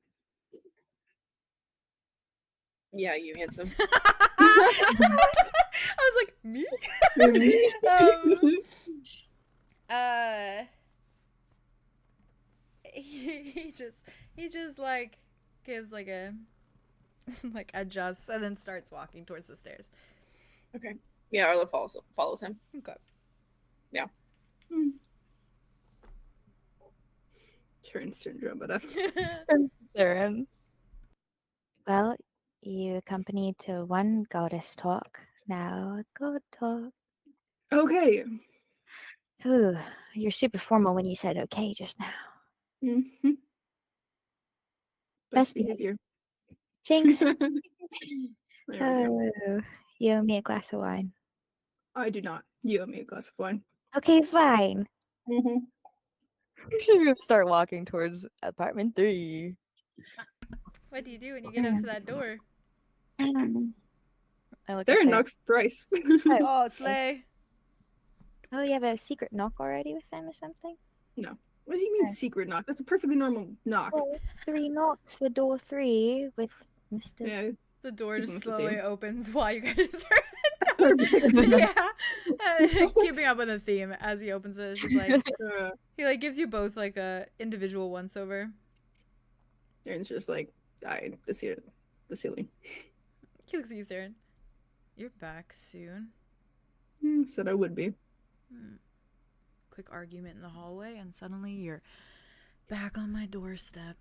Yeah, you handsome. I was like, me? He just like gives like a like adjusts and then starts walking towards the stairs. Okay. Yeah, Arlo follows him. Okay. Yeah. Turns to Andromeda. Theron. Well, you accompanied to one goddess talk. Now god talk. Okay. Ooh, you're super formal when you said okay just now. Mm-hmm. Best behavior. Jinx. There we go. Oh, you owe me a glass of wine. I do not. You owe me a glass of wine. Okay, fine. Mm-hmm. She's gonna start walking towards apartment 3. What do you do when you get up to that door? I look There at knocks thrice. Oh, slay. Oh, you have a secret knock already with them or something? What do you mean Okay. secret knock? That's a perfectly normal knock. Well, 3 knocks for door 3 with Mr. Yeah. The door Keeping just with the slowly theme. opens while you guys are yeah. Keeping up with the theme as he opens it. It's just like he like gives you both like a individual once over. And it's just like, the ceiling. He looks at you, Theron. You're back soon. Said I would be. Quick argument in the hallway, and suddenly you're back on my doorstep.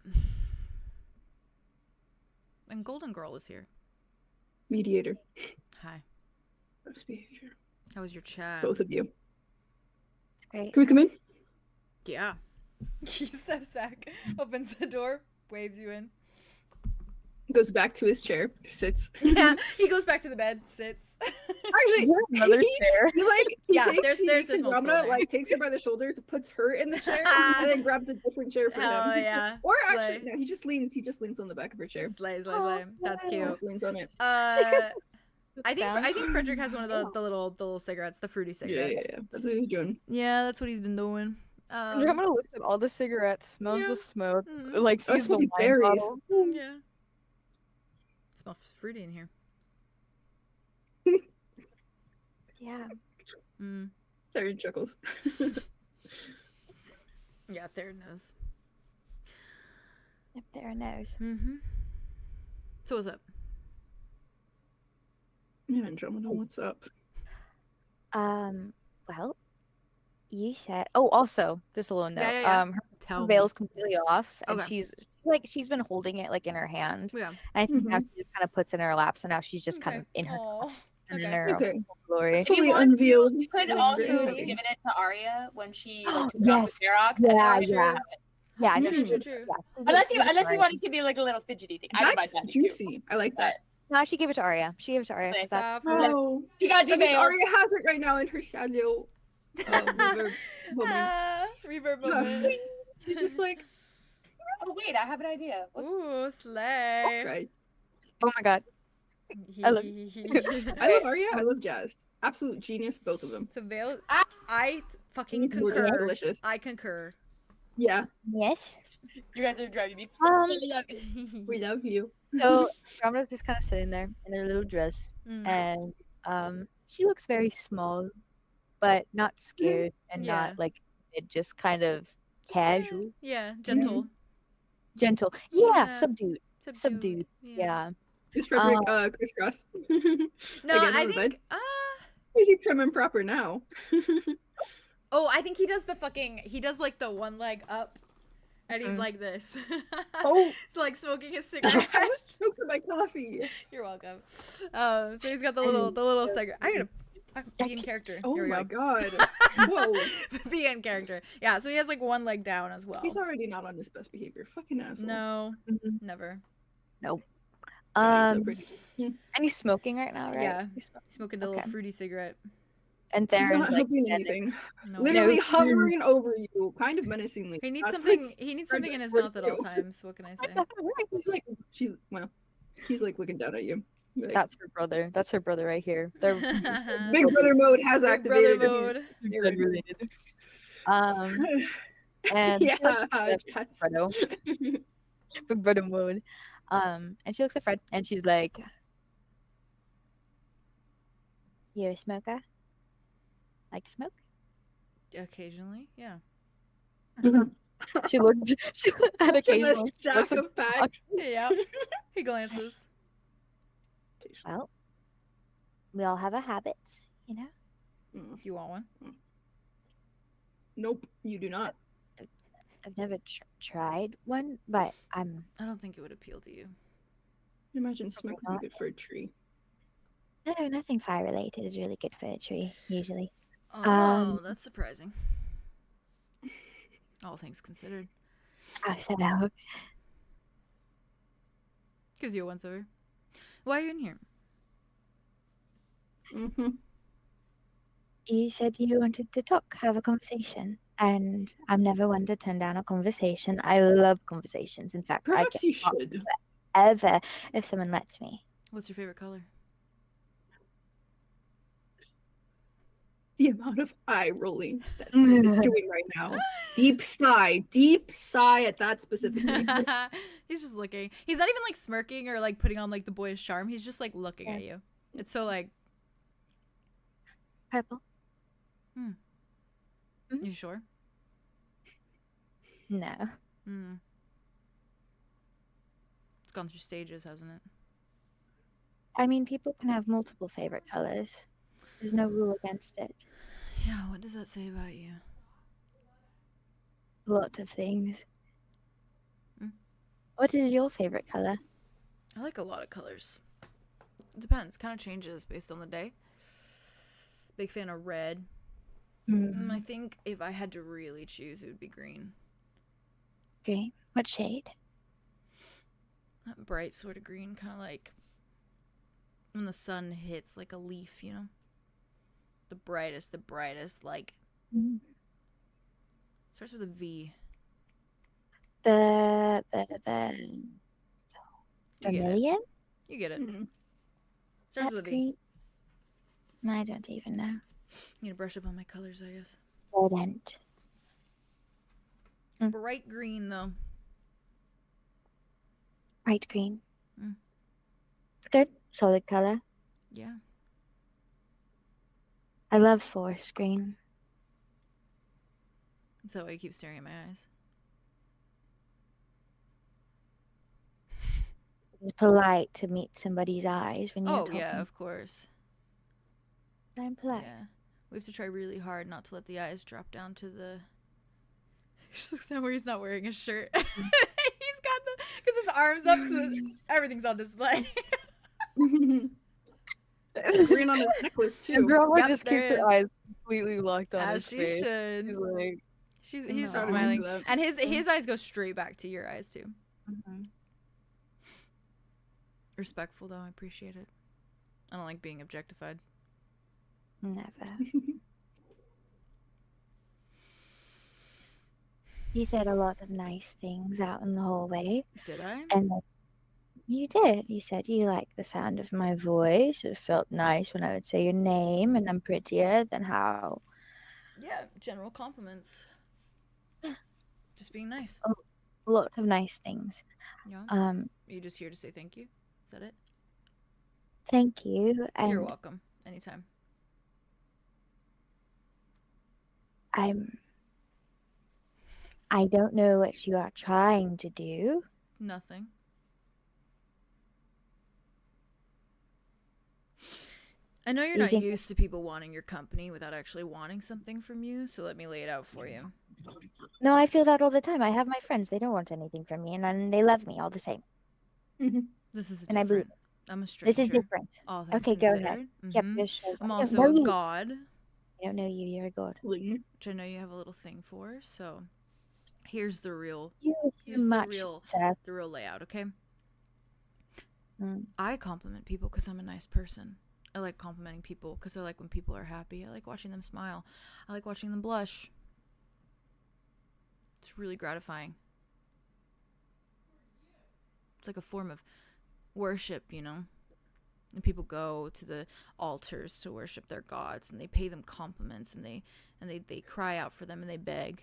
And Golden Girl is here. Mediator. Hi. Best behavior. How was your chat? Both of you. It's great. Can we come in? Yeah. He steps back, opens the door, waves you in. Goes back to his chair, sits. Yeah, he goes back to the bed, sits. Actually, Another chair. he Yeah, takes, there's multiple Andromeda, there. like takes her by the shoulders, puts her in the chair, and then grabs a different chair for Hell him. yeah. Or Slay. actually, no, he just leans on the back of her chair. Slay. Oh, That's He cute. just leans on it. I think Frederick has one of the little cigarettes, the fruity cigarettes. Yeah. That's what he's doing. Yeah, that's what he's been doing. Andromeda looks at all the cigarettes, smells Yeah. the smoke, Mhm. like Oh, it's sees the supposed to be wine berries. bottle. Yeah. Smells fruity in here. Yeah. There chuckles. Yeah, there it knows. If there knows. So what's up? Yeah, Andromeda, what's up? Well, you said. Oh, also, just a little note. Yeah. Her Tell veil's completely off, and Okay. she's been holding it like in her hand. me. Yeah. And I think now she just kind of puts it in her lap, so now she's just kind Okay. of in her Aw. dress and in Okay. her Okay. full glory. If you Fully want, unveiled. you could Fully also unveiled. given it to Arya when she like, took Yes. off the Xerox. Yeah, and yeah. Yeah, I know. True, she true, did- true. yeah, she Unless did- you she did right. want it to be like a little fidgety thing. I don't mind That's that too. juicy. I like that. No, she gave it to Arya. She gave it to Arya. 'cause that's- Soft. Oh, She got that means debailed. Arya has it right now in her shadow. Reverb moment. Reverb Yeah. moment. She's just like, Oh wait, I have an idea. Whoops. Ooh, slay. right. Oh my god. I love- I love Arya. I love Jazz. Absolute genius, both of them. So Veil, I fucking They're just concur. delicious. I concur. Yeah, Yes. You guys are driving me. we love you. So Andromeda's just kind of sitting there in her little dress, and she looks very small, but not scared and Yeah. not like just kind of casual, Yeah, gentle. gentle. Yeah. Yeah, subdued. Subdued. Yeah. Is Frederick crisscross? No, Again, I on the bed? think. Is he prim and proper now? Oh, I think he does he does like the one leg up, and he's like this. Oh. It's like smoking his cigarette. I was choking my coffee. You're welcome. So he's got the little cigarette. I'm be in character. Oh Here we my go. god. Whoa. Be in character. Yeah, so he has like one leg down as well. He's already not on his best behavior. Fucking asshole. No, never. Yeah, he's so pretty. And he's smoking right now, right? Yeah. He's smoking. Smoking the little Okay. fruity cigarette. And He's Theron's not like, helping standing- anything. No. Literally No. hovering over you, kind of menacingly. He needs That's something. what's- He needs something in his Frederick mouth at all you. times. What can I say? He's like, he's like looking down at you. Like, That's her brother. That's her brother right here. They're Big brother mode has Big brother activated. and he's- mode. blood related. And yeah, she looks at Jess. Fredo. Big brother mode. And she looks at Fred and she's like, "You're a smoker? Like to smoke?" Occasionally, yeah. She looked at What's in occasional. this stack of packs? Yeah. He glances. Well, we all have a habit, you know. Mm, Do you want one? Nope, you do not. I've never tried one, but I'm I don't think it would appeal to you. Imagine smoke would be good for a tree. no, nothing fire related is really good for a tree usually. Oh, that's surprising. All things considered. Oh, so no. Because you once over. Why are you in here? Mm-hmm. You said you wanted to talk, have a conversation, and I'm never one to turn down a conversation. I love conversations. In fact, I Perhaps can you talk should. forever if someone lets me. What's your favorite color? The amount of eye rolling that he is doing right now. Deep sigh at that specifically. He's just looking. He's not even like smirking or like putting on like the boyish charm. He's just like looking at you. It's so like, Purple? you sure? No. Hmm. It's gone through stages, hasn't it? I mean, people can have multiple favorite colors. There's no rule against it. Yeah, what does that say about you? A lot of things. Mm. What is your favorite color? I like a lot of colors. It depends. Kind of changes based on the day. Big fan of red. And I think if I had to really choose, it would be green. Green. What shade? That bright sort of green, kind of like when the sun hits like a leaf, you know? The brightest, like, starts with a V. The You get it. vermilion? You get it. Mhm. Starts with a V. Green? I don't even know. Need to brush up on my colors, I guess. Verdant. Bright green, though. Bright green. Mm. Good. Solid color. Yeah. I love forest green. Is that why you keep staring at my eyes? It's polite to meet somebody's eyes when you're Oh, talking. yeah, of course. I'm polite. Yeah. We have to try really hard not to let the eyes drop down to the... He just looks down where he's not wearing a shirt. He's got the... Because his arm's up, so everything's on display. Green on his necklace too. And Grandma Yep, just there keeps her is. eyes completely locked on As his she face. should. She's like, He's I'm just not smiling. into that. And his eyes go straight back to your eyes, too. Respectful, though. I appreciate it. I don't like being objectified. never. You said a lot of nice things out in the hallway. Did I? And you did. You said you like the sound of my voice. It felt nice when I would say your name, and I'm prettier than how. Yeah, general compliments. Yeah. Just being nice. A lot of nice things. Yeah. Are you just here to say thank you? Is that it? Thank you. And You're welcome. Anytime. I don't know what you are trying to do. Nothing. I know you're You not think- used to people wanting your company without actually wanting something from you, so let me lay it out for you. No, I feel that all the time. I have my friends. They don't want anything from me, and then they love me all the same. This is And I believe different. I'm a stranger. This is different. All things Okay, go ahead. considered. Yep, Mhm. you're sure. I'm I also don't know a you. god, I don't know you. You're a god. which I know you have a little thing for. So here's the real You Here's too the much, real- sir. layout, okay? Mm. I compliment people because I'm a nice person. I like complimenting people because I like when people are happy. I like watching them smile. I like watching them blush. It's really gratifying. It's like a form of worship, you know? And people go to the altars to worship their gods, and they pay them compliments, and they cry out for them, and they beg.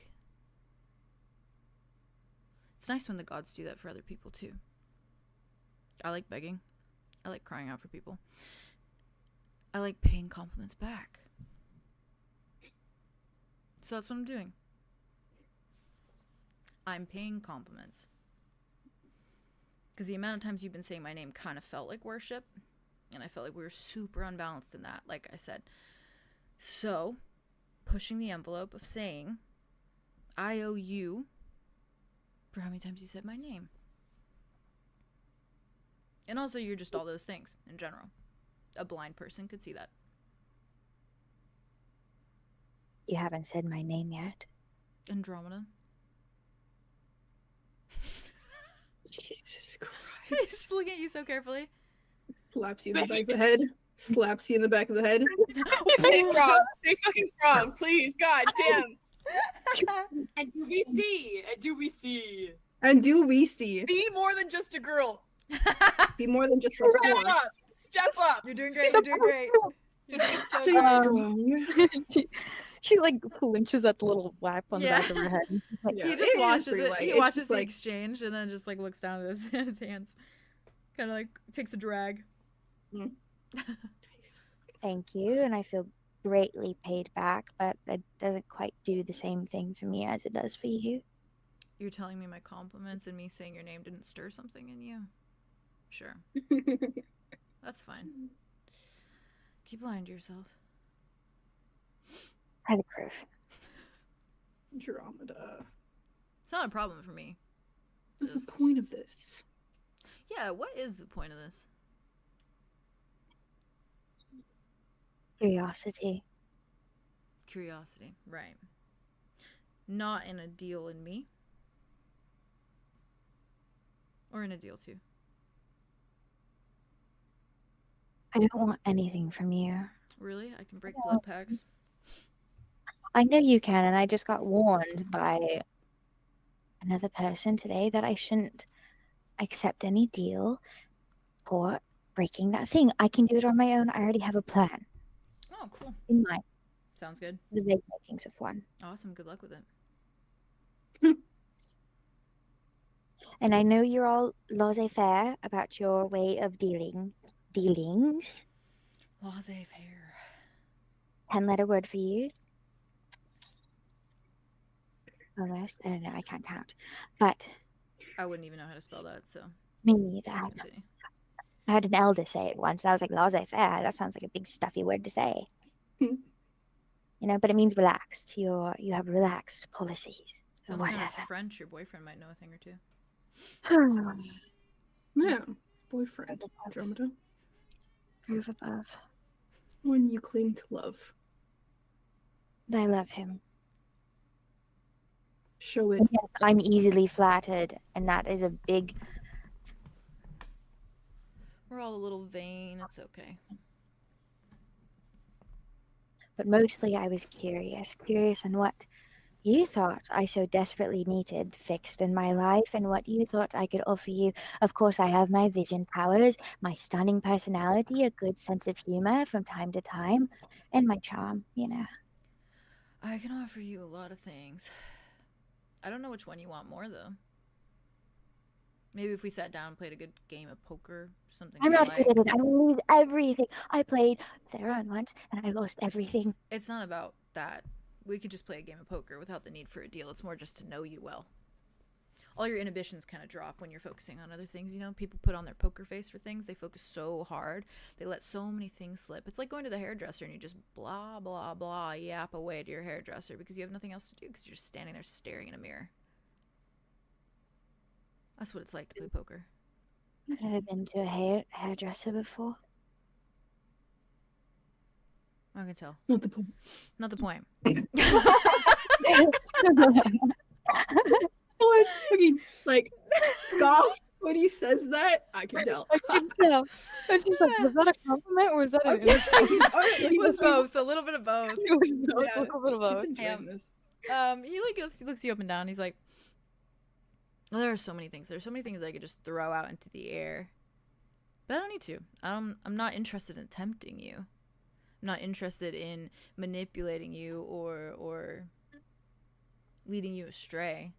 It's nice when the gods do that for other people too. I like begging. I like crying out for people. I like paying compliments back. So that's what I'm doing. I'm paying compliments. Because the amount of times you've been saying my name kind of felt like worship. And I felt like we were super unbalanced in that, like I said. So, pushing the envelope of saying, I owe you for how many times you said my name. And also, you're just all those things in general. A blind person could see that. You haven't said my name yet. Andromeda. Jesus Christ. He's just looking at you so carefully. Slaps you in the back of the head. Slaps you in the back of the head. Stay strong. Stay fucking strong, please. God damn. And do we see? And do we see? And do we see? Be more than just a girl. Be more than just a Step girl. up. Step up. You're doing great. You're doing great. You're doing so Stay good. strong. she like flinches at the little whap on the Yeah. back of her head. Like, Yeah, He it just is watches pretty it. light. He It's watches just the like- exchange and then just like looks down at his hands. Kind of like takes a drag. Thank you, and I feel greatly paid back, but that doesn't quite do the same thing for me as it does for you. You're telling me my compliments and me saying your name didn't stir something in you? Sure. That's fine. Keep lying to yourself. I have a proof. Andromeda. It's not a problem for me. What's the Just- point of this? Yeah, what is the point of this? Curiosity. Curiosity. Right. Not in a deal in me. Or in a deal too. I don't want anything from you. Really? I can break blood packs? I know you can, and I just got warned by another person today that I shouldn't accept any deal for breaking that thing. I can do it on my own. I already have a plan Oh, cool. in mind, Sounds good. the vague makings of one. Awesome. Good luck with it. And I know you're all laissez-faire about your way of dealings. Laissez-faire. 10-letter word for you. Almost. I don't know. I can't count. But I wouldn't even know how to spell that, so me neither. continue. I heard an elder say it once, and I was like, laissez-faire. That sounds like a big stuffy word to say. Hmm. You know, but it means relaxed. You have relaxed policies. Or Sounds kind of whatever. French. Your boyfriend might know a thing or two. Yeah. Boyfriend. Andromeda. Proof above. One you claim to love. And I love him. Show it. And yes, I'm easily flattered, and that is a big. We're all a little vain. It's okay. But mostly I was curious on what you thought I so desperately needed fixed in my life, and what you thought I could offer you. Of course, I have my vision powers, my stunning personality, a good sense of humor from time to time, and my charm, you know. I can offer you a lot of things. I don't know which one you want more, though. Maybe if we sat down and played a good game of poker, something I'm you not like. good at it. I lose everything. I played Theron once, and I lost everything. It's not about that. We could just play a game of poker without the need for a deal. It's more just to know you well. All your inhibitions kind of drop when you're focusing on other things, you know? People put on their poker face for things. They focus so hard. They let so many things slip. It's like going to the hairdresser and you just blah, blah, blah, yap away to your hairdresser because you have nothing else to do because you're just standing there staring in a mirror. That's what it's like to play poker. I've never been to a hairdresser before. I can tell. Not the point. Not the point. Someone fucking like scoffed when he says that. I can tell. I can tell. And she's like, was that a compliment or was that an insult? It was both, a little bit of both. It was both, Yeah. a little bit of both. He's enjoying this. He like looks you up and down. He's like, well, there are so many things. There's so many things I could just throw out into the air, but I don't need to. I'm not interested in tempting you. I'm not interested in manipulating you or leading you astray.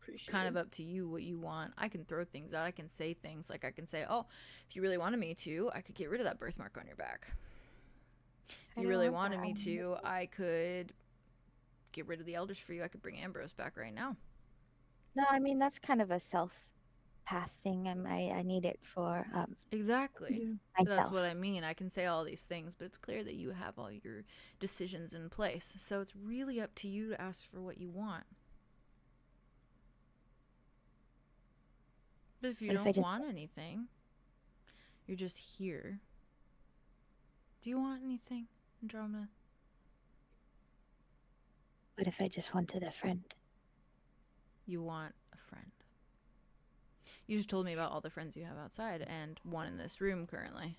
It's kind of up to you what you want. I can throw things out. I can say things like I can say, oh, if you really wanted me to, I could get rid of that birthmark on your back. If you really wanted me to, I could get rid of the elders for you. I could bring Ambrose back right now. No, I mean, that's kind of a self-path thing. I need it for Exactly. Yeah. That's myself. what I mean. I can say all these things, but it's clear that you have all your decisions in place. So it's really up to you to ask for what you want. But if you What if I don't just- want anything, you're just here. Do you want anything, Andromeda? What if I just wanted a friend? You want a friend. You just told me about all the friends you have outside and one in this room currently.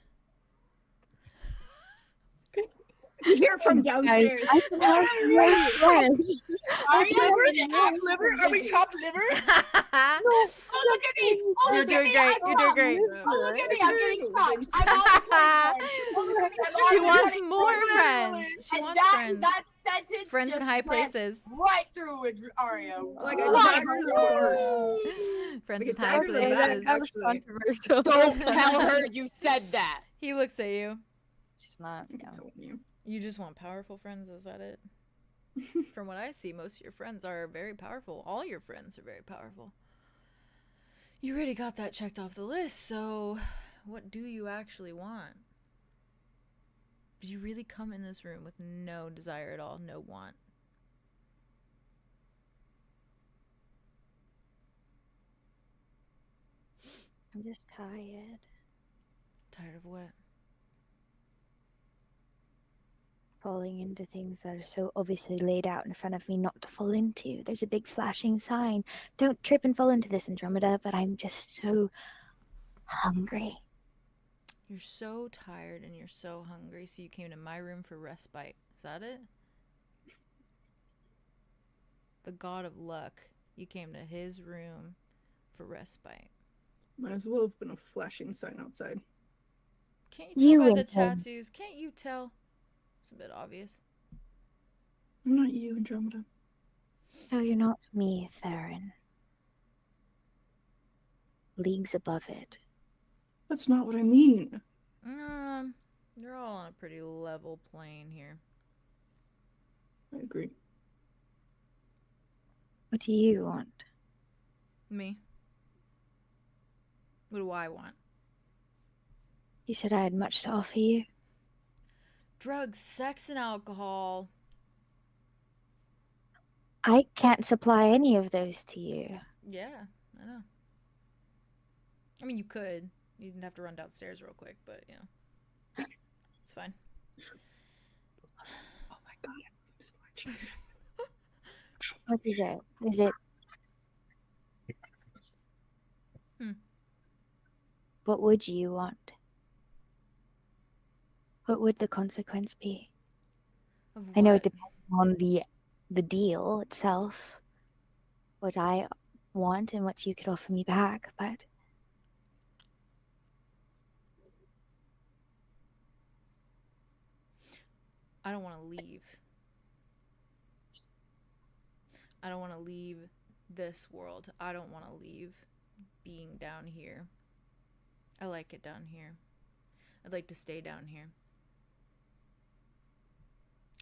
You hear from downstairs. I can have great friends. Are you top liver? Are we top liver? Oh, look at me! Oh, You're look doing at me! great. I'm You're doing up. great. Oh, look at me! I'm getting shots. I'm on the platform. Oh, look at me. I'm She already wants getting more shots. friends. She And wants friends. That sentence Friends in just high went places. right through Aria. Like Right a dagger through to the her. heart. Friends Like in a high dagger to the back, places. That was actually. controversial. Don't tell her you said that. He looks at you. She's not. I'm No. telling you. You just want powerful friends, is that it? From what I see, most of your friends are very powerful. All your friends are very powerful. You already got that checked off the list, so what do you actually want? Did you really come in this room with no desire at all, no want? I'm just tired. Tired of what? Falling into things that are so obviously laid out in front of me not to fall into. There's a big flashing sign. Don't trip and fall into this, Andromeda, but I'm just so hungry. You're so tired and you're so hungry, so you came to my room for respite. Is that it? The god of luck. You came to his room for respite. Might as well have been a flashing sign outside. Can't you tell You by the and him. tattoos? Can't you tell? It's a bit obvious. I'm not you, Andromeda. No, you're not me, Theron. Leagues above it. That's not what I mean. You're all on a pretty level plane here. I agree. What do you want? Me? What do I want? You said I had much to offer you. Drugs, sex, and alcohol. I can't supply any of those to you. Yeah, I know. I mean, you could. You didn't have to run downstairs real quick, but, you know. It's fine. Oh my god, I love him so much. What is it? Is it? What would you want? What would the consequence be? Of I know what? it depends on the deal itself, what I want and what you could offer me back, but I don't want to leave. I don't want to leave this world. I don't want to leave being down here. I like it down here. I'd like to stay down here.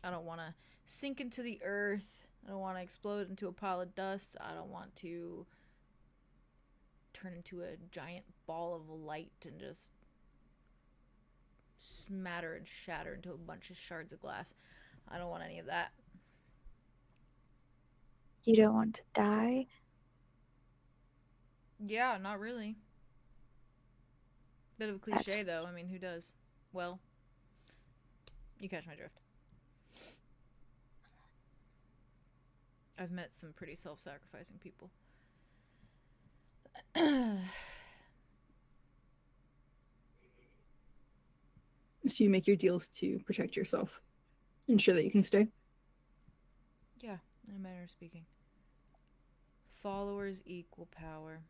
I don't want to sink into the earth. I don't want to explode into a pile of dust. I don't want to turn into a giant ball of light and just smatter and shatter into a bunch of shards of glass. I don't want any of that. you don't want to die. Yeah, not really. Bit of a cliche, though. I mean, who does? Well, you catch my drift. I've met some pretty self-sacrificing people. So you make your deals to protect yourself, ensure that you can stay. Yeah, in a manner of speaking. Followers equal power.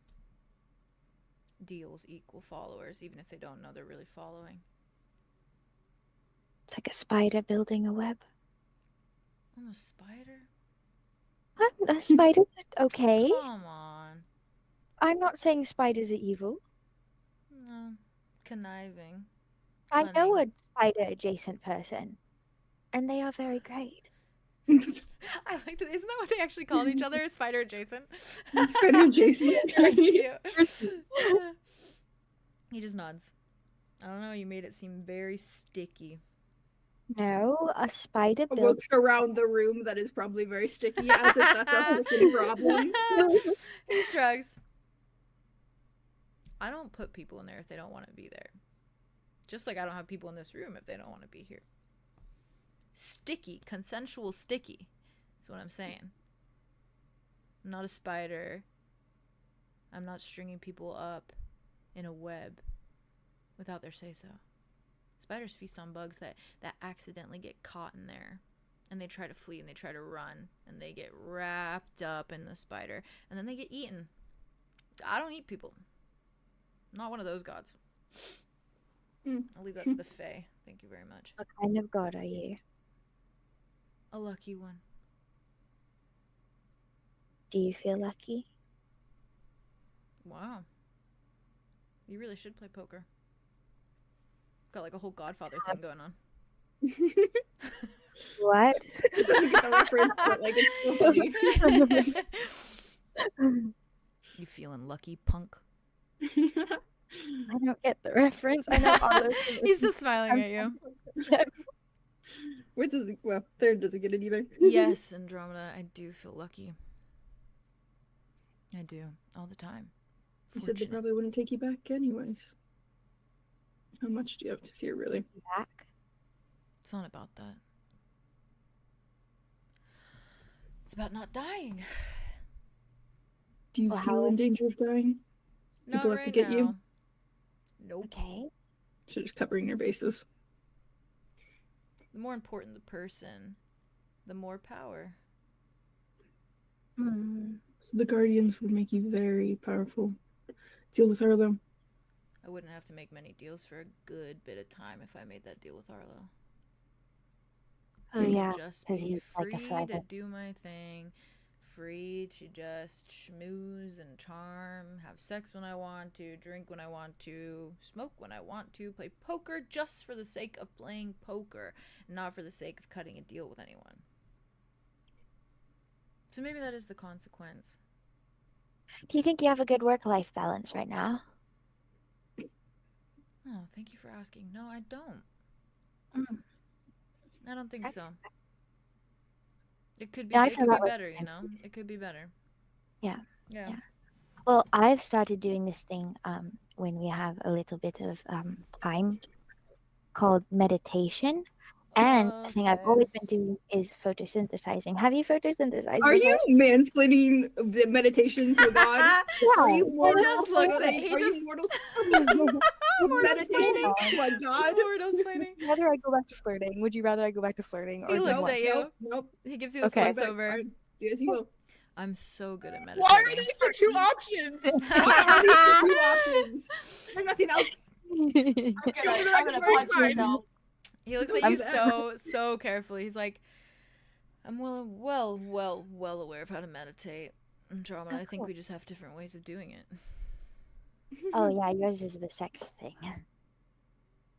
Deals equal followers, even if they don't know they're really following. It's like a spider building a web. I'm a spider? A spider's okay. Come on. I'm not saying spiders are evil. No. Conniving. I know a Cunning. spider-adjacent person, and they are very great. I like that. Isn't that what they actually called each other? Spider adjacent? Spider adjacent. That's cute. He just nods. I don't know, you made it seem very sticky. No, a spider builds. Looks around the room that is probably very sticky, as if that's a freaking problem. He shrugs. I don't put people in there if they don't want to be there. Just like I don't have people in this room if they don't want to be here. Sticky, consensual sticky is what I'm saying. I'm not a spider. I'm not stringing people up in a web without their say-so. Spiders feast on bugs that accidentally get caught in there, and they try to flee and they try to run, and they get wrapped up in the spider, and then they get eaten. I don't eat people. I'm not one of those gods. I'll leave that to the Fae. Thank you very much. What kind of god are you? A lucky one. Do you feel lucky? Wow. You really should play poker. Got like a whole Godfather thing going on. What? It doesn't get the reference, but like it's so funny. You feeling lucky, punk? I don't get the reference. I know all those things. He's just smiling at you. Which doesn't, well, Third doesn't get it either. Yes, Andromeda, I do feel lucky. I do, all the time. You said they Fortunate. probably wouldn't take you back anyways. How much do you have to fear, really? Back. It's not about that. It's about not dying. Do you Well, feel how- in danger of dying? Not People have right to get now. you? Nope. Okay. So just covering your bases. The more important the person, the more power. So the Guardians would make you very powerful. Deal with Arlo. I wouldn't have to make many deals for a good bit of time if I made that deal with Arlo. Oh I could yeah, just 'cause be he's like a free forever. to do my thing, free to just schmooze and charm, have sex when I want to, drink when I want to, smoke when I want to, play poker just for the sake of playing poker, not for the sake of cutting a deal with anyone. So maybe that is the consequence. Do you think you have a good work-life balance right now? Oh, thank you for asking. No, I don't. Mm. I don't think That's- so. It could be, Yeah, I it feel could be that way better, you know? It could be better. Yeah. Yeah. Yeah. Well, I've started doing this thing when we have a little bit of time called meditation. And the thing I've Okay. always been doing is photosynthesizing. Have you photosynthesized Are before? you mansplaining the meditation to God? Are you Yeah. mortal just looks at- he are just- you mortal Mortal meditation? splaining. Oh my God. Mortal splaining. Would you rather I go back to flirting? Would you rather I go back to flirting? He do looks you at you. Nope. He gives you this Okay. once over. Fine. Do as you will. I'm so good at meditating. Why are these the two options? Why are these the two options? There's nothing else. I'm gonna punch myself. He looks at Don't you do that. so carefully. He's like, I'm well aware of how to meditate. Andromeda, Oh, I think cool. we just have different ways of doing it. Oh yeah, yours is the sex thing,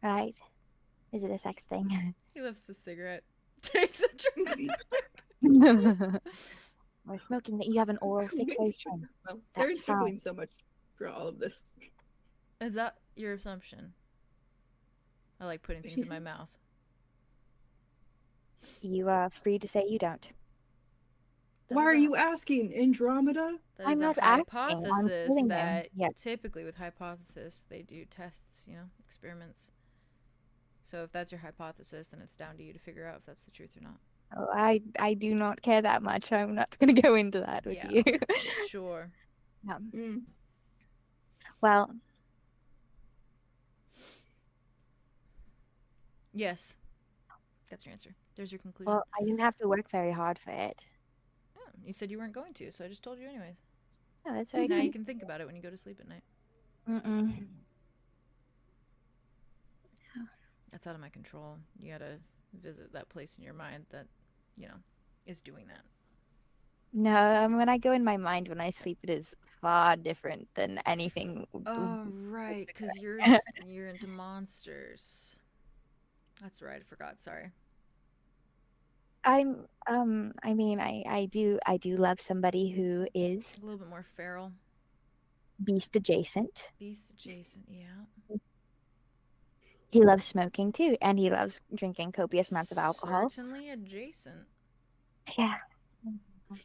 right? Is it a sex thing? He lifts the cigarette, takes a drink. Or smoking that you have an oral fixation. Well, That's They're struggling fine. so much for all of this. Is that your assumption? I like putting things in my mouth. You are free to say you don't. That Why is are a- you asking, Andromeda? That I'm is not a asking, I'm hypothesis telling them. that Yes. typically with hypothesis they do tests, experiments. So if that's your hypothesis, then it's down to you to figure out if that's the truth or not. Oh, I do not care that much. I'm not going to go into that with Yeah. you. Sure. Yeah. Well, Yes. That's your answer. There's your conclusion. well, I didn't have to work very hard for it. Yeah, you said you weren't going to, so I just told you anyways. No, that's very Now kind. you can think about it when you go to sleep at night. Mm-mm. That's out of my control. You gotta visit that place in your mind that, is doing that. No, when I go in my mind when I sleep, it is far different than anything. Oh, right, because you're into monsters. That's right, I forgot, sorry. I mean, I do love somebody who is A little bit more feral. beast adjacent. Beast adjacent, yeah. He loves smoking too, and he loves drinking copious amounts of alcohol. Certainly adjacent. Yeah. Where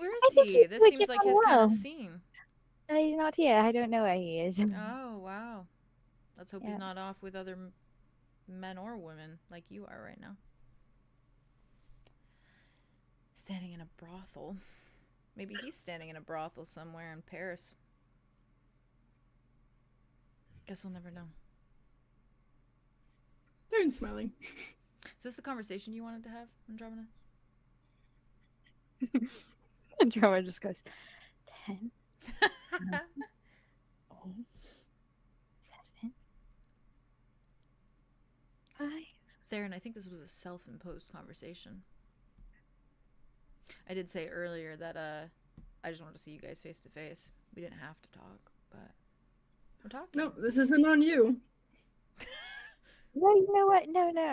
I is think he? he This would seems get like on his kind well. of scene. No, he's not here. I don't know where he is. Oh, wow. Let's hope he's Yeah. not off with other men or women like you are right now. Standing in a brothel. Maybe he's standing in a brothel somewhere in Paris. Guess we'll never know. They're smiling. Is this the conversation you wanted to have, Andromeda? Andromeda just goes 10, 8, 7, 5. Theron, I think this was a self-imposed conversation. I did say earlier that I just wanted to see you guys face to face. We didn't have to talk, but we're talking. No, this isn't on you. No, you know what?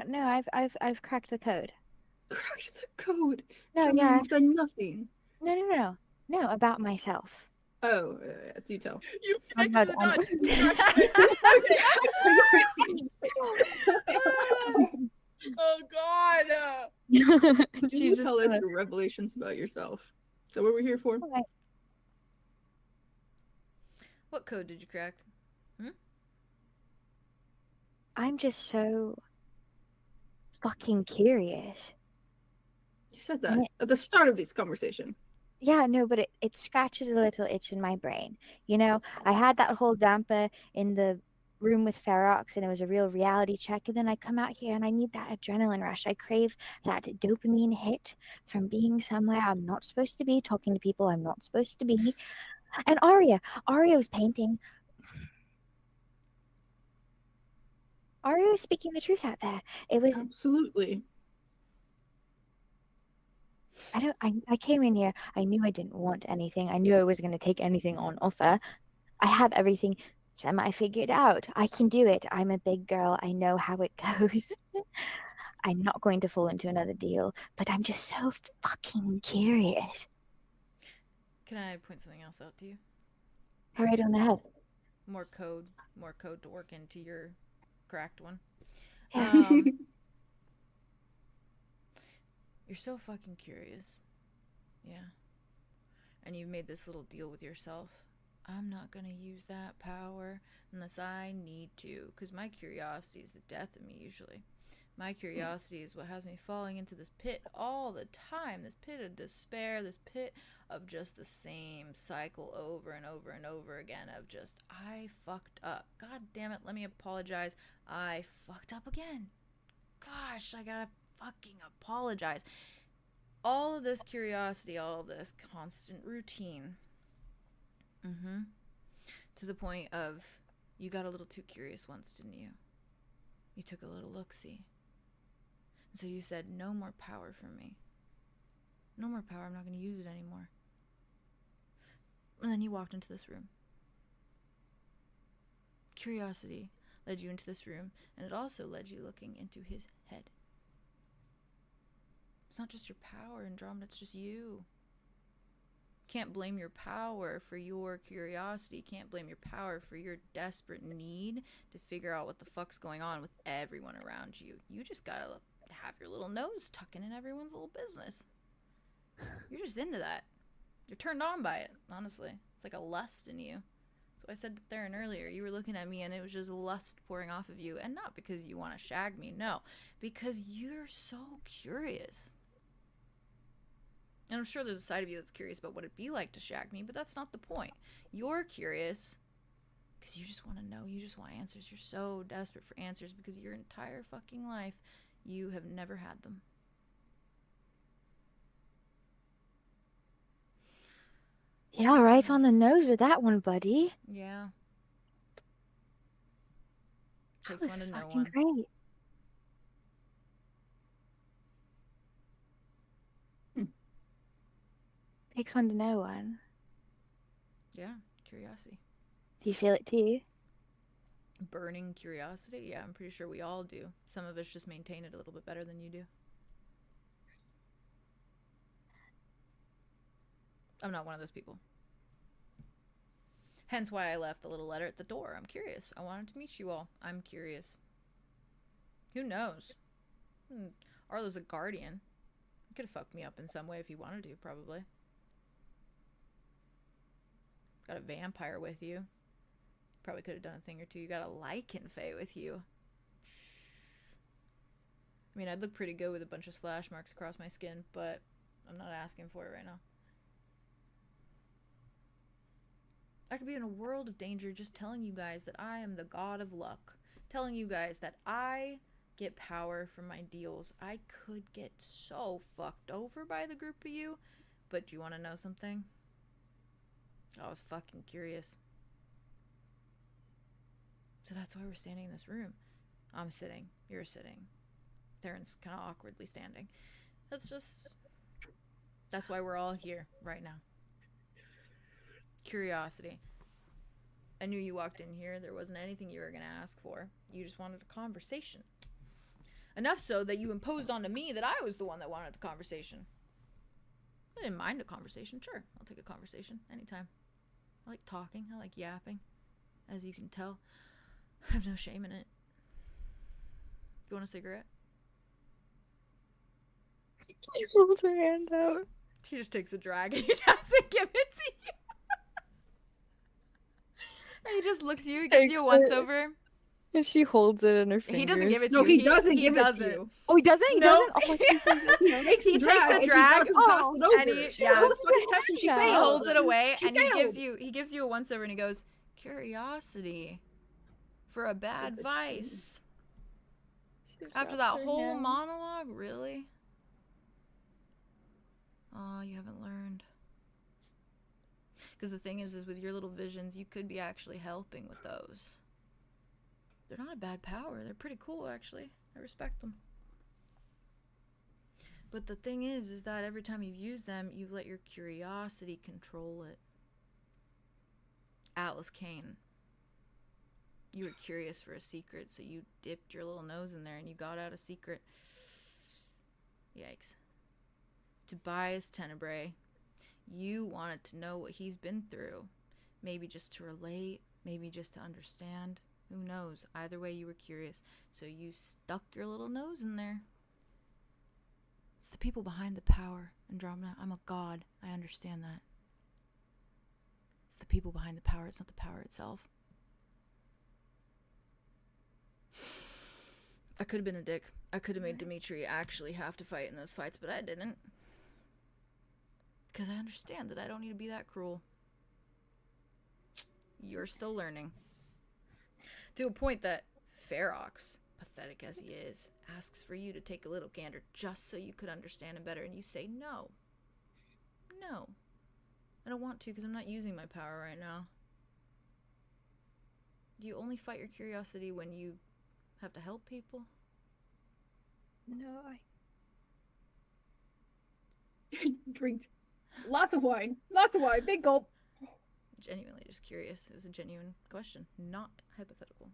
No. I've cracked the code. Crash the code. No, Tell me yeah. you've done nothing. No, about myself. Oh, do tell. You I'm connected not- the dots. Oh God. Can She's you just tell us gonna- your revelations about yourself? Is that what we're here for? What code did you crack? I'm just so fucking curious. You said that at the start of this conversation. Yeah, no, but it scratches a little itch in my brain. You know, I had that whole damper in the room with Ferox, and it was a real reality check. And then I come out here and I need that adrenaline rush. I crave that dopamine hit from being somewhere I'm not supposed to be, talking to people I'm not supposed to be. And Arya was painting. Arya was speaking the truth out there. It was Absolutely. I came in here. I knew I didn't want anything. I knew I wasn't going to take anything on offer. I have everything semi figured out. I can do it. I'm a big girl. I know how it goes. I'm not going to fall into another deal, but I'm just so fucking curious. Can I point something else out to you? Right on the head. More code to work into your cracked one. Yeah. You're so fucking curious. Yeah. And you've made this little deal with yourself. I'm not going to use that power unless I need to, because my curiosity is the death of me usually. My curiosity is what has me falling into this pit all the time, this pit of despair, this pit of just the same cycle over and over and over again of just, I fucked up. God damn it, let me apologize. I fucked up again. Gosh, I gotta fucking apologize. All of this curiosity, all of this constant routine. To the point of, you got a little too curious once, didn't you? You took a little look-see. So you said, no more power for me. No more power, I'm not going to use it anymore. And then you walked into this room. Curiosity led you into this room, and it also led you looking into his head. It's not just your power, Andromeda, it's just you. Can't blame your power for your curiosity. Can't blame your power for your desperate need to figure out what the fuck's going on with everyone around you. You just gotta have your little nose tucking in everyone's little business. You're just into that. You're turned on by it, honestly. It's like a lust in you. So I said to Theron earlier, you were looking at me and it was just lust pouring off of you. And not because you want to shag me, no. Because you're so curious. And I'm sure there's a side of you that's curious about what it'd be like to shag me, but that's not the point. You're curious Because you just want to know. You just want answers. You're so desperate for answers because your entire fucking life, you have never had them. Yeah, right on the nose with that one, buddy. Yeah. That Takes was one to know fucking one. great. Takes one to know one. Yeah, curiosity. Do you feel it too? Burning curiosity? Yeah, I'm pretty sure we all do. Some of us just maintain it a little bit better than you do. I'm not one of those people. Hence why I left the little letter at the door. I'm curious. I wanted to meet you all. I'm curious. Who knows? Arlo's a guardian. He could have fucked me up in some way if he wanted to, probably. Got a vampire with you. Probably could have done a thing or two. You got a 𝐿𝐼𝐾𝐻𝐿 with you. I mean, I'd look pretty good with a bunch of slash marks across my skin, but I'm not asking for it right now. I could be in a world of danger just telling you guys that I am the god of luck. Telling you guys that I get power from my deals. I could get so fucked over by the group of you. But do you want to know something? I was fucking curious. So that's why we're standing in this room. I'm sitting. You're sitting. Theron's kind of awkwardly standing. That's why we're all here right now. Curiosity. I knew you walked in here. There wasn't anything you were going to ask for. You just wanted a conversation. Enough so that you imposed onto me that I was the one that wanted the conversation. I didn't mind a conversation. Sure, I'll take a conversation anytime. I like talking. I like yapping. As you can tell, I have no shame in it. You want a cigarette? She holds her hand out. She just takes a drag and he doesn't give it to you. And he just looks at you, gives you a once over. And she holds it in her fingers. He doesn't give it to No, you. he doesn't he give it doesn't. to you. Oh, he doesn't? He No. doesn't? Oh, He takes He the takes drag, a and drag, he doesn't pass it over. and he- She yeah. was a fucking test and she He He failed. holds it away She and failed. he gives you a once over and he goes, curiosity for a bad Good vice. She After drops that her whole hand. monologue, really? Oh, you haven't learned. Because the thing is with your little visions, you could be actually helping with those. They're not a bad power. They're pretty cool, actually. I respect them. But the thing is that every time you've used them, you've let your curiosity control it. Atlas Kane. You were curious for a secret, so you dipped your little nose in there and you got out a secret. Yikes. 𝐘𝐈𝐿𝐼𝐻, you wanted to know what he's been through. Maybe just to relate, maybe just to understand. Who knows? Either way, you were curious. So you stuck your little nose in there. It's the people behind the power, Andromeda. I'm a god. I understand that. It's the people behind the power. It's not the power itself. I could have been a dick. I could have made Dimitri actually have to fight in those fights, but I didn't. Because I understand that I don't need to be that cruel. You're still learning. To a point that Ferox, pathetic as he is, asks for you to take a little gander just so you could understand him better, and you say no. No. I don't want to because I'm not using my power right now. Do you only fight your curiosity when you have to help people? No, Drink lots of wine, big gulp. Genuinely just curious. It was a genuine question, not hypothetical.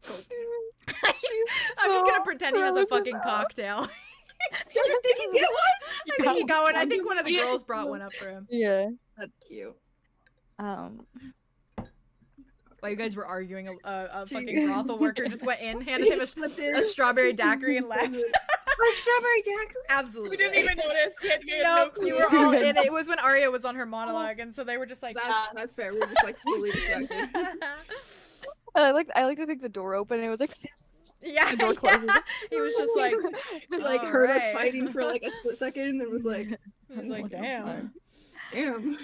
I'm just gonna pretend he has a fucking cocktail. Did he get one? I think he got one. I think one of the girls brought one up for him. Yeah. That's cute. While you guys were arguing, a She- fucking brothel worker just went in, handed him a a strawberry daiquiri and left. A strawberry daiquiri? Absolutely. We didn't even notice. We had No, clue. you were all in it. It was when Arya was on her monologue, and so they were just like, That's fair. We're just like totally distracted. I like to think the door opened and it was like yeah, the door closes. yeah. He was just like, Like heard us Alright. fighting for like a split second and then was like, he was like, damn. damn.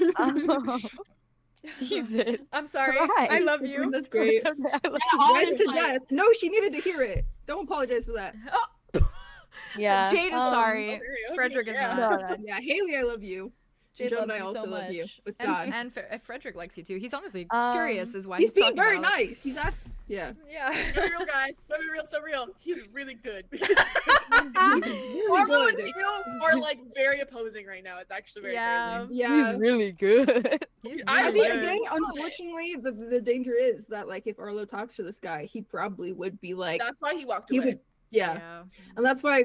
Jesus. I'm sorry. I Christ. love you. That's great. I love Yeah, you. Red to honestly, death. No, she needed to hear it. Don't apologize for that. Oh. Yeah. Jade is sorry. Okay, Frederick is yeah. not. No, Yeah, Haley, I love you. Jade Joan, loves I you also so love much. you, with God. And Frederick likes you too. He's honestly Um, curious is why He's being talking very about us. nice. He's yeah. Yeah. Be real, guys. Be real, so real. He's really good. Because He's really Arlo and good. you are like very opposing right now. It's actually very Yeah. crazy. Yeah. He's really good. He's I I really think good. again, unfortunately, the danger is that like if Arlo talks to this guy, he probably would be like, That's why he walked he away. would, yeah. And that's why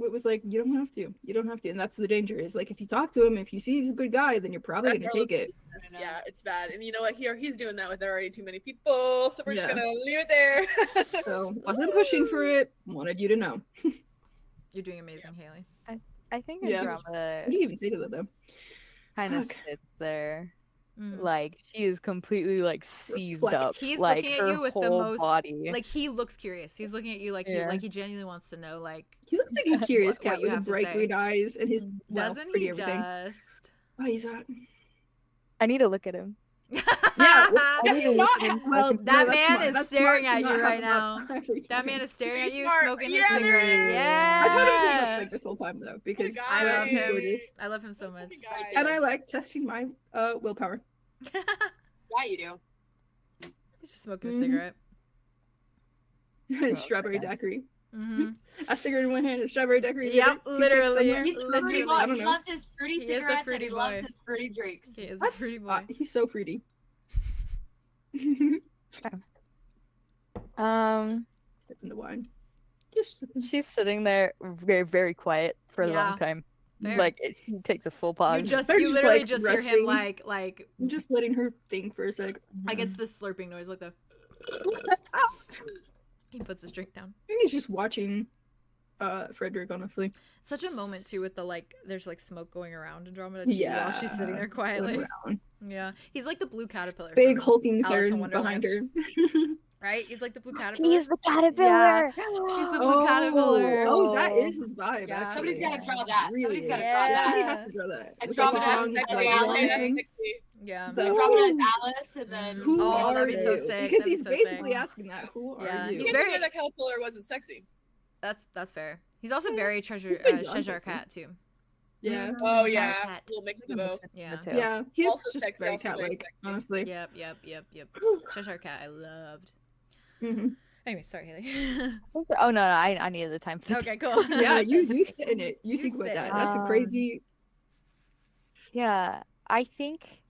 it was like, you don't have to, and that's the danger is like if you talk to him, if you see he's a good guy, then you're probably That's gonna Arlo take it. Yeah, it's bad. And you know what? He's doing that with already too many people. So we're just Yeah. gonna leave it there. So wasn't pushing for it. Wanted you to know. You're doing amazing, Haley. I think Yeah. Andromeda What do you even say to that though? kind of Fuck. sits there. Mm. Like she is completely like seized Reflect. up. He's like, looking at her you with the whole most- body. Like he looks curious. He's looking at you like Yeah. he genuinely wants to know. Like He looks like a curious What cat you with have to bright say. green eyes and his doesn't pretty he everything. just? Oh, he's hot. I need to look at him. Yeah, I need to look at him. well, That that's man smart. is That's staring smart at to not you have right him up now. every That man time. is staring at you, Smart. smoking his Yeah, there cigarette. he is. Yeah. I thought he was gonna like this whole time though because I love he's him. gorgeous, I love him so much. Guy. and I like testing my willpower. yeah, you do. He's just smoking a Mhm. cigarette. Strawberry okay. daiquiri. Mm-hmm. A cigarette in one hand, a strawberry daiquiri. in the Yep, other, two literally. somewhere. He's Literally. fruity I boy. don't He know. loves his fruity He is a cigarettes fruity and he loves boy. his fruity drinks. He is What? a fruity boy. He's so fruity. Sipping the wine. Just sipping. She's sitting there very, very quiet for a Yeah, long time. fair. Like she takes a full pause. You They're you just, literally like, just hear him resting. like I'm just letting her think for a sec. I gets the slurping noise like the. He puts his drink down. I think he's just watching Frederick, honestly. Such a moment too with the like there's like smoke going around Andromeda too while she's sitting there Going quietly. around. Yeah. He's like the blue caterpillar. Big from- hulking Alice in thing behind her. right? He's like the blue caterpillar. He's the caterpillar. He's the blue caterpillar. Oh, that is his vibe. Yeah. Actually. Somebody's gotta draw that. Really Somebody's gotta is. draw that. Somebody has to draw that. And With, draw like, it a as long, sexy like, Alice. long thing. Yeah. The- Drop it Ooh. as Alice and then Who Oh, are that'd be so you? sick. Because That'd be he's so basically sick. asking that. Who Yeah, are you? he's He's very- very that caterpillar wasn't sexy. That's fair. He's also very treasure He's been Cheshire sexy. cat too. Yeah. Oh Cheshire yeah, cat. little mix of the both. Yeah. The tail. Yeah. He's Also just sexy, very also very cat-like, sexy. honestly. Yep. Cheshire cat I loved. hmm Anyway, sorry, Haley. Oh no, I needed the time to. Okay, cool. Yeah, you sit in it. You You think about sit that. in That's a it. crazy. Yeah, I think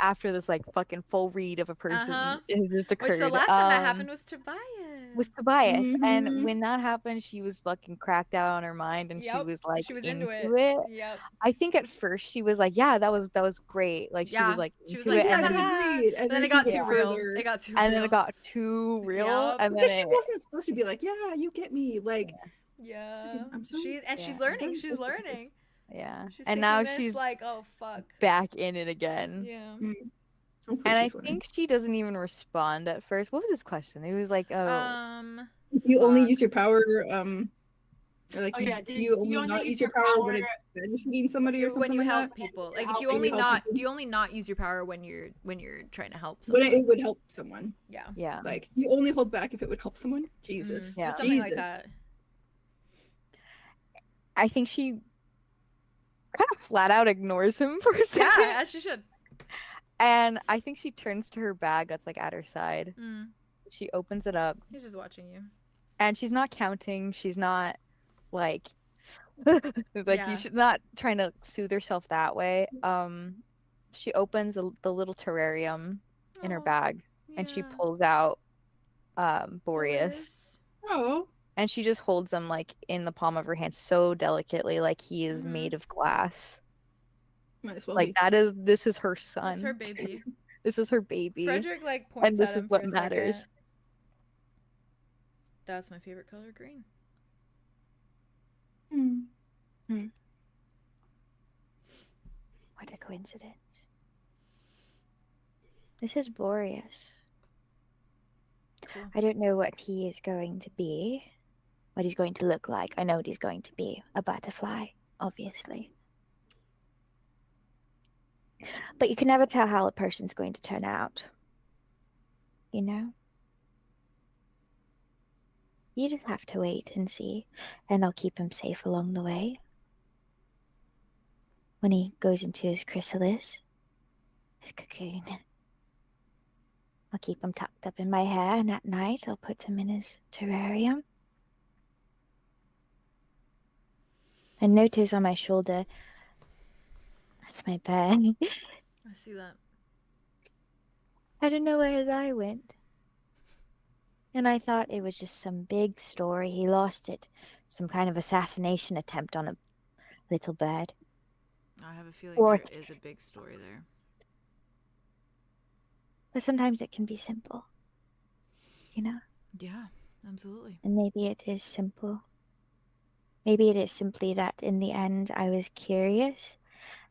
after this like fucking full read of a person has just occurred. Which the last time that happened was Tobias. was Tobias, Mhm. and when that happened, she was fucking cracked out on her mind, and she Yep, was like she was into into it. Yep. I think at first she was like, "Yeah, that was great." Like she Yeah, was like she was into like, it, "Yeah, and good then read." And then it got he too got real. further. It got too and real. then it got too real, Yep. and Because then she wasn't supposed to be like, yeah, you get me. Like, Yeah. I'm sorry. She's Yeah. learning. I'm She's so confused. learning. yeah, She's and now taking this she's like, oh fuck. back in it again. Yeah. And I think she doesn't even respond at first. What was his question? He was like, "Oh, if you only fuck. use your power, or like, Oh, yeah, do you only not use your power when it's benefiting somebody or something when you like help that? people, like Help do you when only you help not people. do you only not use your power when you're trying to help When someone? it would help someone. Yeah. yeah." Like, you only hold back if it would help someone. Jesus. Yeah. Something like Jesus. that. I think she kind of flat out ignores him for a second. Yeah, as she should. And I think she turns to her bag that's like at her side. Mm. She opens it up, He's just watching you. and she's not counting. She's not like it's like Yeah. she's not trying to soothe herself that way. She opens the little terrarium in her Aw, bag, and she yeah. pulls out Boreas, Oh. and she just holds him like in the palm of her hand so delicately, like he is Mhm. made of glass. Might as well Like this is her son. That's her baby. This is her baby. Frederick like points and this at is him what for a matters. second. That's my favorite color, green. be. What a coincidence. This is Boreas. Cool. I don't know what he is going to be, what he's going to look like. I know what he's going to be. A butterfly, obviously. But you can never tell how a person's going to turn out. You know? You just have to wait and see, and I'll keep him safe along the way. When he goes into his chrysalis, his cocoon, I'll keep him tucked up in my hair, and at night I'll put him in his terrarium. And Noto's on my shoulder. That's my bed. I see that. I don't know where his eye went. And I thought it was just some big story. He lost it. Some kind of assassination attempt on a little bird. I have a feeling Or- there is a big story there. But sometimes it can be simple. You know? Yeah, absolutely. And maybe it is simple. Maybe it is simply that in the end I was curious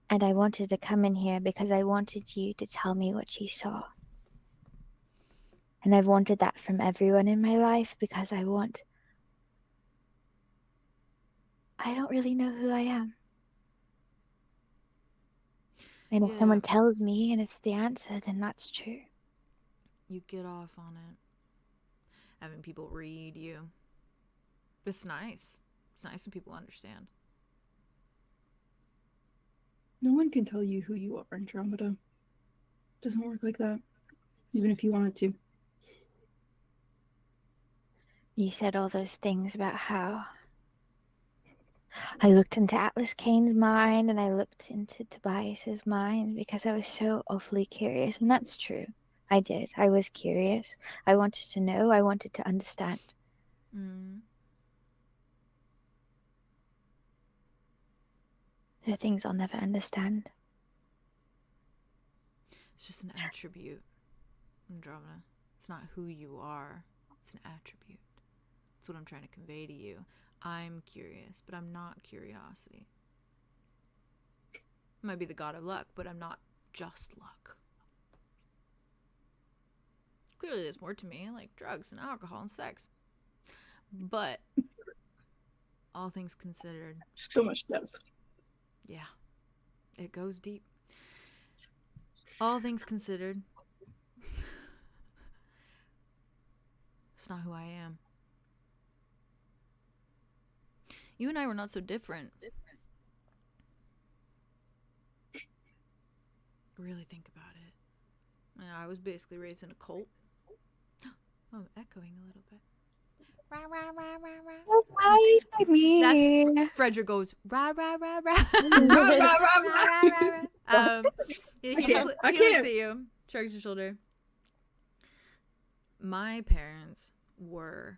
and I wanted to come in here because I wanted you to tell me what you saw. And I've wanted that from everyone in my life because I don't really know who I am. And if Yeah. someone tells me and it's the answer, then that's true. You get off on it. Having people read you. It's nice. It's nice when people understand. No one can tell you who you are, Andromeda. Doesn't work like that. Even if you wanted to. You said all those things about how I looked into Atlas Kane's mind and I looked into Tobias's mind because I was so awfully curious. And that's true. I did. I was curious. I wanted to know. I wanted to understand. Mm. There are things I'll never understand. It's just an attribute, Andromeda. It's not who you are. It's an attribute. That's what I'm trying to convey to you. I'm curious, but I'm not curiosity. I might be the god of luck, but I'm not just luck. Clearly there's more to me, like drugs and alcohol and sex. But all things considered, So much depth. yeah, it goes deep. All things considered, it's not who I am. You and I were not so different. Really think about it. Yeah, I was basically raised in a cult. Oh, echoing a little bit. Rah, rah, rah, rah, rah. Why me? That's Frederick goes rah rah rah rah. Rah, rah, rah, He I can't. looks I at can't. you, shrugs his shoulder. My parents were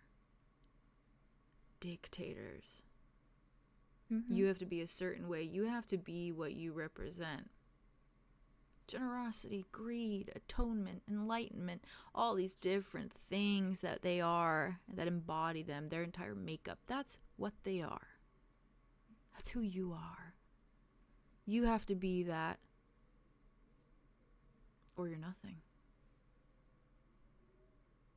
dictators. You have to be a certain way. You have to be what you represent. Generosity, greed, atonement, enlightenment, all these different things that they are, that embody them, their entire makeup. That's what they are. That's who you are. You have to be that, or you're nothing.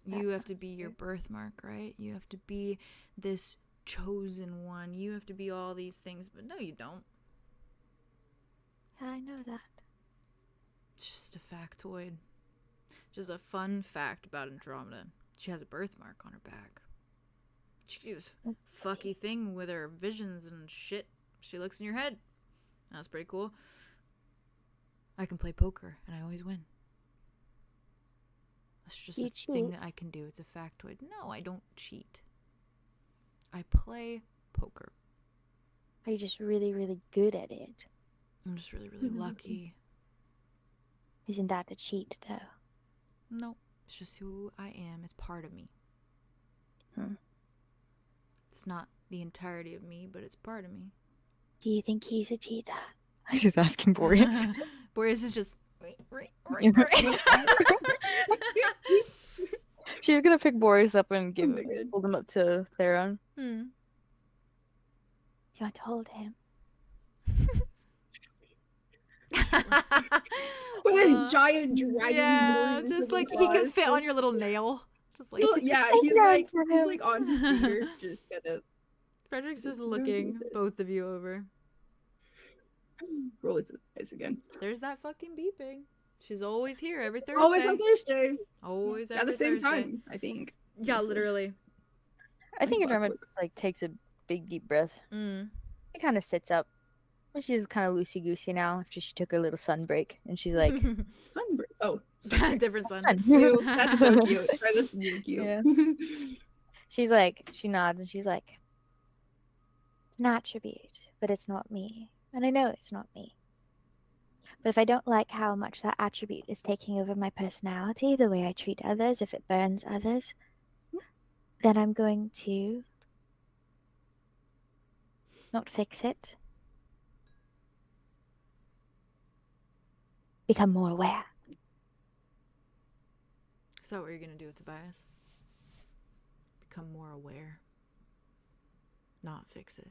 You have to be your birthmark, right? You have to be this chosen one. You have to be all these things, but no, you don't. Yeah, I know that. It's just a factoid. Just a fun fact about Andromeda. She has a birthmark on her back. She can do this fucky thing with her visions and shit. She looks in your head. That's pretty cool. I can play poker, and I always win. That's just You a thing cheat? that I can do. It's a factoid. No, I don't cheat. I play poker. Are you just really, really good at it? I'm just really, really lucky. Isn't that a cheat, though? No, it's just who I am. It's part of me. It's not the entirety of me, but it's part of me. Do you think he's a cheater? I'm just asking Boreas. Boreas is just... She's gonna pick Boreas up and good. hold him up to Theron. Do you want to hold him? With his giant dragon. Yeah, horns just and like he claws, can fit on just- your little nail. Just like Yeah, he's like on his finger, just kind of. Frederick's just No, looking Jesus. both of you over. Roll his eyes again. There's that fucking beeping. She's always here every Thursday. Always on Thursday. Always At every the same Thursday. time, I think. Yeah, Mostly. literally. I think Like Adrema clockwork. like takes a big deep breath. Mm. She kind of sits up. She's kind of loosey goosey now after she took her little sun break, and she's like, Sunbreak. Oh, sunbreak. Different sun. Cute. That's so cute. Try this to be cute. Yeah. she's like, she nods and she's like, It's an attribute, but it's not me. And I know it's not me. But if I don't like how much that attribute is taking over my personality, the way I treat others, if it burns others, then I'm going to not fix it. Become more aware. Is that what you're gonna do with Tobias? Become more aware. Not fix it.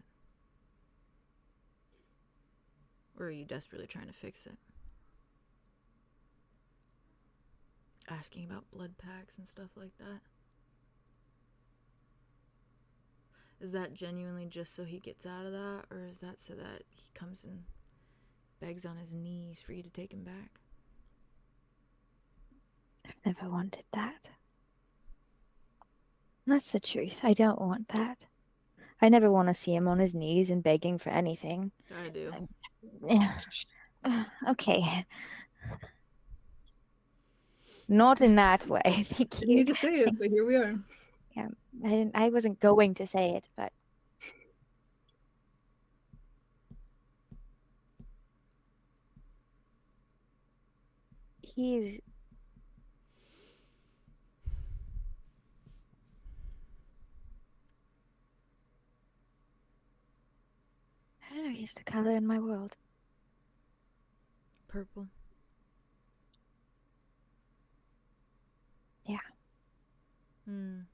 Or are you desperately trying to fix it? Asking about blood packs and stuff like that? Is that genuinely just so he gets out of that? Or is that so that he comes and begs on his knees for you to take him back? I've never wanted that. That's the truth. I don't want that. I never want to see him on his knees and begging for anything. I do. Yeah. Okay. Not in that way. Thank Didn't need you. to say it, but here we are. I wasn't going to say it, but he's I don't know, he's the color in my world. Purple. Yeah. Well,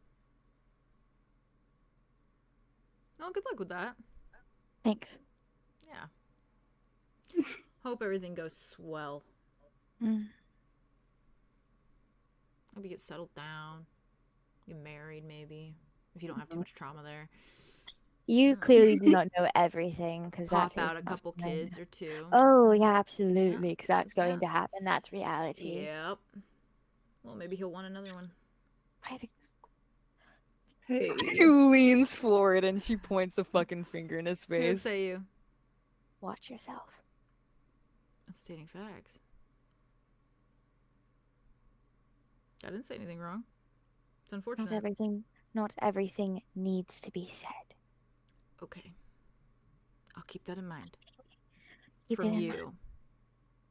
good luck with that. Thanks. Yeah. Hope everything goes swell. Mm. Hope you get settled down. Get married, maybe. If you don't have too much trauma there. You clearly do not know everything because Pop that is out a not couple something- kids or two. Oh yeah, absolutely, because that's Yeah. going to happen. That's reality. Yep. Well, maybe he'll want another one. I think Hey. She leans forward and she points a fucking finger in his Who would face. say you? watch yourself. I'm stating facts. I didn't say anything wrong. It's unfortunate. Not everything needs to be said. Okay. I'll keep that in mind. Keep From it in you. mind.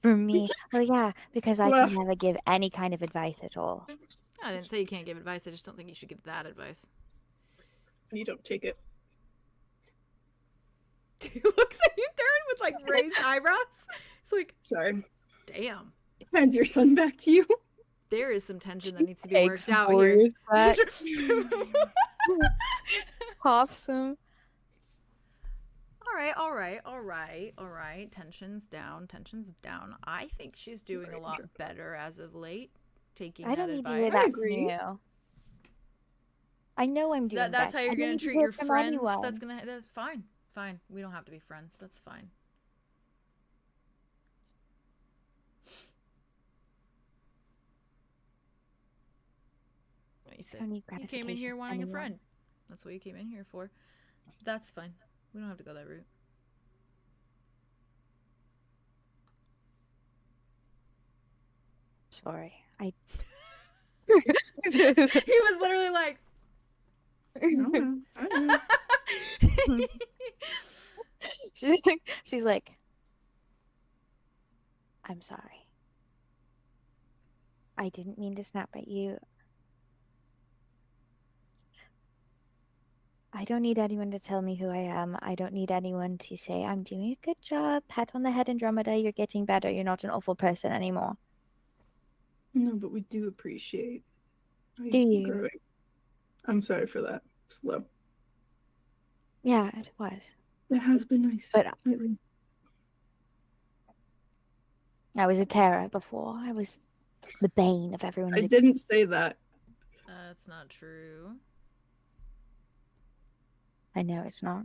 From me. Oh yeah, because I Left. can never give any kind of advice at all. I didn't say you can't give advice. I just don't think you should give that advice. You don't take it. He looks at you, Theron, with like raised eyebrows. It's like, Sorry. damn. Hands your son back to you. There is some tension that needs to be Takes worked out here. Warrior's back, pops him. All right. Tension's down. I think she's doing a lot better as of late. Taking I don't that need to advice. hear that from agree. you. I know I'm doing That's best. how I you're don't gonna need to treat hear your from friends. anyone. That's fine. Fine. We don't have to be friends. That's fine. What you said? don't need You came in gratification here from wanting a anyone. friend. That's what you came in here for. That's fine. We don't have to go that route. Sorry. I He was literally like, I know. she's like, I'm sorry. I didn't mean to snap at you. I don't need anyone to tell me who I am. I don't need anyone to say, I'm doing a good job. Pat on the head, Andromeda. You're getting better. You're not an awful person anymore. No, but we do appreciate. Do you? growing. I'm sorry for that. Slow. Yeah, it was. It has been nice But- lately. I was a terror before. I was the bane of everyone's I didn't say that. that's not true. I know it's not.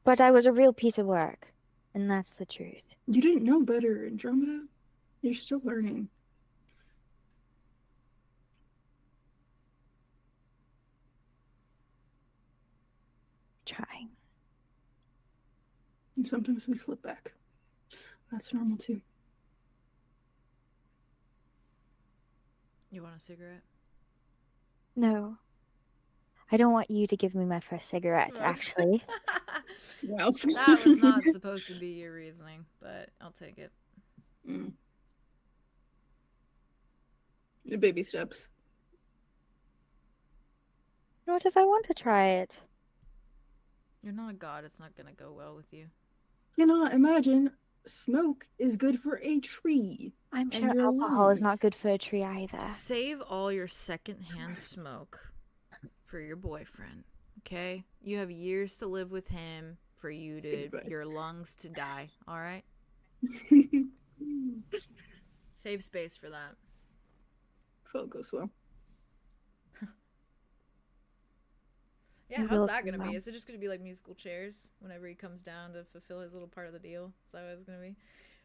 But I was a real piece of work. And that's the truth. You didn't know better, Andromeda. You're still learning. Trying. And sometimes we slip back. That's normal too. You want a cigarette? No. I don't want you to give me my first cigarette, Smokes. actually. Wow. That was not supposed to be your reasoning, but I'll take it. Baby steps. What if I want to try it? You're not a god. It's not gonna go well with you. Cannot imagine smoke is good for a tree. I'm And sure your alcohol is lungs. not good for a tree either. Save all your secondhand smoke for your boyfriend. Okay? You have years to live with him for you That's good to advice. your lungs to die. All right? Save space for that. If all goes well. Yeah, I how's will that do gonna be? that. Is it just gonna be like musical chairs whenever he comes down to fulfill his little part of the deal? Is that what it's gonna be?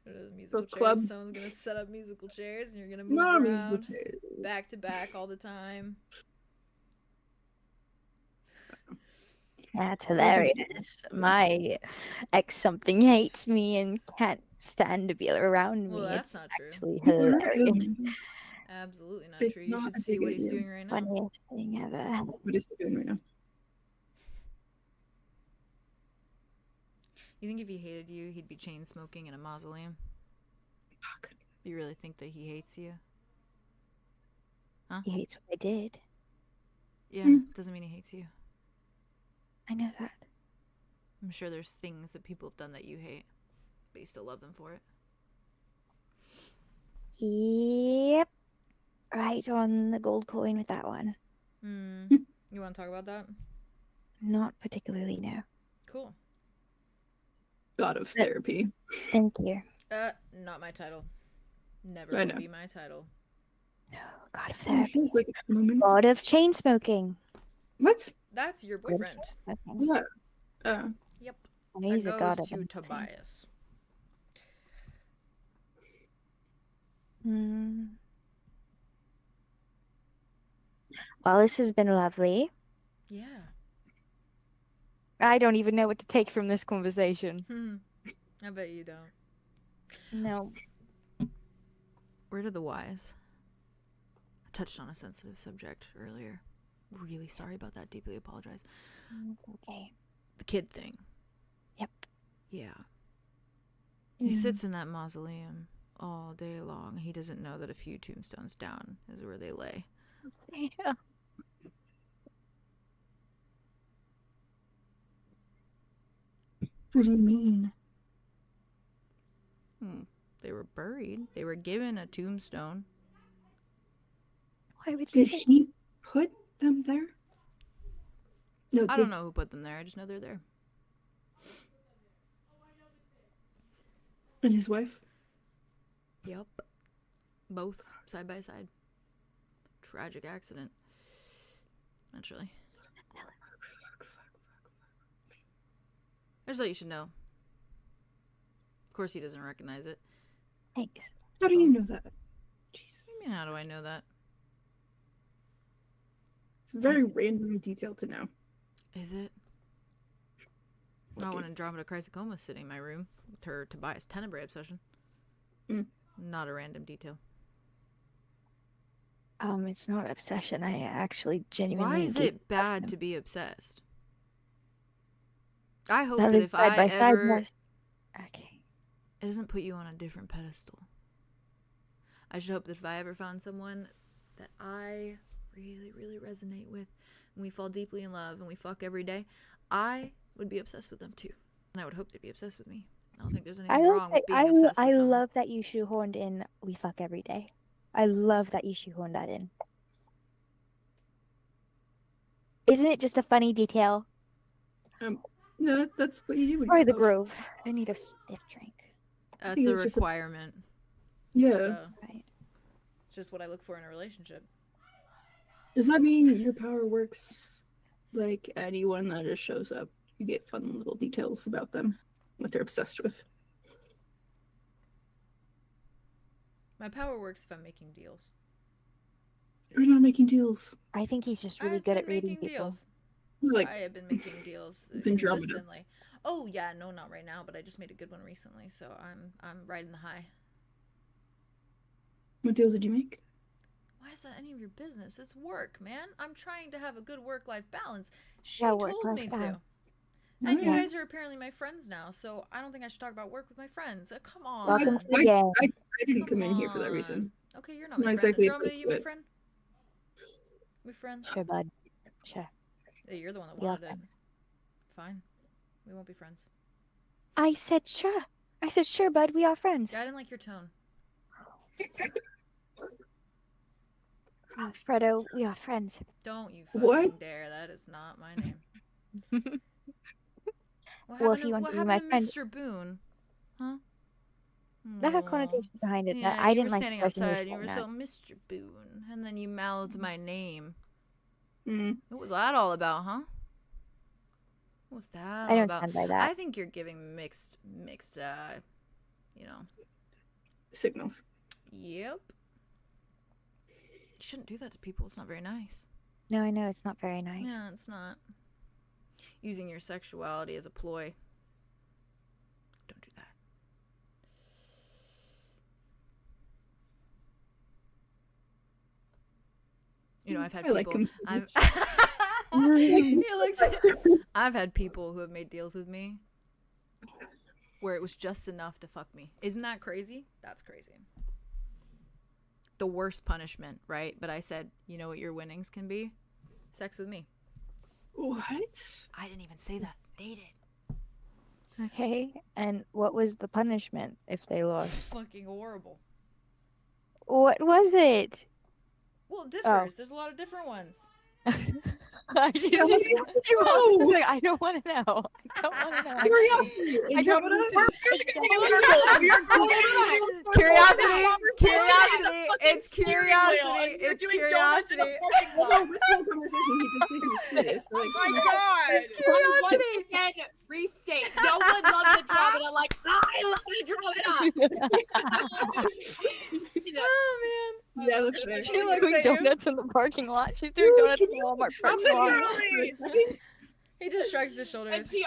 Or the musical chairs? club. Someone's gonna set up musical chairs and you're gonna move Not around musical chairs. back to back all the time. That's hilarious. My ex something hates me and can't stand to be around me. Well, that's It's not true. actually You're not hilarious. ill. Absolutely not It's true. You not should a see big what he's idea. doing right now. Funniest thing ever. What is he doing right now? You think if he hated you, he'd be chain smoking in a mausoleum? Fuck. You really think that he hates you? He hates what I did. Yeah, doesn't mean he hates you. I know that. I'm sure there's things that people have done that you hate, but you still love them for it. Yep. Right on the gold coin with that one. You want to talk about that? Not particularly, no. Cool. God of therapy. Thank you. Not my title. Never I will know. be my title. No, God of It therapy. feels like a moment. God of chain smoking. What? That's your boyfriend. Okay. Yeah. Yep. He's that a god goes of to everything. Tobias. Well, this has been lovely. Yeah. I don't even know what to take from this conversation. I bet you don't. No. Where did the wise? I touched on a sensitive subject earlier. Really sorry about that. Deeply apologize. Okay. The kid thing. Yep. Yeah. He sits in that mausoleum all day long. He doesn't know that a few tombstones down is where they lay. Yeah. What do you mean? They were buried. They were given a tombstone. Why would you Did say he put them there? No, I don't know who put them there. I just know they're there. And his wife? Yep. Both side by side. Tragic accident. Naturally. I just thought you should know. Of course he doesn't recognize it. Thanks. How do you know that? Jesus. I mean, how do I know that? It's a very random detail to know. Is it? Not when Andromeda 𝐂𝐻𝐿 was sitting in my room with her Tobias Tenebrae obsession. Not a random detail. It's not obsession. I actually genuinely. Why is do it bad to be obsessed? I hope That that live if side I by side ever... was- Okay. It doesn't put you on a different pedestal. I should hope that if I ever found someone that I really, really resonate with, and we fall deeply in love, and we fuck every day, I would be obsessed with them too. And I would hope they'd be obsessed with me. I don't think there's anything wrong with being obsessed with I someone. love that you shoehorned in "we fuck every day." I love that you shoehorned that in. Isn't it just a funny detail? No, that's what you do. when Try you the love. Grove. I need a stiff drink. That's think a it's just a- requirement. Yeah. So, Right. it's just what I look for in a relationship. Does that mean your power works like anyone that just shows up? You get fun little details about them, what they're obsessed with. My power works if I'm making deals. You're not making deals. I think he's just really I've good been at reading making people. deals. Like, I have been making deals Andromeda. consistently. Oh yeah, no, not right now, but I just made a good one recently, so I'm riding the high. what deal did you make? Why is that any of your business? It's work, man. I'm trying to have a good work-life balance. She Yeah, told work-life me to. balance. And you Okay. guys are apparently my friends now, so I don't think I should talk about work with my friends. Come on. Welcome to the game. I didn't come in here for that on. reason. Okay, you're not I'm my not friend. exactly Andromeda, opposed you to my it. friend? We friends? Sure, bud. Sure. Hey, you're the one that We are wanted it. friends. Fine. We won't be friends. I said sure. I said sure, bud. We are friends. Yeah, I didn't like your tone. Fredo, we are friends. Don't you fucking What? dare. That is not my name. What Well, if happened you want what to be happened my to friend- Mr. Boon? Huh? That had Aw. connotations behind it. Yeah, That I you didn't were like standing the person outside. who You was were saying so Mr. Boon, and then you mouthed my name. Mm. What was that all about, huh? What was that that. all I don't about? stand by that. I think you're giving mixed, you know. Signals. Yep. You shouldn't do that to people. It's not very nice. No, I know it's not very nice. Yeah, it's not. Using your sexuality as a ploy. Don't do that. You know, I've had I like people. him so I've much. he looks. I've had people who have made deals with me where it was just enough to fuck me. Isn't that crazy? That's crazy. The worst punishment, right? But I said, you know what your winnings can be? Sex with me. What? I didn't even say that. They did. Okay, and what was the punishment if they lost? Fucking horrible. What was it? Well, it differs. There's a lot of different ones. She was just like, I don't want to know. I don't want to know. Curiosity. I don't Andromeda? want to- Curiosity. It's curiosity. You're It's doing donuts in the curiosity. parking Well, lot. no, this whole conversation he just said he was serious. So, like, Oh my god! It's curiosity. Again, restate. No one loves Andromeda like I love Andromeda. Oh yeah, that's fair. She She's looks doing at you. donuts in the parking lot. She's doing donuts in the Walmart parking lot. man. He just shrugs his And shoulders. she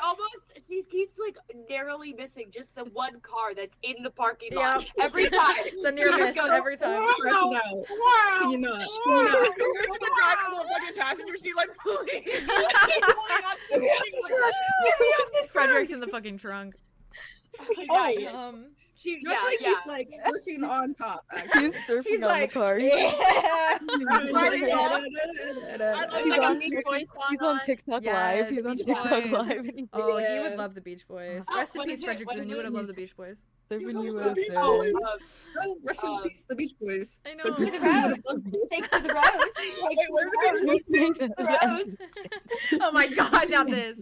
keeps like narrowly missing just the one car that's in the parking Yep. lot every time. It's a near She miss just goes, every time. Crashing Wow. out. Wow. Can you not? Can you You're not? to the driver to the fucking passenger seat, like, please. Frederick's in the fucking trunk. Yeah. She, I yeah, feel like yeah. he's like surfing on top. Actually. He's surfing He's on like, the car. yeah. I love He's like on a Beach Boys song He's on on. TikTok Yes, Live. He's on Beach TikTok Boys. Live. And he's Oh, he Yeah. would love the Beach Boys. Oh, Rest in what peace, is it? Frederick What Boon. is You would it? have loved the Beach Boys. surfing The Beach USA. Boys. Uh, Oh, rest in peace, the Beach Boys. I know. Frederick To the Boon would rose. have loved it. Take to the rose. Wait, where are we The rose. Oh my god, not this.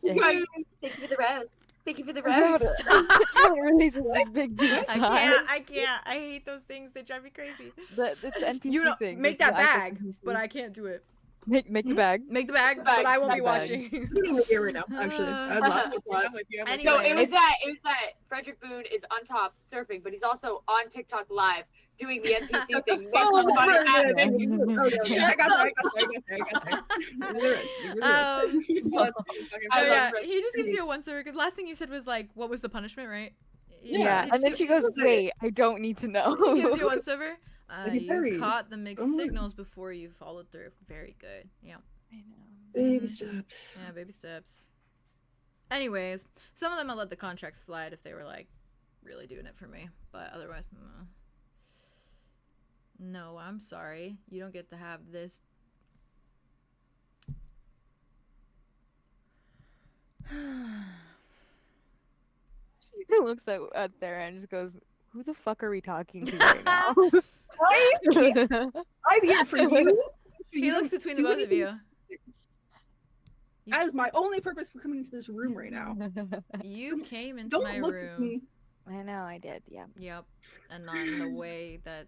Thank you for the rose. Thank you for the Rose. rose. It's releasing this big deep I sigh. can't. I hate those things. They drive me crazy. It's the NPC You know, thing. make It's that the iPhone bag, NPC. but I can't do it. make the bag. Make the bag, Bag, but I won't be bag. watching. I'm over here right now, actually. I lost my plot. I'm with you. I'm with Anyway. you. No, it was Anyways. that Frederick Boon is on top surfing, but he's also on TikTok Live doing the NPC thing. Oh, Making fun of right, Adam. right, right. Okay, I got there. You're right. I Oh, love yeah, Fred. he just gives you a one over. The last thing you said was like, "What was the punishment?" Right? Yeah, he and just then gives- she goes, "Wait, I don't need to know." He gives you a once over. he You buries. caught the mixed Oh. signals before you followed through. Very good. Yeah. I know. Baby steps. Yeah, baby steps. Anyways, some of them I let the contract slide if they were like really doing it for me, but otherwise, no, I'm sorry. You don't get to have this. He looks at there and just goes, "Who the fuck are we talking to right now?" I'm here for you. He looks between the both of you. That is my only purpose for coming into this room right now. You came into Don't my look at room. me. I know, I did. Yeah. Yep. And not in the way that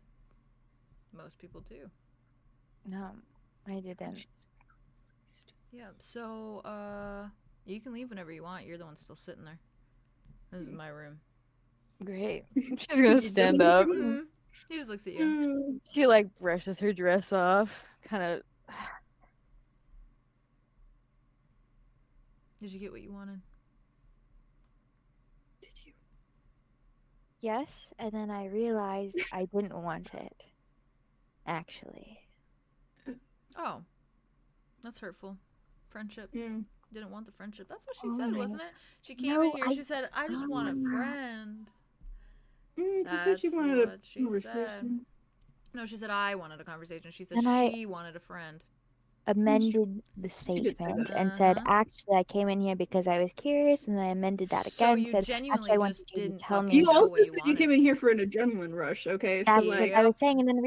most people do. No, I didn't. Yeah. So, you can leave whenever you want. You're the one still sitting there. This is my room. Great. She's gonna stand up. Mhm. He just looks at you. She like brushes her dress off, kind of. Did you get what you wanted? Did you? Yes, and then I realized I didn't want it. Actually. Oh, that's hurtful. Friendship. Mm. Didn't want the friendship. That's what she Oh said, my- wasn't it? She came No, in here. I- She said, "I just want a friend." She said she That's wanted a what she said. conversation. No, she said I wanted a conversation. She said And I- she wanted a friend. Amended the did say statement that. and said, Uh-huh. actually, I came in here because I was curious, and then I amended that So again. you Said, genuinely actually, I wanted just you to didn't tell fucking me. You know also what said you you came wanted. in here for an adrenaline rush, okay? So That's like, what I was saying, and then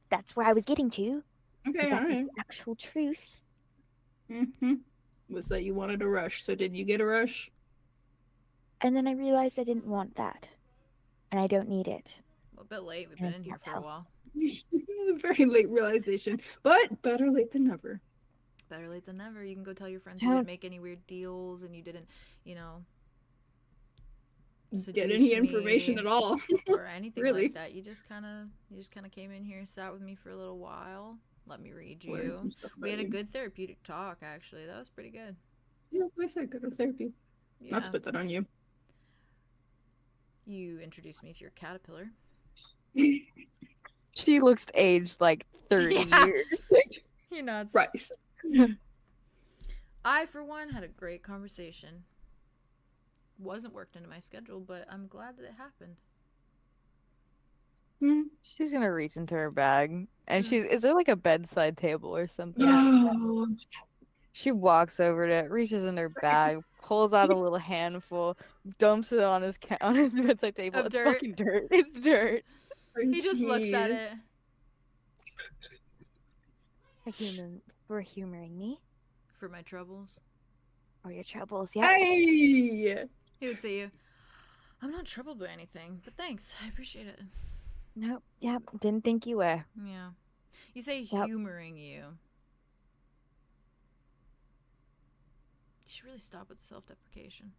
that's where I was getting to. okay, Is that was alright. the actual truth? Was that you wanted a rush? So did you get a rush? And then I realized I didn't want that, and I don't need it. A bit late. We've And been it's in here not for a healthy. while. Very late realization, but better late than never. Better late than never. You can go tell your friends you Don't- didn't make any weird deals and you didn't, you know, Get any seduce information me at all? or anything Really? like that. You just kind of came in here, sat with me for a little while, let me read Learned you. some stuff We had about a you. good therapeutic talk, actually. That was pretty good. Yeah, that's what I said. Go to therapy. Not Yeah. to put that on you. You introduced me to your caterpillar. She looks aged like 30 Yeah. years. He nods. Christ. I, for one, had a great conversation. Wasn't worked into my schedule, but I'm glad that it happened. She's gonna reach into her bag, and is there like a bedside table or something? Oh, She walks over to it, reaches in her bag, pulls out a little handful, dumps it on his bedside table. Of It's dirt? fucking dirt. It's dirt. He just looks at jeez. it. For humoring me For my troubles. or your troubles. Yeah. Hey! He looks at you. I'm not troubled by anything, but thanks. I appreciate it. No. Yeah. Didn't think you were. Yeah. You say Yep. humoring you. You should really stop with the self-deprecation.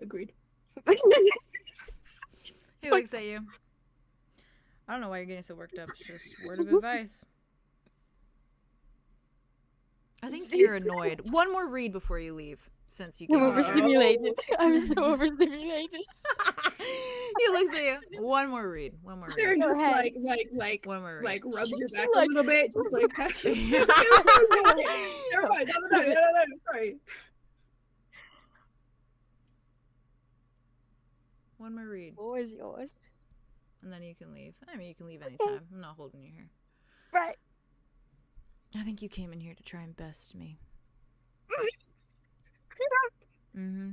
Agreed. He looks at you. I don't know why you're getting so worked up. It's just word of advice. I think you're annoyed. One more read before you leave, since you I'm came over. overstimulated. I'm so overstimulated. He looks at you. One more read. One more They're read. just ahead. like One more read. like rubs your She's back like- a little bit, just like pat you. Yeah. Never mind. No, sorry. One more read, What was yours? and then you can leave. I mean, you can leave anytime. I'm not holding you here. Right. I think you came in here to try and best me. Mm-hmm.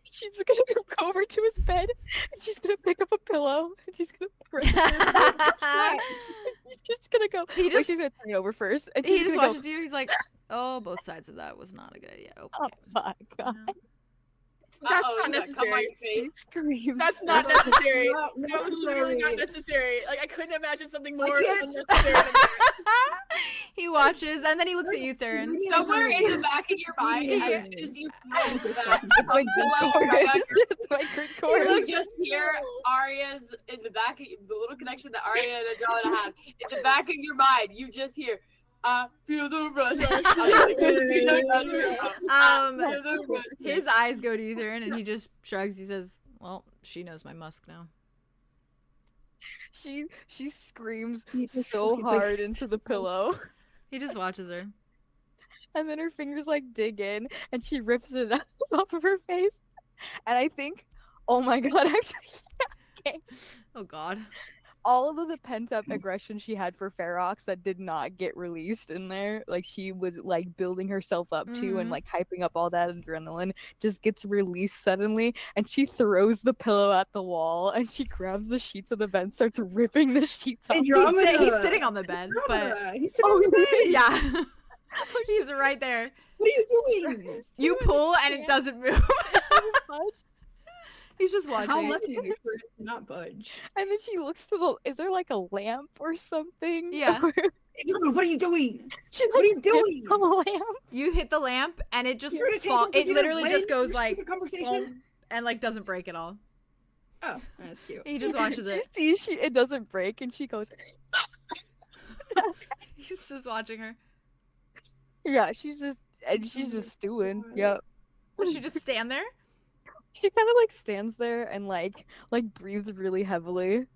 She's gonna go over to his bed, and she's gonna pick up a pillow, and she's gonna throw it. She's just gonna go. He Wait, just- she's gonna turn it over first, and He she's just gonna watches you. He's like, "Oh, both sides of that was not a good idea." Okay. go. Oh my god! Yeah. That's Uh-oh, not does that come on necessary. your She face? screams. That's not necessary. Not That was literally not necessary. necessary. Like I couldn't imagine something more can't- unnecessary than that. He watches, and then he looks at you, Theron. Somewhere in the back of your mind, Yeah. as you My pull good back cord. right on your Just my good cord. You just hear Arya's in the back of the little connection that Arya and Andromeda have. In the back of your mind, you just hear, I feel the rush. His eyes go to you, Theron, and he just shrugs. He says, "Well, she knows my musk now." She screams You just so fucking, like, hard into the pillow, He just watches her. and then her fingers like dig in, and she rips it off of her face. And I think, oh my god, actually, Oh God. all of the pent up aggression she had for Ferox that did not get released in there, like she was like building herself up to and Mhm. like hyping up all that adrenaline, just gets released suddenly, and she throws the pillow at the wall, and she grabs the sheets of the bed, and starts ripping the sheets off. He's sitting on the bed, but He's sitting on the bed. yeah, he's right there. What are you doing? You pull, and it doesn't move. He's just How watching. lucky are you for it to not budge? And then she looks to the. Is there like a lamp or something? Yeah. What are you doing? She, What are you like, hits doing? the lamp. You hit the lamp, and it just You're gonna take fall. it 'cause It you literally don't just win goes your like, stupid conversation. boom, and like doesn't break at all. Oh, that's cute. He just watches She it. sees it doesn't break, and she goes, He's just watching her. yeah, she's just stewing. God. Yep. Does she just stand there? She kind of like stands there and like breathes really heavily,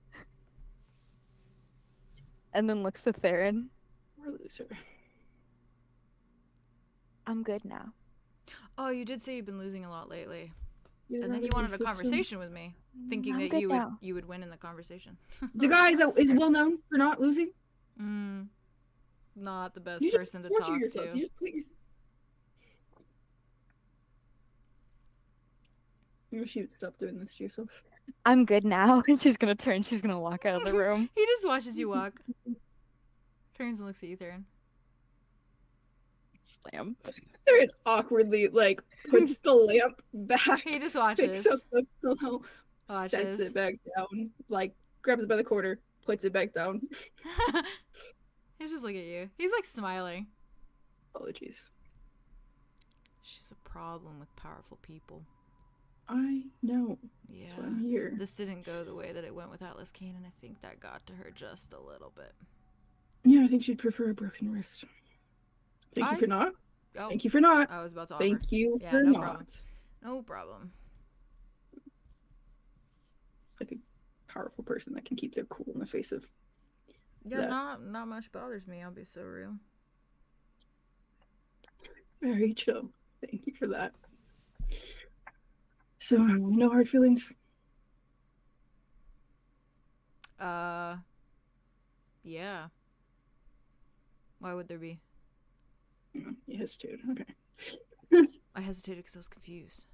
and then looks to Theron. We're loser. I'm good now. Oh, you did say you've been losing a lot lately. Yeah, And then you wanted a conversation with me, thinking I'm that good now. you would win in the conversation. The guy that is well known for not losing. Not the best You just person to torture talk yourself. to. You just put your... You should stop doing this to yourself. I'm good now. She's gonna turn. She's gonna walk out of the room. He just watches you walk. Turns and looks at you, Theron. Slam. Theron awkwardly like puts the lamp back. He just Picks watches. up the pillow, sets Watches. it back down, like grabs it by the quarter, puts it back down. He's just looking at you. He's like smiling. Apologies. She's a problem with powerful people. I know. Yeah. That's why I'm here. This didn't go the way that it went with Atlas Kane, and I think that got to her just a little bit. Yeah, I think she'd prefer a broken wrist. Thank you for not. Oh, Thank you for not. I was about to offer. Thank you Yeah, for no not. problem. No problem. Like a powerful person that can keep their cool in the face of Yeah, that. not much bothers me. I'll be so real. Very chill. Thank you for that. So, no hard feelings? Yeah. Why would there be? No, you hesitated. Okay. I hesitated because I was confused.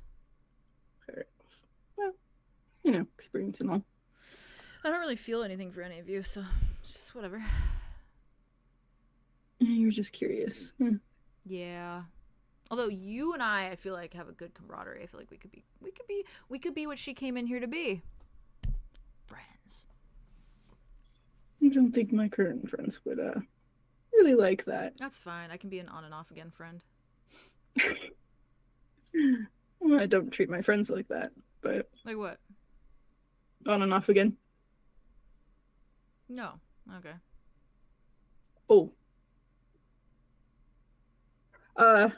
Fair enough. Well, experience and all. I don't really feel anything for any of you, so it's just whatever. You were just curious. Yeah. Although you and I feel like have a good camaraderie. I feel like we could be what she came in here to be. Friends. I don't think my current friends would really like that. That's fine. I can be an on and off again friend. Well, I don't treat my friends like that, but Like what? on and off again. No. Okay. Oh. But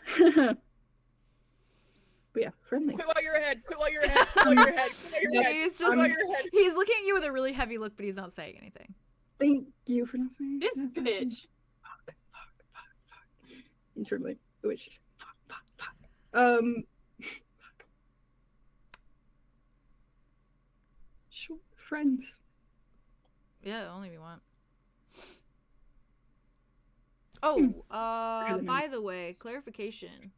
yeah, friendly. Quit while you're ahead. Quit while you're ahead. Quit while you're ahead. Quit while you're ahead. He's Quit just while you're ahead. he's looking at you with a really heavy look, but he's not saying anything. Thank you for not saying This that. bitch. Fuck. Internally. The way she said fuck. Sure, friends. Yeah, only if you want. Oh, by the way, clarification.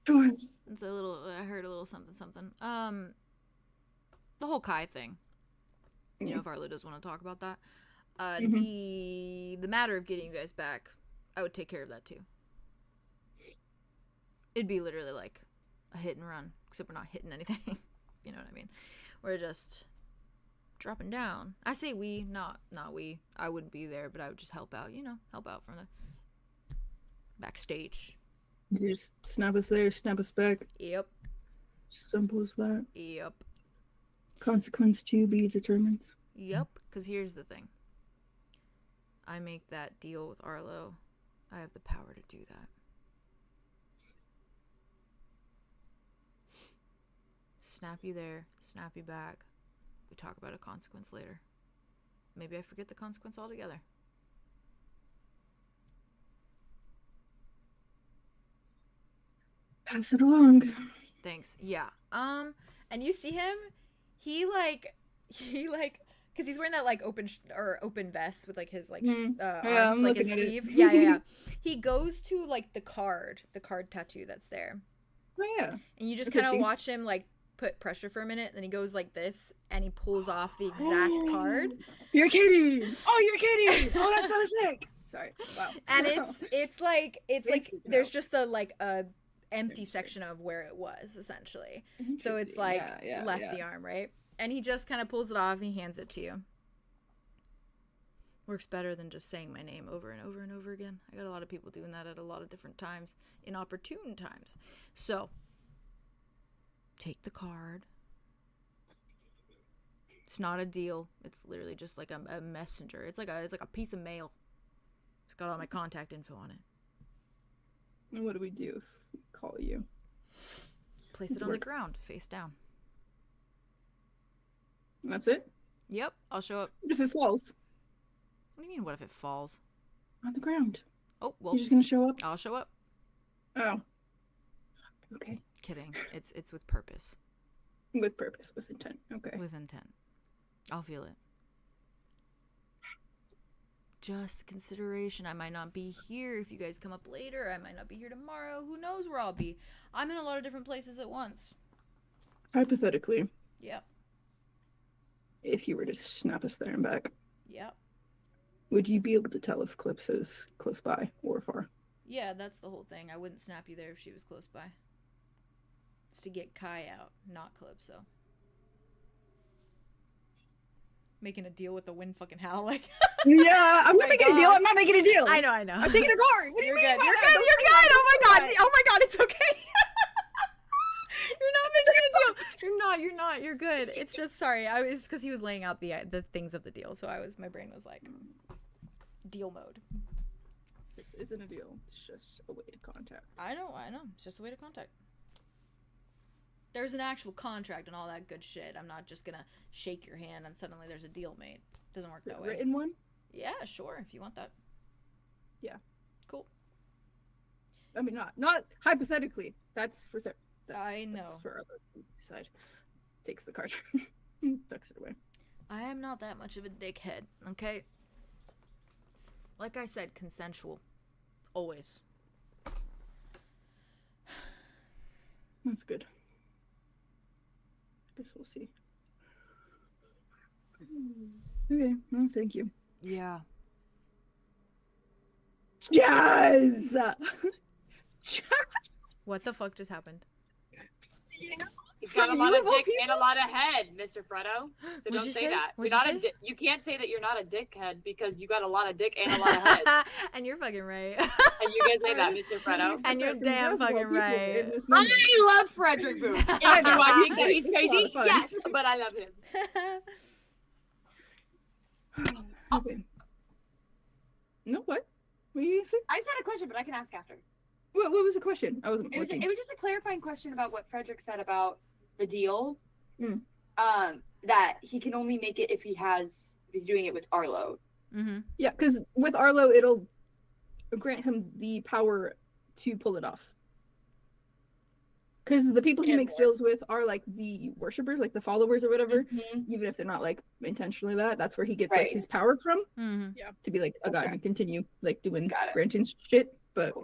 Sure. It's a little. I heard a little something. The whole Kai thing. You know, if Arlo does want to talk about that. The matter of getting you guys back, I would take care of that too. It'd be literally like a hit and run, except we're not hitting anything. You know what I mean? We're just dropping down. I say we, not we. I wouldn't be there, but I would just help out. You know, help out from the backstage. You just snap us there, snap us back. Yep. Simple as that. Yep. Consequence to be determined. Yep. Because here's the thing. I make that deal with Arlo. I have the power to do that. Snap you there, snap you back. We talk about a consequence later. Maybe I forget the consequence altogether. Pass it along. Thanks. Yeah. And you see him, he like, because he's wearing that like open vest with like his like Yeah, arms, I'm like his looking at sleeve. it. Yeah. He goes to like the card tattoo that's there, Oh yeah. and you just Okay, kind of thanks. watch him like put pressure for a minute, and then he goes like this, and he pulls off the exact card, You're kidding. Oh, you're kidding. Oh, that's so sick. Sorry. Wow. and it's like Basically, there's no. just the like empty section of where it was essentially. So it's Interesting. like Yeah, left yeah. the arm, right? And he just kind of pulls it off and he hands it to you. Works better than just saying my name over and over and over again. I got a lot of people doing that at a lot of different times, inopportune times. So, take the card. It's not a deal. It's literally just like a messenger. It's like a piece of mail. It's got all my contact info on it. And what do we do if we call you? Place it on the ground, face down. And that's it? Yep, I'll show up. What if it falls? What do you mean, what if it falls? On the ground. Oh, well, You're just gonna show up? I'll show up. Oh. Okay. Kidding. It's with purpose. With purpose, with intent. Okay. With intent. I'll feel it. Just consideration. I might not be here if you guys come up later. I might not be here tomorrow. Who knows where I'll be? I'm in a lot of different places at once. Hypothetically, Yep. if you were to snap us there and back, Yep. would you be able to tell if Calypso's close by or far? Yeah, that's the whole thing. I wouldn't snap you there if she was close by. It's to get Kai out, not Calypso. Making a deal with the wind fucking howl like. Yeah, I'm my not making a deal. God. I'm not making a deal. I know. I'm taking a card. What do you You're mean? good. by You're that? good. Don't You're make good. me Oh my do god. that. Oh my god. It's okay. You're not making a deal. You're not. You're good. It's just sorry. It's because he was laying out the things of the deal. So my brain was like, deal mode. This isn't a deal. It's just a way to contact. I know. It's just a way to contact. There's an actual contract and all that good shit. I'm not just gonna shake your hand and suddenly there's a deal made. Doesn't work that way. Written one? Yeah, sure. If you want that. Yeah. Cool. I mean, not hypothetically. That's for I know. That's for others to decide. Takes the card. Tucks it away. I am not that much of a dickhead, okay? Like I said, consensual. Always. That's good. Guess we'll see. Okay, well, thank you. Yeah. Yes! What the fuck just happened? He's got a For lot you of of all dick and a lot of head, Mr. Freddo. So What'd don't you say say? that. You're What'd not you a say? you can't say that you're not a dickhead because you got a lot of dick and a lot of head. And you're fucking right. And you can say that, Mr. Freddo. And you're damn fucking right. I love Frederick Boon. Do I think that he's crazy? fun. Yes, but I love him. Okay. No, what? What are you saying? I just had a question, but I can ask after. What was the question? I wasn't It was looking. just a clarifying question about what Frederick said about the deal. Mm. That he can only make it if he's doing it with Arlo. Mm-hmm. Yeah, because with Arlo, it'll grant him the power to pull it off. Because the people he And makes more. deals with are like the worshippers, like the followers or whatever. Mhm. Even if they're not like intentionally that's where he gets like Right. his power from Mm-hmm. to be like a god Okay. and continue like doing Got it. granting shit. But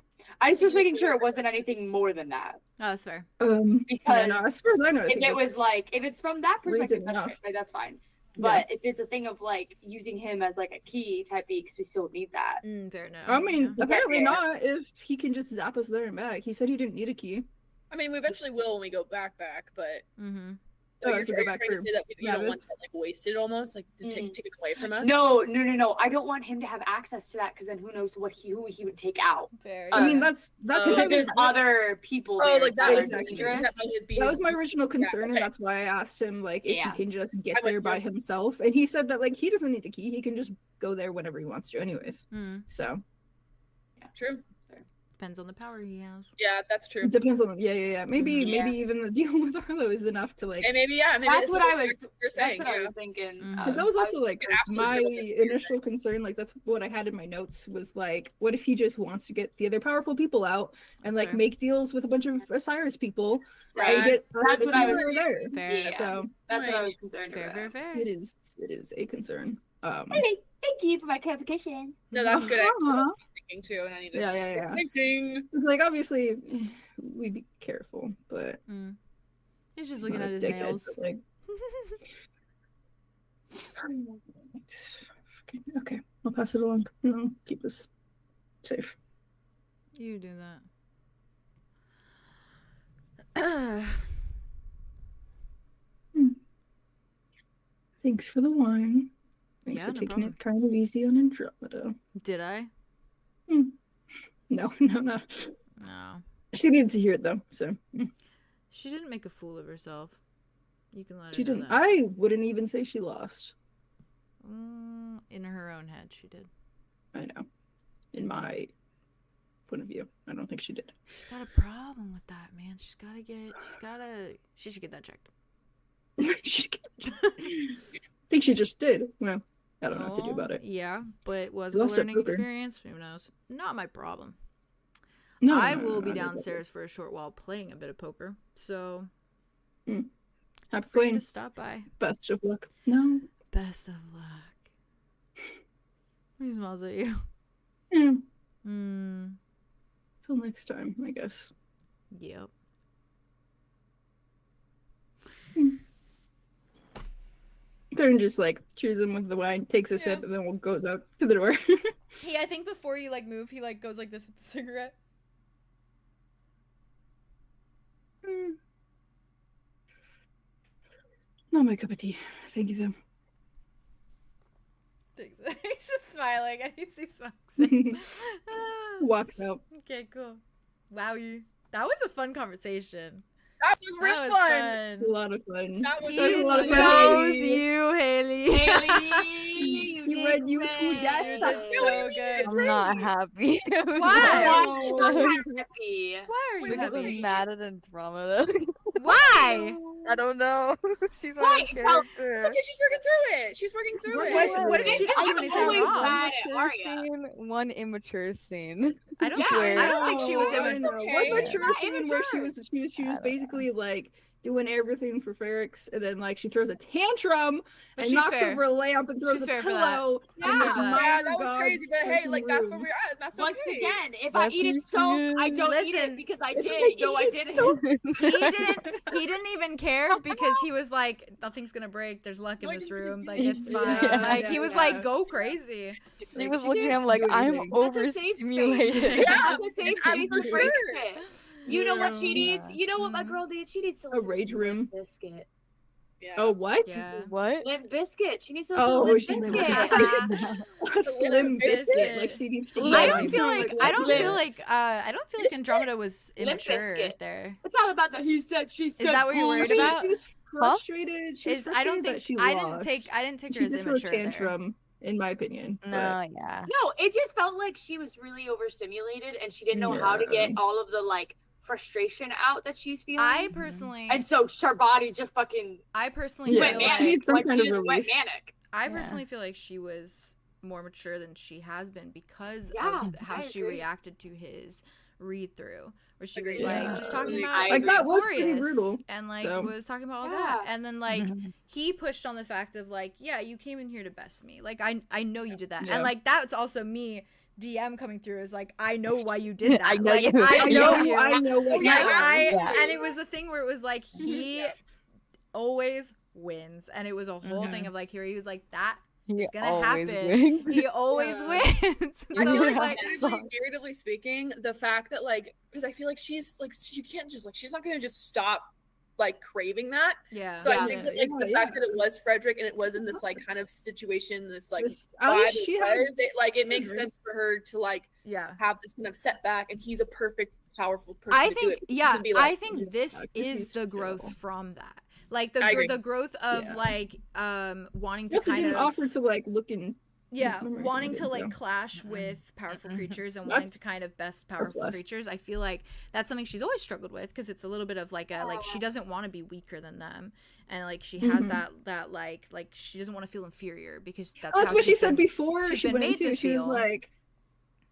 I just was making sure it wasn't anything more than that. Oh, that's fair. Because no, as far as I know, I if think it was it's like, if it's from that perspective, reason that's, enough. like, that's fine. But if it's a thing of like using him as like a key type B, because we still need that. Fair enough. I mean, yeah. apparently Yeah. not. If he can just zap us there and back, he said he didn't need a key. I mean, we eventually will when we go back, but Mm-hmm. Oh, you're if we trying go back to for say that you don't Rabbit? want that like wasted almost, like to take it away from us. No. I don't want him to have access to that because then who knows who he would take out. Fair. I mean, yeah. that's Oh. what I Because there's was- other people Oh, there like that that was are exactly- dangerous. that was my original concern, okay. and that's why I asked him like if Yeah. he can just get I would there by do- himself, and he said that like he doesn't need a key; he can just go there whenever he wants to, anyways. Mm. So True. Depends on the power he has. Yeah, that's true. it depends on yeah. Maybe Yeah. maybe even the deal with Arlo is enough to like. And maybe maybe That's it's what like I was. you're That's saying. what I Yeah. was thinking. Mhm. Because that was also like absolutely my similar to what you're initial concern. Like that's what I had in my notes was like, what if he just wants to get the other powerful people out and That's like fair. make deals with a bunch of Osiris people Right. and get That's the what I people was that are there. Fair. Yeah. So That's what I was concerned Fair. about. Fair. it is a concern. Okay, thank you for my clarification. No, that's good. Actually, Uh-huh. I was thinking too, and I need to. Yeah. Thinking. It's like obviously we be careful, but Mm. He's just it's looking not at a his dickhead, nails. but, like, okay, I'll pass it along. No, keep us safe. You do that. Thanks for the wine. Thanks Yeah, for no taking problem. it kind of easy on Andromeda. Did I? No. No. She needed to hear it though, so She didn't make a fool of herself. You can let She her know didn't. that. I wouldn't even say she lost. In her own head, she did. I know. In my point of view, I don't think she did. She's got a problem with that, man. She should get that checked. I think she just did. Well, I don't know what to do about it. Yeah, but was She it a lost at learning poker. experience? Who knows? Not my problem. No, I no, will no, be I don't downstairs for a short while playing a bit of poker, so Have free fun. to stop by. Best of luck. No. Best of luck. He smiles at you. Yeah. Mm. Till next time, I guess. Yep. Karen just like cheers him with the wine, takes a sip, and then goes out to the door. I think before you like move, he like goes like this with the cigarette. Not my cup of tea. Thank you, He's just smiling and he sees though. smokes. Walks out. Okay, cool. Wow, that was a fun conversation. That was real That was fun. fun. A lot of fun. That was He There's a lot of fun. knows you, Haley. He read you to death. You did That's so good. I'm not happy. Why? Why are you happy? Why are you Because happy? I'm mad at Andromeda. Why? I don't know. She's my Why? Tell- character. It's okay, she's working through it. She's working through it. What did she didn't do I'm anything always wrong? mad at Immature Arya. scene, one immature scene. I don't. Yeah. I don't think she was I don't immature. know. okay. What mature Not scene where she was basically like doing everything for Ferrex, and then like she throws a tantrum But and she's knocks fair. over a lamp and throws She's a fair for that. pillow. She's and fair this for that. minor Yeah, that was god crazy, but hey, starts like in that's the where room. we're at. That's Once okay. again, if I eat it soap, I don't eat Listen, it because I if did. I No, I eat it didn't. soap- He didn't even care because he was like, nothing's gonna break. There's luck in this room. Like it's fine. Yeah, Like he yeah, was yeah. like, go crazy. She was she looking at can't him like, do I'm anything. That's a safe space. overstimulated. Yeah, That's a safe I'm space for to break sure. shit. You know what she Yeah. needs? You know what my Mhm. girl needs? She needs to A listen to rage Limp room. Bizkit. Yeah. Oh, what? Yeah. What? Limp Bizkit. She needs to Oh, listen to Limp she needs Bizkit. A slim biscuit. Biscuit. Like she needs to. I eat don't it. feel like I don't Limp- feel like I don't feel like Andromeda was Limp immature Bizkit. there. It's all about the he said, she said. that what you're worried bullshit. about? She was frustrated. She was Is I don't frustrated think that she I lost. didn't take her She as did throw a immature there. tantrum, in my opinion. No, yeah. No, it just felt like she was really overstimulated and she didn't know how to Yeah. get all of the like frustration out that she's feeling. I personally and so her body just fucking I personally Yeah, went feel she manic. needs some Like kind she of just went release. manic. I Yeah. personally feel like she was more mature than she has been because Yeah, of how I she agree. reacted to his read through, where she was Agreed. like Yeah. just talking Like, about I agree. that was pretty Glorious brutal, and like so. was talking about all that, Yeah. and then like he pushed on the fact of like, yeah, you came in here to best me, like I know you did that, Yeah. and like that's also me. DM coming through is like, I know why you did that. I know like, you. I know you. I know what Like, you Yeah. and it was a thing where it was like he always wins, and it was a whole thing of like here he was like that is gonna always happen. wins. He always Yeah. wins. I So feel it's like, like narratively speaking, the fact that like, because I feel like she's like, she can't just like, she's not gonna just stop like craving that. yeah. So Yeah. I think that like the Yeah. fact that it was Frederick and it was in this like kind of situation, this like At vibe least it she has- was, it like it makes Mhm. sense for her to like yeah. have this kind of setback, and he's a perfect, powerful person. I to do think it. He yeah, can be I like, think this Yeah, 'cause is he's the growth chill. from that. Like the I agree. the growth of Yeah. like wanting He to also kind didn't of offer to like look in. yeah, memories wanting of to it, like so. clash with powerful Mhm. creatures and wanting to That's kind of best powerful blessed. creatures. I feel like that's something she's always struggled with because it's a little bit of like a like she doesn't want to be weaker than them, and like she has Mhm. that like she doesn't want to feel inferior because that's Oh, that's how what she she's said been- before she's she been went made into. to She was feel. like,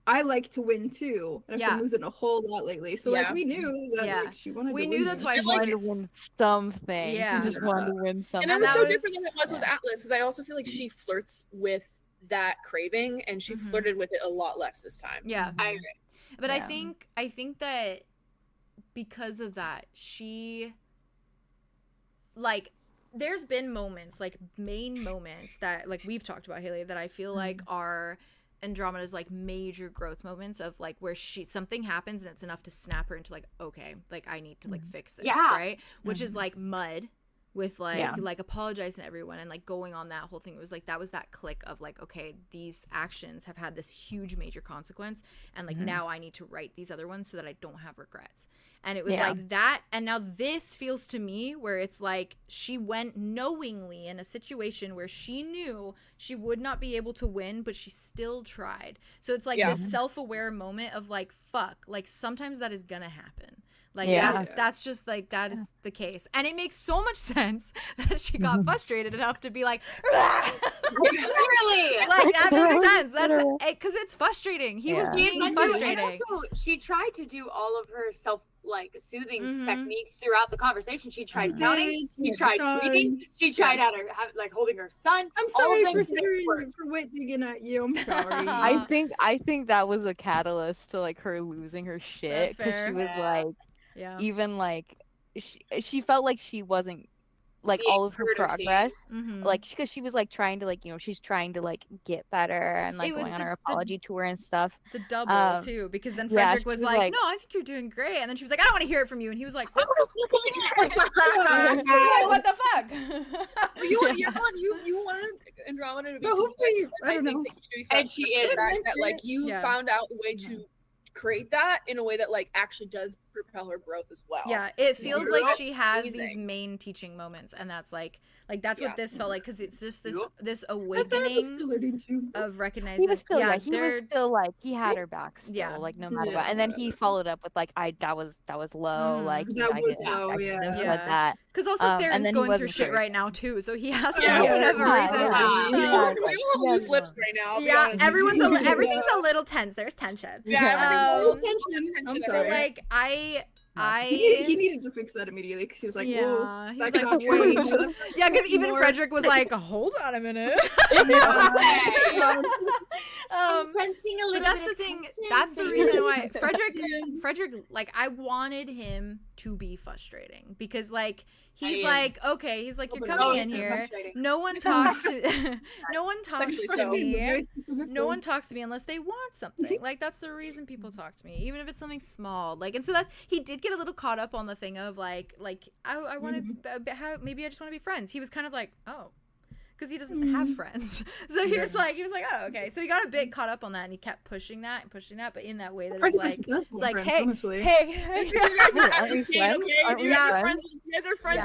"I like to win too." And I've Yeah. been losing a whole lot lately. So Yeah. like we knew that Yeah. like she wanted. We to knew win that's this. why She she wanted to was- win something. Yeah. She just wanted to win something. and it was that so was- different than it was with yeah. Atlas, because I also feel like she flirts with that craving, and she Mhm. flirted with it a lot less this time. Yeah. I agree. But Yeah. I think that because of that, she like there's been moments, like main moments that like we've talked about, Haley, that I feel like are Andromeda's like major growth moments of like where something happens and it's enough to snap her into like, okay, like I need to like fix this, Yeah. right? Which is like Mud, with like Yeah. like apologizing to everyone and like going on that whole thing. It was like that was that click of like, okay, these actions have had this huge major consequence, and like now I need to right these other ones so that I don't have regrets. And it was like that, and now this feels to me where it's like she went knowingly in a situation where she knew she would not be able to win, but she still tried. So it's like this self-aware moment of like, fuck, like sometimes that is gonna happen. Like that's just like that is the case, and it makes so much sense that she got frustrated enough to be like, Literally. like that makes sense. That's because it's frustrating. He was being And frustrating. also, she tried to do all of her soothing techniques throughout the conversation. She tried counting. She tried reading. She tried holding her son. I'm sorry for Wit digging at you. I'm sorry. I think that was a catalyst to like her losing her shit, because she was like, even like she felt like she wasn't like all of her progress, like because she was like trying to like, you know, she's trying to like get better and like going on her apology tour and stuff. The double too, because then Frederick was like, no, I think you're doing great, and then she was like, I don't want to hear it from you, and he was like, what the fuck? you wanted Andromeda to be I don't know. and she is that like you found out a way to create that in a way that like actually does propel her growth as well. Yeah, it feels like she has these main teaching moments, and that's like that's what this felt like, because it's just this awakening of recognizing he was still he was still like he had her back still, like no matter what. And then he followed up with like that was low, like that was low, like that. Because also Theron's going through shit right now too, so he has to whatever reason. Loose lips right now. Yeah, everything's a little tense. There's tension. There's tension. I'm sorry. But like he needed to fix that immediately, because he was like, he was like, wait. Yeah, because even Frederick was like, hold on a minute. I'm But sensing a little that's bit the of thing. tension. That's the reason why Frederick, like, I wanted him to be frustrating, because like he's like, okay, he's like, you're coming in here. No one talks to no one talks to me. No one talks to me unless they want something. Like that's the reason people talk to me, even if it's something small. Like, and so that he did get a little caught up on the thing of like I want to maybe I just want to be friends. He was kind of like, oh, because he doesn't have friends. So he was like, oh, okay. So he got a bit caught up on that, and he kept pushing that, but in that way that it's like, hey, You guys are friends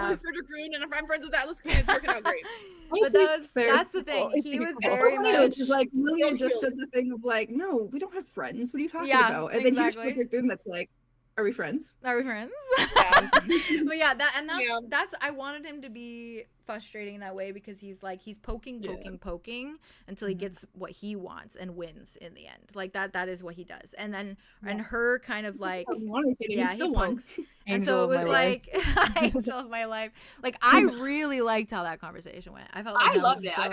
with Frederick Green, and if I'm friends with Atlas Kane, it's working out great. But that's the thing. He was very much just like Lilia just said the thing of like, no, we don't have friends. What are you talking about? And then here's Frederick Boon that's like, are we friends? Are we friends? But yeah, that's I wanted him to be frustrating in that way, because he's like he's poking until he gets what he wants and wins in the end. Like that is what he does. And then and her kind of like he pokes. And so it was like angel of my life. Like I really liked how that conversation went. I felt like I loved it. So I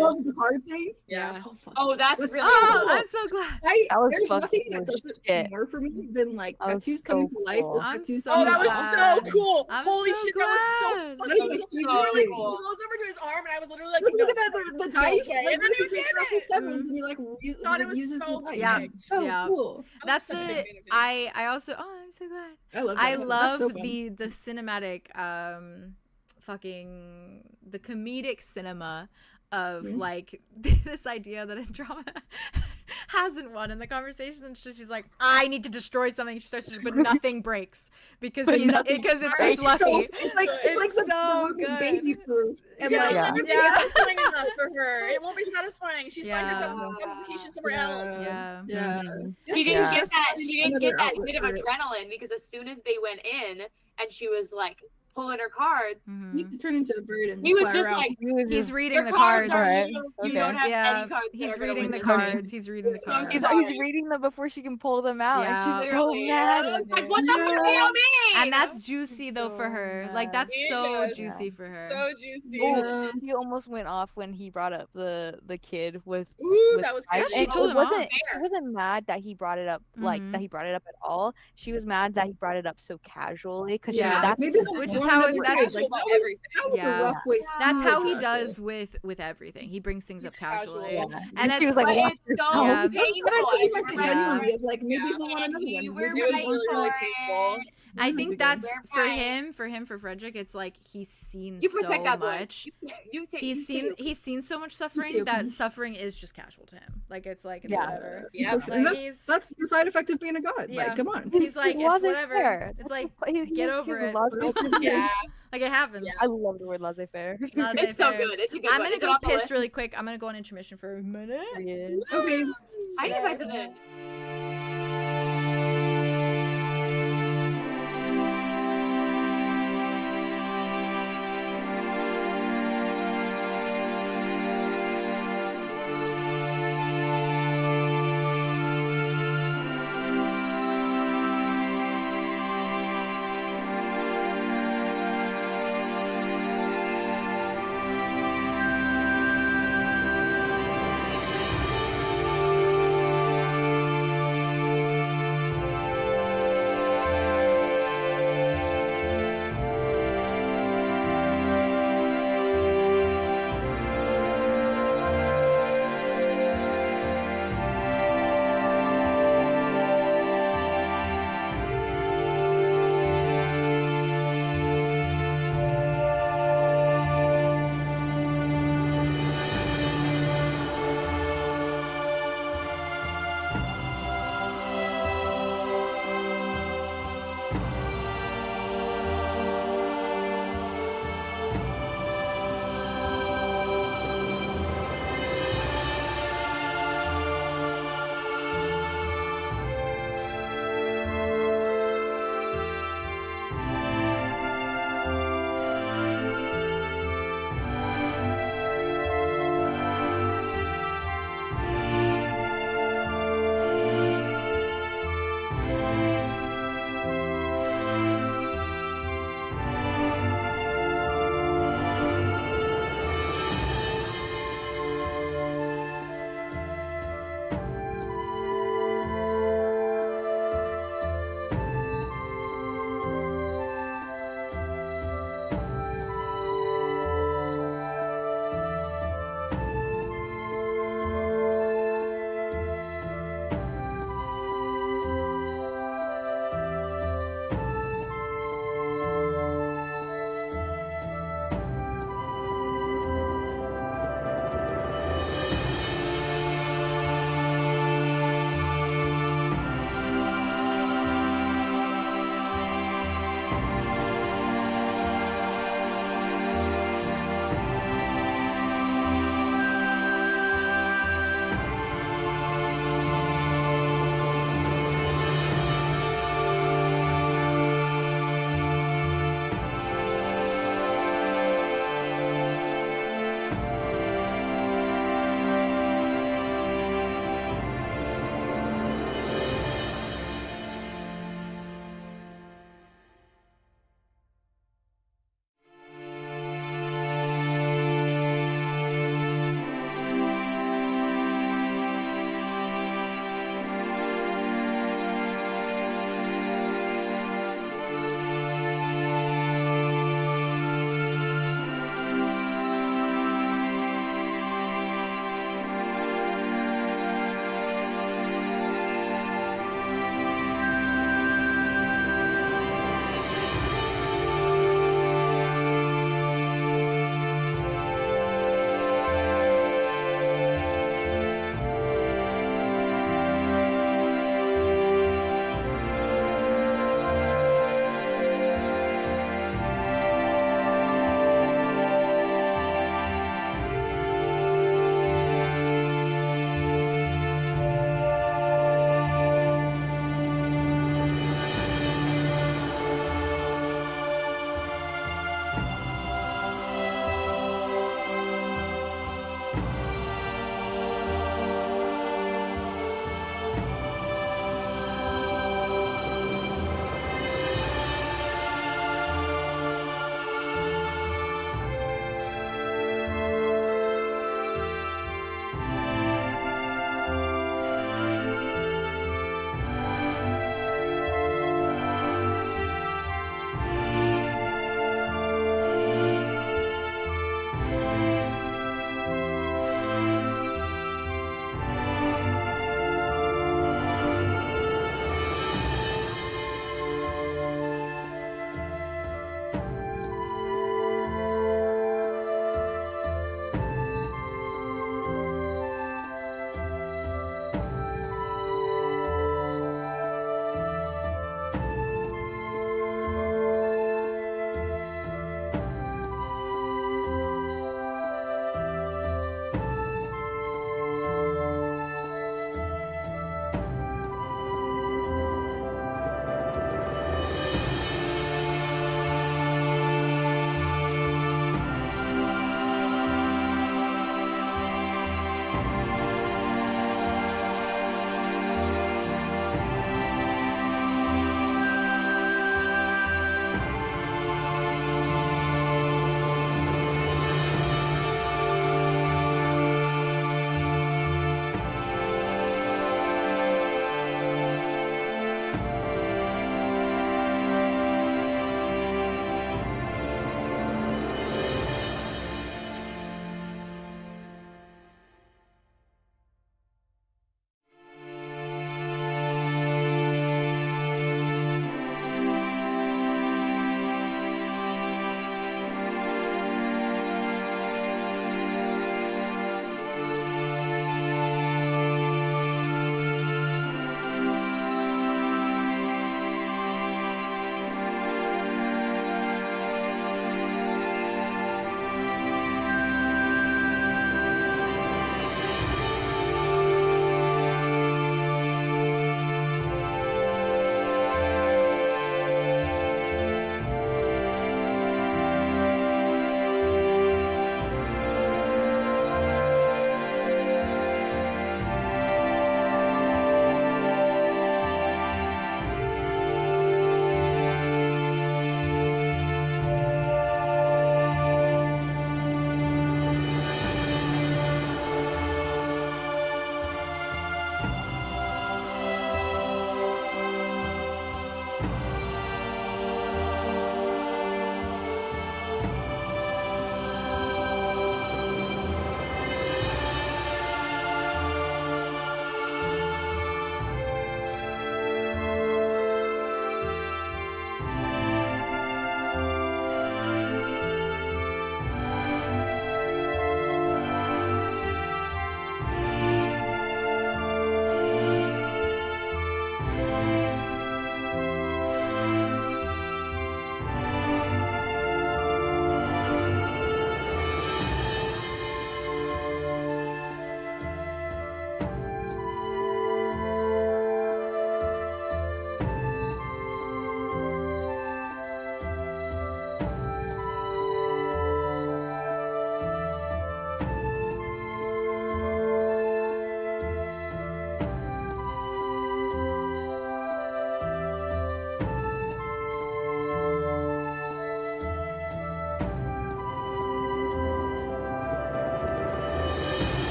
loved the card thing. Yeah. Oh, that's really cool. I'm so glad. There's nothing that does it more for me than like tattoos coming to life. I'm so that was so cool. I'm Holy so shit, glad. that was so fucking cool. He goes over to his arm, and I was literally like, look at that, the dice. Okay. Like, And then you did it. Sevens, and you like thought it was uses so the dice. Yeah. So cool. That's such a big fan of it. I also I'm so glad. I love love the cinematic the comedic cinema of like this idea that Andromeda hasn't won in the conversation, and she's like, I need to destroy something. She starts to, but nothing breaks because it's just lucky. It's like so the good. baby proof. And Never be satisfying enough for her. It won't be satisfying. She's finding herself satisfaction somewhere else. She didn't get that. She didn't get that hit of adrenaline, because as soon as they went in and she was like pulling her cards, he used to turn into a bird and he was fly just around. like, he's reading the cards. You don't have any cards. He's reading the cards. He's reading the cards. He's reading them before she can pull them out. Yeah. And she's so mad. Like, what the fuck do you mean? And that's juicy though for her. Like that's so juicy for her. So juicy. He almost went off when he brought up the kid with. Ooh, that was Yeah, crazy. she told him off. She wasn't mad that he brought it up, like that he brought it up at all. She was mad that he brought it up so casually, because which is how that's about everything. That was a rough way. That's how he address does with everything. He brings things up He's casually. casual. And she was that's like, It's so Yeah. painful. He meant it genuinely of like maybe he'll want And another you one. were It was right really, really for painful. it. I Boon is a think good- that's Whereby- for Frederick. It's like he's seen You so protect that boy. much. You say He's seen so much suffering your that piece. suffering is just casual to him. Like it's Yeah. whatever. Yeah. And Like, that's the side effect of being a god. Yeah. Like, come on. He's like, it's whatever. Laissez-faire. It's That's like, the po- he get has- over he has it. a lot of- Yeah. Like it happens. I love the word laissez-faire. It's so Laissez-faire. good. It's a good I'm one. gonna Is it go on the piss list? really quick. I'm gonna go on intermission for a minute. Okay. I need to find something.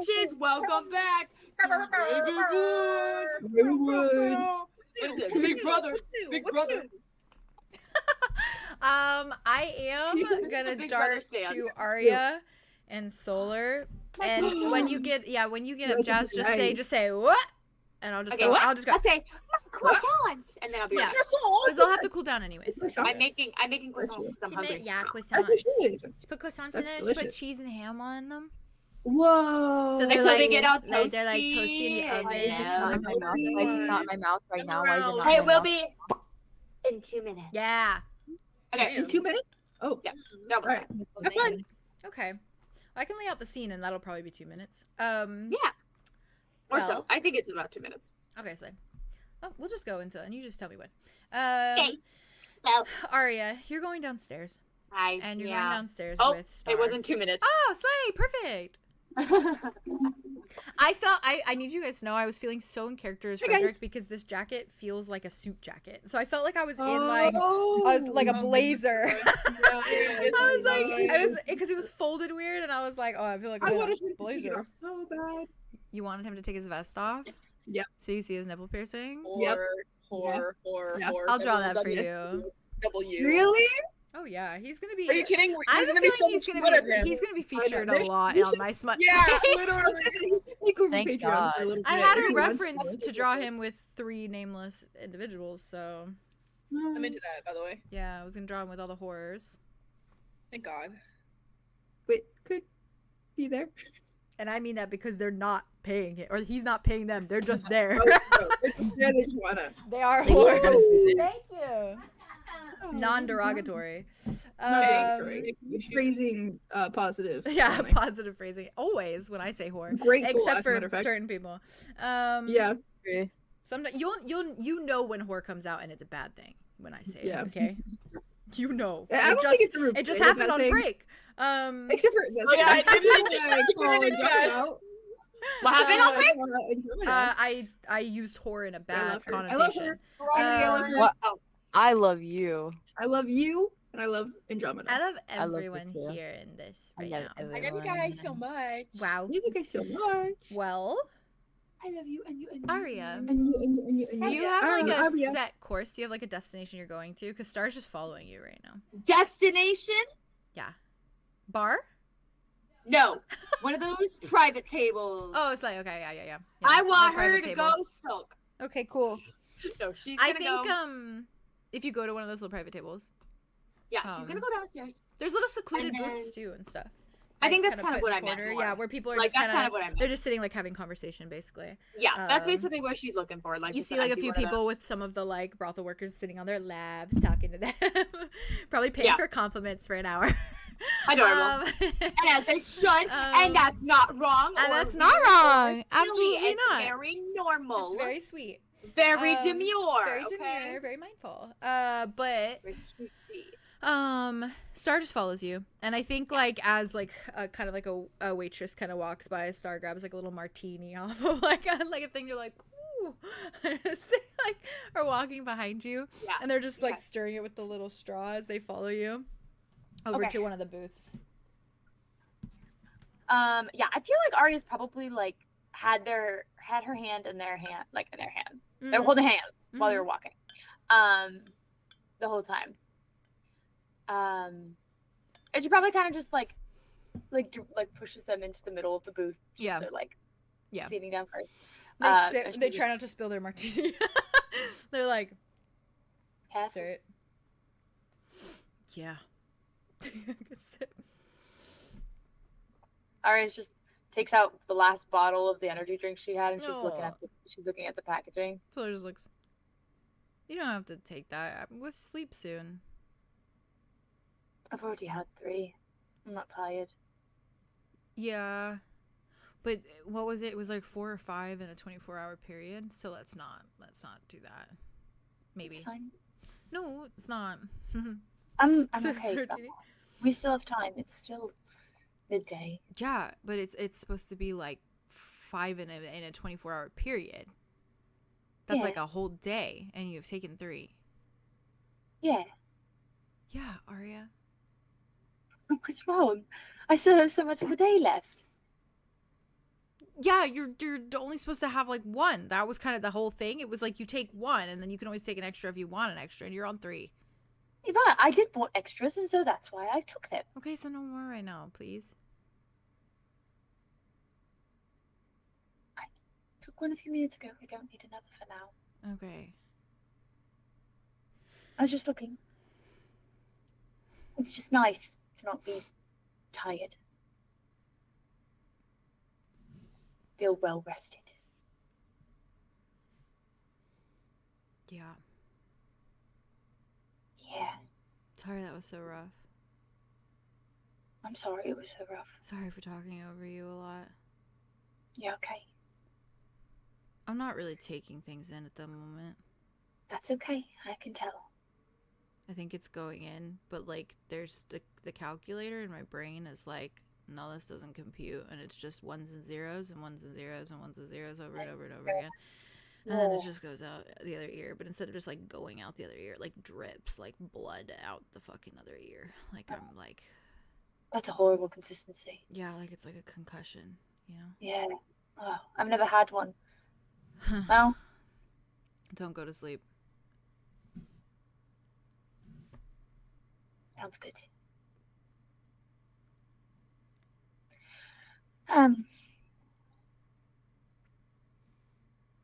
bitches, welcome back. Ravenwood. Ravenwood. Listen, big brother, big brother. I am This is the gonna big dart brother stance. to Arya and Solar, and when you get up, Jazz, just say what, and I'll just Okay, go. what? I'll just go. I say croissants, and then I'll be Yeah. like, Because they'll have to cool down anyway. So. I'm making croissants because I'm hungry. Yeah, As croissants. you should. She put croissants That's in it. She put delicious. cheese and ham on them. Whoa. So they're So like, they get all like, they're like toasty in the toasty, oven. yeah. Not in my mouth. Why is it not in my mouth right now? Why is it not? Hey, in my we'll mouth? be in 2 minutes. Yeah. Okay. In 2 minutes? Oh. Yeah. No, All right. Have fun. Okay. I can lay out the scene, and that'll probably be 2 minutes. Yeah. Or Well. so. I think it's about 2 minutes. Okay, so. Oh, we'll just go into, and you just tell me when. Okay. Well, Arya, you're going downstairs, and you're going downstairs Oh, with Star. it wasn't 2 minutes. Oh, slay! Perfect. I need you guys to know I was feeling so in character as Hey, Frederick guys. because this jacket feels like a suit jacket. So I felt like I was in like a blazer. I was like, because it was folded weird, and I was like, oh, I feel like I I'm in wanted a him to take it blazer. off so bad. You wanted him to take his vest off? Yep. So you see his nipple piercing? Yep. Whore. Yeah. I'll draw that for you. W. Really? Oh yeah, he's gonna be. Are you kidding? I have There's a gonna be so feeling much smut of him. he's gonna be featured know. a lot You on should- my smut. Yeah, page. literally. Take over Thank Patreon God. for a little I bit had if a he wants reference to draw him with 3 nameless individuals, so I'm into that, by the way. yeah, I was gonna draw him with all the horrors. Thank God. Wait, could be there. And I mean that because they're not paying it, or he's not paying them. They're just there. Oh, no, it's just there that you want us. They are Thank you. horrors. Thank you. Non-derogatory. You're phrasing positive. Yeah, Stalling. positive phrasing. Always when I say whore, Grateful, except as a matter for of fact. certain people. Yeah. Sometimes you know when whore comes out and it's a bad thing when I say Yeah. it. Okay. You know. I don't think it's a It just a happened bad on thing. break. Except for Oh, yeah, I did What happened on break? I used whore in a bad I love connotation. her. I love her. What? Oh, I love you. I love you, and I love Andromeda. I love I love you everyone too. here in this I right love now. I love you everyone. guys so much. Wow. Love you guys so much. Well, I love you and you and Aria, And you. do you have like a Aria. set course? Do you have like a destination you're going to? Because Star's just following you right now. Destination? Yeah. Bar? No. One of those private tables. Oh, it's like okay, yeah. I like want her private to table. go soak. Okay, cool. No, she's I gonna think go. if you go to one of those little private tables, Yeah, she's gonna go downstairs. there's little secluded And booths too and stuff. I think Like, that's kinda kind of put what in I the meant. corner. more. Yeah, where people are Like just that's kind kind of what I meant. they're just sitting like having conversation basically. Yeah, that's um, basically what she's looking for. Like You just see an like a empty few one of people with some of the like brothel workers sitting on their labs talking to them, probably paying Yeah. for compliments for an hour. Adorable. And as they should, and that's not wrong. and or that's not weird wrong. or silly. Absolutely It's not. very normal. It's very sweet. very um, demure. Very okay? demure, very mindful. But Very cutesy. Star just follows you, and I think like as like a kind of like a waitress kind of walks by, Star grabs like a little martini off of like a thing. You're like, ooh, they like are walking behind you, Yeah. and they're just like Okay. stirring it with the little straw as they follow you over Okay. to one of the booths. Yeah, I feel like Arya's probably like had her hand in their hand, like in their hand. They were holding hands while they were walking. The whole time. And she probably kind of just like pushes them into the middle of the booth. Just Yeah. to, like Yeah. sitting down first. They and sit. she They just- try not to spill their martini. They're like, Half- stir it. Yeah. Good sip. Arya just takes out the last bottle of the energy drink she had, and she's looking Aw. at the packaging. So it just looks. You don't have to take that. We'll sleep soon. I've already had 3. I'm not tired. Yeah. But what was it? It was like 4 or 5 in a 24-hour period. So let's not do that. Maybe. It's fine. No, it's not. I'm So okay. sorry, but Judy. we still have time. It's still midday. Yeah, but it's supposed to be like 5 in a 24-hour period. That's Yeah. like a whole day, and you've taken 3. Yeah. Yeah, Arya. What's wrong? I still have so much of the day left. Yeah, you're only supposed to have like one. That was kind of the whole thing. It was like you take one, and then you can always take an extra if you want an extra, and you're on 3. Right, I did want extras, and so that's why I took them. Okay, so no more right now, please. I took one a few minutes ago. I don't need another for now. Okay. I was just looking. It's just nice to not be tired. Feel well rested. Yeah. Yeah. Sorry that was so rough. I'm sorry it was so rough. Sorry for talking over you a lot. Yeah, okay. I'm not really taking things in at the moment. That's okay. I can tell. I think it's going in, but like there's the calculator in my brain is like, no, this doesn't compute, and it's just ones and zeros and ones and zeros and ones and zeros over and over and over again. And then it just goes out the other ear, but instead of just like going out the other ear, it like drips like blood out the fucking other ear. Like I'm like, That's a horrible consistency. yeah, like it's like a concussion, you know? Yeah. Oh, I've never had one. Well, Don't go to sleep. sounds good.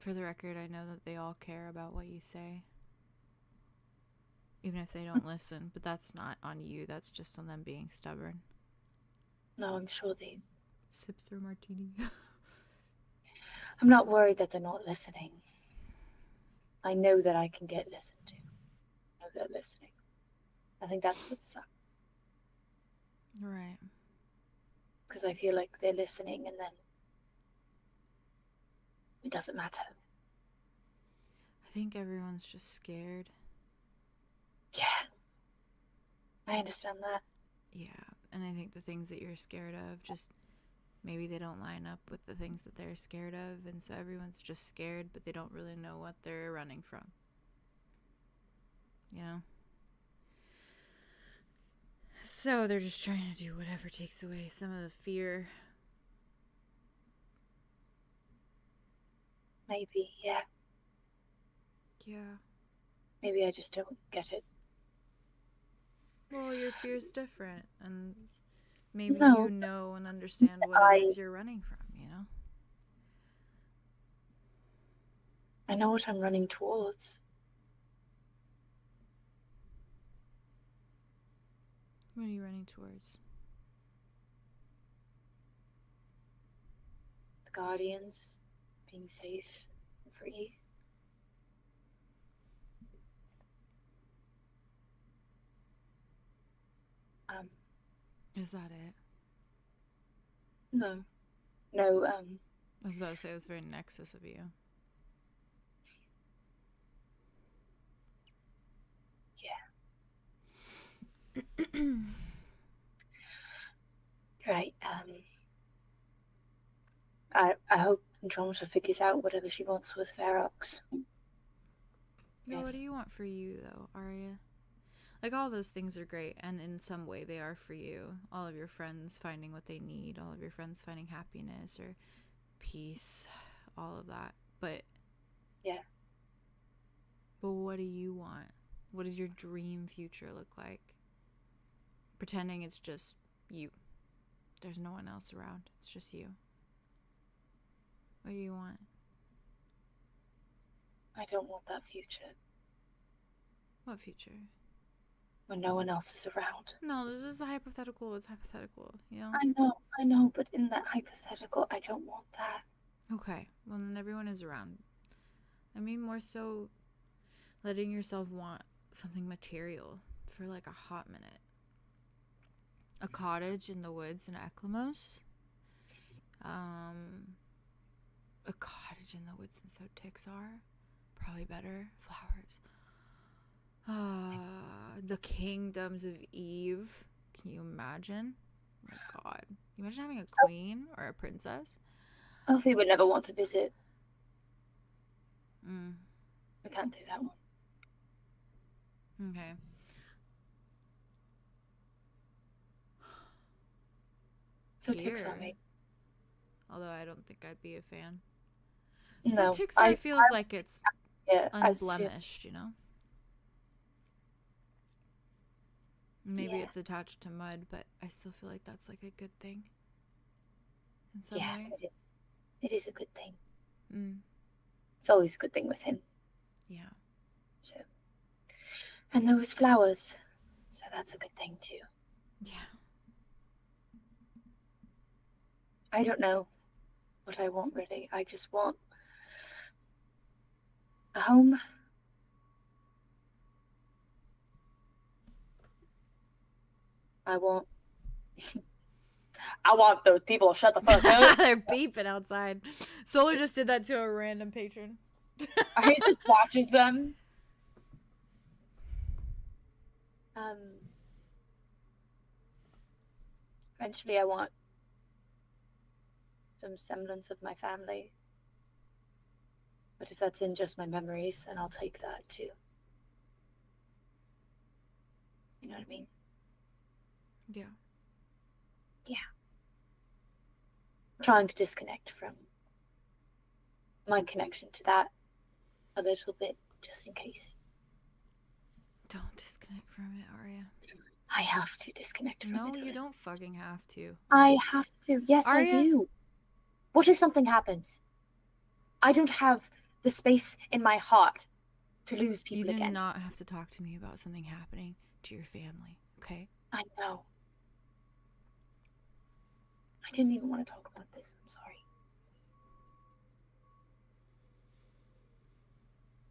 For the record, I know that they all care about what you say. Even if they don't listen, but that's not on you, that's just on them being stubborn. No, I'm sure they... Sip through martini. I'm not worried that they're not listening. I know that I can get listened to. I know they're listening. I think that's what sucks. Right. Because I feel like they're listening and then it doesn't matter. I think everyone's just scared. Yeah. I understand that. Yeah, and I think the things that you're scared of, just maybe they don't line up with the things that they're scared of, and so everyone's just scared, but they don't really know what they're running from. You know? So they're just trying to do whatever takes away some of the fear. Maybe, yeah. Yeah. Maybe I just don't get it. Well, your fear's different, and maybe No. you know and understand what it is you're running from, you know? I know what I'm running towards. What are you running towards? The Guardians being safe and free. Is that it? No. I was about to say it was very Nexus of you. Yeah. Right, I hope Andromeda figures out whatever she wants with Ferox. No, what do you want for you, though, Arya? Like, all those things are great, and in some way they are for you. All of your friends finding what they need, all of your friends finding happiness or peace, all of that. But... yeah. But what do you want? What does your dream future look like? Pretending it's just you. There's no one else around. It's just you. What do you want? I don't want that future. What future? When no one else is around. No, this is a hypothetical. It's hypothetical, you know? I know, but in that hypothetical, I don't want that. Okay, well then everyone is around. I mean, more so letting yourself want something material for like a hot minute. A cottage in the woods in 𝐂𝐻𝐪. A cottage in the woods in 𝐂𝐻𝐪. Probably better. Flowers. The kingdoms of Eve. Can you imagine? Oh my god. Can you imagine having a queen or a princess? Elfie would never want to visit. Mm. I can't do that one. Okay. So it takes on me. although I don't think I'd be a fan. No, So Tixar feels like it's yeah, as soon- unblemished, you know? Maybe Yeah. it's attached to mud, but I still feel like that's like a good thing in some yeah, way. it is. It is a good thing. Mm, It's always a good thing with him. yeah. So, and those flowers, so that's a good thing too. Yeah. I don't know what I want really. I just want a home. I want those people to shut the fuck up. They're beeping outside. Solar just did that to a random patron. He just watches them. Eventually I want some semblance of my family. But if that's in just my memories, then I'll take that too. You know what I mean? Yeah. Trying to disconnect from my connection to that a little bit, just in case. Don't disconnect from it, Arya. I have to disconnect from it. No, a you little. don't fucking have to. I have to. Yes, Arya? I do. What if something happens? I don't have the space in my heart to lose You people do again. not have to talk to me about something happening to your family, okay? I know. I didn't even want to talk about this. I'm sorry.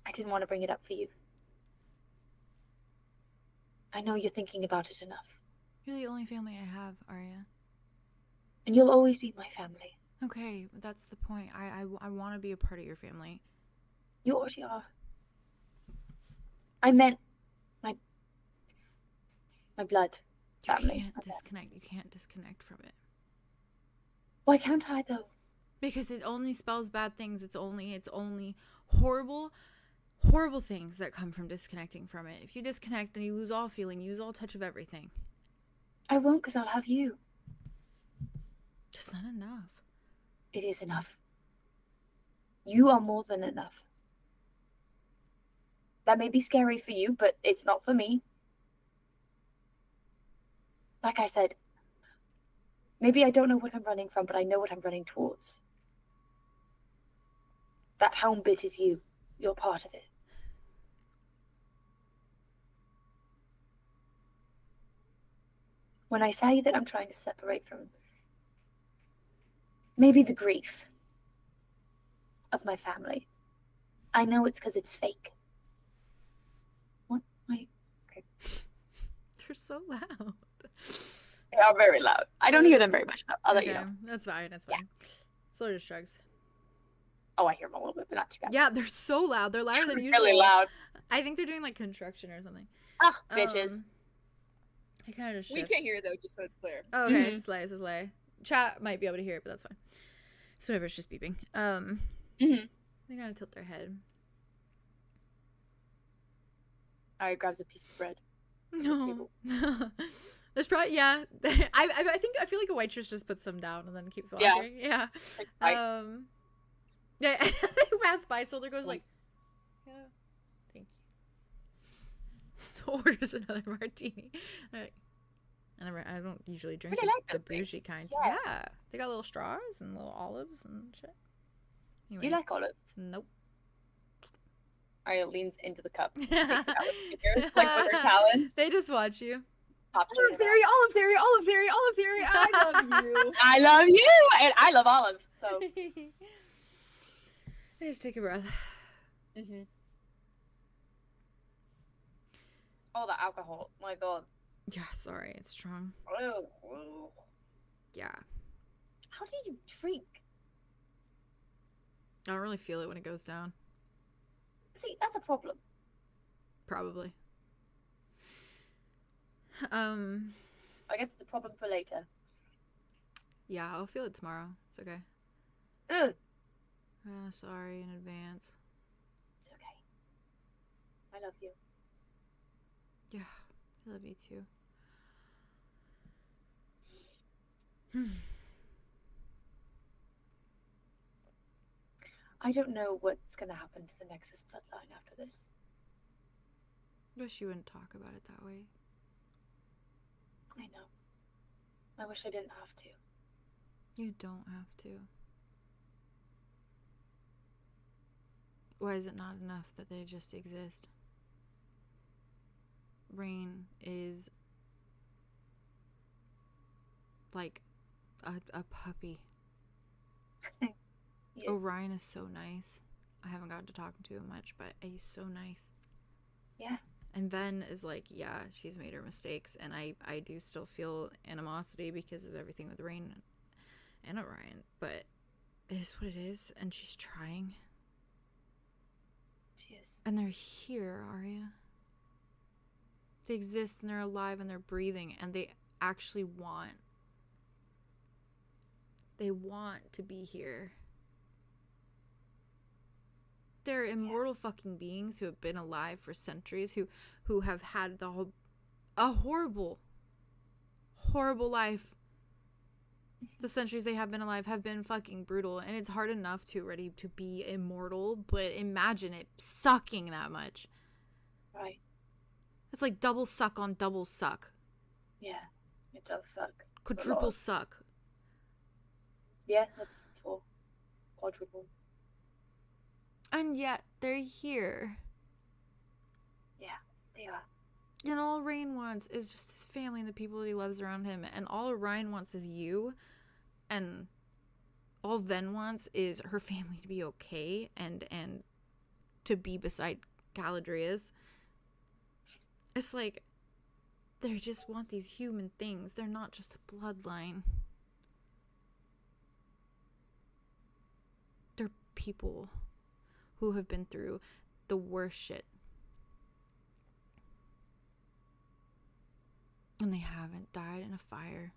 I didn't want to bring it up for you. I know you're thinking about it enough. You're the only family I have, Arya. And you'll always be my family. Okay, but that's the point. I want to be a part of your family. You already are. I meant my blood family. You can't I guess. disconnect. You can't disconnect from it. Why can't I though? Because it only spells bad things. It's only horrible things that come from disconnecting from it. If you disconnect, then you lose all feeling, you lose all touch of everything. I won't, because I'll have you. It's not enough. It is enough. You are more than enough. That may be scary for you, but it's not for me. Like I said, maybe I don't know what I'm running from, but I know what I'm running towards. That home bit is you. You're part of it. When I say that I'm trying to separate from maybe the grief of my family, I know it's because it's fake. What? Wait. Okay. They're so loud. They are very loud. I don't hear them very much, though. I'll let you know. That's fine. That's fine. Solar just shrugs. Oh, I hear them a little bit, but not too bad. Yeah, they're so loud. They're louder than usual. Really loud. I think they're doing like construction or something. Ah, bitches. I kind of just We shift. can't hear it though, just so it's clear. Oh, okay, it's Slay, it's Slay. Chat might be able to hear it, but that's fine. So whatever, it's just beeping. They gotta tilt their head. Alright, grabs a piece of bread. No. There's probably I feel like a waitress just puts some down and then keeps walking. Yeah. Like, Yeah. They pass by, Soldier goes like, yeah, thank you. Orders another martini. I don't usually drink Really like the those things. bougie kind. Yeah. Yeah. They got little straws and little olives and shit. Do Anyway. you like olives? Nope. Aria leans into the cup. They Takes it out with her fingers, like with her talons. just watch you. Pops it in her mouth. Olive theory, olive theory, olive theory. I love you. I love you, and I love olives. So. Just take a breath. Oh, the alcohol! My God. Yeah, sorry, it's strong. Yeah. How do you drink? I don't really feel it when it goes down. See, that's a problem. Probably. I guess it's a problem for later. Yeah, I'll feel it tomorrow. It's okay. Ugh. Sorry in advance. It's okay. I love you. Yeah, I love you too. I don't know what's gonna happen to the Nexus bloodline after this. Wish you wouldn't talk about it that way. I know. I wish I didn't have to. You don't have to. Why is it not enough that they just exist? Rain is like a puppy. Yes. Orion is so nice. I haven't gotten to talk to him much, but he's so nice. Yeah. And Ven is like, yeah, she's made her mistakes, and I do still feel animosity because of everything with Rain and Orion, but it is what it is, and she's trying. She is. And they're here, Arya. They exist, and they're alive, and they're breathing, and they actually want. They want to be here. They're immortal fucking beings who have been alive for centuries, who have had a horrible life. The centuries they have been alive have been fucking brutal, and it's hard enough to be immortal, but imagine it sucking that much. Right. It's like double suck on double suck. Yeah, it does suck. Quadruple suck. Yeah, that's 4. Quadruple. And yet they're here. Yeah, they are. And all Rain wants is just his family and the people that he loves around him. And all Orion wants is you. And all Ven wants is her family to be okay and to be beside 𝐂𝐻𝐪𝐿. It's like they just want these human things. They're not just a bloodline. They're people who have been through the worst shit. And they haven't died in a fire.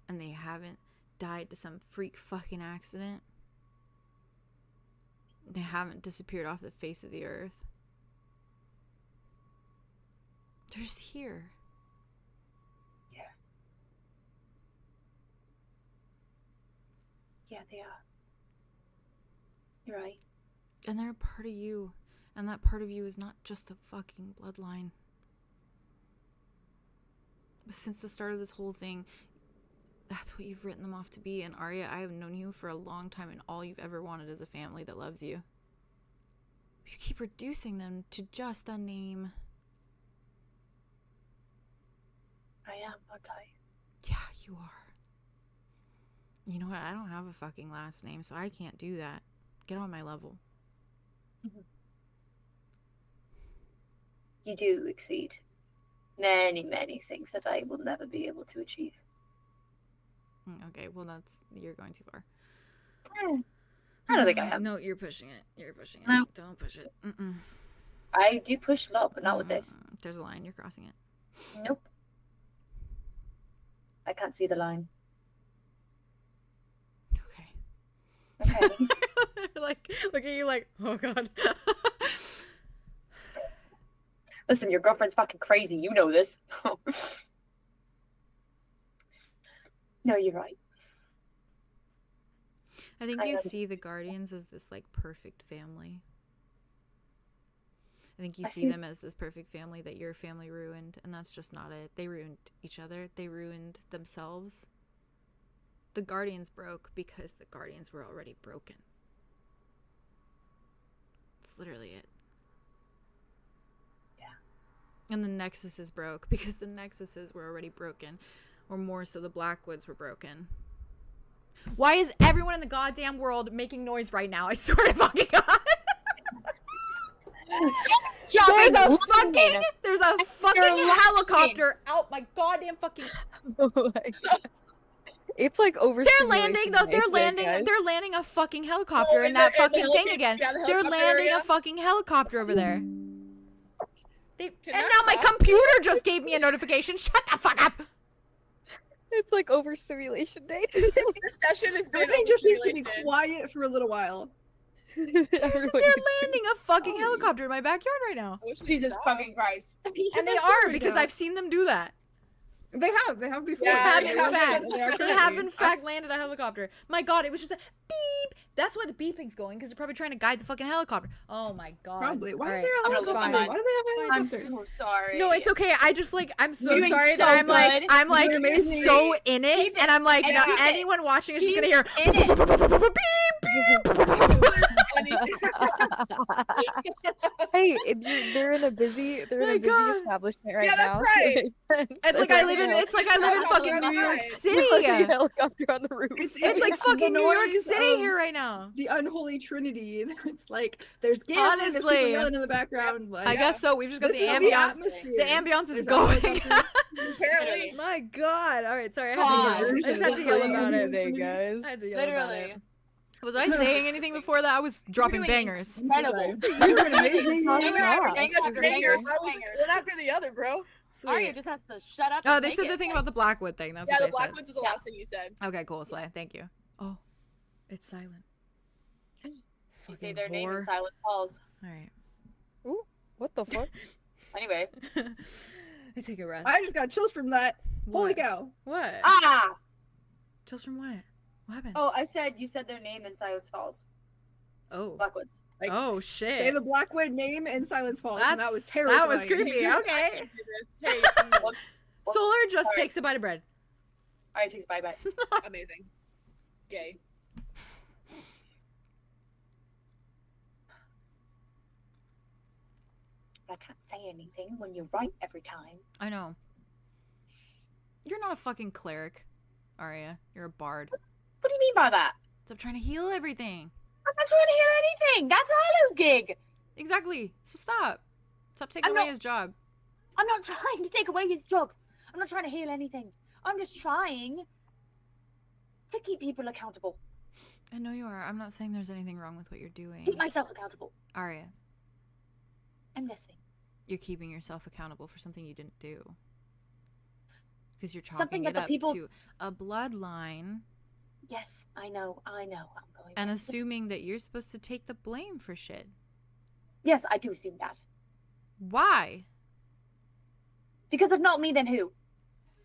And they haven't died to some freak fucking accident. They haven't disappeared off the face of the earth. They're just here. Yeah. Yeah, they are. You're right. And they're a part of you. And that part of you is not just a fucking bloodline. But since the start of this whole thing, that's what you've written them off to be. And Arya, I have known you for a long time, and all you've ever wanted is a family that loves you. You keep reducing them to just a name. I am, aren't I? Yeah, you are. You know what? I don't have a fucking last name, so I can't do that. Get on my level. You do exceed many, many things that I will never be able to achieve. Okay, well you're going too far. I don't think I am. No, you're pushing it. You're pushing it. No. Don't push it. I do push a lot, but not with this. There's a line. You're crossing it. Nope. I can't see the line. Okay. Okay. Like, look at you like, oh god. Listen, your girlfriend's fucking crazy. You know this. No, you're right. I think you see the Guardians as this like perfect family. I think you see them as this perfect family that your family ruined, and that's just not it. They ruined each other. They ruined themselves. The Guardians broke because the Guardians were already broken. That's literally it. Yeah. And the Nexuses broke because the Nexuses were already broken. Or more so, the Blackwoods were broken. Why is everyone in the goddamn world making noise right now? I swear to fucking God. There's a fucking helicopter out my goddamn fucking. It's like over. They're landing a fucking helicopter in that fucking thing again. They're landing a fucking helicopter over there. And now my computer just gave me a notification. Shut the fuck up. It's like over simulation day. The session is Everything just needs to be quiet for a little while. They're landing a fucking helicopter in my backyard right now. Jesus fucking Christ. And they are, because I've seen them do that. They have before. Yeah, They they have, in have fact, been. They are they have currently. in fact landed a helicopter. My god, it was just a beep. That's why the beeping's going, because they're probably trying to guide the fucking helicopter. Oh my god. Probably. Why is Alright, there a I'm gonna it's lose my helicopter? fine. mind. Why do they have a I'm helicopter? so sorry. No, it's okay. I just like I'm so You're doing sorry so that I'm like good. I'm like You're amazing. so in it, Keep it. and I'm like And no, keep it. anyone watching is just Keep gonna hear in it. Hey, they're in a busy My God. establishment right Yeah, that's now. right. It's like I live in fucking New York City. helicopter on the roof. It's like the fucking New York noise City of here right now. The unholy trinity. It's like there's gambling, there's people Honestly. yelling in the background. Like, I guess so. We've just got this the is ambiance. atmosphere. The ambiance is There's a going. helicopter. Apparently. My god. All right, sorry. I God. just had to yell about it. Today, guys. I had to yell about Literally. it. Was I saying anything before that? I was dropping doing bangers. Incredible. You're an amazing. Banger after banger after banger. One after the other, bro. Arya Sweet. just has to shut up. Oh, and they take said it. the thing about the Blackwood thing. That's Yeah, the what they Blackwoods was the Yeah. last thing you said. said. Okay, cool, Slay. Thank you. Oh, it's silent. You say Fucking their name in whore. silent falls. All right. What the fuck? Anyway. I take a breath. I just got chills from that. Holy What? cow. What? Ah! Chills from what? What happened? Oh, you said their name in silence falls. Oh. Blackwoods. Like, Oh shit. Say the Blackwood name and Silence Falls, and that was terrifying. That was creepy. Okay. Hey, Solar just Sorry. takes a bite of bread. Alright, takes bye bye. amazing. Gay. I can't say anything when you're right every time. I know. You're not a fucking cleric, Arya. You're a bard. What do you mean by that? Stop trying to heal everything. I'm not trying to hear anything. That's Arlo's gig. Exactly. So stop. Stop taking I'm away not- his job. I'm not trying to take away his job. I'm not trying to heal anything. I'm just trying to keep people accountable. I know you are. I'm not saying there's anything wrong with what you're doing. Keep myself accountable. Arya, I'm listening. you're keeping yourself accountable for something you didn't do. Because you're Something chalking that it the up people- to a bloodline Yes, I know. I'm going. and back to- assuming that you're supposed to take the blame for shit. Yes, I do assume that. Why? Because if not me, then who?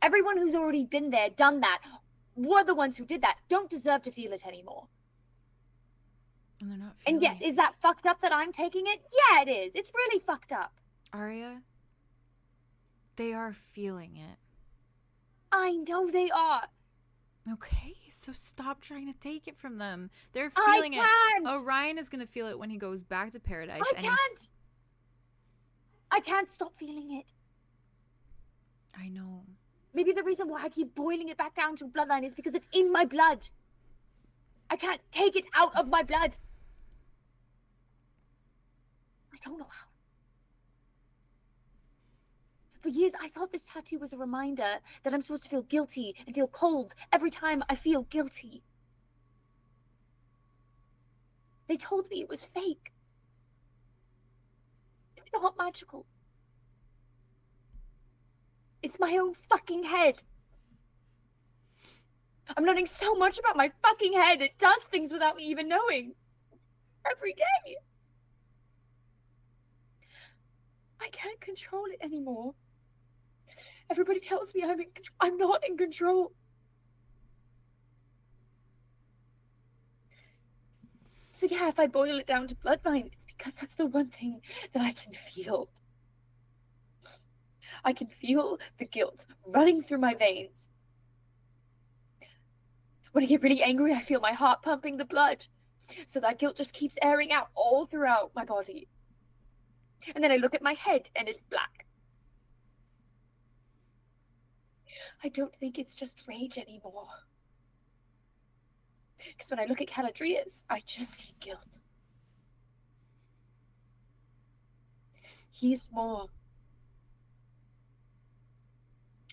Everyone who's already been there, done that, were the ones who did that, don't deserve to feel it anymore. And they're not And feeling yes, is that fucked up that I'm taking it? Yeah, it is. It's really fucked up. Arya, they are feeling it. I know they are. Okay, so stop trying to take it from them. They're I feeling it. can't. Orion is gonna feel it when he goes back to paradise. I and can't. I can't stop feeling it. I know. Maybe the reason why I keep boiling it back down to bloodline is because it's in my blood. I can't take it out of my blood. I don't know how. For years, I thought this tattoo was a reminder that I'm supposed to feel guilty and feel cold every time I feel guilty. They told me it was fake. It's not magical. It's my own fucking head. I'm learning so much about my fucking head. It does things without me even knowing. Every day. I can't control it anymore. Everybody tells me I'm not in control. So yeah, if I boil it down to bloodline, it's because that's the one thing that I can feel. I can feel the guilt running through my veins. When I get really angry, I feel my heart pumping the blood. So that guilt just keeps airing out all throughout my body. And then I look at my head and it's black. I don't think it's just rage anymore. Because when I look at 𝐂𝐿𝐪, I just see guilt. He's more.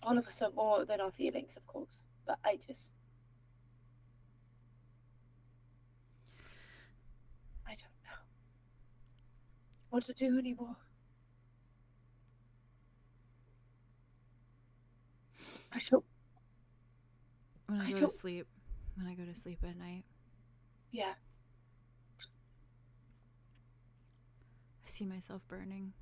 All of us are more than our feelings, of course. But I don't know what to do anymore. I don't. When I I go to don't- sleep, when I go to sleep at night, Yeah. I see myself burning.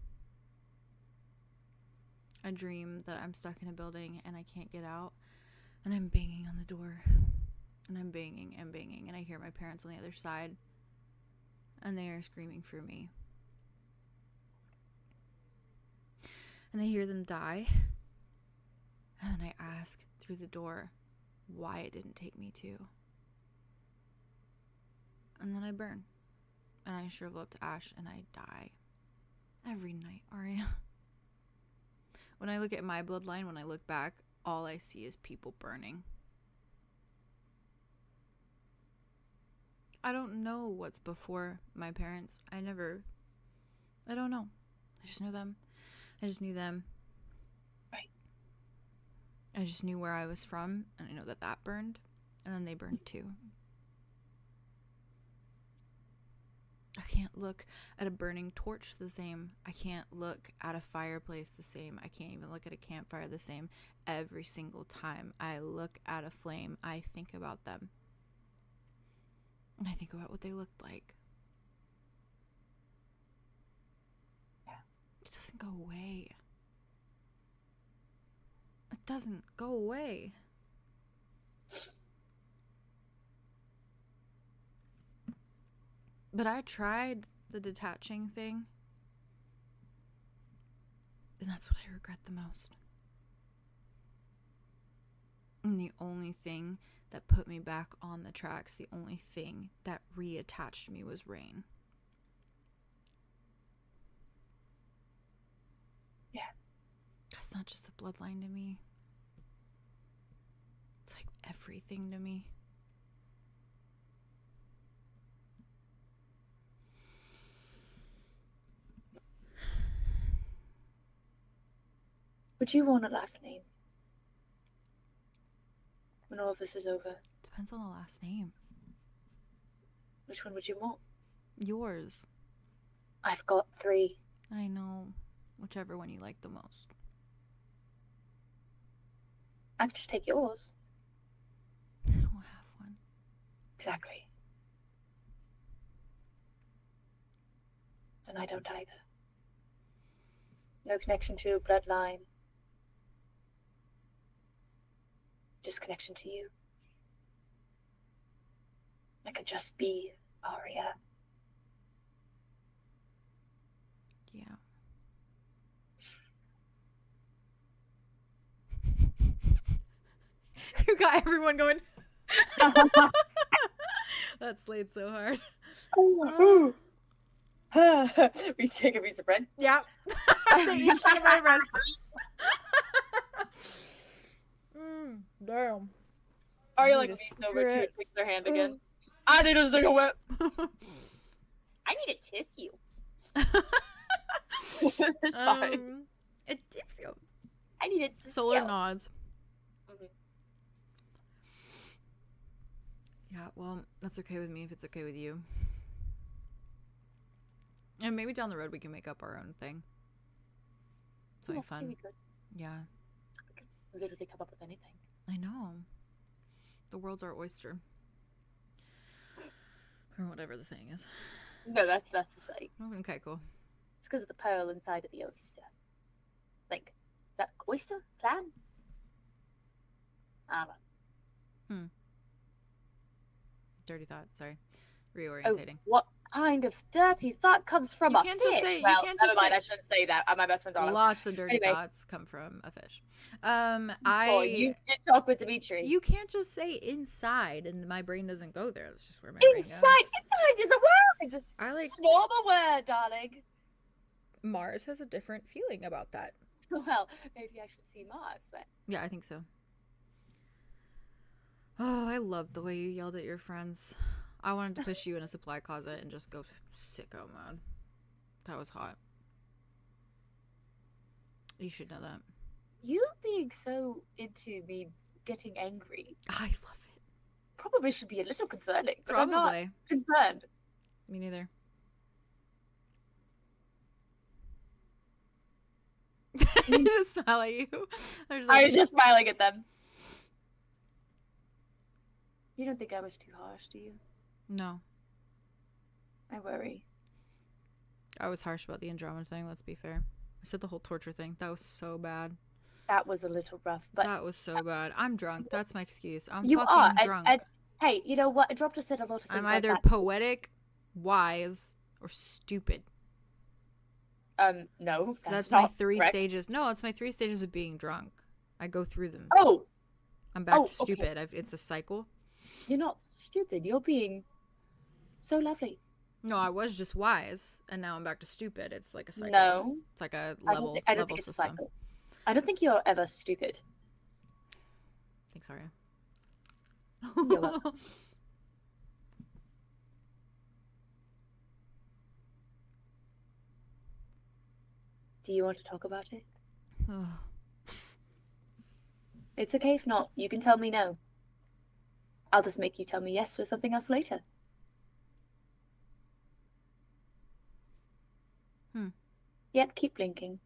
I dream that I'm stuck in a building and I can't get out, and I'm banging on the door, and I'm banging and banging, and I hear my parents on the other side, and they are screaming for me. And I hear them die, and then I ask through the door why it didn't take me to. And then I burn, and I shrivel up to ash, and I die. Every night, Arya. When I look at my bloodline, when I look back, all I see is people burning. I don't know what's before my parents. I don't know. I just know them. I just knew them. Right. I just knew where I was from, and I know that that burned, and then they burned too. I can't look at a burning torch the same. I can't look at a fireplace the same. I can't even look at a campfire the same. Every single time I look at a flame, I think about them. And I think about what they looked like. Yeah. It doesn't go away. It doesn't go away. But I tried the detaching thing, and that's what I regret the most. And the only thing that put me back on the tracks, the only thing that reattached me was rain. Yeah. That's not just a bloodline to me. It's like everything to me. Would you want a last name when all of this is over? Depends on the last name. Which one would you want? Yours. I've got 3. I know. Whichever one you like the most. I could just take yours. I don't have one. Exactly. And I don't either. No connection to a bloodline. Just connection to you. I could just be Arya. Yeah. You got everyone going. That slayed so hard. We take a piece of bread. Yeah. They each took a bite of bread. Damn. Arya like Need to leans over to secret. and takes their hand again. I need a cigarette. I need a tissue. It's fine. It did feel. I need a tissue. Solar nods. Mhm. Yeah, well, that's okay with me if it's okay with you. And maybe down the road we can make up our own thing. Something fun. Yeah, We literally come up with anything. I know. The world's our oyster. Or whatever the saying is. No, that's the saying. Okay, cool. It's because of the pearl inside of the oyster. Like, is that oyster? Plan? I don't know. Dirty thought, sorry. Oh, Reorientating. what kind of dirty thought comes from You a can't fish? just say- you Well, can't never just mind, say- I shouldn't say that. My best friend's on. Lots of dirty Anyway. thoughts come from a fish. Oh, you did talk with Dimitri. You can't just say inside and my brain doesn't go there. That's just where my brain Inside goes. is a word. I like It's a normal word, darling. Mars has a different feeling about that. Well, maybe I should see Mars then. Yeah, I think so. Oh, I loved the way you yelled at your friends. I wanted to push you in a supply closet and just go sicko mode. That was hot. You should know that. You being so into me getting angry I love it. probably should be a little concerning, but I'm not Probably. concerned. Me neither. I just smile at you. I was just smiling at them. You don't think I was too harsh, do you? No. I worry. I was harsh about the Andromeda thing, let's be fair. I said the whole torture thing. That was so bad. That was a little rough, but That was so bad. I'm drunk. That's my excuse. I'm you fucking are. drunk. And hey, you know what? Adropta said a lot of things I'm like either that. poetic, wise, or stupid. No, That's not my 3 correct. stages. No, it's my 3 stages of being drunk. I go through them. Oh, I'm back to okay. stupid. It's a cycle. You're not stupid. You're being so lovely. No, I was just wise, and now I'm back to stupid. It's like a cycle. No, It's like a I level don't think it's a system. cycle. I don't think you're ever stupid. Thanks, Arya. You're welcome. Do you want to talk about it? Ugh. It's okay if not. You can tell me no. I'll just make you tell me yes for something else later. Yep, keep blinking.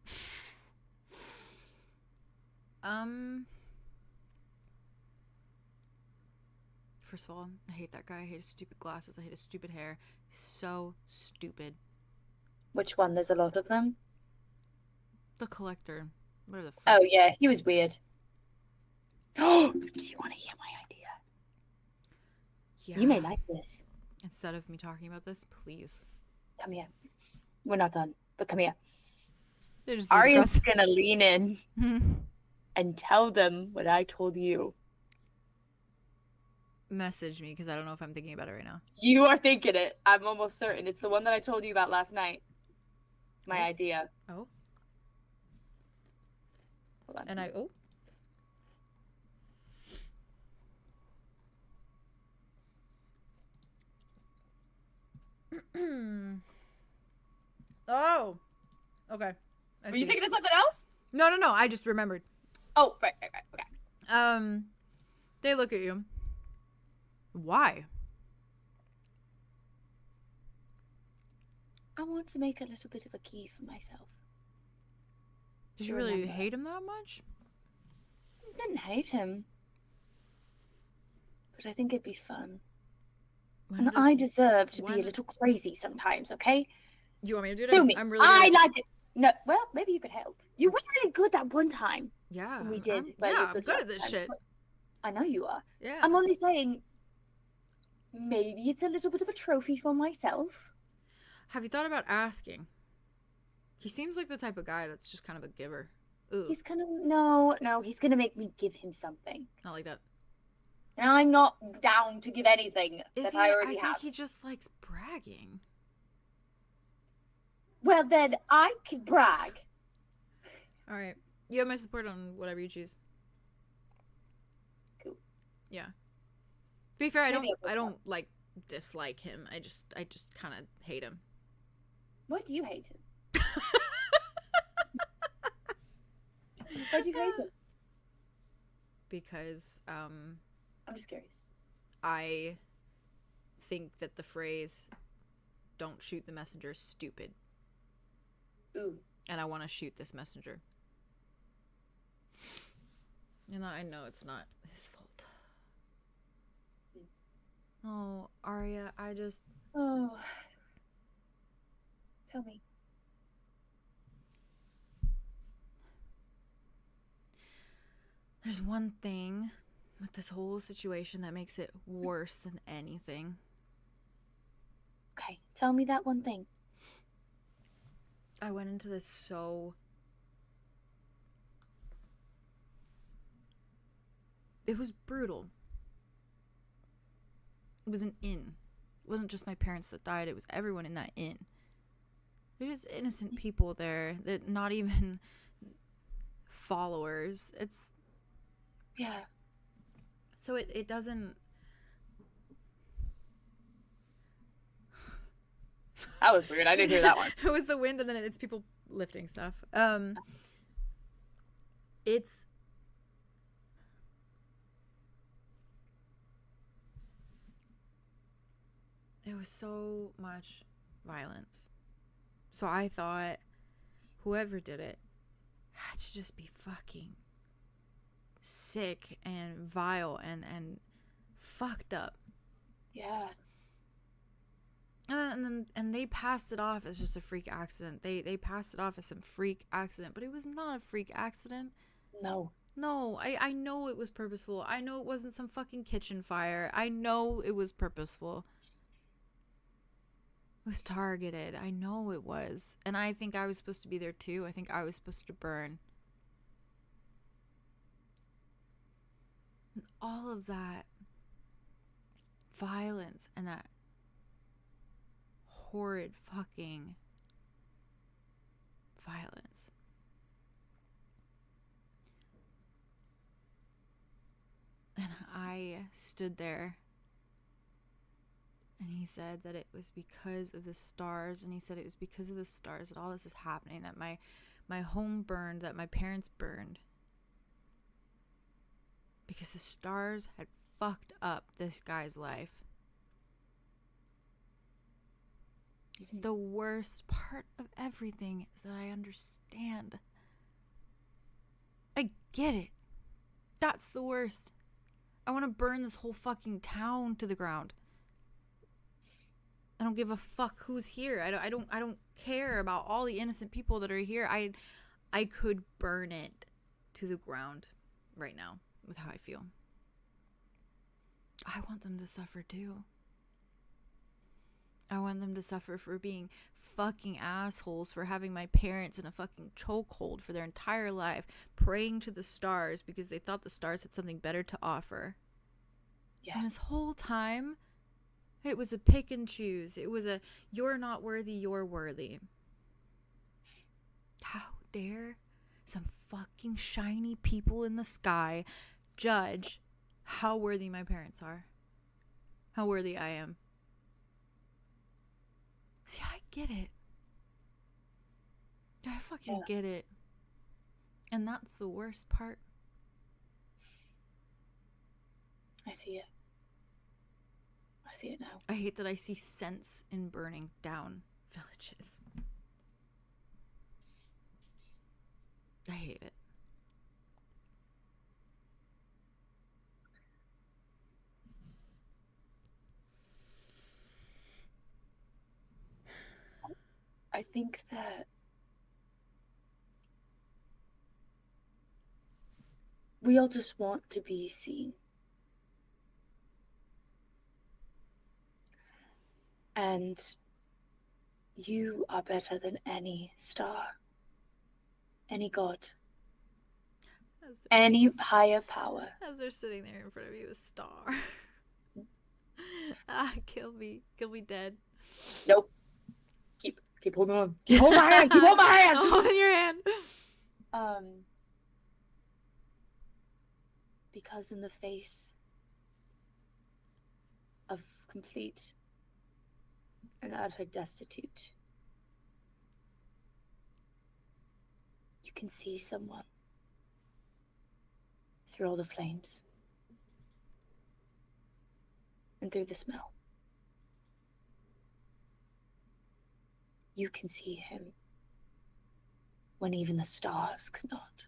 First of all, I hate that guy. I hate his stupid glasses. I hate his stupid hair. He's so stupid. Which one? There's a lot of them. The collector. Whatever the fuck. Oh yeah, he was weird. Oh, do you want to hear my idea? Yeah. You may like this. Instead of me talking about this, please. Come here. We're not done, but come here. They're just leave Arya's us. gonna lean in and tell them what I told you. Message me, because I don't know if I'm thinking about it right now. You are thinking it. I'm almost certain. It's the one that I told you about last night. My idea. Oh. Hold on. And I... Oh. Oh. Okay. Were you thinking of something else? No. I just remembered. Oh, right. Okay. They look at you. Why? I want to make a little bit of a key for myself. Did you really hate him that much? I didn't hate him. But I think it'd be fun. And I deserve to be a little crazy sometimes, okay? Do you want me to do it? Sue me. I'm really I good. liked it. No, well, maybe you could help. You were really good that one time. Yeah. We did. I'm good at this shit. I know you are. Yeah. I'm only saying, maybe it's a little bit of a trophy for myself. Have you thought about asking? He seems like the type of guy that's just kind of a giver. Ooh. He's gonna no, he's gonna make me give him something. Not like that. And I'm not down to give anything that I already I have. think he just likes bragging. Well, then I can brag. All right. You have my support on whatever you choose. Cool. Yeah. To be fair, I Maybe don't like dislike him. I just kind of hate him. Why do you hate him? Why do you hate him? Because I'm just curious. I think that the phrase "don't shoot the messenger" is stupid. Ooh. And I want to shoot this messenger. And I know it's not his fault. Oh, Arya, I just... Oh. Tell me. There's one thing with this whole situation that makes it worse than anything. Okay, tell me that one thing. I went into this so... It was brutal. It was an inn. It wasn't just my parents that died, it was everyone in that inn. There's innocent people there that not even followers. It's... Yeah. So it doesn't... That was weird. I didn't hear that one. It was the wind and then it's people lifting stuff. It's... There was so much violence. So I thought whoever did it had to just be fucking sick and vile and fucked up. Yeah. And they passed it off as just a freak accident. They passed it off as some freak accident, but it was not a freak accident. No. No, I know it was purposeful. I know it wasn't some fucking kitchen fire. I know it was purposeful. It was targeted. I know it was. And I think I was supposed to be there too. I think I was supposed to burn. And all of that violence and that horrid fucking violence. And I stood there, and he said that it was because of the stars, and he said it was because of the stars that all this is happening, that my home burned, that my parents burned, because the stars had fucked up this guy's life. The worst part of everything is that I understand. I get it. That's the worst. I want to burn this whole fucking town to the ground. I don't give a fuck who's here. I don't care about all the innocent people that are here. I could burn it to the ground right now with how I feel. I want them to suffer too. I want them to suffer for being fucking assholes, for having my parents in a fucking chokehold for their entire life, praying to the stars because they thought the stars had something better to offer. Yeah. And this whole time, it was a pick and choose. It was a, you're not worthy, you're worthy. How dare some fucking shiny people in the sky judge how worthy my parents are? How worthy I am? See, I get it. I fucking get it. And that's the worst part. I see it. I see it now. I hate that I see sense in burning down villages. I hate it. I think that we all just want to be seen. And you are better than any star, any god, any higher power. As they're sitting there in front of you, a star. Kill me dead. Nope. Keep holding on. Keep holding my hand. Keep holding my hand. I'm holding your hand. Because in the face of complete and utter destitute, you can see someone through all the flames and through the smell. You can see him when even the stars could not.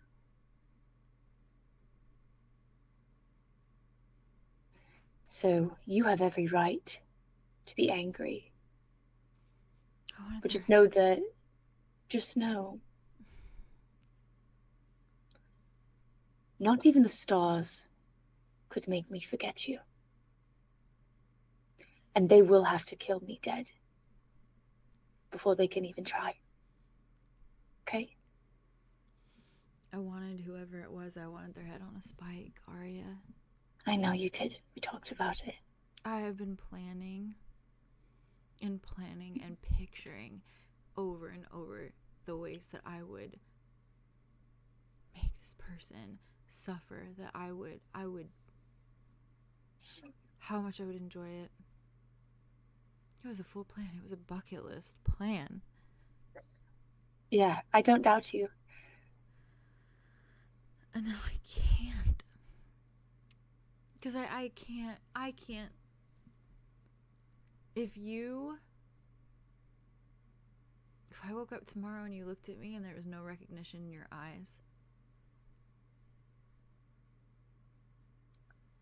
So you have every right to be angry. But just know, not even the stars could make me forget you. And they will have to kill me dead before they can even try. Okay? I wanted whoever it was, I wanted their head on a spike, Arya. I know you did. We talked about it. I have been planning and picturing over and over the ways that I would make this person suffer, that I would how much I would enjoy it. It was a full plan. It was a bucket list plan. Yeah, I don't doubt you. And now I can't. Because I can't. If I woke up tomorrow and you looked at me and there was no recognition in your eyes,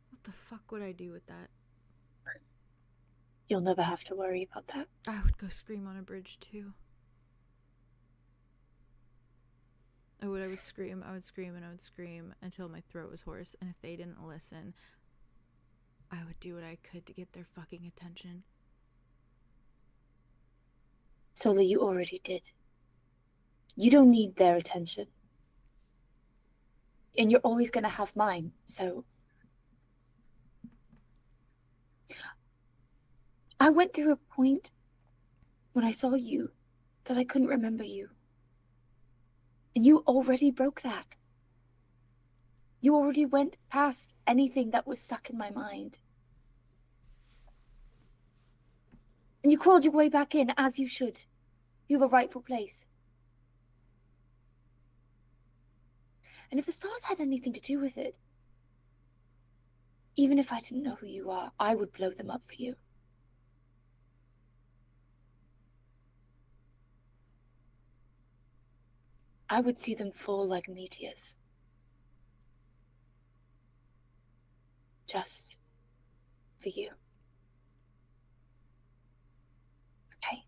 what the fuck would I do with that? You'll never have to worry about that. I would go scream on a bridge too. I would scream, I would scream, and I would scream until my throat was hoarse. And if they didn't listen, I would do what I could to get their fucking attention. Sola, you already did. You don't need their attention. And you're always going to have mine, so... I went through a point when I saw you that I couldn't remember you. And you already broke that. You already went past anything that was stuck in my mind. And you crawled your way back in, as you should. You have a rightful place. And if the stars had anything to do with it, even if I didn't know who you are, I would blow them up for you. I would see them fall like meteors. Just for you. Okay?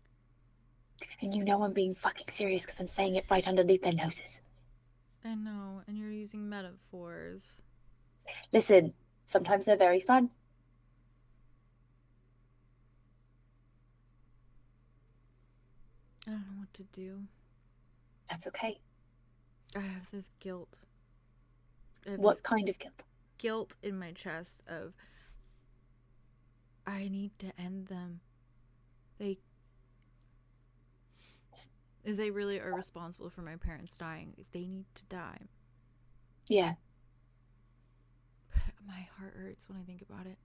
And you know I'm being fucking serious because I'm saying it right underneath their noses. I know, and you're using metaphors. Listen, sometimes they're very fun. I don't know what to do. That's okay. I have this guilt. What kind of guilt? Guilt in my chest of I need to end them. They really are responsible for my parents dying. They need to die. Yeah. But my heart hurts when I think about it.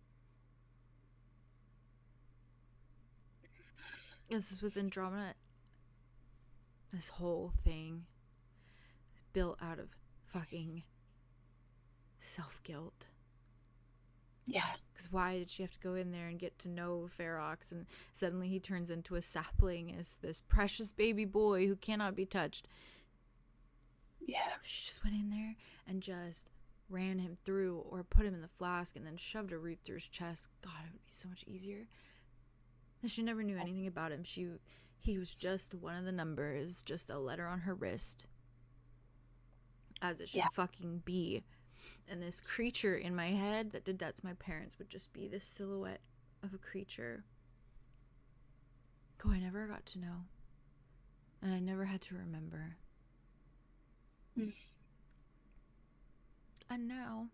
This is with Andromeda. This whole thing is built out of fucking self-guilt. Yeah. Because why did she have to go in there and get to know 𝐸𝐸𝑟ox, and suddenly he turns into a sapling as this precious baby boy who cannot be touched? Yeah. She just went in there and just ran him through, or put him in the flask and then shoved a root through his chest. God, it would be so much easier. And she never knew anything about him. He was just one of the numbers, just a letter on her wrist. As it should fucking be. And this creature in my head that did that to my parents would just be this silhouette of a creature who I never got to know. And I never had to remember. And now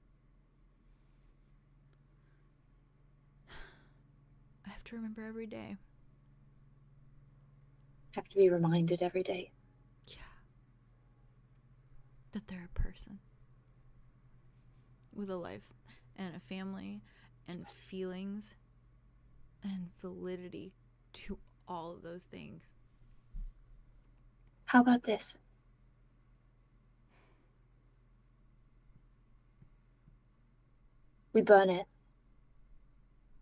I have to remember every day. Have to be reminded every day. Yeah. That they're a person. With a life and a family and feelings and validity to all of those things. How about this? We burn it.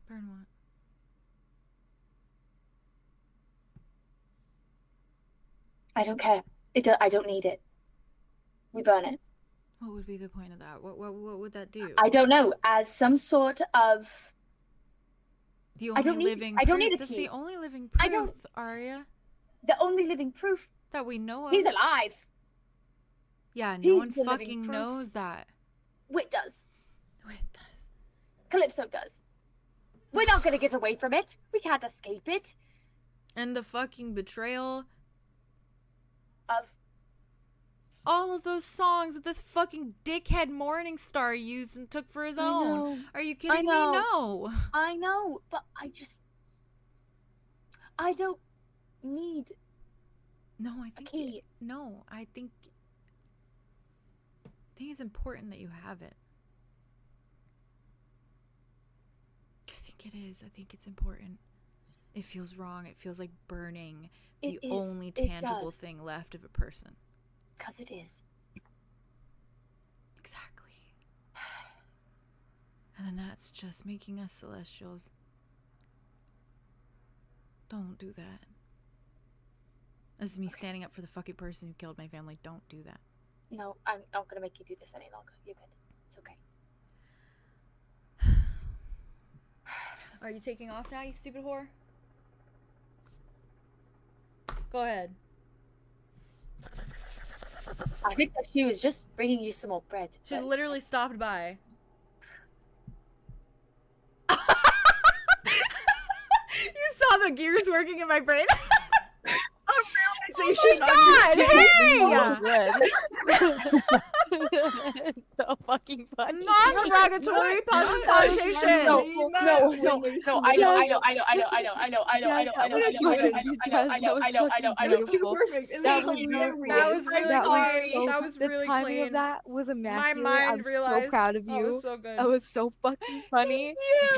Burn what? I don't care. I don't need it. We burn it. What would be the point of that? What would that do? I don't know. As some sort of... The only living proof. I don't need a That's key. the only living I don't- proof, Arya, The only living proof. that we know of. He's alive. Yeah, no He's one the living fucking proof. knows that. Wit does. It does. Calypso does. We're not going to get away from it. We can't escape it. And the fucking betrayal. Of... All of those songs that this fucking dickhead Morningstar used and took for his own. know. Are you kidding me? know. No. I know, but I don't need No, I a think key. no, I think it's important that you have it. I think it is. I think it's important. It feels wrong. It feels like burning the It is. only It tangible does. thing left of a person. Because it is. Exactly. And then that's just making us celestials. Don't do that. This is me standing up for the fucking person who killed my family. Don't do that. No, I'm not going to make you do this any longer. You're good. It's okay. Are you taking off now, you stupid whore? Go ahead. I think that she was just bringing you some more bread. She but- literally stopped by. You saw the gears working in my brain? Oh my god! Hey! It's so fucking funny. Non-derogatory positive connotation. No, I know. That was really clean. That was The really timing clean. of that was My immaculate. mind I'm realized. so proud of That you. was so good. That was so fucking funny.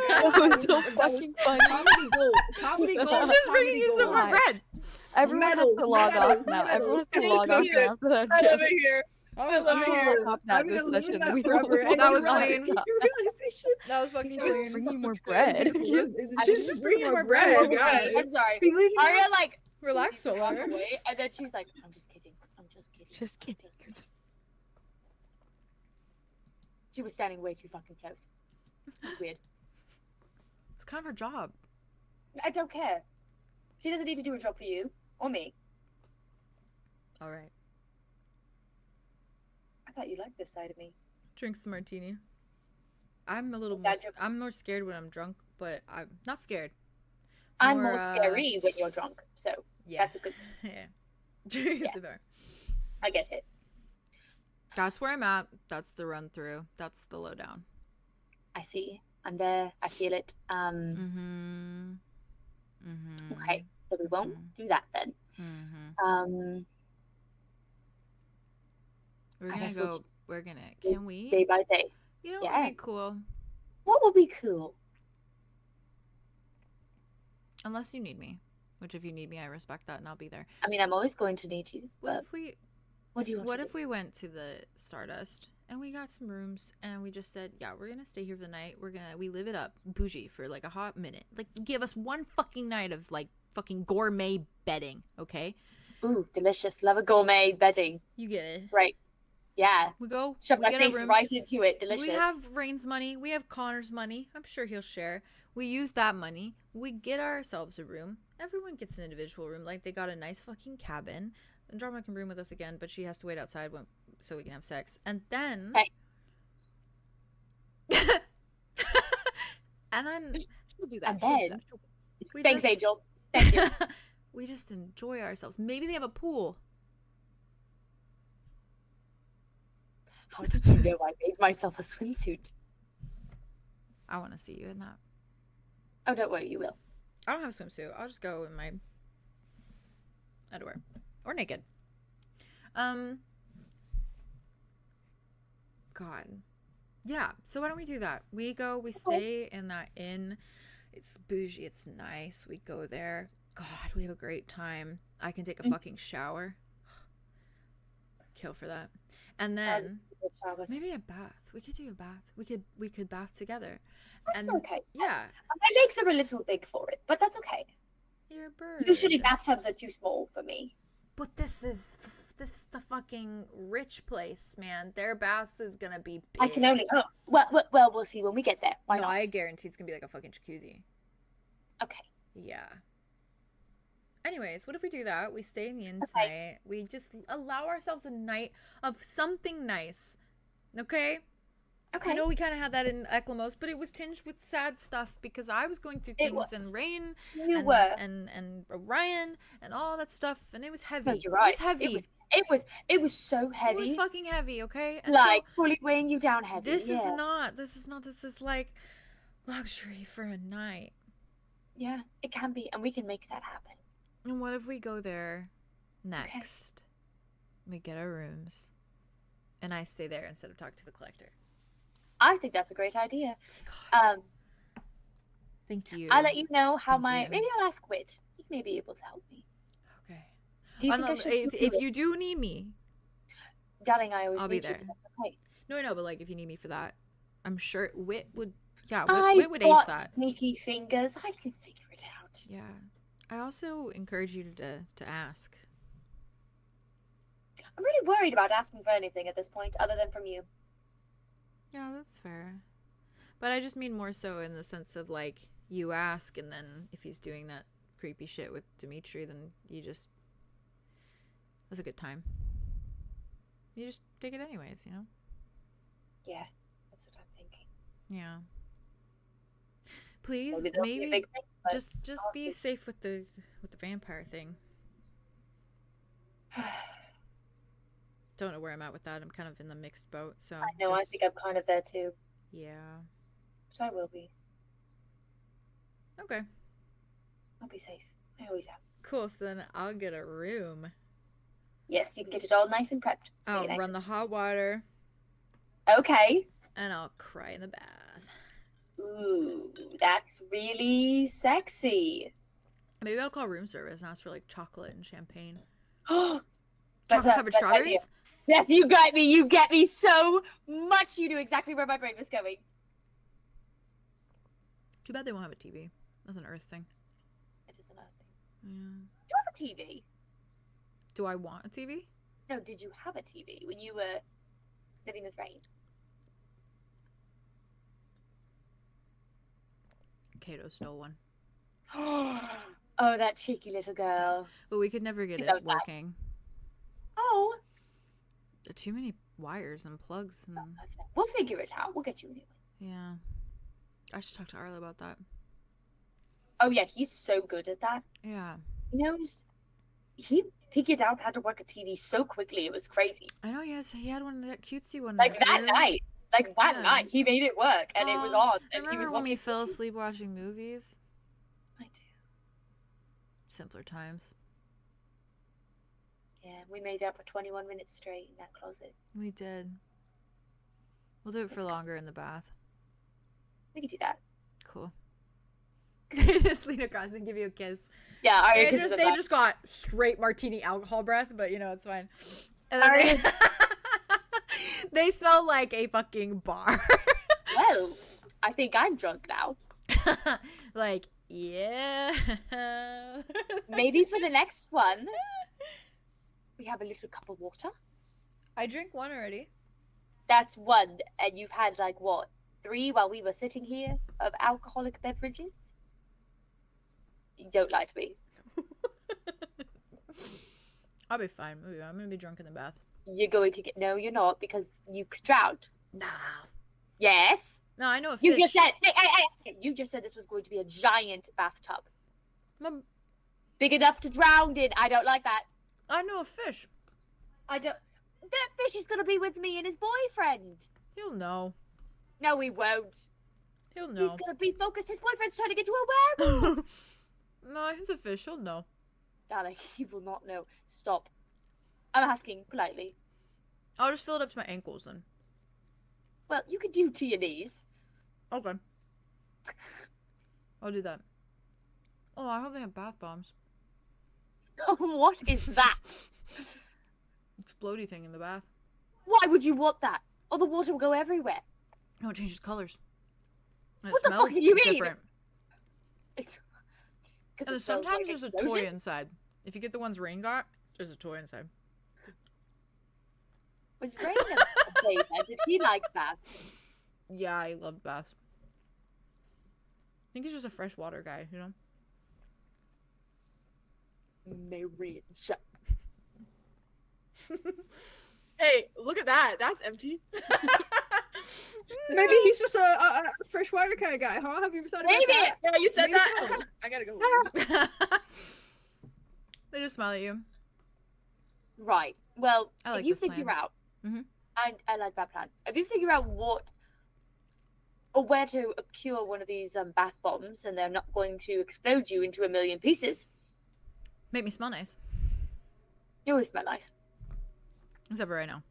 That was so fucking funny. Comedy gold. Comedy She's gold. just bringing you some more Comedy bread. Everyone has Medals, to log medals, off now. Everyone has to medals. log off now. For that I joke. love it here. I I was love it so- here. Stop that I'm gonna live discussion. in that We forever. don't- And That was then clean. your realization. That was fucking She's clean. just bringing more bread. She's just bringing more bread. Oh, God. I'm sorry. Be leaving Arya like Relax, walked Solar. away, and then she's like, "I'm just kidding. I'm just kidding. Just kidding. She was standing way too fucking close. It's weird. It's kind of her job. I don't care. She doesn't need to do a job for you or me. All right. I thought you liked this side of me. Drinks the martini. I'm a little more. Glad you're- I'm more scared when I'm drunk, but I'm not scared. I'm more scary when you're drunk, so Yeah. that's a good. Yeah. Drinks Yeah. the bar. I get it. That's where I'm at. That's the run through. That's the lowdown. I see. I'm there. I feel it. Mm-hmm. Mm-hmm. Okay, so we won't do that then. Mm-hmm. We're I gonna guess we'll go. just We're gonna. do Can we? Day by day. You know, Yeah. it'd be cool. What would be cool? Unless you need me, which if you need me, I respect that, and I'll be there. I mean, I'm always going to need you. What But if we? what do you want What to if we went to the Stardust and we got some rooms and we just said, yeah, we're gonna stay here for the night. We live it up, bougie for like a hot minute. Like, give us one fucking night of like fucking gourmet bedding, okay? do? Ooh, delicious. Love a gourmet bedding. You get it. Right. Yeah. We go. Shove we my get our face rooms. right into it. Delicious. We have Rain's money. We have Connor's money. I'm sure he'll share. We use that money. We get ourselves a room. Everyone gets an individual room. Like, they got a nice fucking cabin. Andromeda can room with us again, but she has to wait outside so we can have sex. And then... Okay. And then... She'll do that. And she'll do then- that. we Thanks, just- Angel. Thank you. we just enjoy ourselves. Maybe they have a pool. How did you know I made myself a swimsuit? I want to see you in that. Oh, don't worry, you will. I don't have a swimsuit. I'll just go in my underwear. Or naked. God. Yeah, so why don't we do that? We go, we stay in that inn. It's bougie, it's nice. We go there. God, we have a great time. I can take a fucking shower. Kill for that. And then maybe a bath. We could do a bath. We could bath together. That's And okay. yeah, My legs are a little big for it, but that's okay. you're a bird. Usually bathtubs are too small for me. But this is the fucking rich place, man. Their baths is gonna be big. I can only hope. Well, we'll see when we get there. Why no, not? I guarantee it's gonna be like a fucking jacuzzi. Okay. Yeah. Anyways, what if we do that? We stay in the inn Okay. tonight. We just allow ourselves a night of something nice. Okay? Okay. I know we kind of had that in 𝐿, but it was tinged with sad stuff because I was going through It things was. and Rain You and, were. and Orion and all that stuff, and it was heavy. No, you're right. It was heavy. It was so heavy. It was fucking heavy, okay? And like so fully weighing you down heavy. this yeah. this is like luxury for a night. Yeah, it can be, and we can make that happen. And what if we go there next? We get our rooms, and I stay there instead of talk to the collector. I think that's a great idea. God, thank you. I'll let you know how Thank you. maybe I'll ask Wit. He may be able to help me. Okay. Do you think I should If you do need me, darling, I always I'll be need you, there. but that's okay. no, I know, but like if you need me for that, I'm sure Wit would. Yeah, I've Wit would ace got that. sneaky fingers. I can figure it out. Yeah. I also encourage you to ask. I'm really worried about asking for anything at this point, other than from you. Yeah, that's fair. But I just mean more so in the sense of like you ask, and then if he's doing that creepy shit with Dimitri, then you just, that's a good time. You just take it anyways, you know? Yeah, that's what I'm thinking. Yeah. Please, Maybe there'll be a maybe big thing, but just I'll be see. safe with the vampire thing. Don't know where I'm at with that. I'm kind of in the mixed boat, so I know, I think I'm kind of there too. yeah. But I will be. Okay. I'll be safe. I always am. Cool. So then I'll get a room. Yes, you can get it all nice and prepped. I'll Make it nice run the hot water, and- Okay. and I'll cry in the bath. Ooh, that's really sexy. Maybe I'll call room service and ask for like chocolate and champagne. That's Chocolate covered that's an idea. strawberries? Yes, you got me. You get me so much. You knew exactly where my brain was going. Too bad they won't have a TV. That's an Earth thing. It is another thing. Yeah. Do you have a TV? Do I want a TV? No, did you have a TV when you were living with Rain? Kato stole one. Oh, that cheeky little girl. But we could never get She it knows that. working. Oh, Too many wires and plugs. And that's fine. We'll figure it out. We'll get you a new one. yeah. I should talk to 𝑅𝐿 about that. Oh yeah, he's so good at that. Yeah. He knows. He figured out how to work a TV so quickly. It was crazy. I know, yes. He had one, that cutesy one. Like that remember? night. Like that Yeah. night, he made it work, and it was Oh, on. And Remember he was when we watching. fell asleep watching movies? I do. Simpler times. Yeah, we made out for 21 minutes straight in that closet. We did. We'll do it for That's good. longer in the bath. We could do that. Cool. They just lean across and give you a kiss. Yeah, all right. They just got straight martini alcohol breath, but you know, it's fine. And All then they smell like a fucking bar. Well, I think I'm drunk now. Like, yeah. Maybe for the next one, we have a little cup of water. I drink one already. That's one, and you've had like what, 3 while we were sitting here of alcoholic beverages? Don't lie to me. I'll be fine. I'm gonna be drunk in the bath. You're going to get. No, you're not, because you drowned. Nah. Yes. No, I know a fish. You just said. You just said this was going to be a giant bathtub, Mom, big enough to drown in. I don't like that. I know a fish. I don't. That fish is going to be with me and his boyfriend. He'll know. No, he won't. He'll He's know. going to be focused. His boyfriend's trying to get to a werewolf. No, he's a fish. He'll know. Darling, he will not know. Stop. I'm asking politely. I'll just fill it up to my ankles then. Well, you could do to your knees. Okay. I'll do that. Oh, I hope they have bath bombs. What is that? Explodey thing in the bath. Why would you want that? Oh, the water will go everywhere. No, it changes colors. And it What the fuck smells do you mean? different. It's. And sometimes there's a toy inside. If you get the ones Rain got, there's a toy inside. Was Rain a baby? Did he like that? Yeah, I love baths. I think he's just a freshwater guy, you know? Marriage. Hey, look at that. That's empty. Maybe he's just a freshwater kind of guy, huh? Have you ever thought about Maybe. that? Yeah, you said Maybe that. so. I gotta go. They just smile at you. Right. Well, I like if you this figure plan. out, Mhm. I like that plan. If you figure out what or where to cure one of these bath bombs, and they're not going to explode you into a million pieces, Make me smell nice. you always smell nice. Except for right now.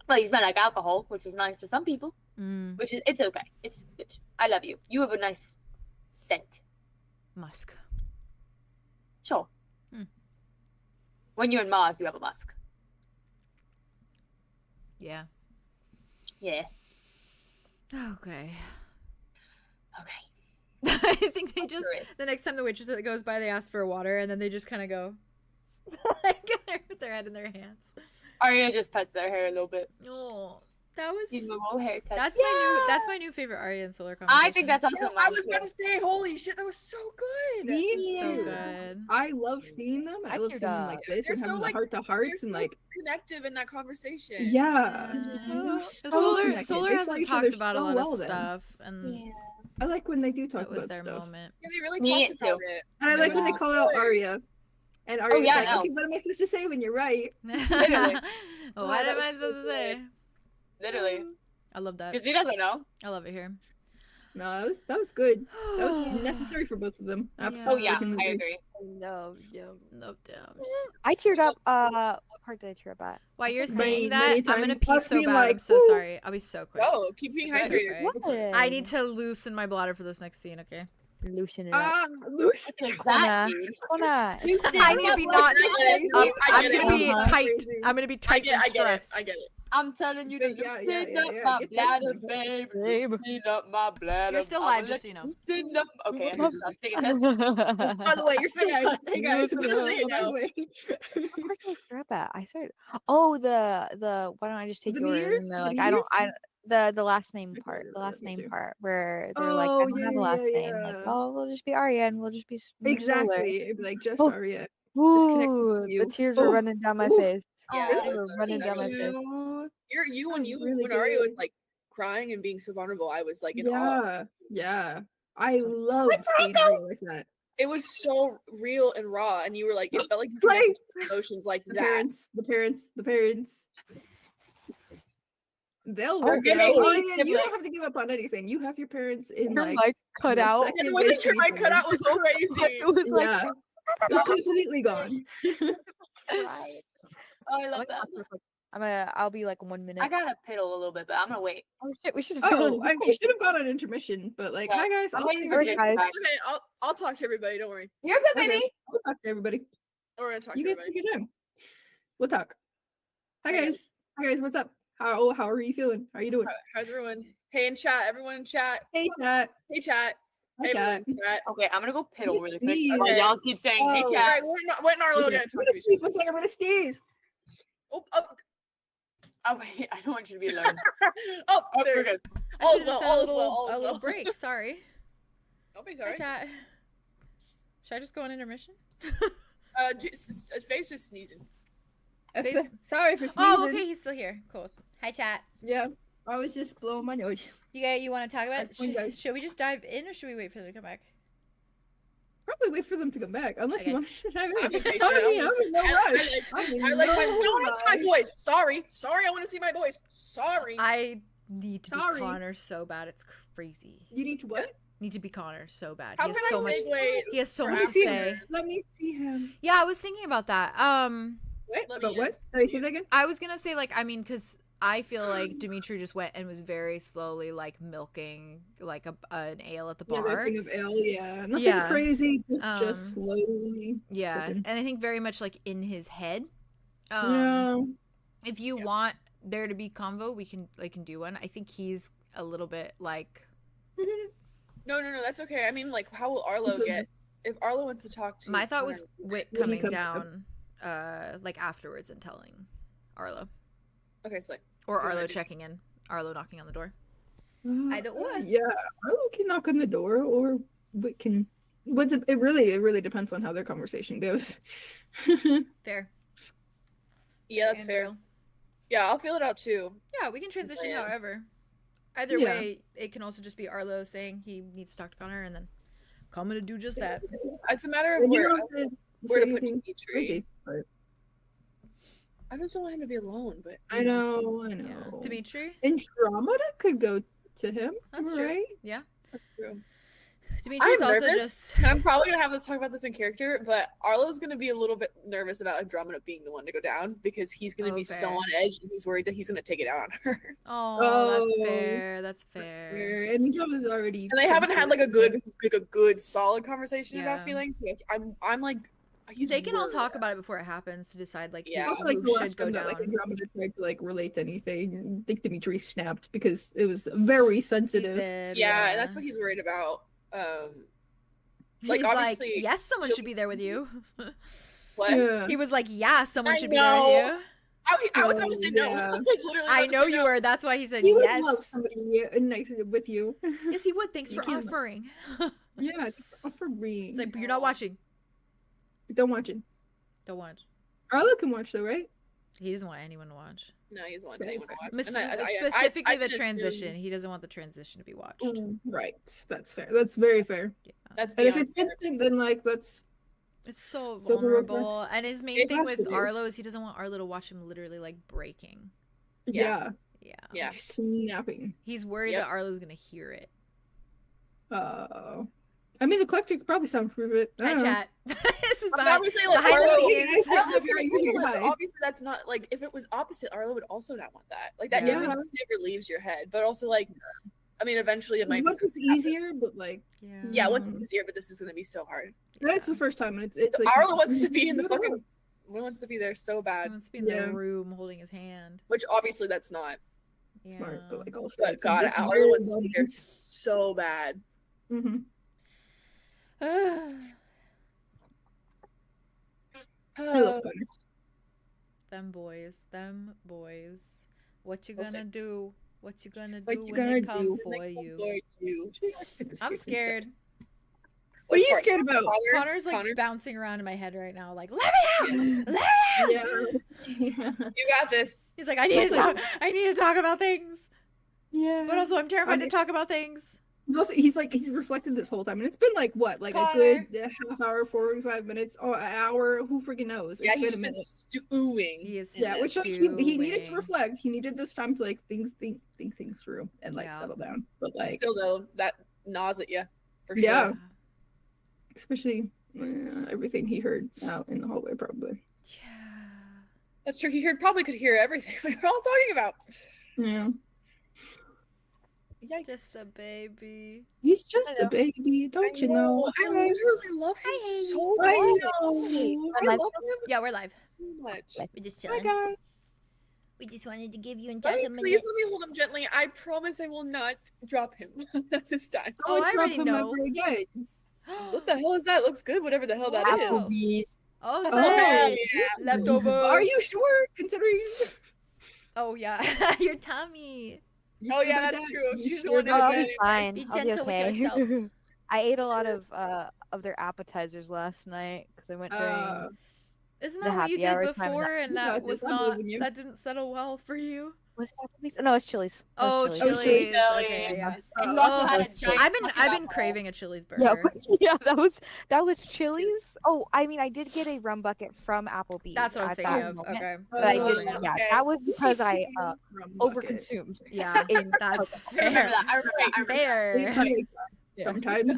Well, you smell like alcohol, which is nice to some people. Mm, Which is, it's okay. It's good. I love you. You have a nice scent. musk. Sure. Hmm. When you're in Mars, you have a musk. Yeah. Yeah. Okay. Okay. I think they just, do it. the next time the waitress that goes by, they ask for water, and then they just kind of go, like, with their head in their hands. Arya just pets their hair a little bit. Oh, That was. Emo haircut. That's my new favorite Arya and Solar conversation. I think that's also I mine was too. about to say, holy shit, that was so good. Me So too. good. I love seeing them. I I love teared seeing them up. like this They're and so, having the like, heart to They're hearts so and like connective in that conversation. yeah. The So Solar connected. Solar They saw hasn't each other talked about a so lot well of then. stuff, and I like when they do talk that was about their stuff. moment. Yeah, they really Me talked about too. it. And I like when they Yeah. call out Arya. And Arya's yeah, like, no. okay, what am I supposed to say when you're right? Literally. What that am I was so supposed to say? Literally. I love that. Because he doesn't know. I love it here. No, that was good. That was necessary for both of them. Oh Absolutely. yeah, freaking I agree. agree. No, No damn. I teared up. What part did I tear up at? While you're Many- saying that, many I'm gonna times. pee Us so being bad. I'm like, so "Woo." sorry. I'll be so quick. Go, keep being Okay, hydrated. sorry. I need to loosen my bladder for this next scene. Okay. Loosen it up. Ah, loose. Kona. Kona. I need to be not. I'm gonna be Uh-huh. tight. Crazy. I'm gonna be I tight get, and I get it. stressed. I get it. I'm telling you to Yeah, loosen yeah, up yeah, my get bladder, that. babe. Babe. Loosen up my bladder. You're still I'ma live, just so you know. loosen up. Okay, I'm gonna stop singing this. By the way, you're Hey still guys, hey guys, I'm gonna say it now. What part did I tear up at? I started. Oh, the. Why don't I just take The yours? meteor? And they're The like, I don't. meteors? The last name I part. can't The last remember name too. part where they're like, I Oh, don't yeah, have a last yeah, name. Like, yeah. oh, we'll just be Arya and we'll just be Solar. Exactly. It'd be like just Oh. Arya. Ooh, with the you. tears were Oh, running down my ooh. face. Yeah, They it were was running down my face. You when really Arya was good. like crying and being so vulnerable, I was like in awe. Yeah, yeah. I So- love seeing Arya like that. It was so real and raw, and you were like, it felt like you Play. connected to your emotions like The that. parents, the parents, the parents. They'll Oh, work it give out. me Arya, you sibling. don't have to give up on anything. You have your parents in Your like mic cut the out. second And the way they that your see mic cut them. out was crazy. It was like, Yeah, it was completely gone. right. Oh, I love that. I'll be like 1 minute. I gotta piddle a little bit, but I'm gonna wait. Oh shit, we should have Oh, we should have gone on intermission, but like, Yeah. hi guys, I'm I'll waiting see for you you guys. to get back. Okay, I'll talk to everybody. Don't worry. You're good, Okay. baby. We'll talk to everybody. We're gonna talk You to guys everybody. take your time. We'll talk. Hi Okay. guys. Hi guys, what's up? How are you feeling? How are you doing? How's everyone? Hey, in chat, everyone in chat. Hey chat. Hey, chat. Hi Hey, chat. everyone in chat. Okay, I'm gonna go piddle Please really quick. sneeze. While y'all keep saying, hey, Oh. All chat. right, we're in Arlo Okay, gonna I'm talk gonna to each sneeze. other. One second, I'm gonna sneeze. Oh, Oh, wait, I don't want you to be alone. oh, Oh, there we're we go. good. I All is should've well. just done All a is well. All a is little well. break. Sorry. Don't be Hi, sorry. chat. Should I just go on intermission? Face just sneezing. Face- Sorry for sneezing. Oh, okay, he's still here. Cool. Hi, chat. Yeah, I was just blowing my nose. You want to talk about it? That's fine, guys. Should we just dive in, or should we wait for them to come back? Probably wait for them to come back, unless Okay. you want to dive I'm in. impatient. I'm in no I- rush. I I'm in I like my. I no want to see my rush. boys. Sorry. I want to see my boys. Sorry. I need to Sorry. be Connor so bad. It's crazy. You need to what? Need to be Connor so bad. How He can has so I much. segue? He has so for much to after? say. Let me see him. Yeah, I was thinking about that. What? Let About me what? Sorry, say that again. I was gonna say because I feel like Dimitri just went and was very slowly like milking like an ale at the Yeah, that bar. thing of ale, yeah. Nothing Yeah. crazy, just Um, slowly. Yeah, sipping. and I think very much like in his head. No. If you want there to be convo, we can do one. I think he's a little bit like No, that's okay. I mean, like, how will Arlo get? If Arlo wants to talk to my thought was Connor- Wit When he coming comes down like afterwards and telling Arlo. Okay, so Or Good Arlo idea. checking in. Arlo knocking on the door. Either one. Yeah, Arlo can knock on the door, or we can. It really depends on how their conversation goes. Fair. yeah, that's fair. Andrew. Yeah, I'll feel it out too. Yeah, we can transition Yeah. however. Either Yeah. way, it can also just be Arlo saying he needs to talk to Connor and then coming to do just that. It's a matter of And you where don't have to where say to put anything Dimitri. crazy, but I just don't want him to be alone, but I know. Yeah. Dimitri? Andromeda could go to him, That's true. right? Yeah. That's true. Dimitri's I'm also nervous. just And I'm probably gonna have to talk about this in character, but Arlo's gonna be a little bit nervous about Andromeda being the one to go down because he's gonna Oh, be so fair. on edge and he's worried that he's gonna take it out on her. Oh, that's Oh. fair. That's fair. And Andromeda's already. And they haven't had like a good. good solid conversation Yeah. about feelings. So I'm like, he's They can all worried. talk about it before it happens to decide like Yeah. It's also who like the should last go time down. that like Andromeda tried to like relate to anything. I think Dimitri snapped because it was very He sensitive. did, Yeah, and that's what he's worried about. Like, He's like, obviously, yes, someone she'll- should be there with you. What? Yeah. He was like, yeah, someone I should be there with know. I was about to say no. Yeah. Like, literally I about to know say you no. were. That's why he said He would yes. love somebody nice with you. Yes, he would. Thanks You for can't- offering. Yeah, for me. It's like, you're not watching. Don't watch it. Don't watch. Arlo can watch though, right? he doesn't want anyone to watch. No, he doesn't want anyone to watch. Mis- And specifically I the just transition. assumed- He doesn't want the transition to be watched. Right. That's fair. That's very fair. Yeah. That's And if beyond it's fair. instant, then like that's It's so So the request- vulnerable. And his main It thing has with to be. Arlo is he doesn't want Arlo to watch him literally like breaking. yeah. Yeah. Yeah. Snapping. He's worried Yep. that Arlo's gonna hear it. I mean, the collector could probably soundproof it. I Hi, don't know. chat. This is I'm behind, not saying, like, behind the Arlo- scenes. Yeah. Arlo very You're cool, but right. obviously that's not like if it was opposite, Arlo would also not want that. Like that Yeah. image never leaves your head. But also like I mean eventually it might Once be it's easier, but like yeah, once it's easier, but this is gonna be so hard. that's the first time. And it's like Arlo wants to be in the fucking wants to be there so He bad. wants to be in Yeah. the room holding his hand. Which obviously that's not. Yeah. smart, but like also But it's a God, bit Arlo very wants to be there well- so bad. Mhm. I love Connors. Them boys. What you We'll gonna see. do? What you gonna do What you when they gonna come do for you? For you. I'm scared. What are you Which part? scared about? Connor's like Connor? bouncing around in my head right now, like, let me out! Let me out! Yeah. You got this. He's like, I need to Also- talk. I need to talk about things. Yeah. But also, I'm terrified to mean- talk about things. He's reflected this whole time, and it's been like what, like Connor. a good half hour, 45 minutes, or an hour. Who freaking knows? Yeah, It's he's been a just minute. stewing. He is Yeah, which like he needed to stewing. reflect. He needed this time to like think things through and like Yeah. settle down. But like, Still though, that gnaws at you for sure. Yeah. especially everything he heard out in the hallway, probably. Yeah. That's true. He probably could hear everything we were all talking about. Yeah, Yikes. Just a baby. he's just I a know. baby, don't you know? I literally love him so much. I I know. love him Yeah, we're live. so much. We're just Hi chilling. guys. We just wanted to give you and Please Jasmine. let me hold him gently. I promise I will not drop him this time. Oh, I Drop already him know. ever again. What the hell is that? Looks good, whatever the hell that is. Applebee's. Oh, Oh, say yeah. leftovers. Are you sure? Considering. Oh yeah, your tummy. Oh yeah, about that's that? true. You She's the sure one about I'll who's be good. fine. Be I'll be gentle with okay. yourself. I ate a lot of their appetizers last night because I went during. Isn't The that what you happy hour did time. before, and Yeah, that was I'm not believing you. that didn't settle well for you? Was it Applebee's? No, it's Chili's. It Oh, was Chili's. Chili's. Okay, yeah. And you also Oh, had a giant. I've fucking been apple. craving a Chili's Yeah, burger. yeah, that was Chili's. Oh, I mean, I did get a rum bucket from Applebee's. That's what I was at thinking that of. moment, Okay. But I Oh, didn't. Yeah, okay. that was because I Rum bucket. overconsumed. Yeah, in that's Costco. I remember fair. that. I remember that. I remember that. Fair. Yeah. Sometimes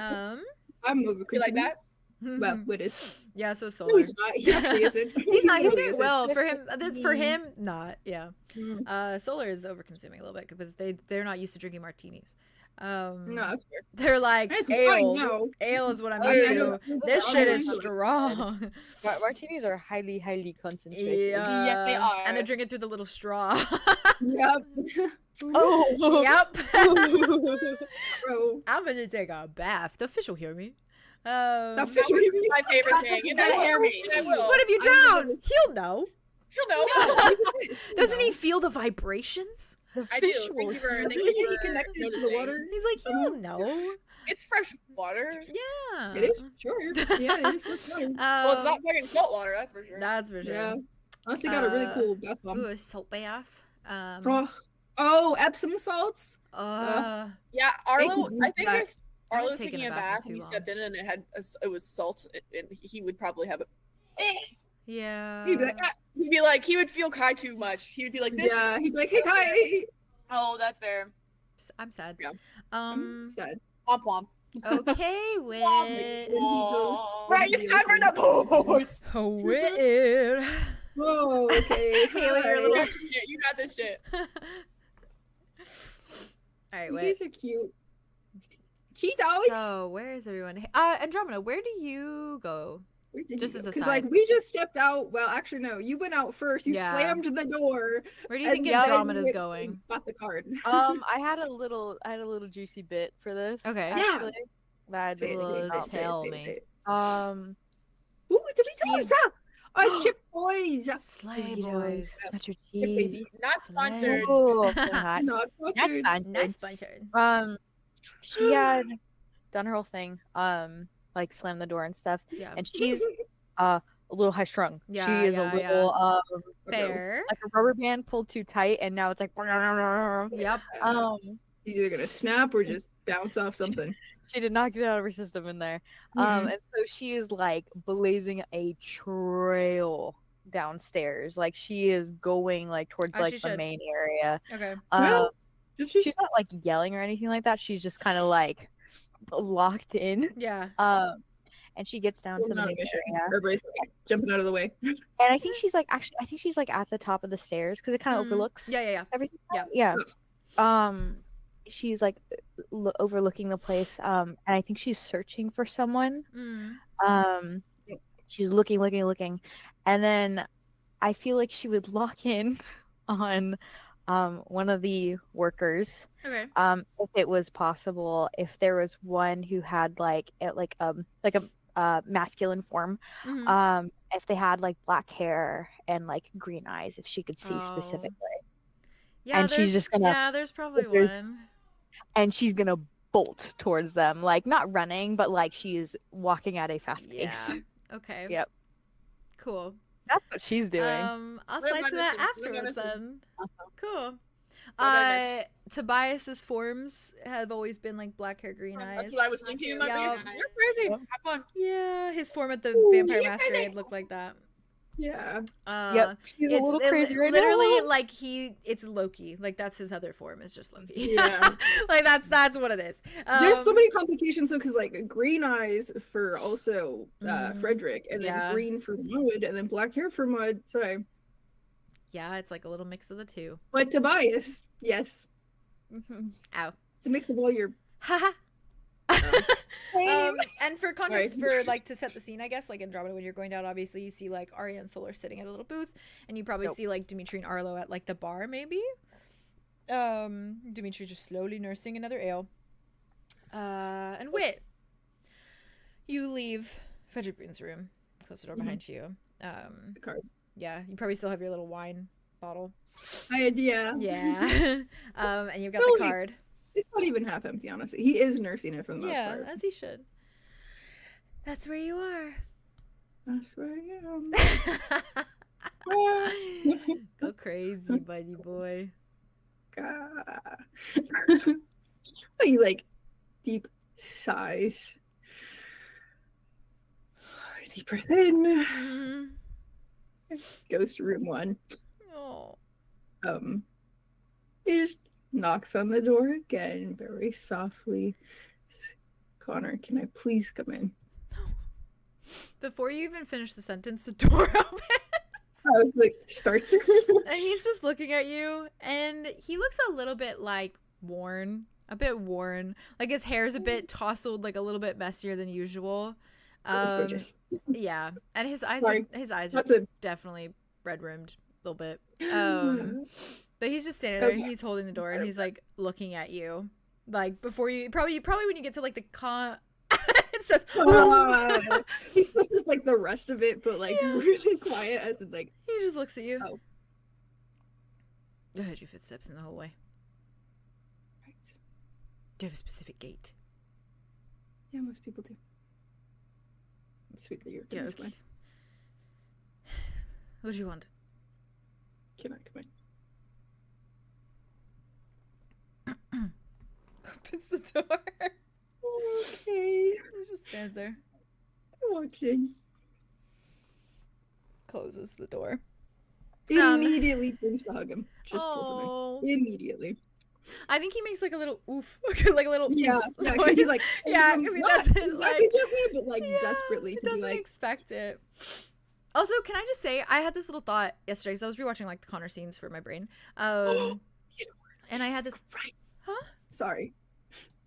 I'm over. You like that? Well, it is. yeah, so No, Solar. he's not. He actually isn't. He's not. He's He really doing isn't. well for him. For him, not. Yeah. Mm. Solar is over consuming a little bit because they're not used to drinking martinis. No, that's fair. They're like It's fine ale. now. Ale is what I'm Oh, used yeah, to. no, This I'm shit is into it. strong. Martinis are highly concentrated. Yeah. Yes, they are. And they're drinking through the little straw. Yep. Oh. Yep. Bro. I'm gonna take a bath. The fish will hear me. The fish will hear me. My favorite thing. And I hear me. And I will. What if you I'm drown? gonna- He'll know. He'll know. Doesn't he feel the vibrations? I do. Thank you for Doesn't thank you he for connected to the noticing. water? He's like, he'll know. It's fresh water. Yeah. It is sure. Yeah, it is for sure. Well, it's not fucking salt water, that's for sure. That's for sure. Yeah. Honestly, got a really cool bath bomb. Ooh, a salt bath. Oh, Epsom salts. Yeah, Arlo. use I think that. if Arlo haven't was taken taking a a bath in bath too and he long. stepped in and it was salt, and he would probably have it. Yeah. He'd be like, ah. He'd be like, he would feel Kai too much. He would be like, this. Yeah, he'd be like, hey, hi. Oh, that's fair. I'm sad. Yeah. Sad. Womp womp. Okay, Wit. Right, it's time for the voice. Wit. Whoa, okay. Haley, you're a You little- got this shit. You got this shit. All right, You Wit. guys are cute. Cute always. So, where is everyone? Andromeda, where do you go? just as a Because side. like we just stepped out. Well, actually no, you went out first. You Yeah. slammed the door. Where do you and think then Andromeda's you going? Got the card. I had a little juicy bit for this. Okay. Yeah. actually, that I Say it, didn't Well, say it, know. say it, tell say it, me. say it. Um, Ooh, did we tell us that? Chip Boys. Slay Doritos, boys. nacho Chip cheese. babies. Not Slay. sponsored. Ooh, not Not sponsored. sponsored. Nice sponsored. She had done her whole thing, like slam the door and stuff, Yeah. and she's a little high strung. Yeah, She is yeah, a little Fair. like a rubber band pulled too tight, and now it's like Yep. Either gonna snap or just bounce off something. she did not get out of her system in there. Mhm. And so she is like blazing a trail downstairs, like she is going like towards As like she the should. main area. Okay. Well, She's not like yelling or anything like that. She's just kind of like locked in. Yeah. And she gets down to the Not a main mission. area. Everybody's like, jumping out of the way. And I think she's like I think she's like at the top of the stairs because it kind of Mhm. overlooks Yeah. everything. Yeah. Yeah. She's like overlooking the place. And I think she's searching for someone. Mm. She's looking, and then I feel like she would lock in on one of the workers. Okay. If it was possible, if there was one who had like a masculine form, Mhm. if they had like black hair and like green eyes, if she could see Oh. specifically, Yeah. and she's there's- just gonna- Yeah. There's probably there's- one. and she's gonna bolt towards them, like not running, but like she is walking at a fast pace. Yeah. Okay. Yep. Cool. That's what she's doing. I'll Let slide me to that listen. Let me afterwards listen. then. Cool. I Tobias's forms have always been like black hair, green eyes. That's what I was thinking in my Yup. brain. You're crazy. Have fun. Yeah, his form at the Ooh, Vampire yeah. Masquerade looked like that. Yeah. Yep, she's a little crazy right literally now. like it's Loki. Like that's his other form. It's just Loki. Yeah. Like that's what it is. There's so many complications though, because like green eyes for also Mhm. Frederick, and then Yeah. green for Mud, and then black hair for Mud. Sorry, Yeah, it's like a little mix of the two. but Tobias, yes, Ow. it's a mix of all your. Haha. And for context, Sorry. for like to set the scene, I guess, like Andromeda, when you're going down, obviously you see like Arya and Solar sitting at a little booth, and you probably Nope. see like Dimitri and Arlo at like the bar, maybe. Dimitri just slowly nursing another ale. And Wit, you leave Frederick Boon's room, close the door behind you. The card. Yeah, you probably still have your little wine bottle. Yeah. Yeah. And you've got the Slowly. card. It's not even half empty, honestly. He is nursing it for the most Yeah, part. as he should. That's where you are. That's where I am. Go crazy, buddy boy. You like deep sighs. Deep breath in. Mhm. Goes to room 1. Oh. He just knocks on the door again, very softly. Says, Connor, can I please come in? Before you even finish the sentence, the door opens. I was like, starts. And he's just looking at you, and he looks a little bit like worn. A bit worn. Like his hair's a bit tousled, like a little bit messier than usual. That's gorgeous. Yeah. And his eyes Sorry. are That's a definitely red rimmed a little bit. But he's just standing there and Okay. he's holding the door and he's like looking at you. Like before you probably when you get to like the it's just He says like the rest of it, but like really quiet, as in like he just looks at you. Oh. I heard your footsteps in the hallway. right. Do you have a specific gate? Yeah, most people do. It's sweet that you're Yeah, this okay. way. What do you want? Can I come in? Opens the door. Okay. He just stands there. Watching. Closes the door. Immediately turns to hug him. Just pulls Oh. him in. Immediately. I think he makes like a little oof, like a little Yeah, oof yeah, because he's noise. like, Yeah, 'cause he not doesn't, exactly like- gently, but like Yeah, desperately he to be doesn't like, expect it. Also, can I just say I had this little thought yesterday because I was rewatching like the Connor scenes for my brain. And I had this. right. Huh? Sorry,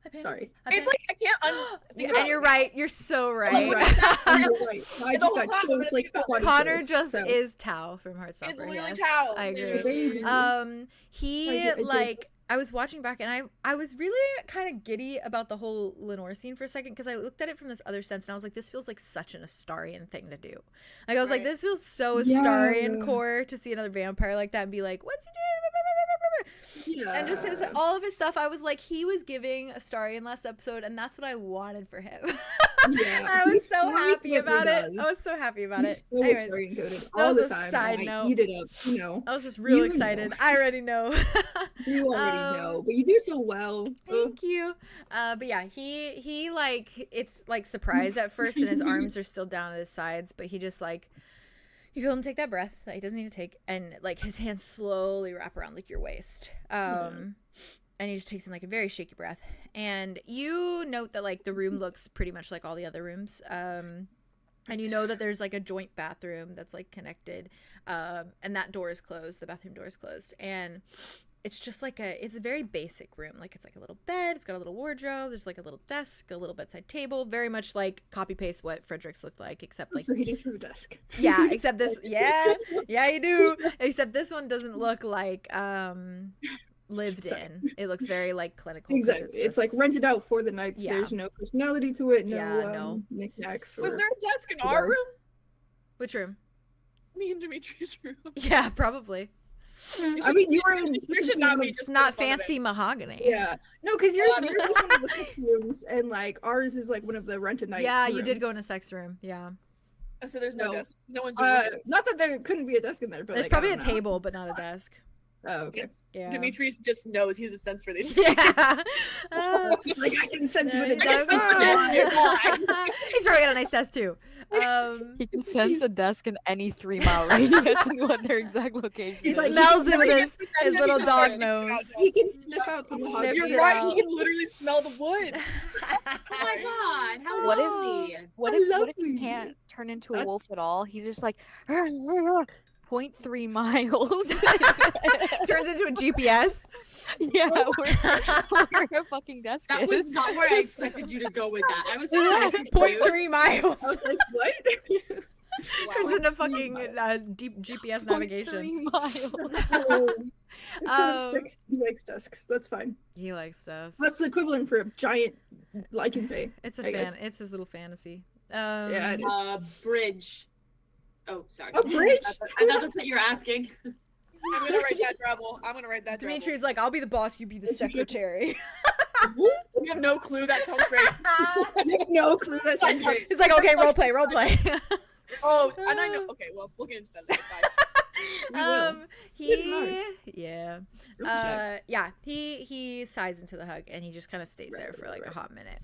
I panicked. sorry. I It's panicked. like I can't think Yeah, about and you're right. You're so right. You're right. You're right. I The just whole got time I'm chills, gonna like think about body Connor chills, just so. is Tao from Heartstopper. It's literally Yes, Tao. I agree. Baby. He I did- like I was watching back and I was really kind of giddy about the whole Lenore scene for a second, because I looked at it from this other sense and I was like, this feels like such an Astarian thing to do. Like I was like, this feels so Astarian core to see another vampire like that and be like, what's he doing? Yeah. And just all of his stuff, I was like, he was giving Astarian last episode, and that's what I wanted for him. Yeah, I was so he happy never about it. does. I was so happy about it. So Anyways, Astarian coded that all was the a time. side and note. I eat it up, you know. I was just real You excited. know. I already know. You already know, but you do so well. Thank you. But yeah, he like, it's like surprise at first, and his arms are still down at his sides, but he just like, you feel him take that breath that he doesn't need to take, and like his hands slowly wrap around like your waist. And he just takes in like a very shaky breath, and you note that like the room looks pretty much like all the other rooms. And you know that there's like a joint bathroom that's like connected, and that door is closed. The bathroom door is closed, and it's just like it's a very basic room. Like it's like a little bed, it's got a little wardrobe, there's like a little desk, a little bedside table, very much like copy paste what Frederick's looked like, except like, So he does have a desk. yeah, except this, yeah, you do, except this one doesn't look like lived in. It looks very like clinical. Exactly. It's like rented out for the nights. Yeah. There's no personality to it. No, no. knickknacks. Was or- there a desk in our room? Which room? Me and Dimitri's room. Yeah, probably. I mean, you were in There should not be It's just not for fun of it. fancy mahogany. Yeah. No, because yours is one of the sex rooms, and like ours is like one of the rented night. Yeah, you rooms. did go in a sex room. Yeah. Oh, so there's no No. desk. No one's doing it. Not that there couldn't be a desk in there, but There's like, I probably a don't know. table, but not a desk. Oh, okay. Yeah. Dimitri's just knows. He has a sense for these. Yeah. It's like I can sense when it does. does. He's probably got a nice desk too. He can sense a desk in any 3-mile radius and what their exact location He is. like, smells it with Yes, his little yes, dog yes. nose. He can sniff out the He mahogany. sniffs You're it right. out. He can literally smell the wood. Oh my god, how What lovely. What I if love he you. can't turn into a That's- wolf at all? He's just like 0.3 miles. Turns into a GPS. Yeah, where a fucking desk That is. was not where I expected you to go with that. I was so confused. 0.3 miles. I was like, what? Turns into fucking deep GPS navigation. 0.3 miles. It's sort of sticks. He likes desks. That's fine. He likes us. That's the equivalent for a giant lichen bay. It's a I fan. guess. It's his little fantasy. Yeah, it is. Bridge. Oh, sorry. A bridge? I thought that's what you're asking. I'm gonna write that travel. I'm gonna write that travel. Dimitri's like, I'll be the boss, you be the secretary. You have no clue. That sounds great. I have no clue. That's Side note. It's like, okay, role play. Oh, and I know. Okay, well, we'll get into that later. Bye. He sighs into the hug, and he just kind of stays there for like a hot minute.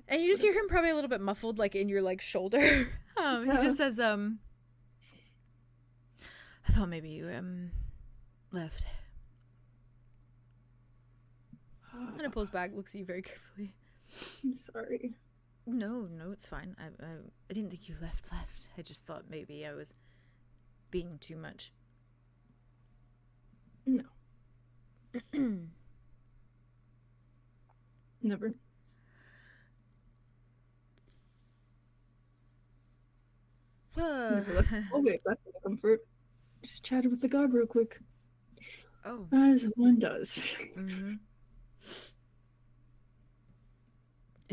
And you just hear him probably a little bit muffled, like in your like shoulder. He just says, I thought maybe you left. And it pulls back, looks at you very carefully. I'm sorry. No, it's fine. I didn't think you left. I just thought maybe I was being too much. No. Never. Never left. Oh wait, that's the comfort. Just chatted with the god real quick, Oh. as one does. Mm-hmm.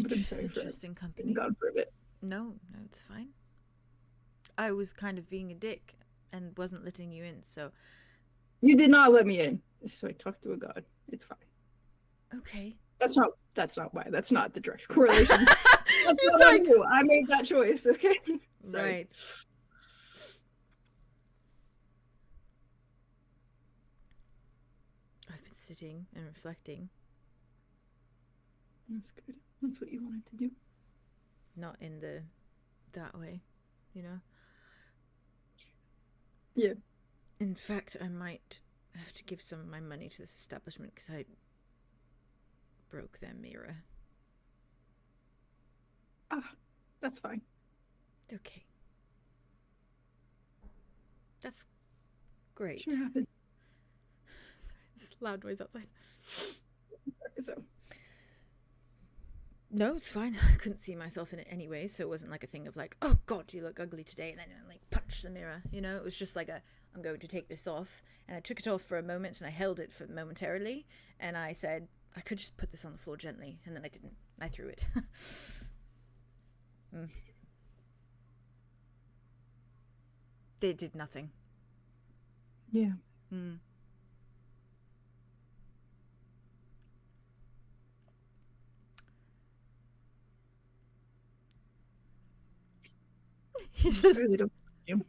But I'm sorry for Interesting company. God prove it. No, it's fine. I was kind of being a dick and wasn't letting you in, so You did not let me in. So I talked to a god. It's fine. okay. That's not why. That's not the direct correlation. That's It's not on like- you. I made that choice, okay? Sorry. Right. I've been sitting and reflecting, That's good. That's what you wanted to do. not in that way, you know? Yeah. In fact, I might have to give some of my money to this establishment because I broke their mirror. Ah, that's fine. Okay. That's great. Sure happens. Sorry, it's loud noise outside. So, No, it's fine. I couldn't see myself in it anyway, so it wasn't like a thing of like, oh god, you look ugly today, and then like punch the mirror, you know? It was just like I'm going to take this off. And I took it off for a moment and I held it for momentarily. And I said, I could just put this on the floor gently. And then I didn't. I threw it. It did nothing. Yeah. He's I'm just... sorry they don't work for you.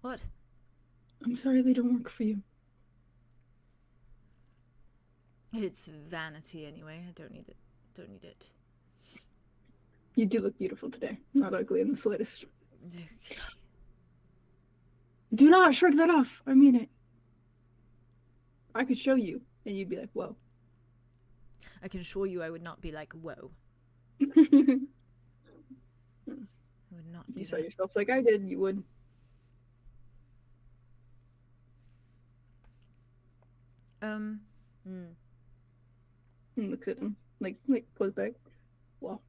What? I'm sorry they don't work for you. It's vanity anyway. I don't need it. Don't need it. You do look beautiful today. Not ugly in the slightest. Okay. Do not shrug that off. I mean it. I could show you, and you'd be like, whoa. I can assure you I would not be like, whoa. You I would not do saw that. yourself like I did, you would. And looks at him, like pulls back. Wow.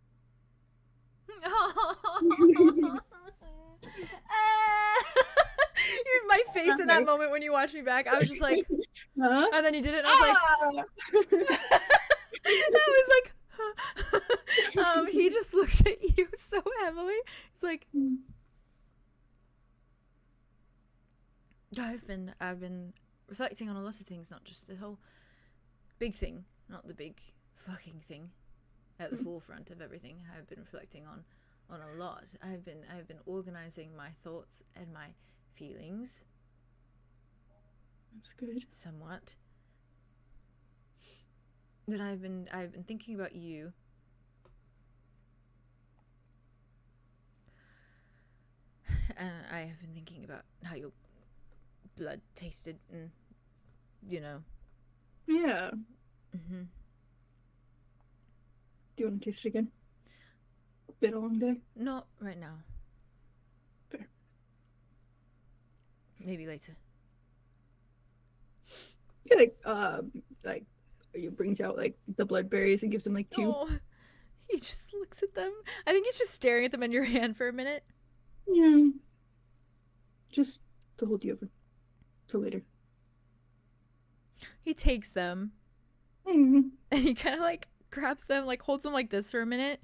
My face in that moment when you watched me back, I was just like, Huh? and then you did it, and I was like, I was like, he just looks at you so heavily. He's like, I've been reflecting on a lot of things, not just the whole big thing, not the big fucking thing at the forefront of everything. I've been reflecting on a lot. I've been organizing my thoughts and my feelings. That's good. Somewhat. That I've been thinking about you. And I have been thinking about how your blood tasted, and you know. Yeah. Mm-hmm. Do you want to taste it again? It's been a long day. Not right now. Fair. Maybe later. Yeah, like he brings out like the blood berries and gives him like 2. Oh, he just looks at them. I think he's just staring at them in your hand for a minute. Yeah. Just to hold you over till later. He takes them Mm-hmm. and he kind of like grabs them, like holds them like this for a minute.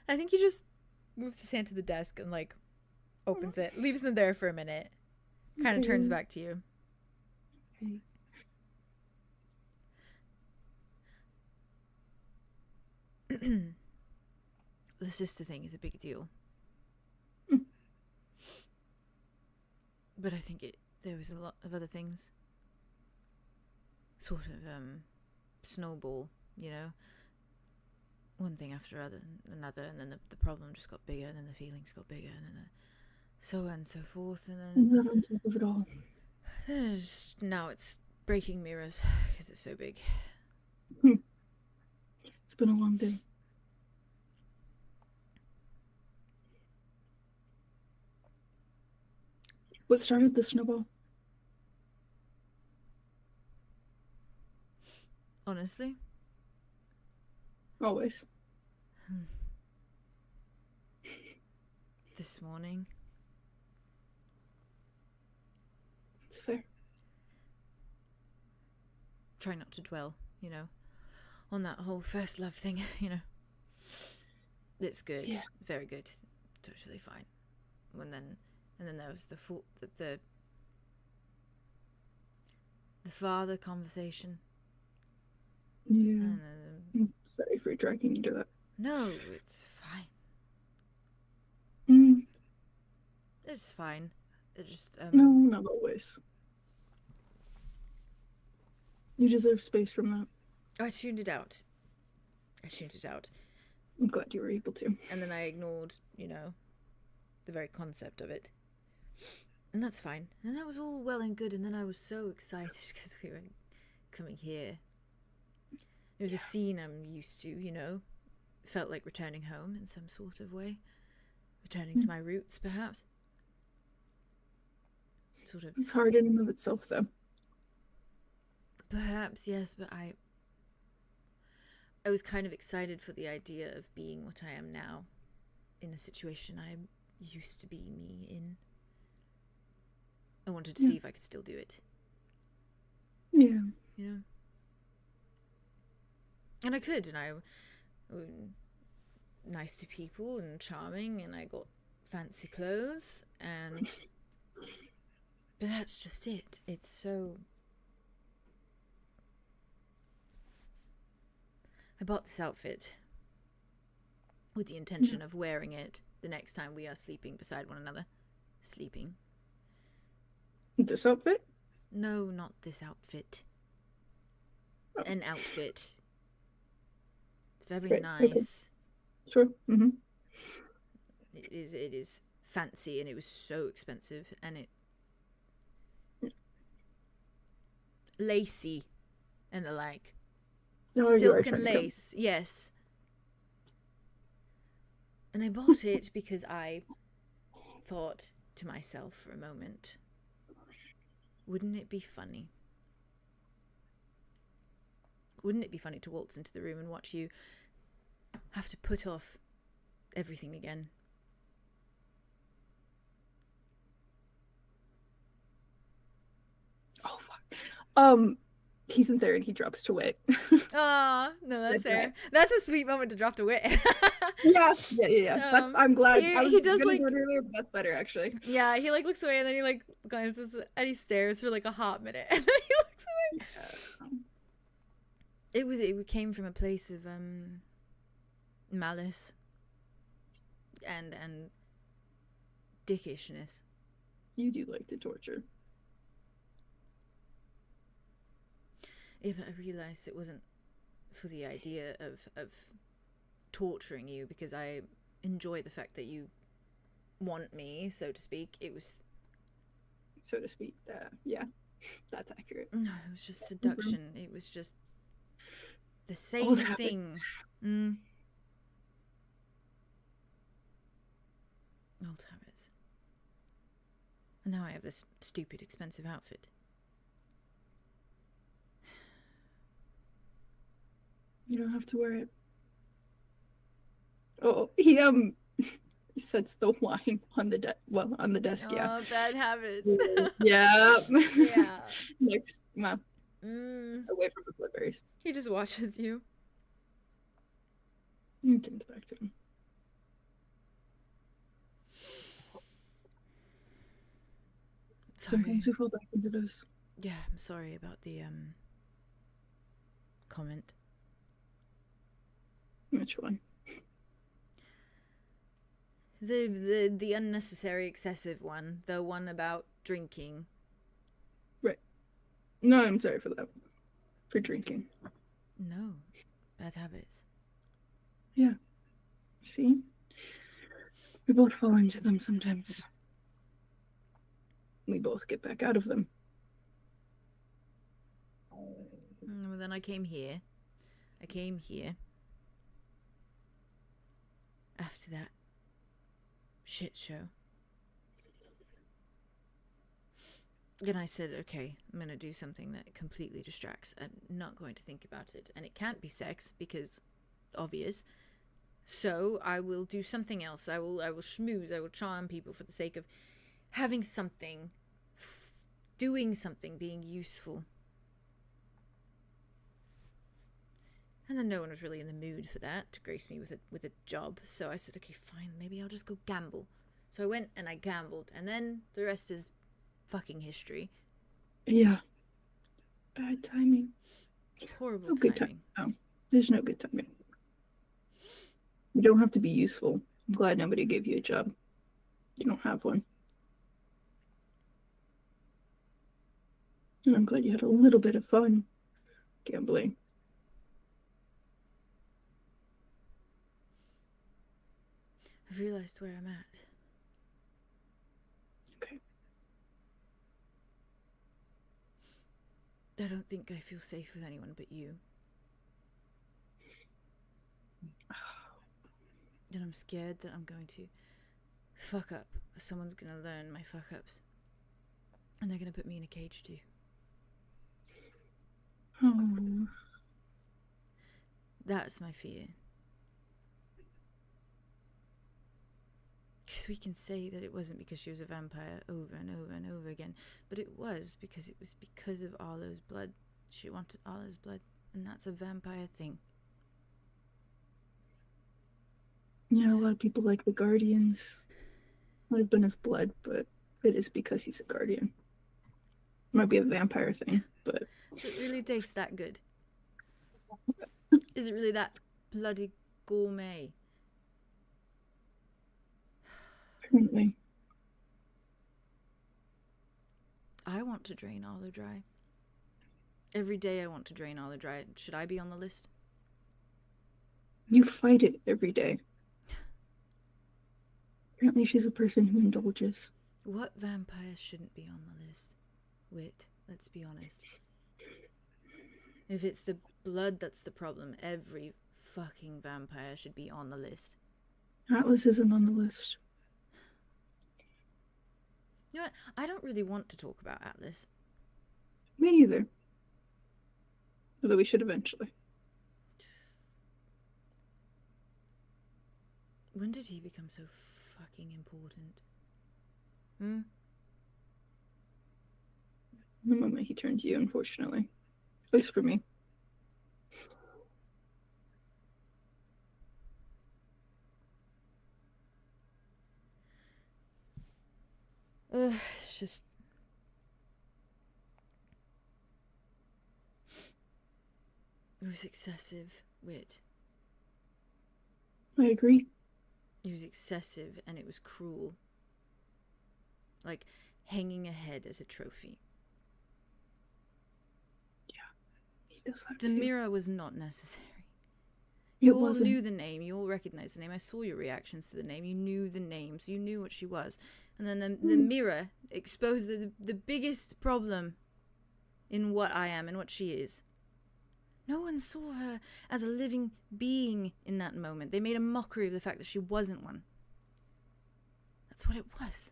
I think he just moves his hand to the desk and like opens it, leaves them there for a minute, kind of turns back to you. Okay. The sister thing is a big deal. Mm. But I think there was a lot of other things sort of snowball, you know, one thing after another, and then the problem just got bigger, and then the feelings got bigger, and then so on and so forth, and then Not on top of it all. now it's breaking mirrors because it's so big. It's been a long day. What started the snowball? Honestly, Always. this morning, It's fair. try not to dwell, you know, on that whole first love thing, you know. It's good, Yeah. very good, totally fine. And then there was the father conversation. Yeah. And then, I'm sorry for dragging you to that. no, it's fine. Mm, It's fine. It just no, not always. You deserve space from that. I tuned it out. I'm glad you were able to. And then I ignored, you know, the very concept of it. And that's fine. And that was all well and good. And then I was so excited because we were coming here. It was a scene I'm used to, you know. Felt like returning home in some sort of way. Returning to my roots, perhaps. Sort of. It's hard in and of itself, though. Perhaps, yes, but I was kind of excited for the idea of being what I am now in a situation I used to be me in. I wanted to Yeah. see if I could still do it. Yeah. You know? And I could, and I nice to people and charming, and I got fancy clothes, and but that's just it. It's so... I bought this outfit with the intention of wearing it the next time we are sleeping beside one another. Sleeping. This outfit? No, not this outfit. Oh. An outfit. It's very Right, okay. nice. Sure. Mm-hmm. It is fancy, and it was so expensive, and it lacy and the like. No, you are Silk and trying to go. lace, yes. And I bought it because I thought to myself for a moment, wouldn't it be funny? Wouldn't it be funny to waltz into the room and watch you have to put off everything again? Oh fuck. He's in there and he drops to Wit. Ah, no, that's That's fair. right. That's a sweet moment to drop to Wit. Yeah. That's, I'm glad. he- I was he does, gonna like- do it earlier, but that's better actually. Yeah, he like looks away, and then he like glances and he stares for like a hot minute, and then he looks away. It came from a place of malice and dickishness. You do like to torture. Yeah, but I realized it wasn't for the idea of torturing you, because I enjoy the fact that you want me, so to speak. It was... So to speak. Yeah. That's accurate. No, it was just seduction. It was just the same Old thing. habits. Old habits. And now I have this stupid, expensive outfit. You don't have to wear it. Oh, he sets the wine on the desk. Yeah. Oh, bad habits. Yeah. Yeah. Next, well, Mm. away from the blueberries. He just watches you. You can back to him. Sorry. Sometimes we fall back into those. Yeah, I'm sorry about the comment. Which one? The unnecessary, excessive one. The one about drinking. No, I'm sorry for that. For drinking. No. Bad habits. Yeah. See? We both fall into them sometimes. We both get back out of them. Well, then I came here. After that shit show. And I said, okay, I'm going to do something that completely distracts. I'm not going to think about it. And it can't be sex, because obvious. So I will do something else. I will schmooze. I will charm people for the sake of having something, doing something, being useful. And then no one was really in the mood for that, to grace me with a job. So I said, okay, fine, maybe I'll just go gamble. So I went and I gambled, and then the rest is fucking history. Yeah. Bad timing. Horrible No good timing. time. There's no good timing. You don't have to be useful. I'm glad nobody gave you a job. You don't have one. And I'm glad you had a little bit of fun gambling. I've realized where I'm at. Okay. I don't think I feel safe with anyone but you. And I'm scared that I'm going to fuck up. Someone's going to learn my fuck ups. And they're going to put me in a cage too. Oh. That's my fear. Because we can say that it wasn't because she was a vampire over and over and over again, but it was because of Arlo's blood. She wanted Arlo's blood, and that's a vampire thing. Yeah, a lot of people like the Guardians. Might have been his blood, but it is because he's a Guardian. Might be a vampire thing, but... So it really tastes that good? Is it really that bloody gourmet? Apparently. I want to drain Arlo dry. Every day I want to drain Arlo dry. Should I be on the list? You fight it every day. Apparently she's a person who indulges. What vampire shouldn't be on the list? Wit, let's be honest. If it's the blood that's the problem, every fucking vampire should be on the list. Atlas isn't on the list. You know what? I don't really want to talk about Atlas. Me neither. Although we should eventually. When did he become so fucking important? The moment he turned to you, unfortunately. At least for me. It's just... It was excessive, Wit. I agree. It was excessive and it was cruel. Like hanging a head as a trophy. He does that The too. mirror was not necessary. It You all wasn't. knew the name, you all recognized the name. I saw your reactions to the name. You knew the name, so you knew what she was. And then the mirror exposed the biggest problem in what I am and what she is. No one saw her as a living being in that moment. They made a mockery of the fact that she wasn't one. That's what it was.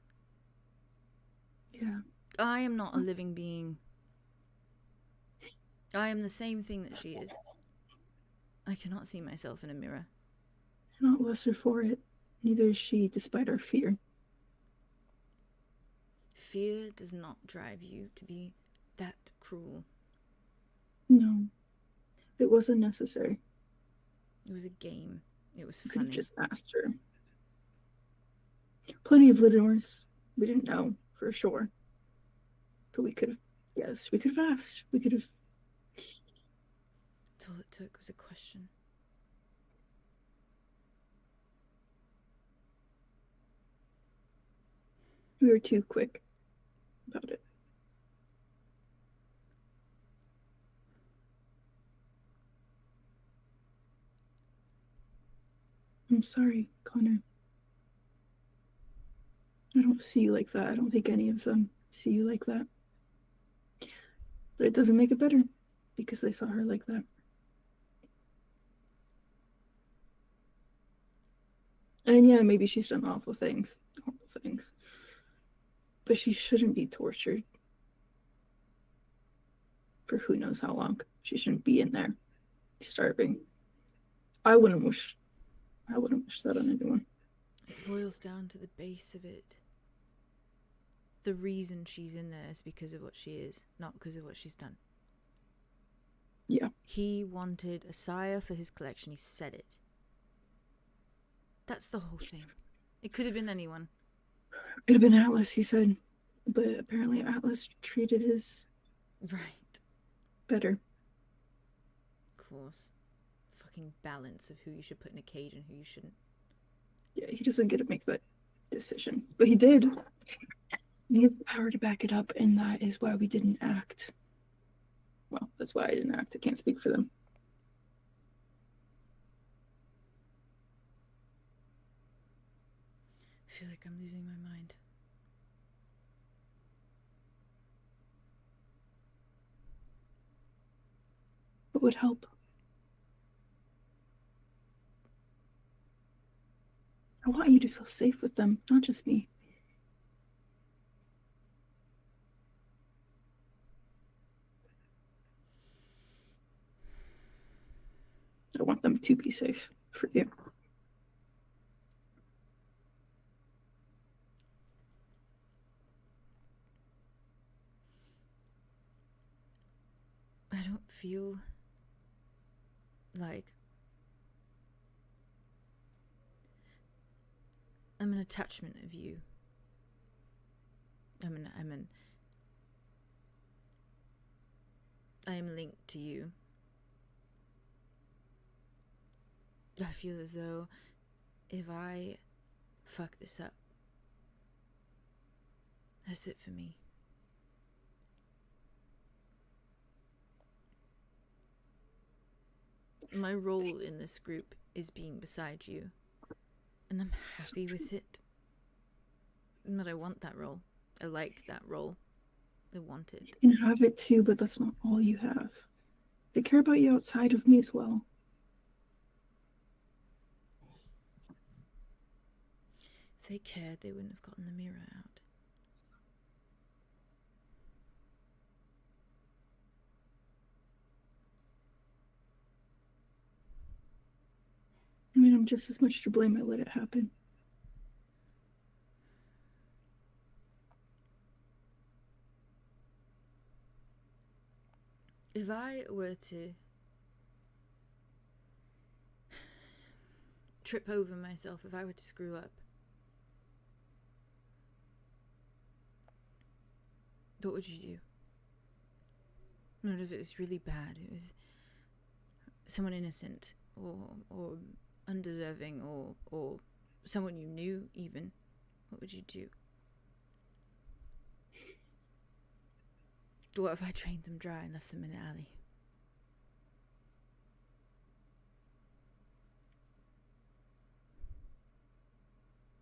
Yeah. I am not a living being. I am the same thing that she is. I cannot see myself in a mirror. Not lesser for it. Neither is she, despite our fear. Fear does not drive you to be that cruel. No. It wasn't necessary. It was a game. It was We could have funny. just asked her. Plenty of Lidors. We didn't know for sure. But we could have, yes, we could have asked. We could have. All it took was a question. We were too quick about it. I'm sorry, Connor. I don't see you like that. I don't think any of them see you like that. But it doesn't make it better because they saw her like that. And yeah, maybe she's done awful things. But she shouldn't be tortured for who knows how long. She shouldn't be in there starving. I wouldn't wish that on anyone. It boils down to the base of it. The reason she's in there is because of what she is, not because of what she's done. Yeah. He wanted a sire for his collection. He said it. That's the whole thing. It could have been anyone. It could have been Atlas, he said. But apparently Atlas treated his Right. better. Of course. Fucking balance of who you should put in a cage and who you shouldn't. Yeah, he doesn't get to make that decision. But he did. He has the power to back it up, and that is why we didn't act. Well, that's why I didn't act. I can't speak for them. I feel like I'm losing my mind. What would help? I want you to feel safe with them, not just me. I want them to be safe for you. I don't feel like I'm an attachment of you. I am linked to you. I feel as though if I fuck this up, that's it for me. My role in this group is being beside you, and I'm happy with it. But I want that role. I like that role. I want it. You can have it too, but that's not all you have. They care about you outside of me as well. If they cared, they wouldn't have gotten the mirror out. I mean, I'm just as much to blame I let it happen. If I were to trip over myself, if I were to screw up, what would you do? Not if it was really bad, it was someone innocent or undeserving or someone you knew even. What would you do? What if I trained them dry and left them in the alley?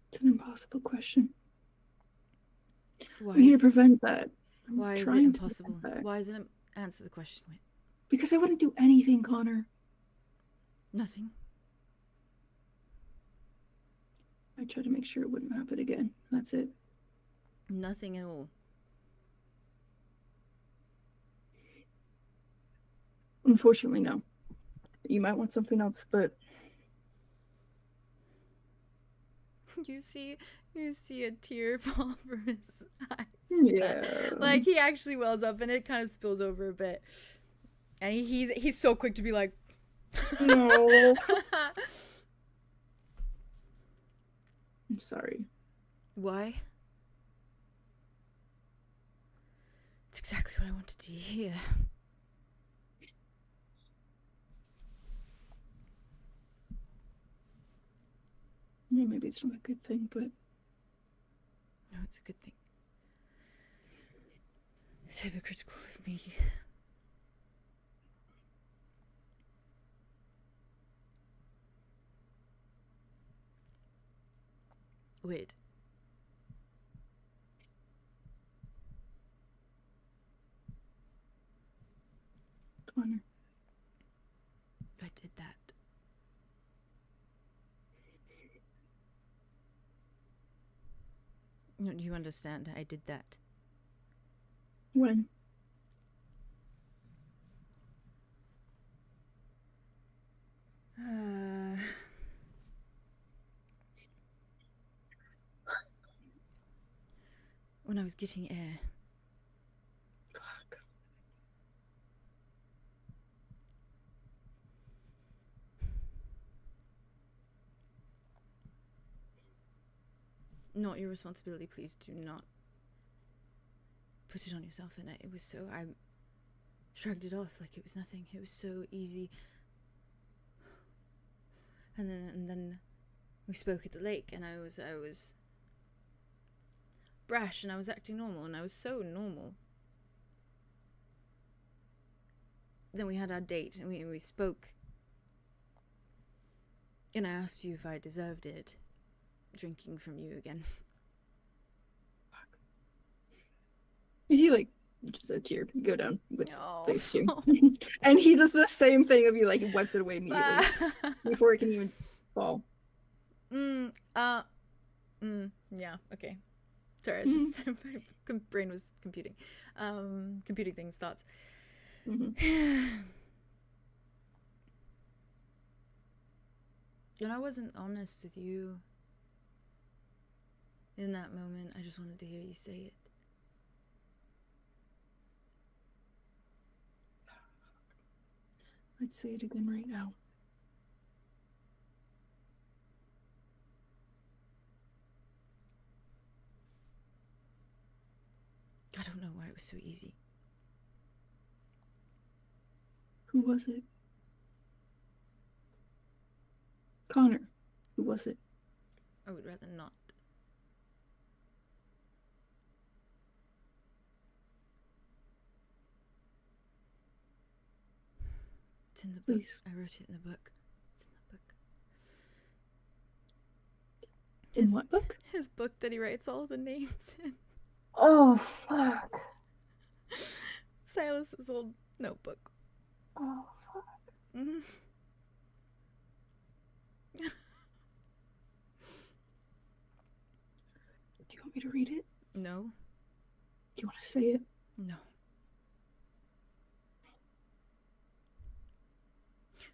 It's an impossible question. Why I'm here is to prevent that. I'm Why is it trying to impossible? prevent that. Why isn't it? Answer the question, Wit. Because I wouldn't do anything, Connor. Nothing. I tried to make sure it wouldn't happen again. That's it. Nothing at all. Unfortunately, no. You might want something else, but You see a tear fall from his eyes. yeah. Like he actually wells up and it kind of spills over a bit. And he's so quick to be like, No. I'm sorry. why? It's exactly what I wanted to hear. Yeah, maybe it's not a good thing, but No, it's a good thing. It's hypocritical of me. Wait. Connor, I did that. No, do you understand? I did that. when? When I was getting air. Fuck. Not your responsibility, please do not put it on yourself. And it was so, I shrugged it off like it was nothing. It was so easy. And then we spoke at the lake, and I was brash, and I was acting normal, and I was so normal. Then we had our date, and we spoke, and I asked you if I deserved it, drinking from you again. You see, like, just a tear go down with No. face too. And he does the same thing of you, like, he wipes it away immediately before it can even fall. Yeah, okay. Sorry, it's just my brain was computing things, thoughts. Mm-hmm. And I wasn't honest with you in that moment. I just wanted to hear you say it. I'd say it again right now. I don't know why it was so easy. Who was it? Connor. Who was it? I would rather not. It's in the book. Please. I wrote it in the book. It's in the book. In what book? His book that he writes all the names in. Oh, fuck. Silas's old notebook. Oh, fuck. Mm-hmm. Do you want me to read it? No. Do you want to say it? No.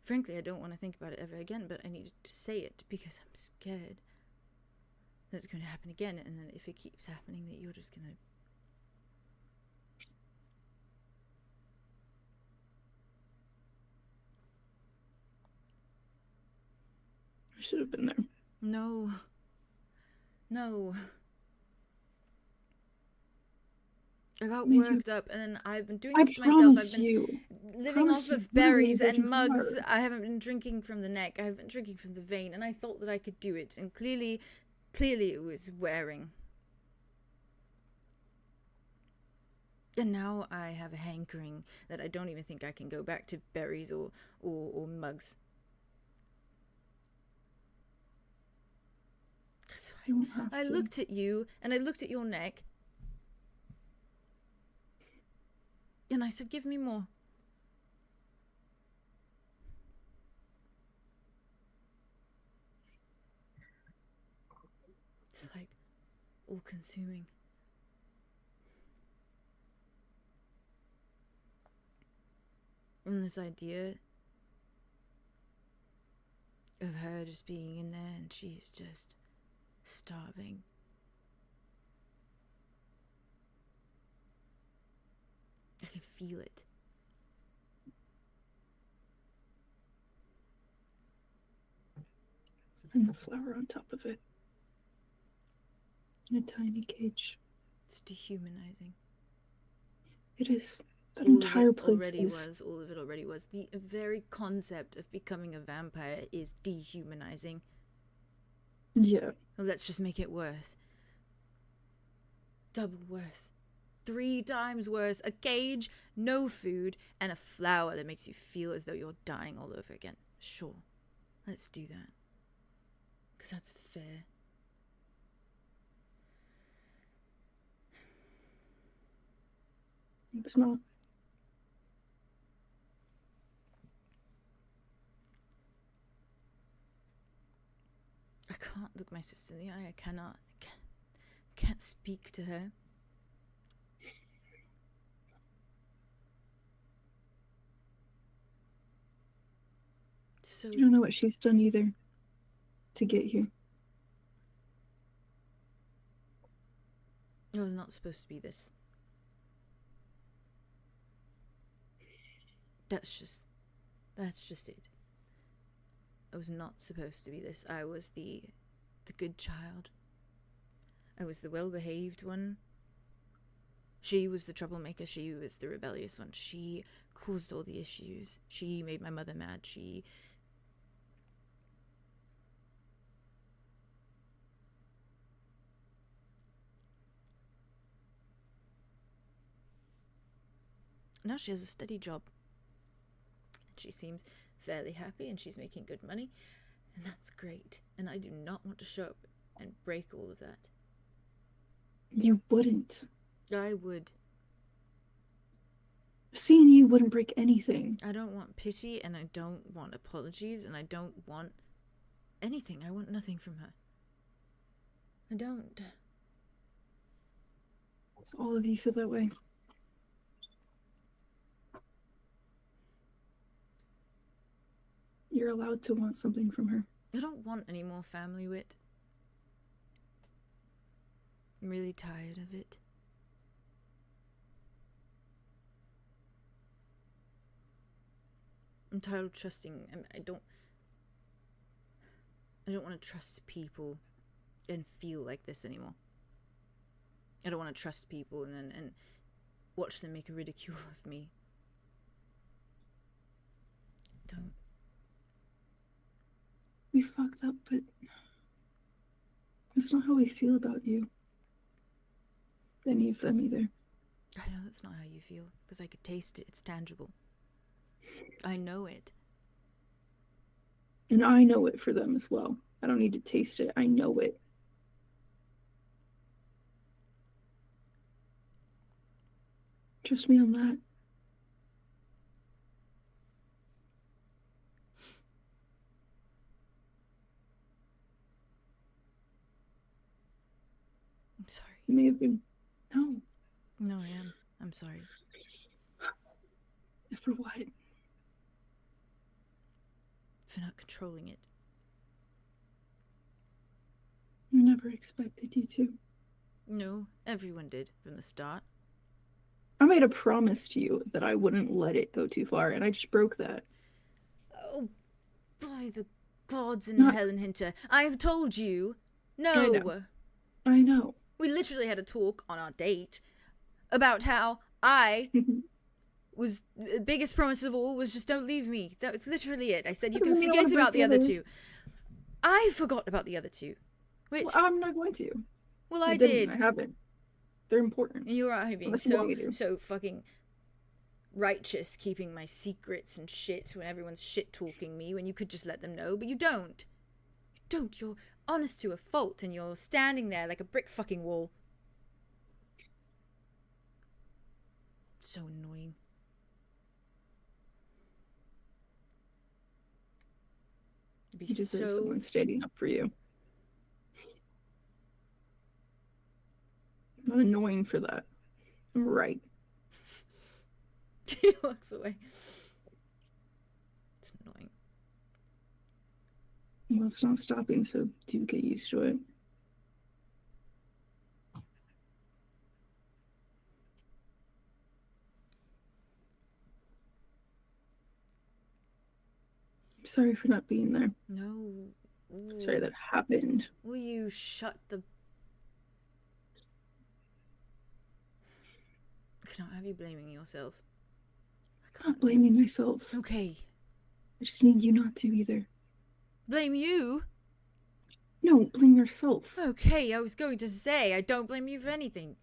Frankly, I don't want to think about it ever again, but I needed to say it because I'm scared that it's going to happen again, and then if it keeps happening, that you're just going to... I should have been there. No. No. I got worked up, and then I've been doing this to myself. I've been living off of berries and mugs. I haven't been drinking from the neck. I've been drinking from the vein, and I thought that I could do it, and clearly it was wearing. And now I have a hankering that I don't even think I can go back to berries or mugs. So I looked at you, and I looked at your neck, and I said, give me more. It's like all-consuming. And this idea of her just being in there and she's just starving. I can feel it. And the flower on top of it. In a tiny cage. It's dehumanizing. It is. That All entire of it place already is. was. All of it already was. The very concept of becoming a vampire is dehumanizing. Yeah. Well, let's just make it worse. Double worse. 3 times worse. A cage, no food, and a flower that makes you feel as though you're dying all over again. Sure. Let's do that. Because that's fair. It's not. I can't look my sister in the eye. I cannot. I can't speak to her. So You don't know what she's done either to get here. it was not supposed to be this. That's just it. I was not supposed to be this. I was the good child. I was the well-behaved one. She was the troublemaker. She was the rebellious one. She caused all the issues. She made my mother mad. Now she has a steady job. She seems fairly happy and she's making good money, and that's great. And I do not want to show up and break all of that. You wouldn't. I would. Seeing you wouldn't break anything. I don't want pity, and I don't want apologies, and I don't want anything. I want nothing from her. I don't. So all of you feel that way. You're allowed to want something from her. I don't want any more family wit. I'm really tired of it. I'm tired of trusting. I don't want to trust people and feel like this anymore. I don't want to trust people and watch them make a ridicule of me. Don't. We fucked up, but that's not how we feel about you. Any of them either. I know that's not how you feel, because I could taste it. It's tangible. I know it. And I know it for them as well. I don't need to taste it. I know it. Trust me on that. I'm sorry. You may have been... No. No, I am. I'm sorry. For what? For not controlling it. I never expected you to. No, everyone did from the start. I made a promise to you that I wouldn't let it go too far, and I just broke that. Oh, by the gods in Not- hell and Hinter, I have told you. No. I know. We literally had a talk on our date about how I was the biggest promise of all was just don't leave me. That was literally it. I said you can Doesn't mean I forget wanna about break the other others. two. I forgot about the other two. Which, Well, I'm not going to. well, I didn't. did. I haven't. They're important. And you were out here being Unless you want me to. so fucking righteous, keeping my secrets and shit when everyone's shit talking me when you could just let them know, but you don't. You don't. You're honest to a fault and you're standing there like a brick fucking wall. So annoying. It'd be You deserve so someone standing up for you. I'm not annoying for that. I'm right. He walks away. It's annoying. Well, it's not stopping, so do get used to it. I'm sorry for not being there. No. Sorry that happened. Will you shut the... I cannot have you blaming yourself. I'm not blaming myself. Okay. I just need you not to either. Blame you? No, blame yourself. Okay, I was going to say, I don't blame you for anything.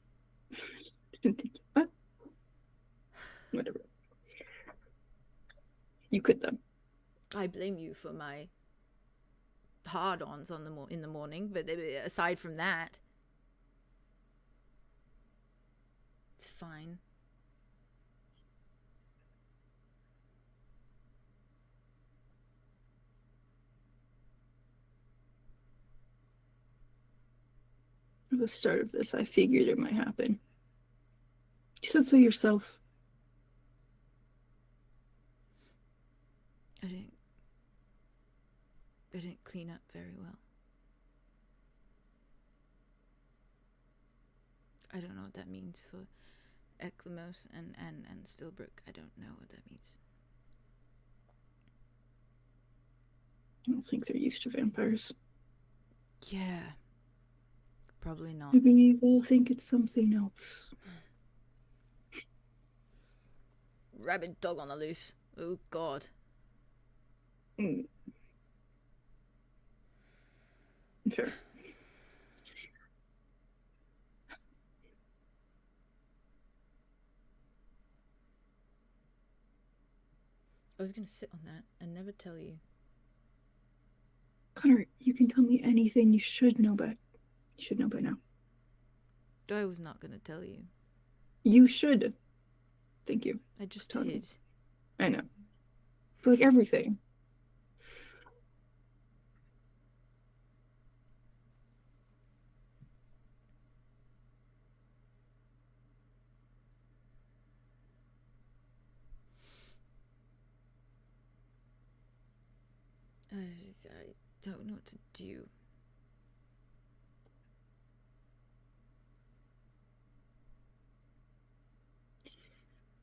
Didn't think what? Whatever. You quit them. I blame you for my hard-ons on in the morning, but aside from that, it's fine. At the start of this, I figured it might happen. You said so yourself. I didn't clean up very well. I don't know what that means for 𝐂𝐻𝐪 and 𝙘𝐪. I don't know what that means. I don't think they're used to vampires. Yeah. Probably not. Maybe they'll think it's something else. Rabid dog on the loose. Oh, God. Mm. Sure. I was going to sit on that and never tell you. Connor, you can tell me anything you should know, but you should know by now. I was not going to tell you. You should. Thank you. I just Tell me. did. I know. For like everything. I don't know what to do.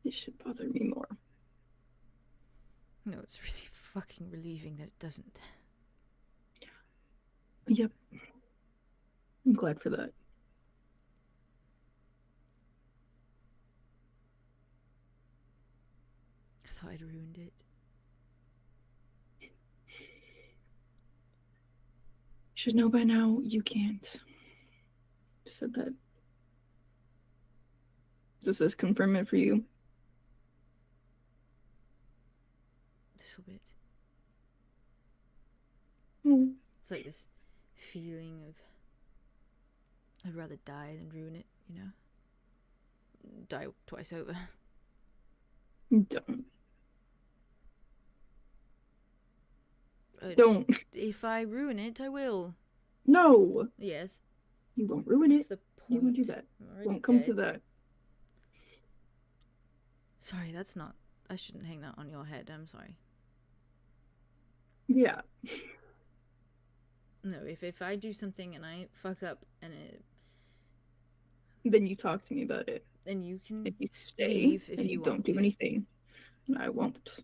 It should bother me more. No, it's really fucking relieving that it doesn't. Yep. I'm glad for that. I thought I'd ruined it. Should know by now you can't. Said that. Does this confirm it for you? A little bit. Hmm. It's like this feeling of I'd rather die than ruin it, you know? Die twice over. Don't. Don't. If I ruin it, I will. No! Yes. You won't ruin That's it. the You point. won't do that. I'm already Won't come to dead. that. Sorry, that's not... I shouldn't hang that on your head. I'm sorry. Yeah. No, if I do something and I fuck up and it... Then you talk to me about it. Then you can If you stay leave if and you you don't want do to. anything, and I won't.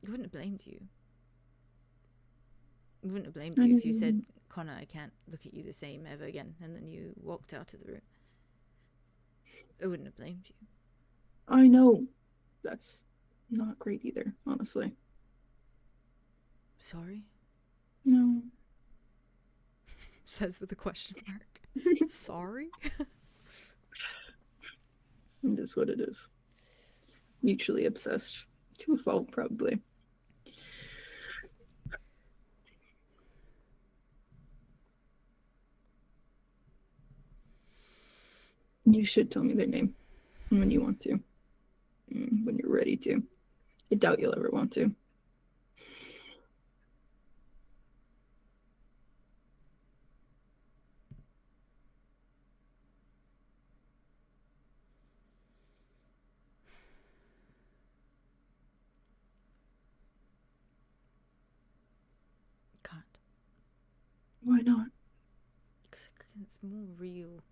I wouldn't have blamed you. I wouldn't have blamed you if you said, Connor, I can't look at you the same ever again, and then you walked out of the room. I wouldn't have blamed you. I know. That's not great either, honestly. Sorry? No. Says with a question mark. Sorry? It is what it is. Mutually obsessed. To a fault, probably. You should tell me their name when you want to. When you're ready to. I doubt you'll ever want to. Can't. Why not? Because it's more real.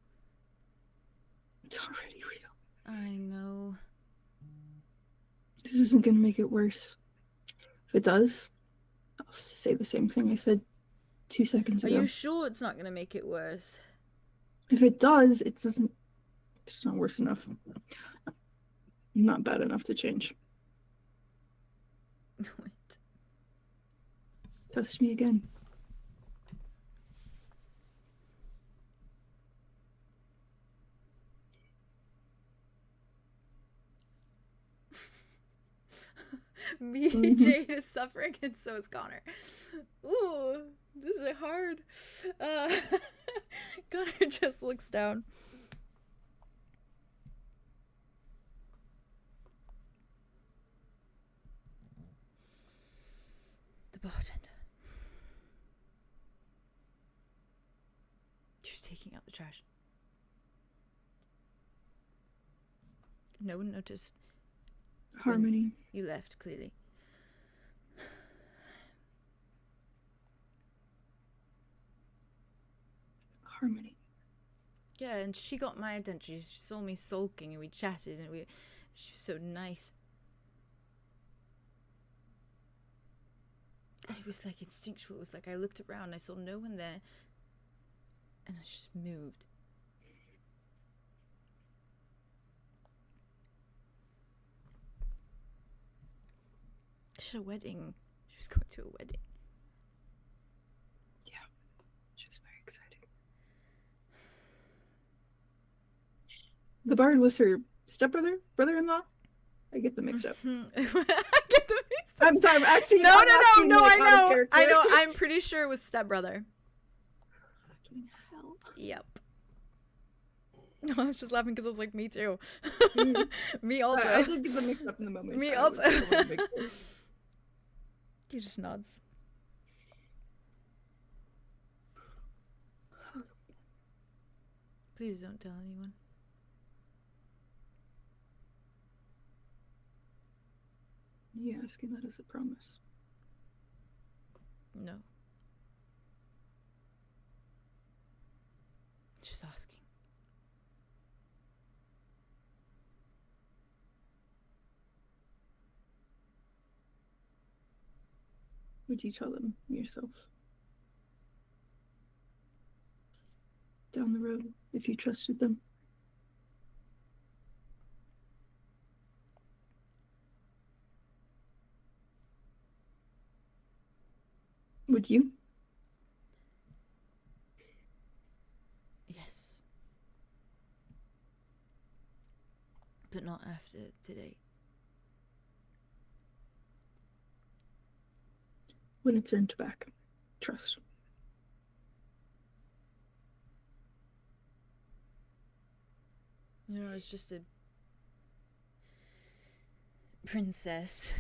It's already real. I know. This isn't gonna make it worse. If it does, I'll say the same thing I said 2 seconds Are ago. you sure it's not going to make it worse? If it does, it doesn't. It's not worse enough. Not bad enough to change. Wait. Test me again. Me, Mhm. Jade is suffering, and so is Connor. Ooh, this is hard. Connor just looks down. The bartender. She was taking out the trash. No one noticed. Harmony. You left, clearly. Harmony. Yeah, and she got my attention. She saw me sulking and we chatted and she was so nice. And it was like instinctual. It was like I looked around, I saw no one there, and I just moved. She had a wedding. She was going to a wedding. Yeah. She was very excited. The bard was her stepbrother? Brother-in-law? I get them mixed up. I get them mixed up. I'm sorry, I'm actually No, not no, asking, no, like, I out of know. character. I know. I'm pretty sure it was stepbrother. Fucking hell. Yep. No, I was just laughing because I was like, me too. Mm. Me also. I did get them mixed up in the moment. Me I was also. still on big deal. He just nods. Please don't tell anyone. You asking that as a promise? No. Just asking. Would you tell them yourself? Down the road, if you trusted them. Would you? Yes. But not after today. When it's earned back. Trust. You know, I was just a princess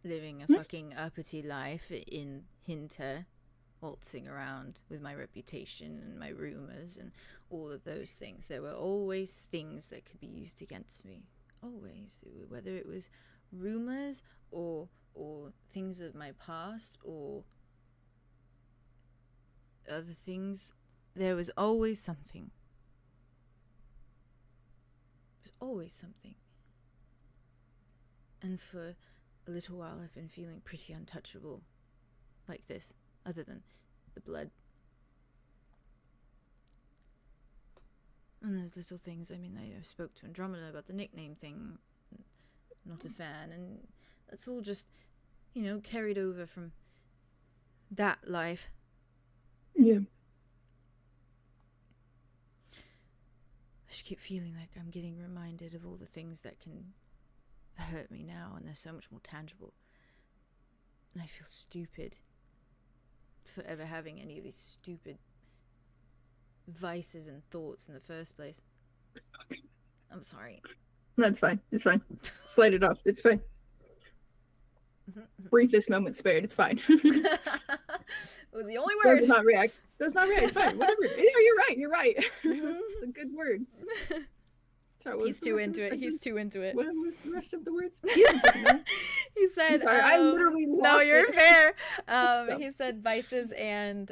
living a Yes. fucking uppity life in Hinter, waltzing around with my reputation and my rumors and all of those things. There were always things that could be used against me. Always. Whether it was rumors or things of my past or other things, there was always something. There's always something. And for a little while I've been feeling pretty untouchable like this, other than the blood. And there's little things, I mean, I spoke to Andromeda about the nickname thing, not a fan, and that's all just, you know, carried over from that life. Yeah. I just keep feeling like I'm getting reminded of all the things that can hurt me now, and they're so much more tangible. And I feel stupid for ever having any of these stupid vices and thoughts in the first place. I'm sorry. That's fine. It's fine. Slide it off. It's fine. Briefest moment spared. It's fine. It was the only word. Does not react. Does not react. It's fine. Whatever. Yeah, you're right. You're right. It's a good word. Sorry, what was He's the too rest of into the it. sentence? He's too into it. What was the rest of the words? He said, sorry, I literally no, lost you're it. fair. dumb. He said vices and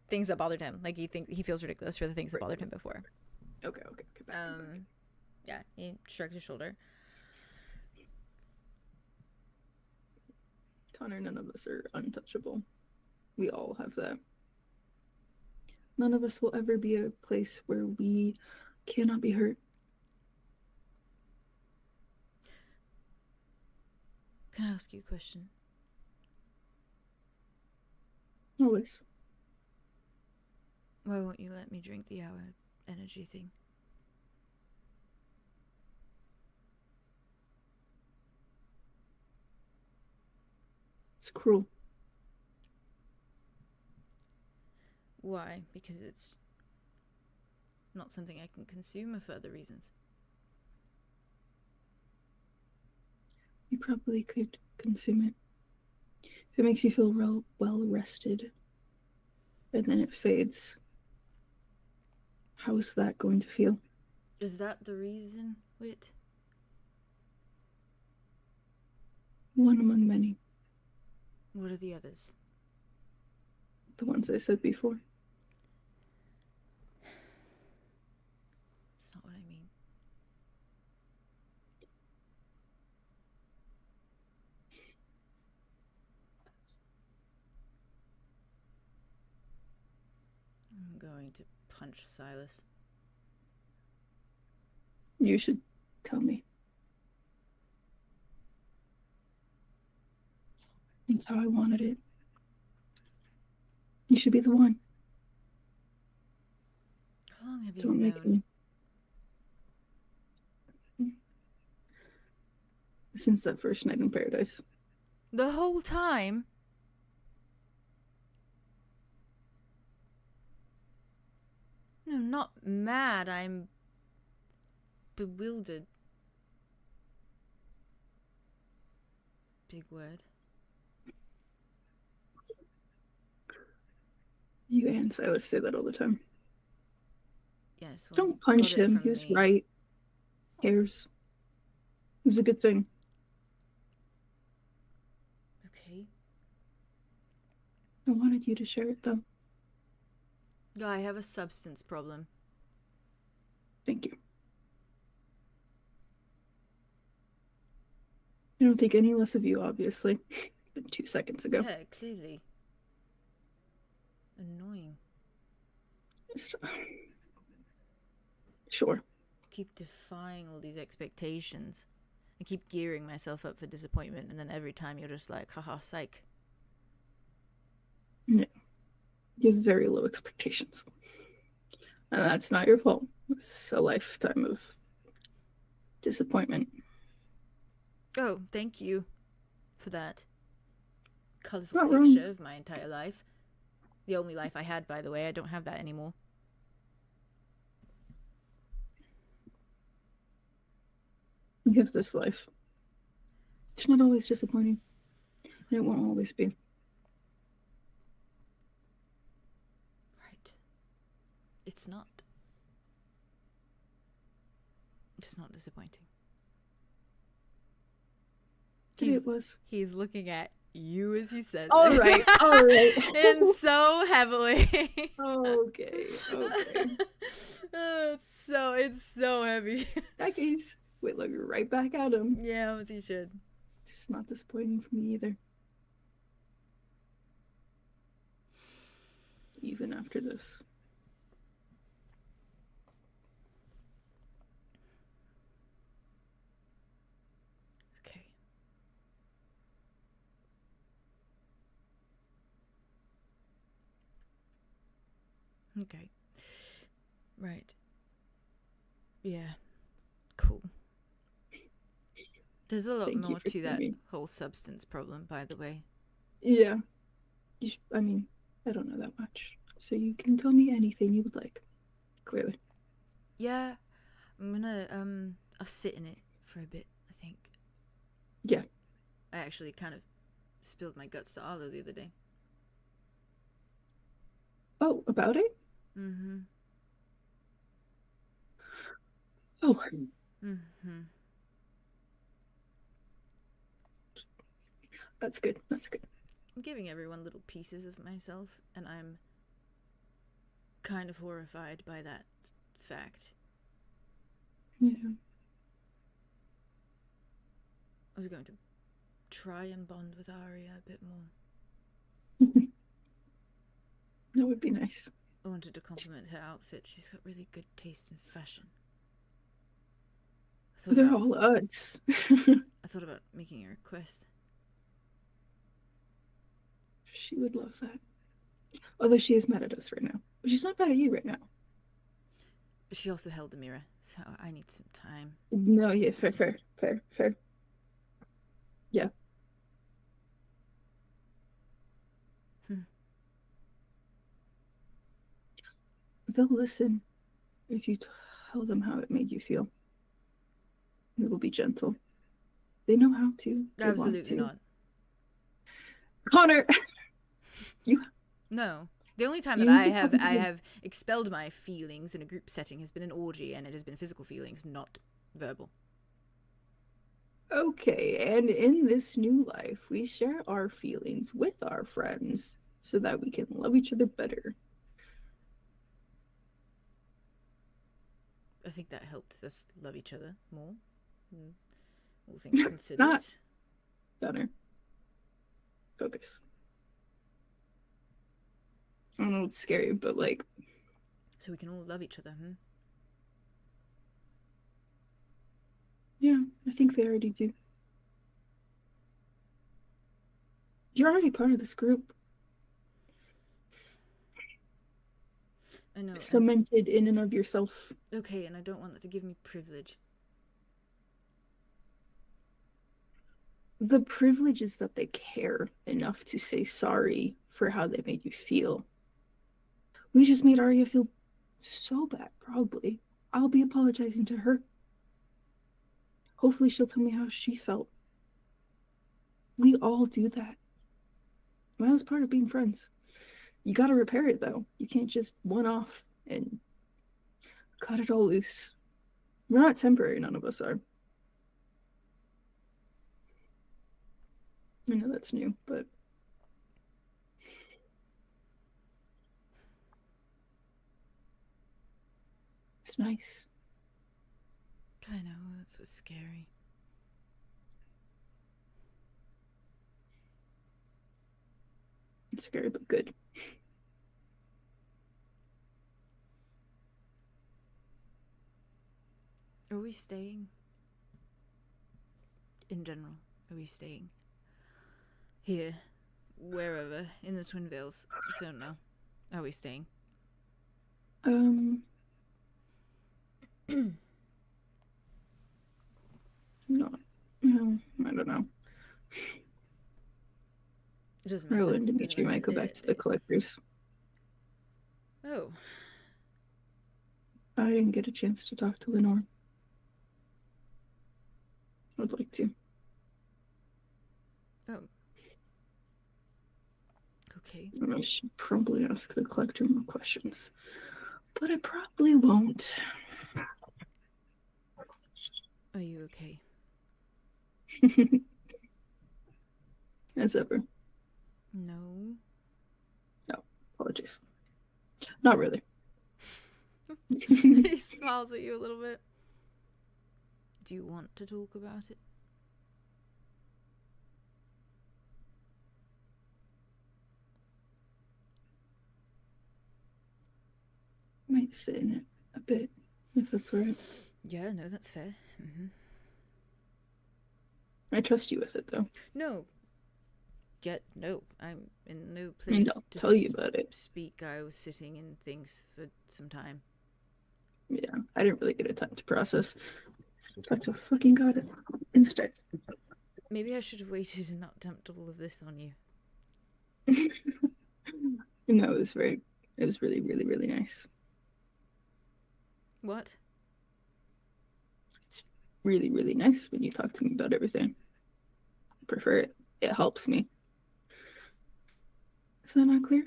things that bothered him. Like he feels ridiculous for the things that bothered him before. Okay. Back. Yeah, he shrugged his shoulder. Connor, none of us are untouchable. We all have that. None of us will ever be a place where we cannot be hurt. Can I ask you a question? Always. Why won't you let me drink the hour energy thing? It's cruel. Why? Because it's not something I can consume, or for other reasons? You probably could consume it. If it makes you feel well rested, and then it fades, how is that going to feel? Is that the reason, Wit? One among many. What are the others? The ones I said before. That's not what I mean. I'm going to punch Silas. You should tell me. That's how I wanted it. You should be the one. How long have you Don't make known? me. Since that first night in paradise. The whole time? No, I'm not mad. I'm bewildered. Big word. You and Silas say that all the time. Yes. Well, Don't punch got it him. from He was me. right. Cares. It was a good thing. Okay. I wanted you to share it, though. Yeah, I have a substance problem. Thank you. I don't think any less of you, obviously, than 2 seconds ago. Yeah, clearly. Annoying. Sure. Keep defying all these expectations. I keep gearing myself up for disappointment, and then every time you're just like, haha, psych. Yeah. You have very low expectations. And that's not your fault. It's a lifetime of disappointment. Oh, thank you for that colorful Not picture wrong. of my entire life. The only life I had, by the way. I don't have that anymore. You have this life. It's not always disappointing. And it won't always be. Right. It's not. It's not disappointing. It was. He's looking at you as he says All it. right, all right. And so heavily. Okay. It's so heavy. That case, wait, look right back at him. Yeah, as he should. It's not disappointing for me either. Even after this. Okay. Okay. Right. Yeah. Cool. There's a lot Thank you more for to that coming. whole substance problem, by the way. Yeah. I mean, I don't know that much. So you can tell me anything you would like. Clearly. Yeah. I'm gonna, I'll sit in it for a bit, I think. Yeah. I actually kind of spilled my guts to 𝐼𝐍𝐼 the other day. Oh, about it? Mm-hmm. Oh. Mm-hmm. That's good. That's good. I'm giving everyone little pieces of myself, and I'm kind of horrified by that fact. Yeah. I was going to try and bond with Arya a bit more. That would be nice. I wanted to compliment her outfit. She's got really good taste in fashion. They're all us. I thought about making a request. She would love that. Although she is mad at us right now. But she's not mad at you right now. But she also held the mirror, so I need some time. No, yeah, fair. Yeah. They'll listen if you tell them how it made you feel. It will be gentle. They know how to. They want Absolutely to. not. Connor! No. The only time You that need to I have expelled my feelings in a group setting has been an orgy, and it has been physical feelings, not verbal. Okay, and in this new life, we share our feelings with our friends so that we can love each other better. I think that helped us love each other more. All things considered. Connor. Focus. I don't know, it's scary, but like... So we can all love each other, Yeah, I think they already do. You're already part of this group. I know. Cemented in and of yourself. Okay, and I don't want that to give me privilege. The privilege is that they care enough to say sorry for how they made you feel. We just made Arya feel so bad, probably. I'll be apologizing to her. Hopefully she'll tell me how she felt. We all do that. That was part of being friends. You gotta repair it, though. You can't just one-off and cut it all loose. We're not temporary, none of us are. I know that's new, but... it's nice. I know, that's what's scary. Scary but good. Are we staying? In general, are we staying? Here, wherever, in the Twin Vales. I don't know. Are we staying? Not. I don't know. It doesn't matter. Rowan and Doesn't Dimitri matter. might go back to the collectors. Oh, I didn't get a chance to talk to Lenore. I'd like to. oh. Okay. I should probably ask the collector more questions, but I probably won't. Are you okay? As ever. No. Apologies. Not really. He smiles at you a little bit. Do you want to talk about it? Might sit in it a bit, if that's all right. Yeah, no, that's fair. I trust you with it, though. No. Yet, no. I'm in no I mean, place I'll to tell you about it. speak. I was sitting in things for some time. Yeah, I didn't really get a time to process. But I fucking got it instead. Maybe I should have waited and not dumped all of this on you. No, it was really, really, really nice. What? It's really, really nice when you talk to me about everything. I prefer it. It helps me. Is that not clear?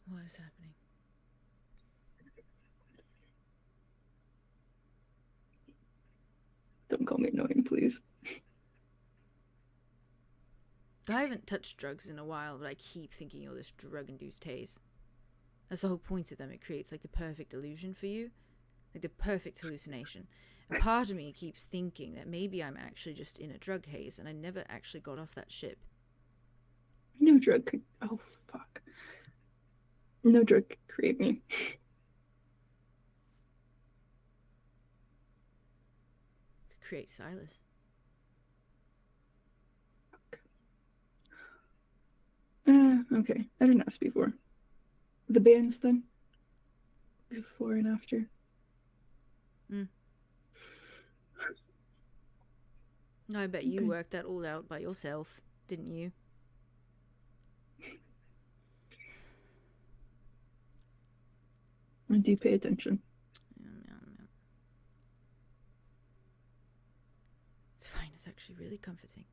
What is happening? Don't call me annoying, please. I haven't touched drugs in a while, but I keep thinking you're this drug-induced haze. That's the whole point of them. It creates like the perfect illusion for you. Like the perfect hallucination. And part of me keeps thinking that maybe I'm actually just in a drug haze and I never actually got off that ship. No drug could... Oh, fuck. No drug could create me. Could create Silas. Okay. I didn't ask before. The bands, then? Before and after? I bet you Okay. worked that all out by yourself, didn't you? I do pay attention. Yeah. It's fine. It's actually really comforting.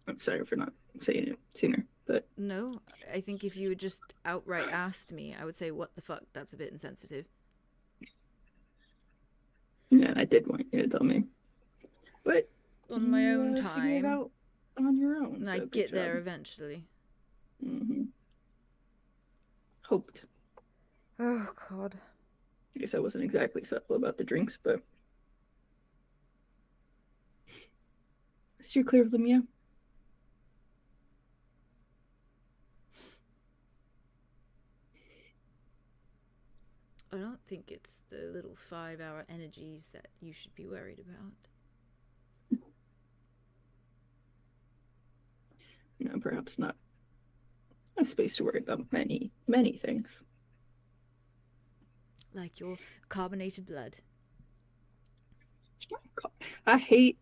I'm sorry for not saying it sooner, but... No, I think if you had just outright asked me, I would say, what the fuck, that's a bit insensitive. Yeah, I did want you to tell me. But... On my own you figured it time. out on your own. And so I good get there job. eventually. Hoped. Oh, God. I guess I wasn't exactly subtle about the drinks, but... Steer clear of them, yeah? I don't think it's the little 5-hour energies that you should be worried about. No, perhaps not. I have space to worry about many, many things. Like your carbonated blood. I hate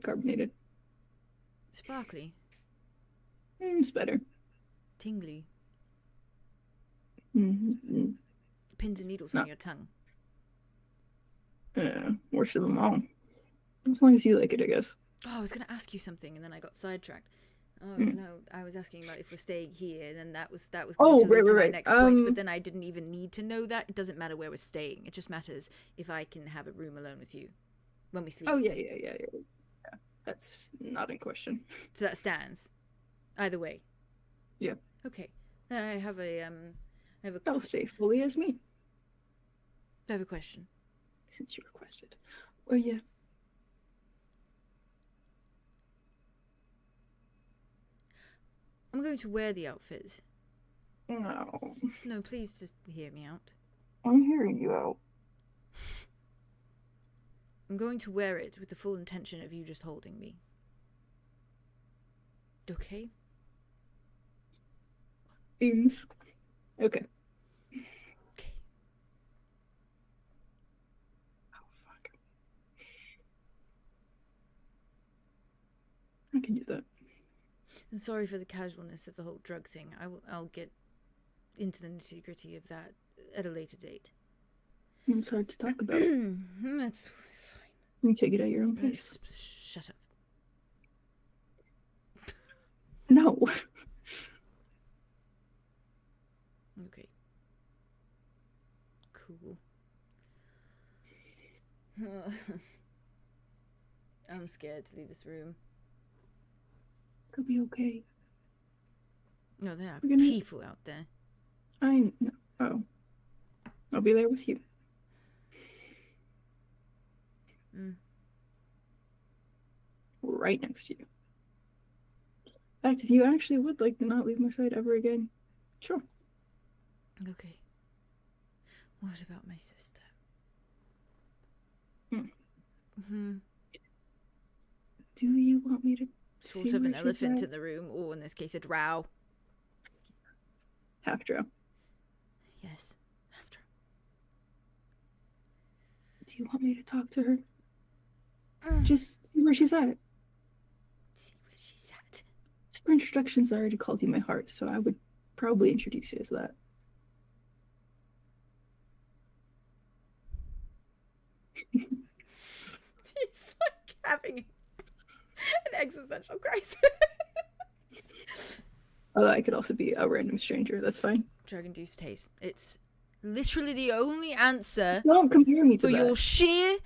carbonated. Sparkly. It's better. Tingly. Mm-hmm. Pins and needles No. on your tongue. Worst of them all. As long as you like it, I guess. Oh, I was going to ask you something and then I got sidetracked. Oh, no, I was asking about if we're staying here, and then that was going Oh, to lead to my right. next point, but then I didn't even need to know that. It doesn't matter where we're staying. It just matters if I can have a room alone with you when we sleep. Oh, yeah. That's not in question. So that stands. Either way. Yeah. Okay. I have a I'll stay fully as me. I have a question. since you requested. Well, yeah. I'm going to wear the outfit. No. No, please just hear me out. I'm hearing you out. I'm going to wear it with the full intention of you just holding me. Okay? Beams. Okay. Okay. Oh, fuck. I can do that. And sorry for the casualness of the whole drug thing. I'll get into the nitty-gritty of that at a later date. It's hard to talk about. That's fine. You take it at your own pace. Shut up. No. Okay. Cool. I'm scared to leave this room. It'll be okay. No, there are We're gonna- people out there. I know. Oh. I'll be there with you. Right next to you. In fact, if you actually would like to not leave my side ever again, sure. Okay. What about my sister? Do you want me to Sort see of an where she's elephant at? in the room, or in this case, a drow. Half drow. Yes, after. Do you want me to talk to her? Just see where she's at. See where she's at. Just for introductions, I already called you my heart, so I would probably introduce you as that. He's like having an existential crisis. Oh, I could also be a random stranger. That's fine. Drug-induced haze. It's literally the only answer Don't compare me to for that. your sheer...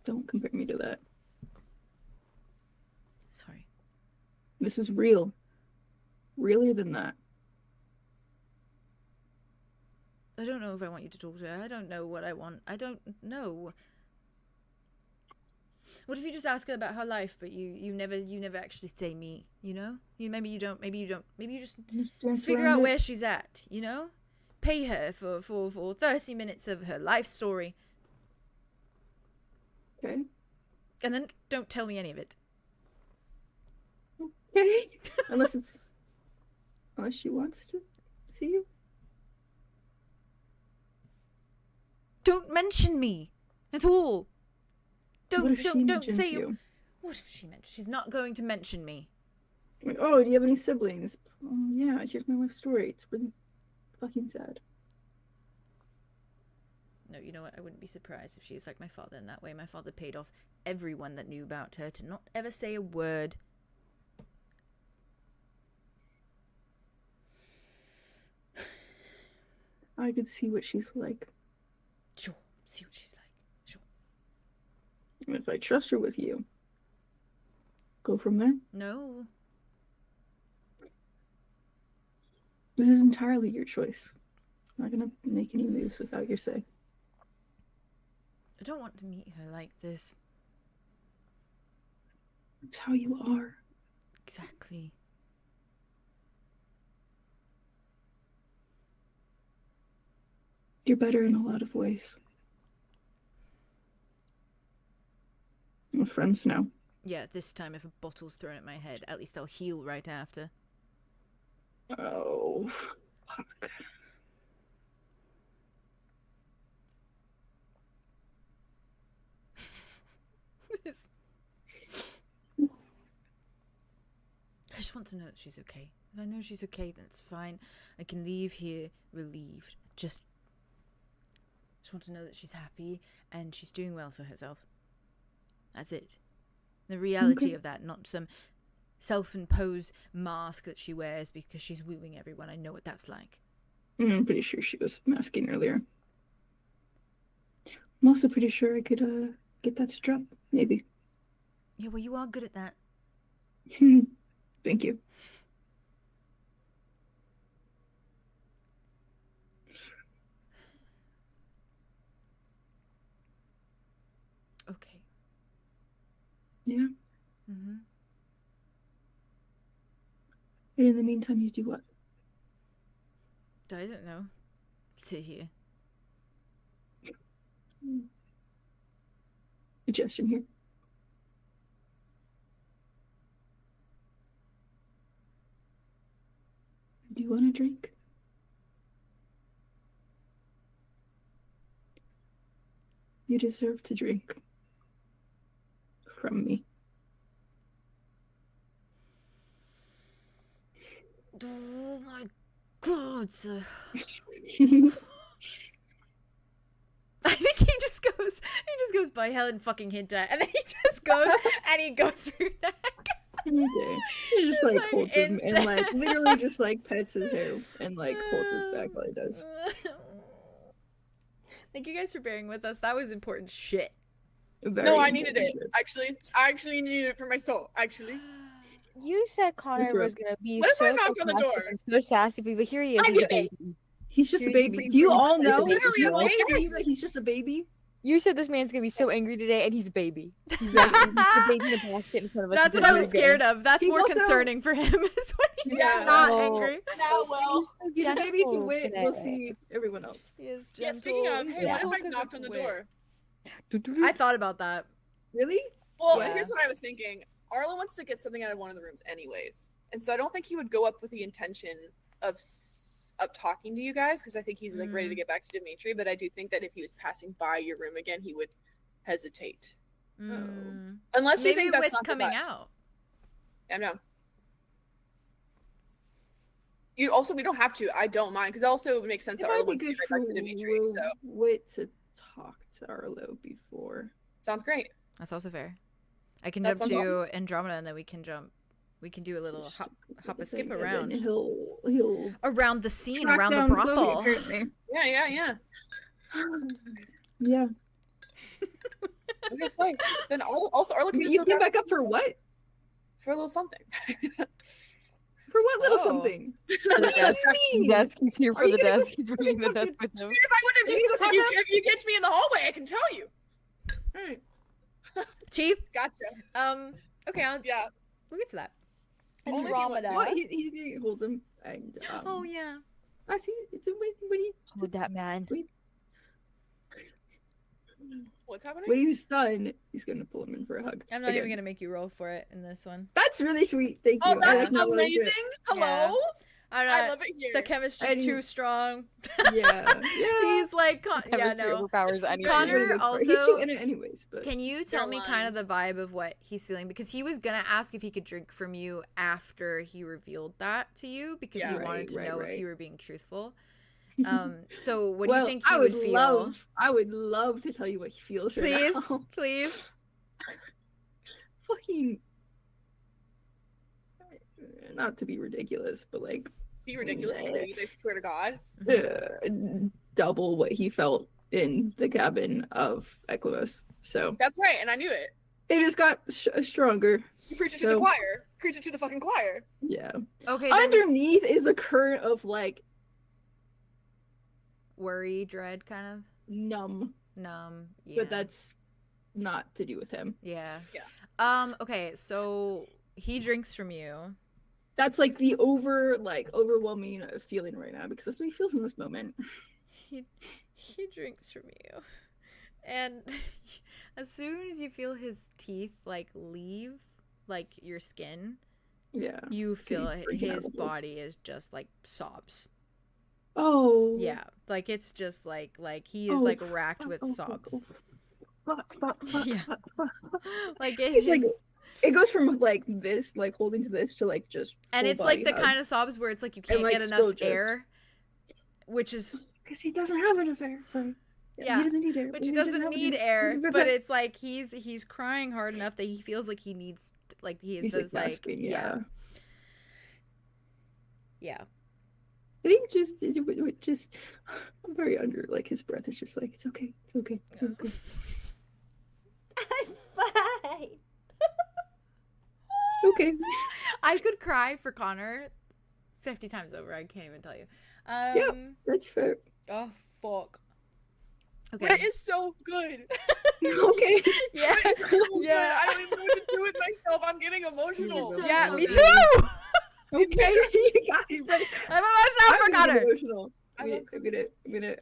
Don't compare me to that. Sorry. This is real. Realer than that. I don't know if I want you to talk to her. I don't know what I want. I don't know. What if you just ask her about her life, but you never actually say me, you know? Maybe you just dance figure around out it. where she's at, you know? Pay her for 30 minutes of her life story. Okay. And then don't tell me any of it. Okay. Unless she wants to see you. Don't mention me at all. What if she Don't mentions say you? What if she mentions? She's not going to mention me. Like, oh, do you have any siblings? Oh, yeah, here's my life story. It's really fucking sad. No, you know what? I wouldn't be surprised if she's like my father in that way. My father paid off everyone that knew about her to not ever say a word. I could see what she's like. Sure, see what she's like. Sure. And if I trust her with you, go from there. No. This is entirely your choice. I'm not gonna make any moves without your say. I don't want to meet her like this. It's how you are. Exactly. You're better in a lot of ways. We're friends now. Yeah, this time if a bottle's thrown at my head, at least I'll heal right after. Oh, fuck. This... I just want to know that she's okay. If I know she's okay, then it's fine. I can leave here relieved. Just want to know that she's happy and she's doing well for herself. That's it. The reality of that, not some self-imposed mask that she wears because she's wooing everyone. I know what that's like. I'm pretty sure she was masking earlier. I'm also pretty sure I could get that to drop, maybe. Yeah, well, you are good at that. Thank you. Yeah. Mm-hmm. And in the meantime, you do what? I don't know. Sit here. Suggestion here. Do you want a drink? You deserve to drink from me. Oh my god. I think he just goes by Helen fucking Hinta, and then he just goes and he goes through that. Okay. He just like It's, like, holds him and like insane. literally just like pets his hair and like holds his back while he does. Thank you guys for bearing with us. That was important shit. Very No, I needed it. important. I actually needed it for my soul. Actually. You said Connor That's right. was gonna be What if I so knocked on the door? sarcastic and so sassy, but here he is. I'm He's a gonna- baby. He's just a He's baby. pretty Do you pretty all much know? literally Do you a all baby. see that he's just a baby? You said this man's gonna be so angry today, and he's a baby. He's actually just a baby in a basket in front of us. That's He's what a I was baby. scared of. That's He's more also- concerning for him is when he's Yeah. not Oh. angry. Now, well, He's a baby to Gentle wit. today. We'll see everyone else. He is Yeah, gentle. speaking of, He's hey, what gentle if I 'cause knocked it's on the wit. door? I thought about that. Really? Well, Yeah. here's what I was thinking. Arlo wants to get something out of one of the rooms anyways. And so I don't think he would go up with the intention of talking to you guys, because I think he's like ready to get back to Dimitri, but I do think that if he was passing by your room again, he would hesitate. Mm. Unless you Maybe think that's Wit's not the coming vibe. out. Yeah, no. You also, we don't have to. I don't mind, because also it makes sense It that Arlo might be wants to good get for right back to Dimitri. So Wit to talk to Arlo before. sounds great. That's also fair. I can That jump sounds to Andromeda, and then we can do a little hop a skip And then around. He'll Around the scene, track around the down Chloe, brothel. apparently. Yeah. Yeah. Okay, so then Arlo can But just you go came back back up for what? for a little something. For what little Oh. something? For the desk. mean? Desk. He's here Are for you the gonna go desk. He's bringing the desk with him. If I would You have gonna you, go if you catch me in the hallway, I can tell you. Alright. Cheap. Gotcha. Okay, Yeah. we'll get to that. Only if you want to. What? He's gonna hold him and Oh yeah. I see it's a when he Hold that man. What's happening? when he's done, he's gonna pull him in for a hug. I'm not Again. even gonna make you roll for it in this one. That's really sweet. Thank you. Oh, I that's like that really amazing. good. Hello. I don't I know. love it here. The chemistry's And- too strong. Yeah. He's like, yeah, Chemistry no. overpowers anything. Connor He's also- too in it anyways, but Can you tell me kind of the vibe of what he's feeling? Because he was gonna ask if he could drink from you after he revealed that to you, because Yeah. he wanted to Right, know if right. you were being truthful. So what do well, you think he I would would feel? I would love to tell you what he feels right Please, now. please. Fucking not to be ridiculous, but like Be ridiculous, please. I swear to God. double what he felt in the cabin of Eklivos. So That's right, and I knew it. it just got stronger. You preach it to the So- choir. Preach it to the fucking choir. Yeah. Okay, then Underneath is a current of like worry, dread, kind of numb, numb. Yeah. but that's not to do with him. yeah. Yeah. Okay, so he drinks from you. That's like the overwhelming feeling right now because that's what he feels in this moment. He drinks from you, and as soon as you feel his teeth like leave like your skin, Yeah. you feel he's drinking his edibles. body is just like sobs. Oh. Yeah, like it's just like he is Oh, like racked with oh, sobs. oh. Yeah. Like it He's like is- it goes from like this, like holding to this, to like just. and full it's like body the hug. kind of sobs where it's like you can't like, get still enough just- air, which is Because he doesn't have an affair. Sorry. Yeah, He doesn't need air. which he He doesn't have need an- air, but it's like he's crying hard enough that he feels like he needs like he is He's those like gasping, yeah. yeah. I think just I'm very under like his breath is just like it's okay. It's okay. It's okay. I'm fine. Okay. I could cry for Connor 50 times over. I can't even tell you. That's fair. Oh fuck. That Okay. is so good. Okay. Yeah. Yeah. I don't even know what to do with myself. I'm getting emotional. So Yeah, me good. too. Okay, you got it. Right. I'm emotional for I'm Connor. emotional. I I'm love gonna.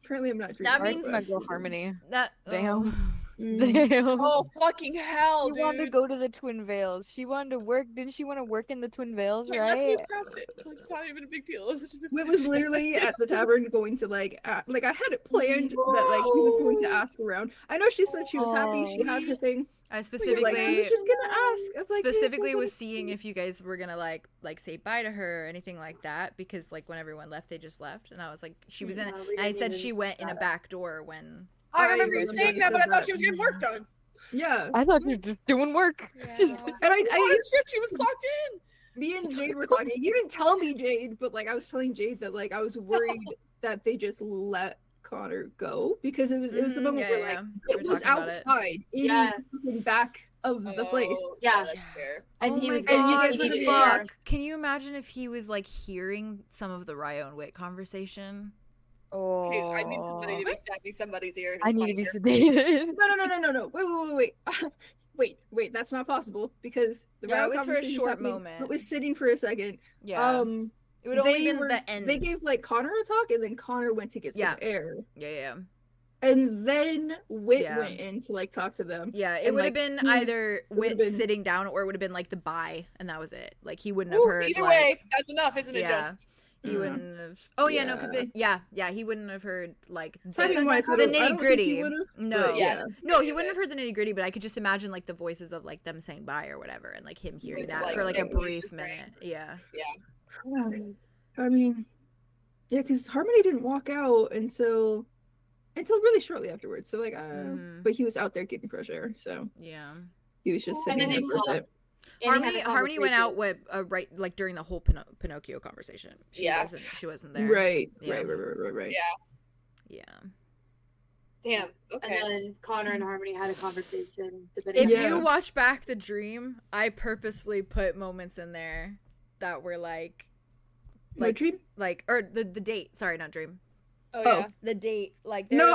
Apparently, I'm not drinking. That Alright, means- my girl Harmony. That Damn. Mm. Damn. Oh fucking hell, She dude. wanted to go to the Twin Vales. She wanted to work. Didn't she want to work in the Twin Vales, Like, let's right? move past it. It's not even a big deal. Wit was literally at the tavern going to like I had it planned that like he was going to ask around. I know she said she was happy. She had her thing. I But you're like, he specifically was just gonna ask. Of, like, hey, specifically somebody- was seeing if you guys were gonna like say bye to her or anything like that, because like when everyone left, they just left, and I was like, she was in. No, we And I didn't said even she went in a that. back door when. I I remember you remember saying you that, but I said thought that. she was getting work done. Yeah. I thought she was just doing work. She's just- And Oh shit, she was clocked in. me and Jade were talking. You didn't tell me, Jade, but like I was telling Jade that like I was worried that they just let Connor go because it was the Mhm, moment yeah, where yeah, like we it were was talking about it. outside in Yeah. the back of the place. Oh, Yeah. that's fair. And Oh he my was and you god, guys were getting gonna there. ask. Can you imagine if he was like hearing some of the Ryo and Wit conversation? Oh. Dude, I need somebody to be stabbing somebody's ear. I need to be sedated. No. Wait. That's not possible because the Yeah, Ryo it was for a conversation short happening, moment. It was sitting for a second. Yeah. It would only they been were- the end. They gave like Connor a talk, and then Connor went to get some Yeah. air, Yeah. and then Wit Yeah. went in to like talk to them. Yeah, it And, would have like, been he was- either would've Wit been- sitting down, or it would have been like the bye, and that was it. Like he wouldn't have Ooh, heard. either like, way, that's enough, isn't it? Yeah. Just He Mm. wouldn't have. Oh yeah, no, because Yeah. he wouldn't have heard like Timing the, wise, the I don't think nitty he gritty. would've, No, but yeah. no, he Yeah. wouldn't have heard the nitty gritty. But I could just imagine like the voices of like them saying bye or whatever, and like him hearing It's that like for like a it was brief just minute. Yeah. I mean, yeah, because Harmony didn't walk out until really shortly afterwards. So like, Mhm. but he was out there getting fresh air, so Yeah. he was just And sitting then there they for a talked. bit. And they had a Harmony went out conversation. with right like during the whole Pinocchio conversation. She Yeah. wasn't there. Right, Yeah. right. Yeah. Yeah. damn. And Okay. then Connor and Harmony had a conversation. Depending If on Yeah. you watch back the dream, I purposely put moments in there that were like My dream? or the date. Sorry, not dream. Oh Oh. yeah. The date. Like No,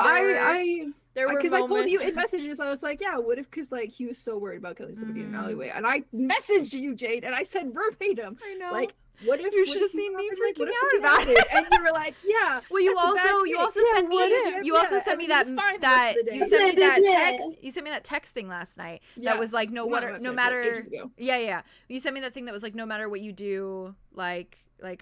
there were because I told you moments- in messages, I was like, yeah, what if, because like he was so worried about killing somebody in an Mhm. alleyway, and I messaged you, Jade, and I said verbatim, I know. like, what if You what should have if he seen me happened, like, what freaking if out something about happened? it. And you were like, yeah. Well, you that's a bad also thing. sent me what if? you also Yeah, sent me and he that was fine the rest that of the you day. sent me that Yeah. text. You sent me that text thing last night. Yeah. That was like Not no last night, but matter ages ago. yeah. You sent me that thing that was like no matter what you do, like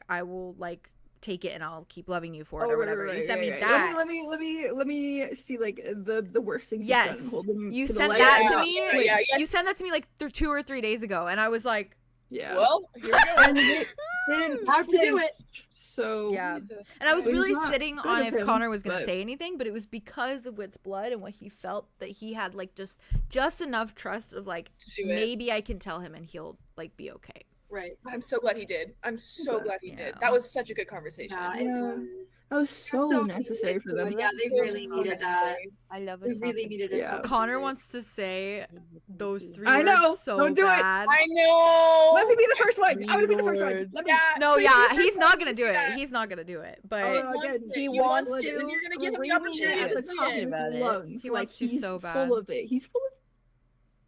I will like take it and I'll keep loving you for it Oh, or right, whatever. right, You sent me right. that. Let me see like the worst things you've done and Yes, hold them you to the sent light. that Yeah, to me. yeah, You yes. sent that to me like 2 or 3 days ago, and I was like, Yeah. Well, here we go. And they didn't How to do it. So yeah. Jesus. And I was It was really not sitting good on of if him, Connor was gonna but- say anything, but it was because of Wit's blood and what he felt that he had like just enough trust of like To do it. maybe I can tell him and he'll like be okay. Right. I'm so glad he did. I'm so glad. glad he Yeah. did. That was such a good conversation. Yeah, Yeah. it was. that was so So necessary for them. Yeah, they It was really so needed that. necessary. I love They a really needed it. Yeah. Connor wants to say those 3 I words know. so Don't do it. bad. I know. Let me be the first one. I want to be the first one. Words. Let me. Yeah. No, please yeah, be the he's first not one gonna to do see it. that. He's not gonna do it. But Oh, wants again, it. he He wants wants to. it, and you're gonna give him the screaming opportunity at to the see top it. of his About it. lungs. He like, wants to he's so bad. full of it. He's full of.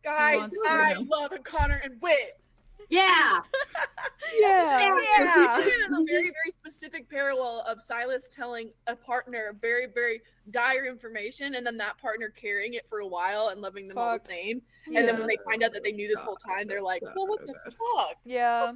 Guys, wants I to. love Connor and Wit. Yeah. Yeah. Yeah. This is a very, very specific parallel of Silas telling a partner very, very dire information, and then that partner carrying it for a while and loving them all the Fuck. same. And then when they find out that they knew this whole time, they're like, "Well, what the fuck, yeah,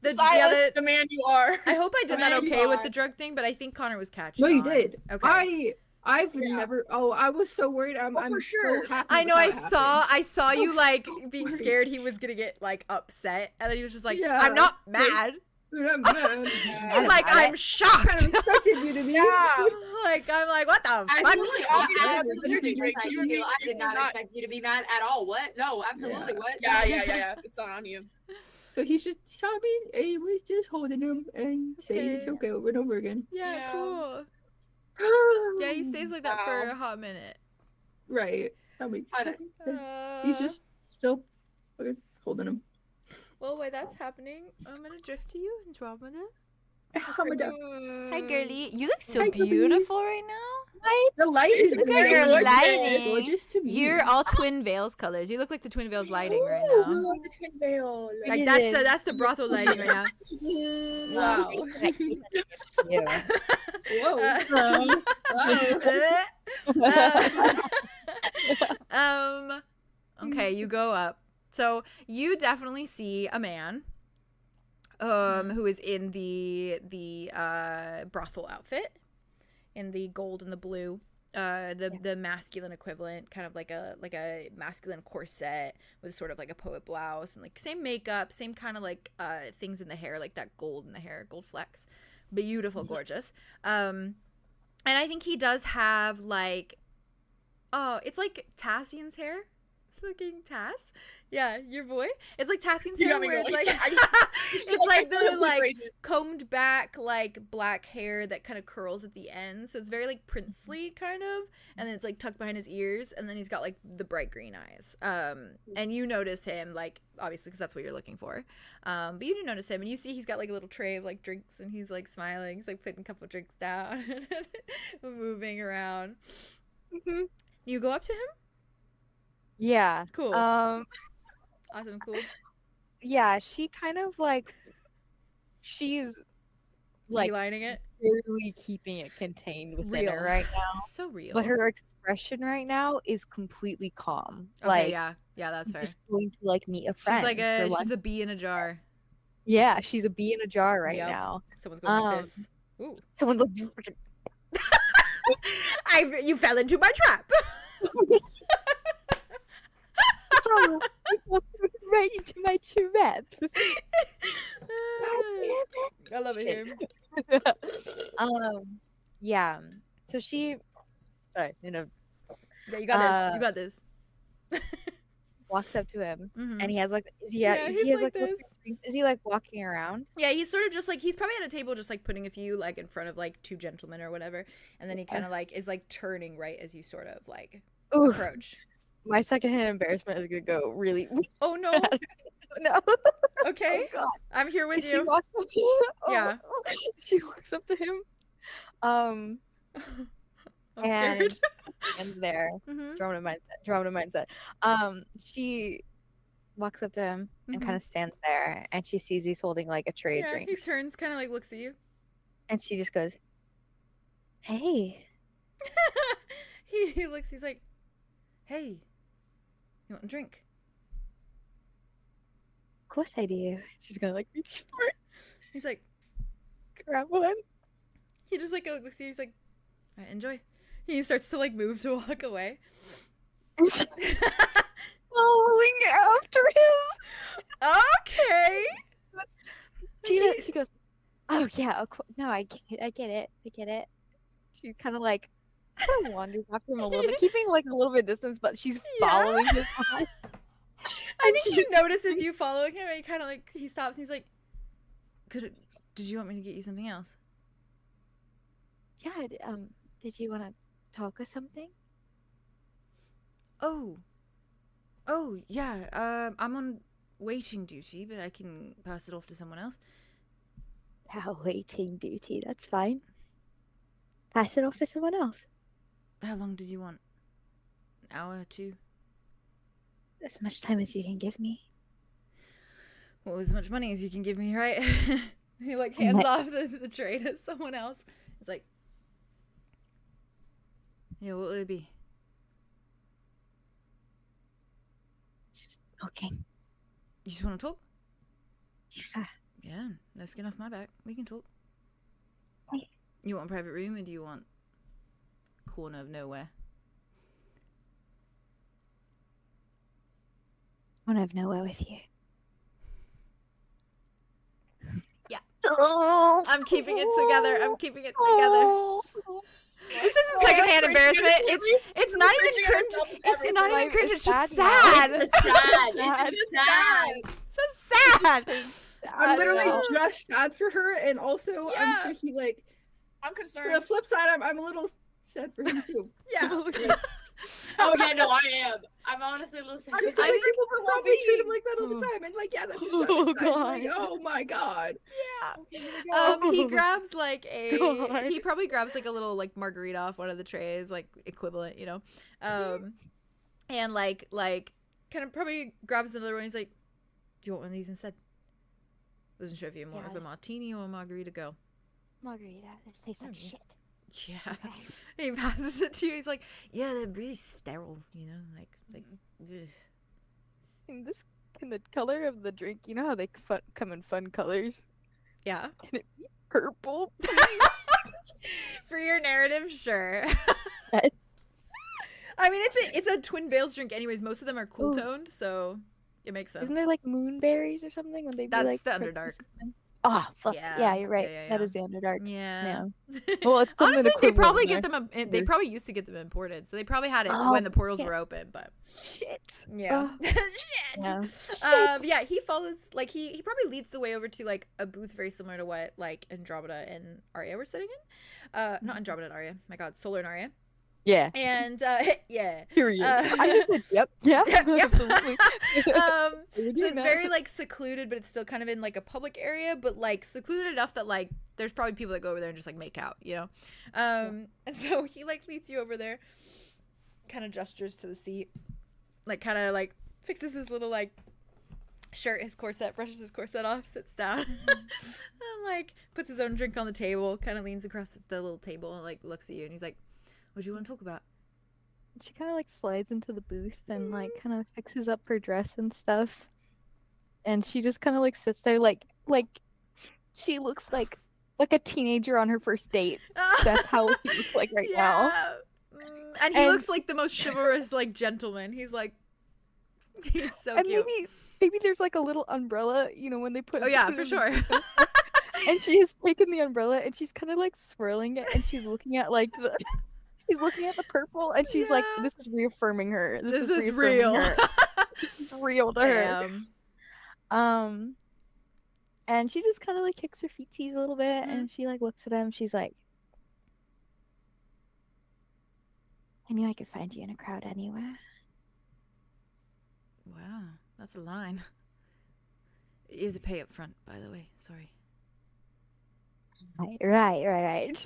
the Silas, the man you are." I hope I did that Man, you okay with are. the drug thing, but I think Connor was catching. No, you on. did. Okay. I've Yeah. never. Oh, I was so worried. I'm for sure. so happy. I know. that happened. I saw you Oh, like so being worried. scared he was gonna get like upset, and then he was just like, Yeah. "I'm not mad." I'm mad. He's like, "I'm shocked." kind of expected you to be. Yeah. like I'm like, "What the fuck?" Absolutely. I'll I be honest, absolutely Drake, wish I you could need- feel- I you did not cannot- expect you to be mad at all. What? No, absolutely. Yeah. What? Yeah. It's not on you. So he's just saw me and he was just holding him and saying it's Okay. okay over and over again. Yeah, Yeah. cool. Yeah, he stays like that for Wow. a hot minute. Right. That makes Oh, sense. nice. He's just still fucking holding him. Well, while that's happening, I'm gonna drift to you, Andromeda. Hamada. Hi, girly. You look so Hi, Ruby. beautiful right now. The light is Look at very your gorgeous. lighting. Gorgeous to me. You're all Twin Veils colors. You look like the Twin Veils lighting right now. Oh, the twin veil. Like that's the brothel lighting right now. Wow. Yeah. Whoa. Okay, you go up. So you definitely see a man who is in the brothel outfit, in the gold and the blue, the masculine equivalent, kind of like a masculine corset with sort of like a poet blouse and like same makeup, same kind of like things in the hair, like that gold in the hair, gold flecks. Beautiful, gorgeous. And I think he does have like, oh, it's like Tassian's hair. Fucking Tass. Yeah, your boy. It's like Tassian's hair where it's like it's like the like combed back like black hair that kind of curls at the end. So it's very like princely kind of, and then it's like tucked behind his ears, and then he's got like the bright green eyes. And you notice him like obviously because that's what you're looking for. But you do notice him, and you see he's got like a little tray of like drinks, and he's like smiling. He's like putting a couple of drinks down, moving around. You go up to him. Yeah. Cool. Awesome, cool. Yeah, she kind of like she's like lining it, barely keeping it contained within her right now. So real. But her expression right now is completely calm. Okay, like yeah, that's fair. Just going to like meet a friend. She's a bee in a jar. Yeah, she's a bee in a jar right Yep. now. Someone's going like this. Ooh. Someone's like you fell into my trap. Right into my trap. I love it here. Yeah. So she, sorry, Yeah, you got this. You got this. Walks up to him, Mhm. and he has like, he he's has like like this. is he like walking around? Yeah, he's sort of just like he's probably at a table, just like putting a few like in front of like two gentlemen or whatever, and then he kind of like is like turning right as you sort of like Ooh. approach. My secondhand embarrassment is gonna go really. Oh no. No. Okay. Oh, God. I'm here with She you. walks up to him. Yeah. She walks up to him. I'm and scared. Stands there. Mhm. Drama mindset. She walks up to him and kind of stands there, and she sees he's holding like a tray of Yeah, he drinks, turns, kind of like looks at you. and she just goes, "Hey." he looks. He's like, "Hey, you want a drink?" Of course I do. She's gonna like reach for it, He's like, grab one. he just like looks at you. He's like, "All right, enjoy." He starts to like move to walk away. And she's following after him. Okay. She goes, "Oh yeah, of course. No, I get it. She kind of like wanders after him a little bit, keeping like a little bit of distance, but she's following his eye. I think he notices you following him, and he kind of like he stops and he's like, did you want me to get you something else?" Yeah, did you want to talk or something? Oh, yeah. I'm on waiting duty, but I can pass it off to someone else. Waiting duty, that's fine. Pass it off to someone else. How long did you want? An hour or two? As much time as you can give me. Well, as much money as you can give me, right? He like hands off the tray to someone else. It's like, yeah, what would it be? Okay. You just want to talk? Yeah. Yeah, no skin off my back. We can talk. Hey. You want a private room, or do you want corner of nowhere? I want to have nowhere with you. Yeah. I'm keeping it together. This isn't secondhand embarrassment. It's not even cringe. It's not even cringe. It's just sad. It's sad. It's sad. It's just sad. I'm literally just sad for her, and also I'm sure he like. I'm For concerned. the flip side, I'm a little sad for him too. Yeah. Oh yeah, no, I am. I'm honestly listening. I to just this. feel like people We're probably treat him being- like that all the time, and like, yeah, that's his Oh, job. It's fine. God. Like, oh my god. He grabs like God. he probably grabs like a little like margarita off one of the trays, like equivalent, you know, and like kind of probably grabs another one. He's like, "Do you want one of these instead?" Wasn't sure if you want of a Yes. martini or a margarita. Go. Margarita, let's say some Oh, yeah. shit. Yeah. He passes it to you. He's like, "Yeah, they're really sterile, you know, like ugh." In the color of the drink, you know how they come in fun colors? Yeah. Can it be purple? For your narrative, sure. Yes. I mean, it's a Twin Veils drink, anyways. Most of them are cool Ooh. toned, so it makes sense. Isn't there like moonberries or something? When they be That's like the purple or Underdark. something? Oh, fuck. Yeah, Yeah, you're right. yeah, That yeah. is the Underdark. Yeah. Well, it's something Honestly, they probably equivalent get them. They Weird. probably used to get them imported, so they probably had it Oh, when the portals yeah. were open. But Shit. yeah, Oh, yeah. yeah. He follows. Like he probably leads the way over to like a booth very similar to what like Andromeda and Arya were sitting in. Not Andromeda and Arya. My God, Solar and Arya. Yeah. And yeah. Period. Uh, I just said, yep. Yeah. Yep, yep. Absolutely. So We're doing it's that. very like secluded, but it's still kind of in like a public area, but like secluded enough that like there's probably people that go over there and just like make out, you know. And so he like leads you over there, kind of gestures to the seat, like kind of like fixes his little like shirt, his corset, brushes his corset off, sits down, and like puts his own drink on the table, kind of leans across the little table and like looks at you, and he's like, "What do you want to talk about?" She kind of like slides into the booth and like kind of fixes up her dress and stuff, and she just kind of like sits there like she looks like a teenager on her first date. That's how she looks like right now. And he And- looks like the most chivalrous like gentleman. He's so And cute. maybe there's like a little umbrella, you know, when they put. Oh yeah, put for it in sure. the- And she's taken the umbrella and she's kind of like swirling it and she's looking at like the. She's looking at the purple and she's like, Yeah. "This is reaffirming her. This is reaffirming real. her. This is real to her." Damn. And she just kind of like kicks her feetsies a little bit Mhm. and she like looks at him. She's like, "I knew I could find you in a crowd anywhere." Wow, that's a line. You have to pay up front, by the way. Sorry. Right.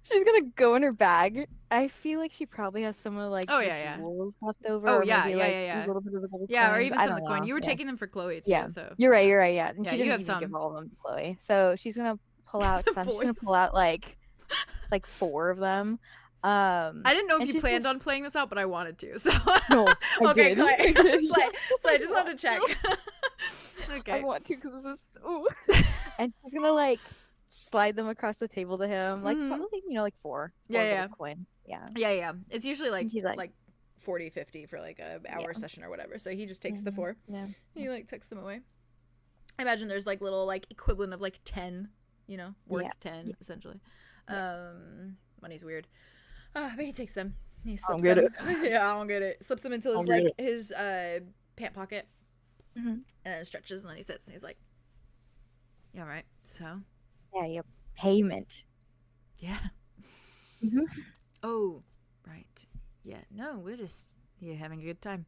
She's gonna go in her bag. I feel like she probably has some of like Oh, the yeah. jewels left over. Oh, or yeah, maybe, yeah, like, yeah. a little bit of the gold Yeah, or coins. even I some of don't the coin. know. You were Yeah. taking them for Chloe too. Yeah. So You're right. Yeah, and Yeah, she you didn't have even give some. all of them to Chloe. So she's gonna pull out some. She's gonna Boys. pull out like 4 of them. I didn't know if and you she's planned just- on playing this out, but I wanted to. So No, I okay, did. Clay. I did. Slay. I just wanted to check. I Okay. want to because this is ooh. And she's gonna like slide them across the table to him, like Mhm. probably like 4. Yeah, little yeah. Coin. Yeah. Yeah. It's usually like And she's like- 40, 50 for like a hour Yeah. session or whatever. So he just takes the Mhm. 4. Yeah. He like tucks them away. I imagine there's like little like equivalent of like 10, you know, worth Yeah. 10 essentially. Money's weird. But he takes them. He I slips don't them. get Yeah, I don't get it. Slips them into I his don't get like his pant pocket. Mhm. And then stretches and then he sits and he's like, "Yeah, right. So, Yeah, your payment. yeah. Mhm. Oh, right. Yeah. No, we're just here having a good time.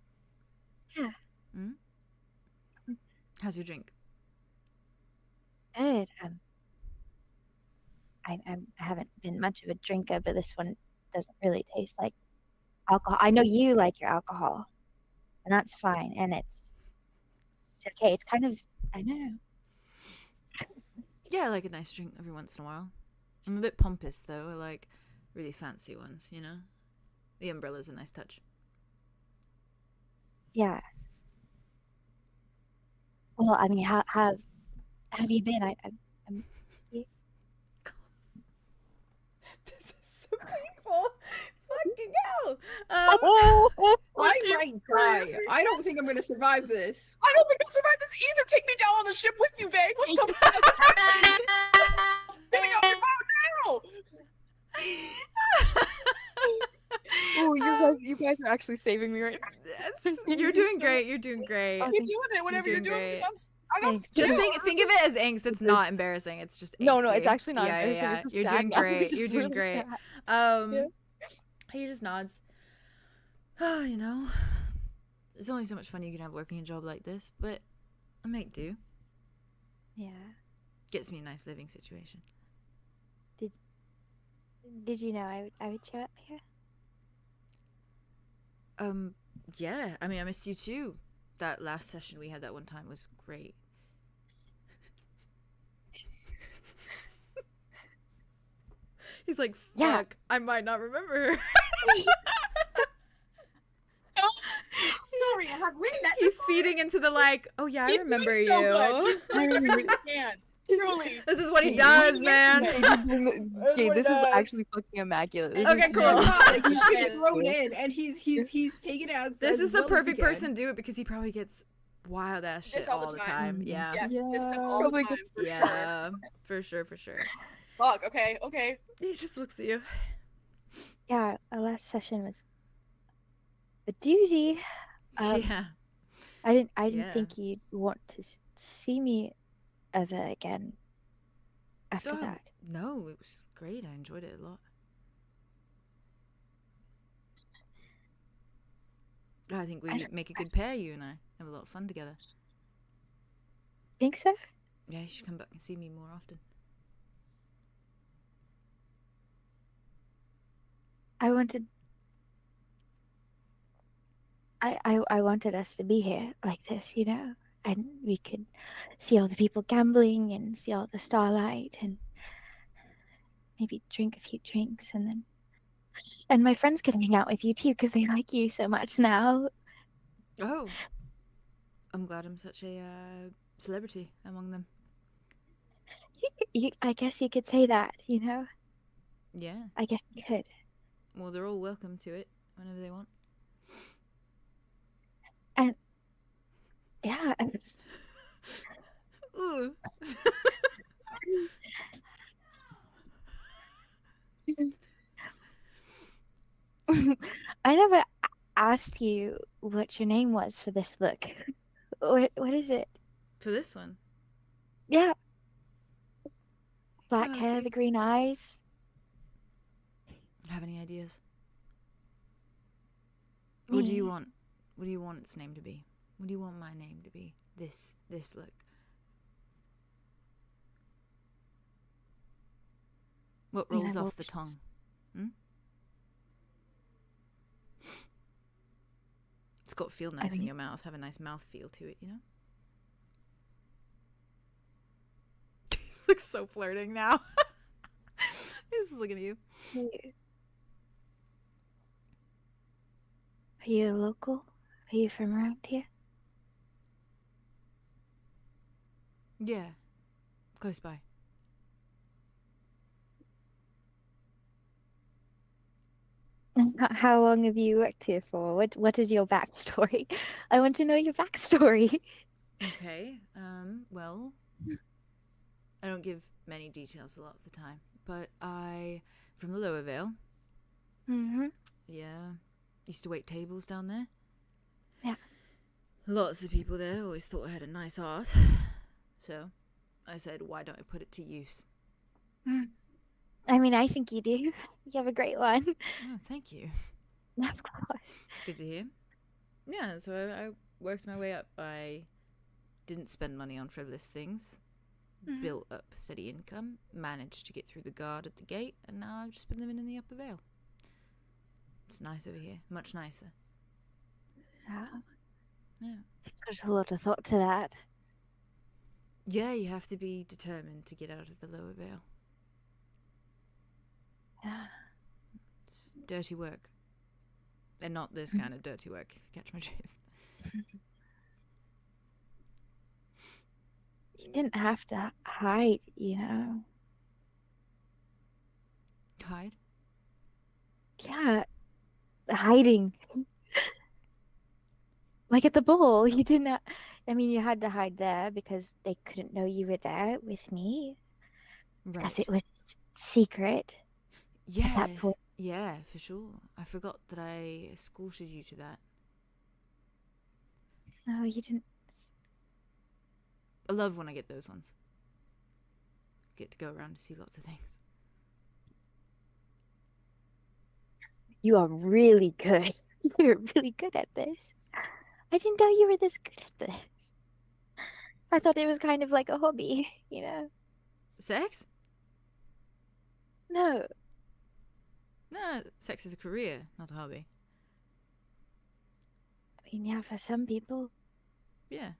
Yeah. Hmm? How's your drink? Good. I haven't been much of a drinker, but this one doesn't really taste like alcohol. I know you like your alcohol, and that's fine. And it's okay. It's kind of, I don't know. Yeah, I like a nice drink every once in a while. I'm a bit pompous though. I like really fancy ones, you know? The umbrella's a nice touch. Yeah. Well, I mean, how have you been? I'm This is so painful. Fucking hell. oh, I might die. I don't think I'm gonna survive this. I don't think I'll survive this either. Take me down on the ship with you, Vang. What the fuck is happening? Get me off your boat now! oh, you guys are actually saving me right now. Yes, you're doing great. You're doing great. Oh, You're doing it, whatever you're doing doing. great. I got Thanks. Just scared. think of it as angst. It's not embarrassing. It's just No, angsty. it's actually not Yeah, embarrassing. yeah. It's just You're sad doing now. great. It's You're just doing really great. sad. Um, Yeah. He just nods. Oh, you know, there's only so much fun you can have working a job like this, but I make do. Yeah. Gets me a nice living situation. Did you know I would show up here? Yeah. I mean, I missed you too. That last session we had that one time was great. He's like, fuck, Yeah. I might not remember her. Sorry, I have written that. He's feeding into the like, oh yeah, I He's remember doing you. so good. He's doing everything he can. Truly. This is what he does, man. Okay, this is does. actually fucking immaculate. This Okay, is cool. Like, he's Yeah. been thrown in, and he's taken as. This as is the well as he perfect can. person to do it because he probably gets wild ass shit This all all the the time. time. Yeah. Yes, Yeah. this stuff all the Probably time for sure. Yeah. For sure, for sure. Fuck. Okay. He just looks at you. Yeah, our last session was a doozy. Yeah. I didn't Yeah. think you'd want to see me ever again after Oh, that. no, it was great. I enjoyed it a lot. I think we make a good pair, you and I. Have a lot of fun together. Think so? Yeah, you should come back and see me more often. I wanted I wanted us to be here like this, you know, and we could see all the people gambling and see all the starlight and maybe drink a few drinks and my friends could hang out with you too because they like you so much now. Oh. I'm glad I'm such a celebrity among them. I guess you could say that, you know. Yeah. I guess you could. Well, they're all welcome to it whenever they want. And yeah, Ooh. I never asked you what your name was for this look. What is it? For this one. Yeah. Black Can't hair, see. the green eyes. Have any ideas? What do you Me. want? What do you want its name to be? What do you want my name to be? This look. What You rolls have off the options. tongue? Hmm? It's got to feel nice in mean- your mouth. Have a nice mouth feel to it, you know? He looks so flirting now. He's just looking at you. Are you a local? Are you from around here? Yeah. Close by. How long have you worked here for? What is your backstory? I want to know your backstory. Okay. Well, I don't give many details a lot of the time, but from the Lower Vale. Mm-hmm. Yeah. Used to wait tables down there. Yeah. Lots of people there always thought I had a nice art. So I said, why don't I put it to use? I mean, I think you do. You have a great one. Oh, thank you. Of course. It's good to hear. Yeah, so I worked my way up. I didn't spend money on frivolous things. Mhm. Built up a steady income. Managed to get through the guard at the gate. And now I've just been living in the Upper Vale. It's nice over here. Much nicer. Yeah. Yeah. There's a lot of thought to that. Yeah, you have to be determined to get out of the Lower Vale. Yeah. It's dirty work. And not this kind of dirty work, if you catch my drift. You didn't have to hide, you know. Hide? Yeah. Hiding. Like at the ball, you didn't. I mean, you had to hide there because they couldn't know you were there with me, Right. as it was secret. that Yes. point. Yeah, for sure. I forgot that I escorted you to that. No, you didn't. I love when I get those ones. Get to go around to see lots of things. You are really good. You're really good at this. I didn't know you were this good at this. I thought it was kind of like a hobby, you know? Sex? No. No, sex is a career, not a hobby. I mean, yeah, for some people. Yeah.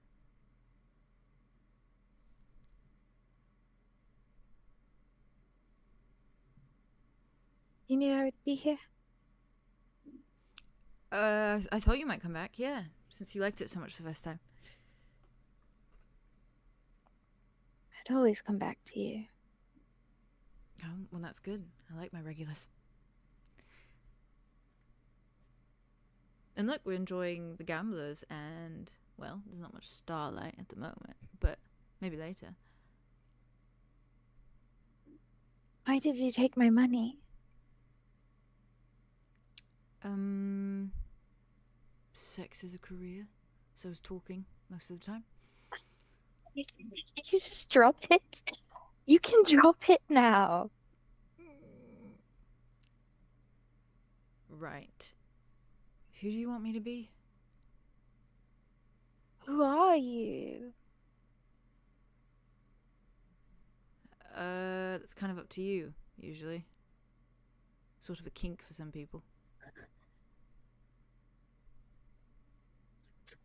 You knew I would be here? I thought you might come back, yeah, since you liked it so much the first time. I'd always come back to you. Oh, well, that's good. I like my regulars. And look, we're enjoying the gamblers, and, well, there's not much starlight at the moment, but maybe later. Why did you take my money? Sex is a career, so is talking most of the time. You just drop it? You can drop it now. Right. Who do you want me to be? Who are you? That's kind of up to you, usually. Sort of a kink for some people.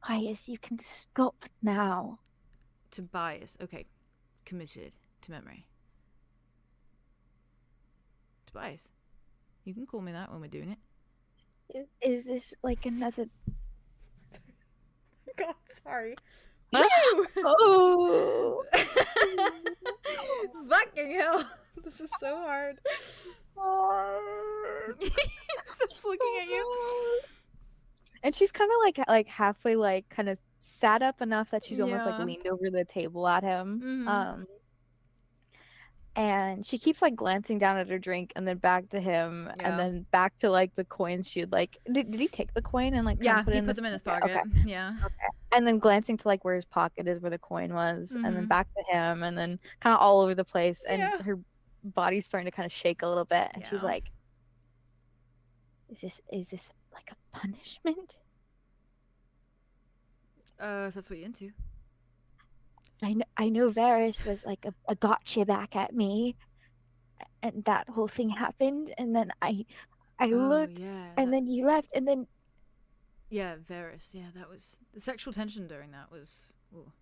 Tobias, you can stop now. Tobias, okay. Committed to memory. Tobias. You can call me that when we're doing it. Is this like another... God, sorry. Oh! Fucking hell. This is so hard. He's just looking at you. And she's kind of like halfway like kind of sat up enough that she's almost like Yeah. leaned over the table at him. Mhm. And she keeps like glancing down at her drink and then back to him Yeah. and then back to like the coins she'd like did he take the coin and like kinda Yeah, put it he in put them in his pocket. Okay. Yeah. And then glancing to like where his pocket is where the coin was and then Mhm. back to him and then kind of all over the place and Yeah. her body's starting to kind of shake a little bit and she's Yeah. like, is this like a punishment? If that's what you're into. I know Varys was like a gotcha back at me, and that whole thing happened, and then I looked, yeah. and then you left, and then Yeah, Varys. Yeah, that was the sexual tension during that was ooh.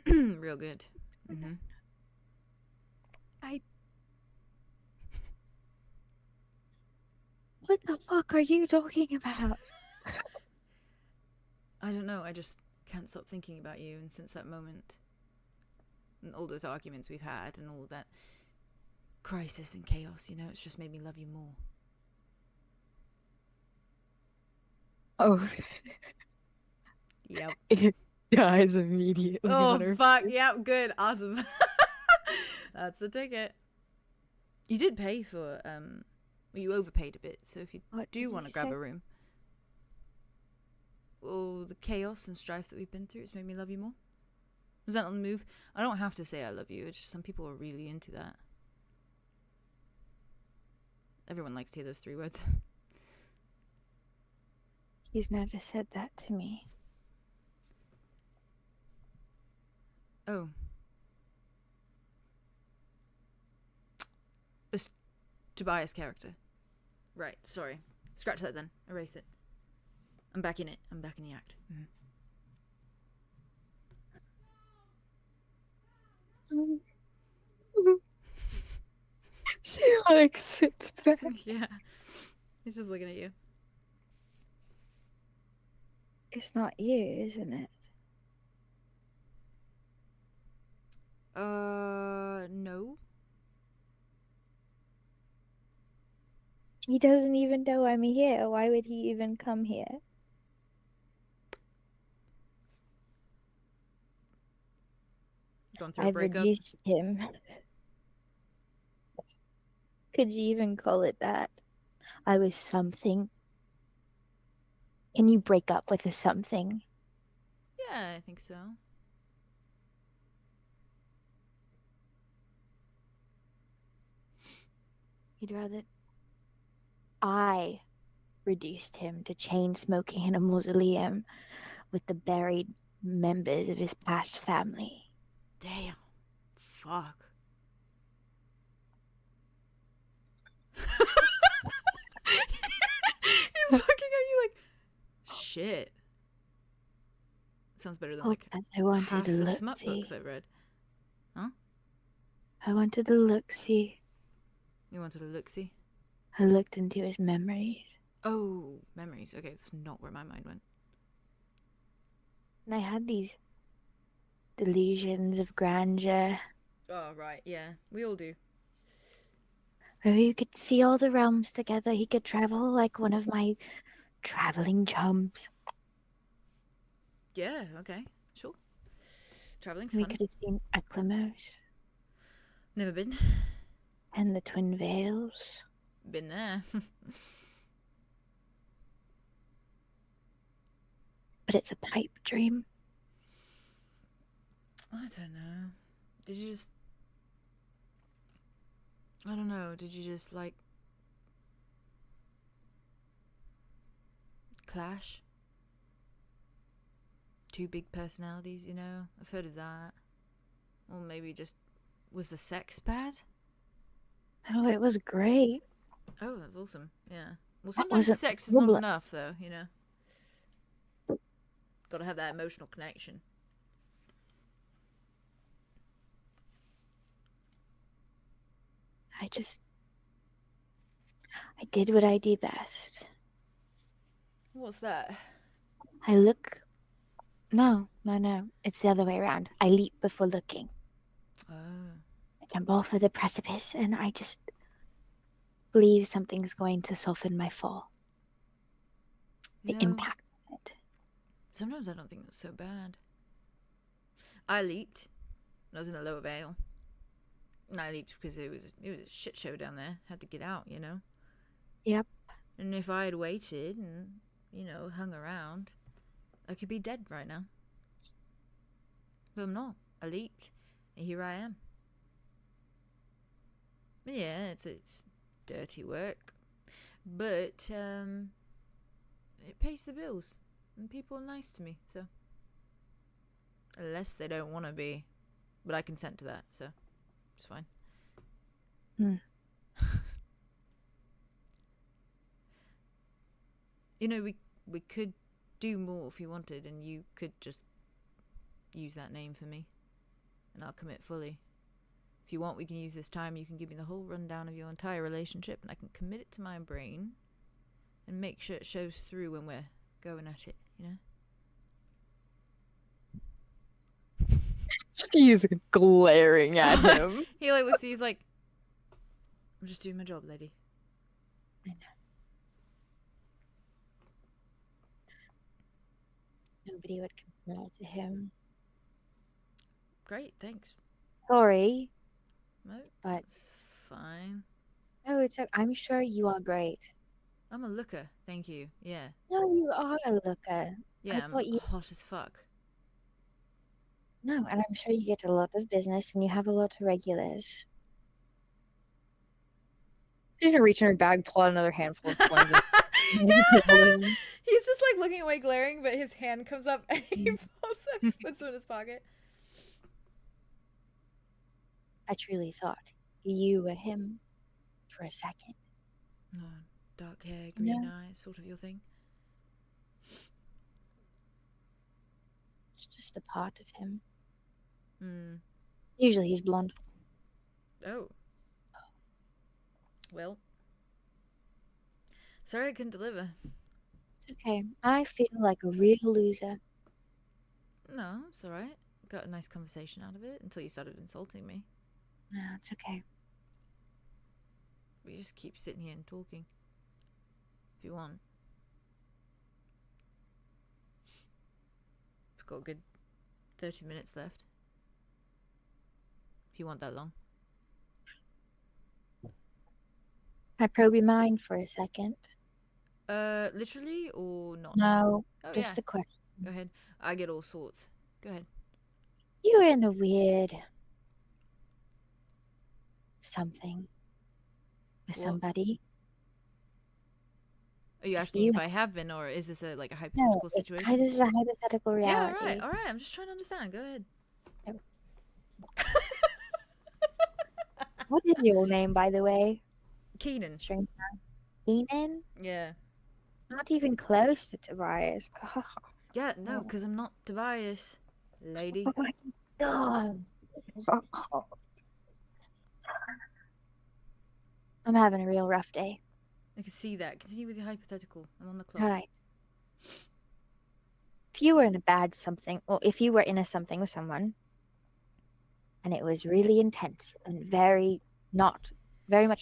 Real good. Mm-hmm. what the fuck are you talking about? I don't know. I just can't stop thinking about you, and since that moment, and all those arguments we've had, and all that crisis and chaos, you know, it's just made me love you more. Oh, Yep. guys immediately on Oh her fuck! Yep. Good. Awesome. That's the ticket. You did pay for well, you overpaid a bit. So if you What do did want to you grab say? a room, well, the chaos and strife that we've been through, it's made me love you more. Was that on the move? I don't have to say I love you. It's just some people are really into that. Everyone likes to hear those 3 words. He's never said that to me. Oh. It's Tobias' character. Right, sorry. Scratch that then. Erase it. I'm back in it. I'm back in the act. she like sits back. Yeah. He's just looking at you. It's not you, isn't it? No. He doesn't even know I'm here. Why would he even come here? Gone through a I've breakup. reduced him. Could you even call it that? I was something. Can you break up with a something? Yeah, I think so. You'd rather... I reduced him to chain smoking in a mausoleum with the buried members of his past family. Damn. Fuck. He's looking at you like, shit. Sounds better than Oh, like but I wanted half to the look smut books see. I've read. I wanted to look see. You wanted to look see? I looked into his memories. Oh, memories. Okay, that's not where my mind went. And I had these delusions of grandeur Oh, right. Yeah, we all do. where you could see all the realms together. He could travel like one of my traveling chums. Yeah, okay. Sure. Traveling's We fun. could have seen 𝐂𝐻𝐿 Never been. and the Twin Veils. Been there. But it's a pipe dream. I don't know. Did you just... I don't know. Did you just, like... clash? Two big personalities, you know? I've heard of that. Or maybe just... was the sex bad? Oh, it was great. Oh, that's awesome. Yeah. Well, That sometimes wasn't sex is problem. not enough, though, you know? Gotta have that emotional connection. I did what I do best. What's that? I look. No. It's the other way around. I leap before looking. Oh. I jump off of the precipice and I just believe something's going to soften my fall. The You know, impact of it. sometimes I don't think that's so bad. I leaped when I was in the lower vale. And I leaped because it was a shit show down there. Had to get out, you know? Yep. And if I had waited and, you know, hung around, I could be dead right now. But I'm not. I leaped, and here I am. Yeah, it's dirty work. But, it pays the bills. And people are nice to me, so. Unless they don't want to be. But I consent to that, so it's fine. You know, we could do more if you wanted, and you could just use that name for me. And I'll commit fully. If you want, we can use this time. You can give me the whole rundown of your entire relationship, and I can commit it to my brain and make sure it shows through when we're going at it, you know? She's glaring at him. He like looks, he's like, I'm just doing my job, lady. I know. Nobody would compare to him. Great, thanks. Sorry. No, But- it's fine. No, it's okay. I'm sure you are great. I'm a looker, thank you. Yeah. No, you are a looker. Yeah, I'm thought you- hot as fuck. No, and I'm sure you get a lot of business and you have a lot of regulars. She's gonna reach in her bag, pull out another handful of coins. He's just like looking away, glaring, but his hand comes up and he pulls them, puts them in his pocket. I truly thought you were him for a second. Oh, dark hair, green No. eyes, sort of your thing. It's just a part of him. Hmm. Usually he's blonde. Oh. Well. Sorry I couldn't deliver. It's okay. I feel like a real loser. No, it's alright. Got a nice conversation out of it until you started insulting me. No, it's okay. We just keep sitting here and talking. If you want. We've got a good 30 minutes left. If you want that long. Can I probe your mind for a second? Literally or not? No, Oh, just yeah. a question. Go ahead. I get all sorts. Go ahead. You were in a weird something with What? somebody. Are you asking if I have been, or is this like a No, hypothetical situation? this is a hypothetical Yeah, reality. all right. I'm just trying to understand. Go ahead. What is your name, by the way? Keenan. Strange man. Keenan? Yeah. Not even close to Tobias. God. Yeah, no, because I'm not Tobias, lady. Oh my God. I'm having a real rough day. I can see that. Continue with your hypothetical. I'm on the clock. All right. If you were in a bad something, or if you were in a something with someone, and it was really intense and very much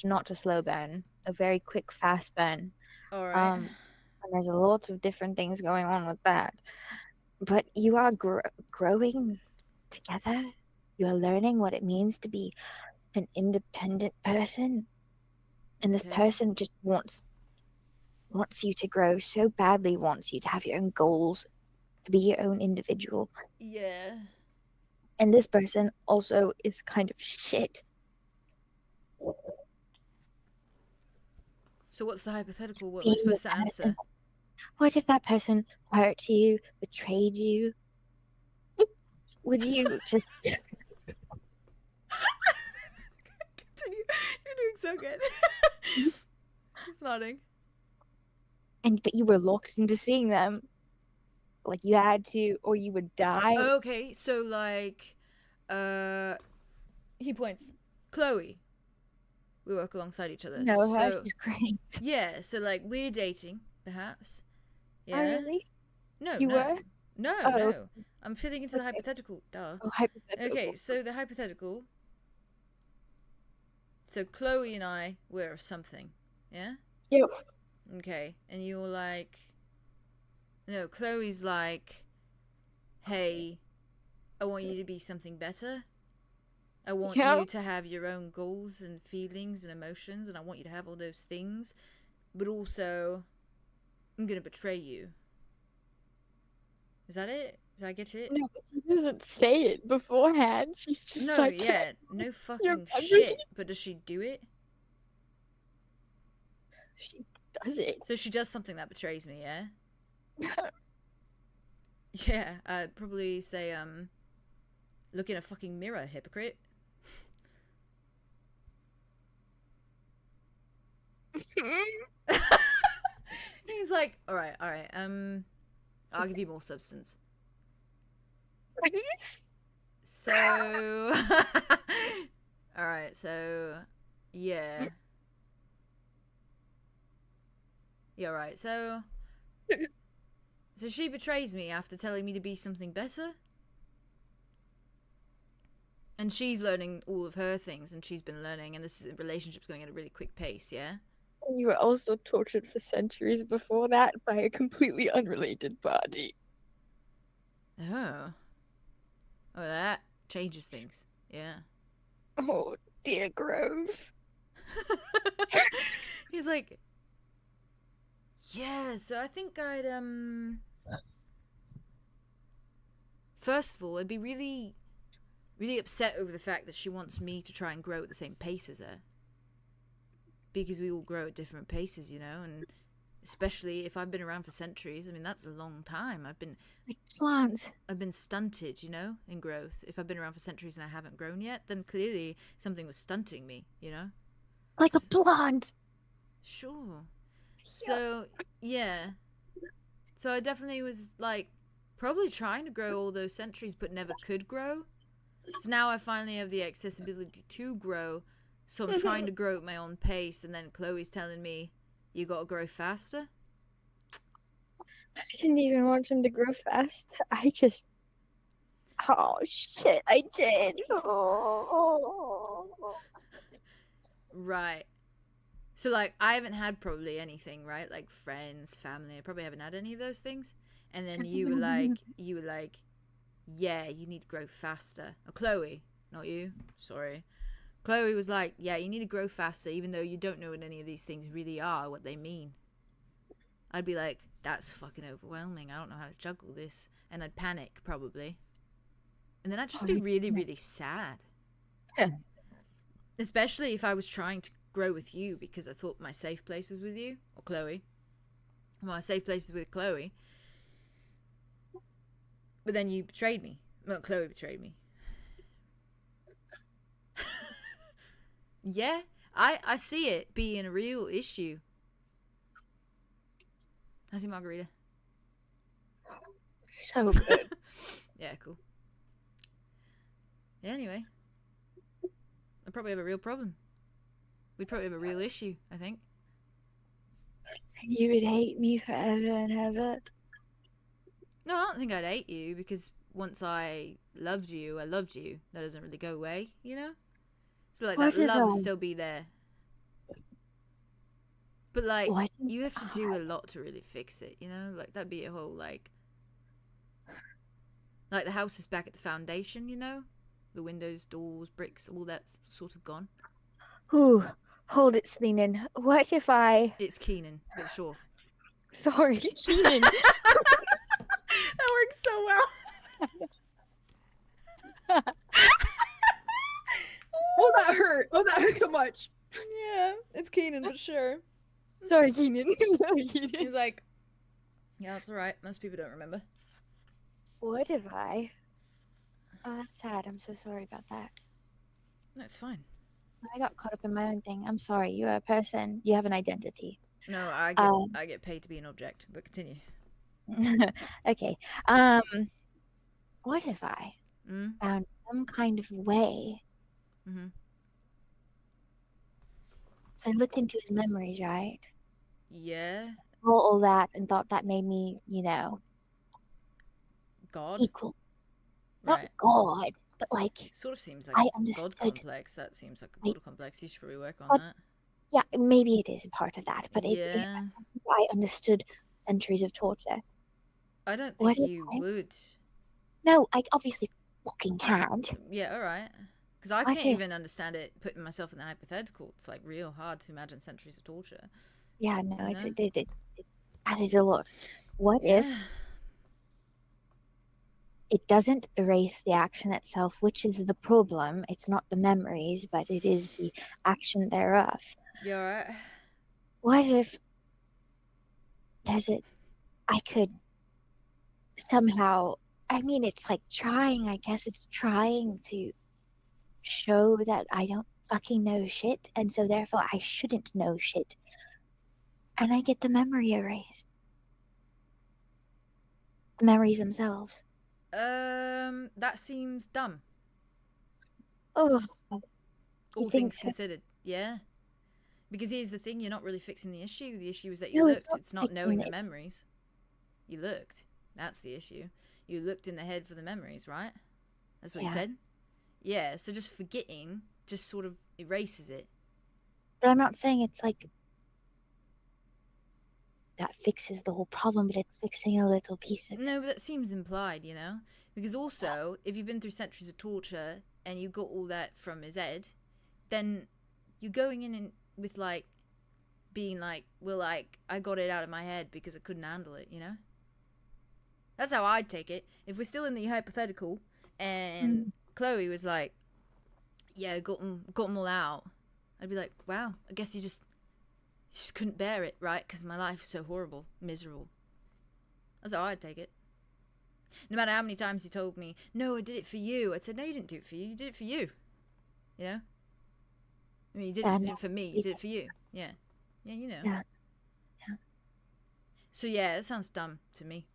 not a slow burn, a very quick, fast burn. All right. And there's a lot of different things going on with that. But you are growing together. You are learning what it means to be an independent person. And this person just wants you to grow so badly, wants you to have your own goals, to be your own individual. Yeah. And this person also is kind of shit. So what's the hypothetical? What am I supposed to answer? What if that person hurt you, betrayed you? Would you just... Continue. You're doing so good. He's nodding. But you were locked into seeing them. Like you had to, or you would die. Okay, so like, he points. Chloe. We work alongside each other. No, so, she's great. Yeah, so like we're dating, perhaps. Yeah. Oh, really? No. You were? No, Oh. no. I'm fitting into the hypothetical. Duh. Oh, hypothetical. Okay, so the hypothetical. So Chloe and I were something. Yeah? Yep. Okay, and you're like, no, Chloe's like, hey, I want you to be something better. I want you to have your own goals and feelings and emotions, and I want you to have all those things, but also, I'm gonna betray you. Is that it? Did I get it? No, but she doesn't say it beforehand. She's just No, like, yeah, no fucking better. shit. But does she do it? She does it. So she does something that betrays me, yeah? Yeah, I'd probably say, look in a fucking mirror, hypocrite. He's like, alright, I'll give you more substance. So, alright, so, yeah. Yeah, right, so she betrays me after telling me to be something better? And she's learning all of her things, and she's been learning, and this relationship's going at a really quick pace, yeah? You were also tortured for centuries before that by a completely unrelated body. Oh. Oh, that changes things, yeah. Oh, dear Grove. He's like, yeah, so I think I'd, first of all, I'd be really upset over the fact that she wants me to try and grow at the same pace as her. Because we all grow at different paces, you know, and especially if I've been around for centuries, I mean, that's a long time. I've been... Like plants. I've been stunted, you know, in growth. If I've been around for centuries and I haven't grown yet, then clearly something was stunting me, you know? Like a plant. Sure. So, yeah. So I definitely was, like, probably trying to grow all those centuries, but never could grow. So now I finally have the accessibility to grow, so I'm trying to grow at my own pace, and then Chloe's telling me, you gotta grow faster? I didn't even want him to grow fast. I just... Oh, shit, I did. Oh. Right. So, like, I haven't had probably anything, right? Like, friends, family. I probably haven't had any of those things. And then you were like, yeah, you need to grow faster. Oh, Chloe, not you. Sorry. Chloe was like, yeah, you need to grow faster, even though you don't know what any of these things really are, what they mean. I'd be like, that's fucking overwhelming. I don't know how to juggle this. And I'd panic, probably. And then I'd just be really, really sad. Yeah. Especially if I was trying to grow with you because I thought my safe place was with you, or Chloe. My safe places with 𝐿𝐻𝐿. But then you betrayed me. Well, 𝐿𝐻𝐿 betrayed me. Yeah, I see it being a real issue. How's your margarita? So good. Yeah, cool. Yeah, anyway. I probably have a real problem. We'd probably have a real issue, I think. You would hate me forever and ever. No, I don't think I'd hate you, because once I loved you, I loved you. That doesn't really go away, you know? So, like, What that if love will I- still be there. But, like, What if you have to do a lot to really fix it, you know? Like, that'd be a whole, like, the house is back at the foundation, you know? The windows, doors, bricks, all that's sort of gone. Ooh, hold it, Sleenan. What if I... It's Keenan, but sure. Sorry, Keenan. That works so well. Oh, that hurt. Oh, that hurt so much. Yeah, it's Keenan, but sure. Sorry, Keenan. Sorry, Keenan. He's like, yeah, that's alright. Most people don't remember. What if I... Oh, that's sad. I'm so sorry about that. No, it's fine. I got caught up in my own thing. I'm sorry. You're a person. You have an identity. No, I get paid to be an object, but continue. Okay. What if I Mm? found some kind of way? Mm-hmm. So I looked into his memories, right? Yeah. All that, and thought that made me, you know, God? equal. Right. Not God, but like, Sort of seems like I a understood. God complex. That seems like a Like, God complex. You should probably work on but- that. yeah, maybe it is a part of that, but Yeah. I understood centuries of torture. I don't What think if you I- would. No, I obviously fucking can't. Yeah, alright. Because I I can't feel- even understand it, putting myself in the hypothetical. It's like real hard to imagine centuries of torture. Yeah, no, No? that is a lot. What if Yeah. it doesn't erase the action itself, which is the problem? It's not the memories, but it is the action thereof. You alright? What if I could somehow, I mean, it's like trying, I guess it's trying to show that I don't fucking know shit, and so therefore I shouldn't know shit. And I get the memory erased. The memories themselves. That seems dumb. Oh, All think things so? considered, yeah. Because here's the thing, you're not really fixing the issue. The issue is that you No, looked. it's not It's not fixing knowing the it. memories. You looked. That's the issue. You looked in the head for the memories, right? That's what you Yeah. said? Yeah, so just forgetting just sort of erases it. but I'm not saying it's like that fixes the whole problem, but it's fixing a little piece of it. No, but that seems implied, you know? Because also, if you've been through centuries of torture and you got all that from his head, then you're going in and with, like, being like, well, like, I got it out of my head because I couldn't handle it, you know? That's how I'd take it. If we're still in the hypothetical and 𝐿𝐻𝐿 was like, yeah, got them all out, I'd be like, wow, I guess you just couldn't bear it, right? Because my life was so horrible, miserable. That's how I'd take it. No matter how many times you told me, no, I did it for you. I'd said, no, you didn't do it for you. You did it for you. You know? I mean, you did it for me. You did it for you. Yeah. Yeah, you know. Yeah. Yeah. So, yeah, it sounds dumb to me.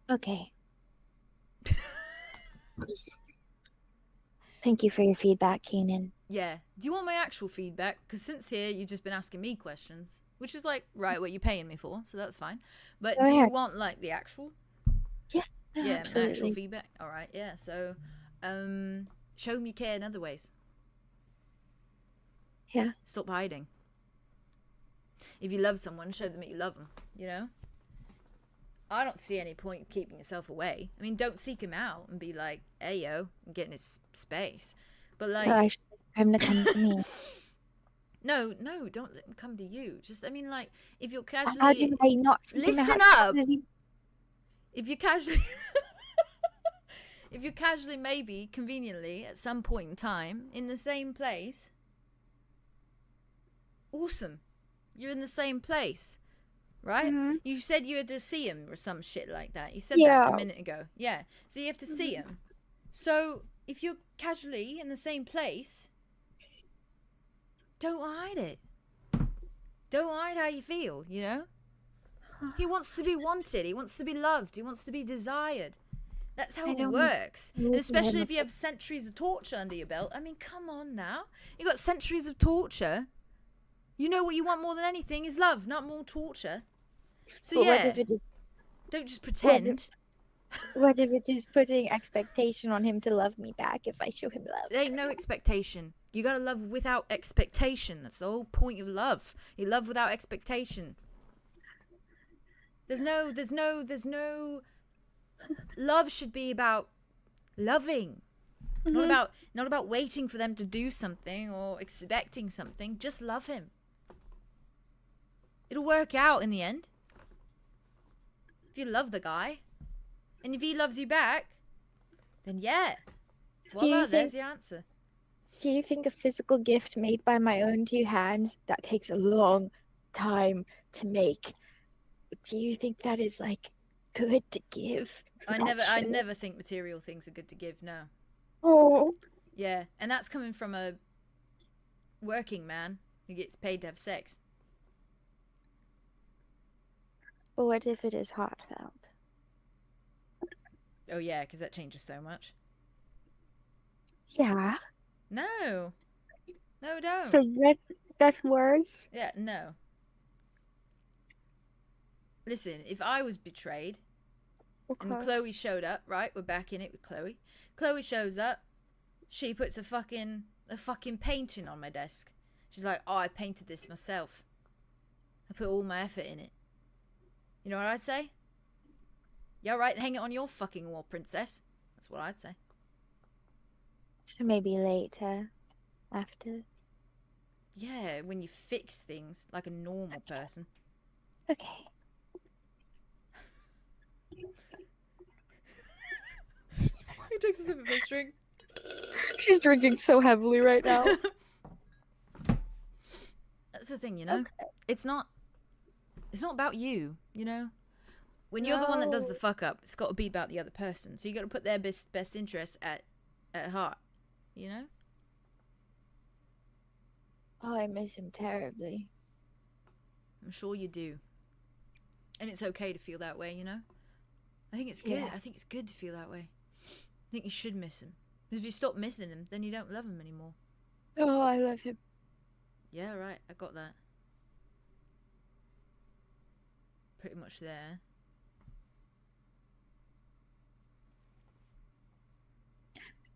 Okay. Thank you for your feedback, Keenan. Yeah. Do you want my actual feedback? Because since here, you've just been asking me questions, which is like, right, what you're paying me for, so that's fine. But Go do you ahead. want, like, the actual? No, Yeah, absolutely. actual feedback. All right, yeah. So, show me care in other ways. Yeah. Stop hiding. If you love someone, show them that you love them. You know. I don't see any point of keeping yourself away. I mean, don't seek him out and be like, "Hey, yo," and get in his space. But like, So I should wait for him to come to me. no, don't let him come to you. Just, I mean, like, if you're casually, How do they not seek him listen out? up. Does he- If you casually if you casually maybe conveniently at some point in time in the same place, awesome. You're in the same place, right? Mhm. You said you had to see him or some shit like that. You said that Yeah. a minute ago. Yeah. So you have to see him. So if you're casually in the same place, don't hide it. Don't hide how you feel, you know? He wants to be wanted. He wants to be loved. He wants to be desired. That's how I it don't works. And listen to especially him. if you have centuries of torture under your belt. I mean, come on now. You got centuries of torture. You know what you want more than anything is love, not more torture. So But yeah, what if it is? don't just pretend. What if it is putting expectation on him to love me back if I show him love? There ain't no expectation. You gotta love without expectation. That's the whole point of love. You love without expectation. There's no. Love should be about loving, not about waiting for them to do something or expecting something. Just love him. It'll work out in the end. If you love the guy, and if he loves you back, then yeah, voila, there's the answer. Do you think a physical gift made by my own 2 hands that takes a long time to make, do you think that is like good to give? I Not I sure. never think material things are good to give. No. Oh, Yeah, and that's coming from a working man who gets paid to have sex. but what if it is heartfelt? Oh yeah, because that changes so much. Yeah. No, don't. So that's words. Yeah, no. Listen, if I was betrayed and Okay. Chloe showed up, right? We're back in it with Chloe. Chloe shows up. She puts a fucking painting on my desk. She's like, "Oh, I painted this myself. I put all my effort in it." You know what I'd say? Yeah, right. Hang it on your fucking wall, princess. That's what I'd say. So maybe later, after. Yeah, when you fix things like a normal person. Okay. He takes a sip of his drink. She's drinking so heavily right now. That's the thing, you know. It's not about you, you know. When you're the one that does the fuck up, it's got to be about the other person. So you got to put their best interest at heart, you know. Oh, I miss him terribly. I'm sure you do. And it's okay to feel that way, you know. I think it's good. Yeah. I think it's good to feel that way. I think you should miss him. Because if you stop missing him, then you don't love him anymore. Oh, I love him. Yeah, right. I got that. Pretty much there.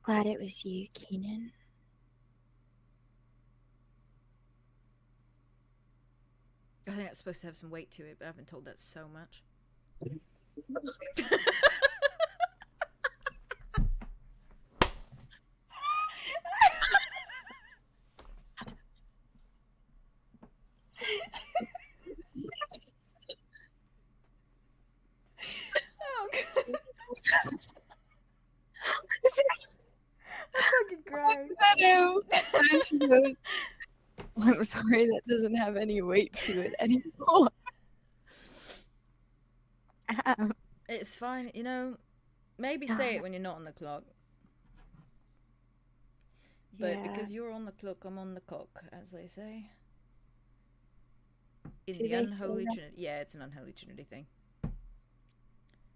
Glad it was you, Keenan. I think that's supposed to have some weight to it, but I've been told that so much. Oh, God. I'm fucking crying. And she goes, I'm sorry, that doesn't have any weight to it anymore. Ow. It's fine, you know. Maybe say it when you're not on the clock. But Yeah. because you're on the clock, I'm on the cock, as they say. In Do the they say unholy that? trinity. Yeah, it's an unholy trinity thing.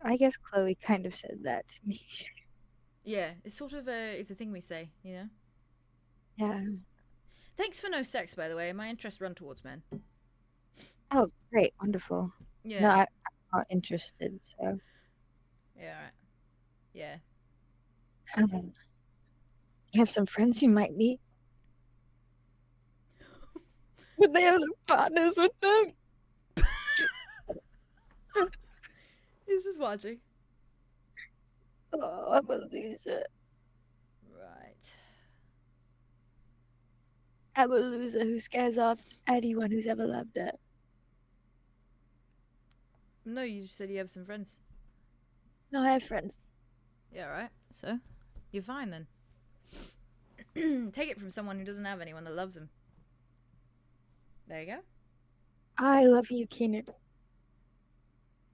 I guess Chloe kind of said that to me. Yeah, it's sort of it's a thing we say, you know. Yeah. Thanks for no sex, by the way. My interests run towards men. Oh, great. Wonderful. Yeah. No, I'm not interested, so. Yeah, right. Yeah. I have some friends who might be. But they have their partners with them. He's just watching. Oh, I'm a loser. Right. I'm a loser who scares off anyone who's ever loved it. No, you just said you have some friends. No, I have friends. Yeah, right. So, you're fine then. Take it from someone who doesn't have anyone that loves him. There you go. I love you, Keenan.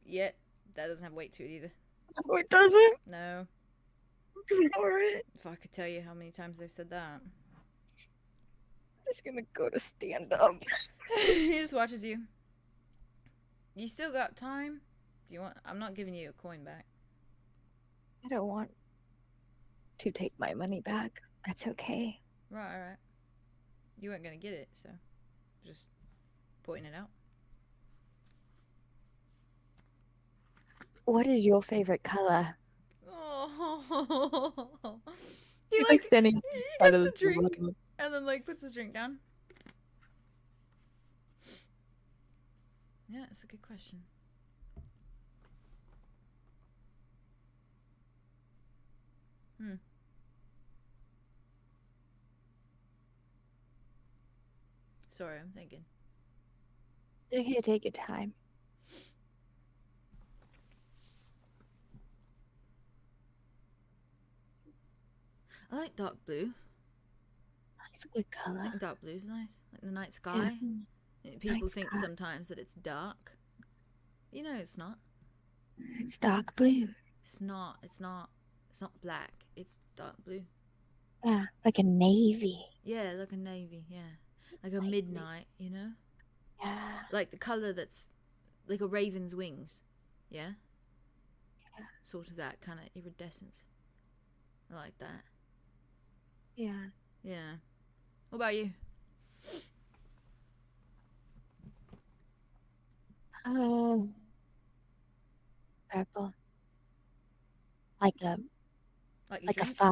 Yet that doesn't have weight to it either. Oh, it doesn't? No. Ignore it. If I could tell you how many times they've said that. I'm just gonna go to stand up. He just watches you. You still got time? Do you want? I'm not giving you a coin back. I don't want to take my money back. That's okay. Right. You weren't gonna get it, so just pointing it out. What is your favorite color? Oh. He He's like standing he out gets of the the drink room. and then like puts his drink down. Yeah, it's a good question. Sorry, I'm thinking. So here, take your time. I like dark blue. That's a good I color. think dark blue's nice. Like the night sky. People Night think sky. sometimes that it's dark. You know it's not. It's dark blue. It's not. It's not black. It's dark blue. Yeah, like a navy. Yeah, like a navy, yeah. Like a midnight, you know? Yeah. Like the colour that's like a raven's wings. Yeah? Sort of that kind of iridescence. I like that. Yeah. Yeah. What about you? Purple. Like a Like your like a drink? fire.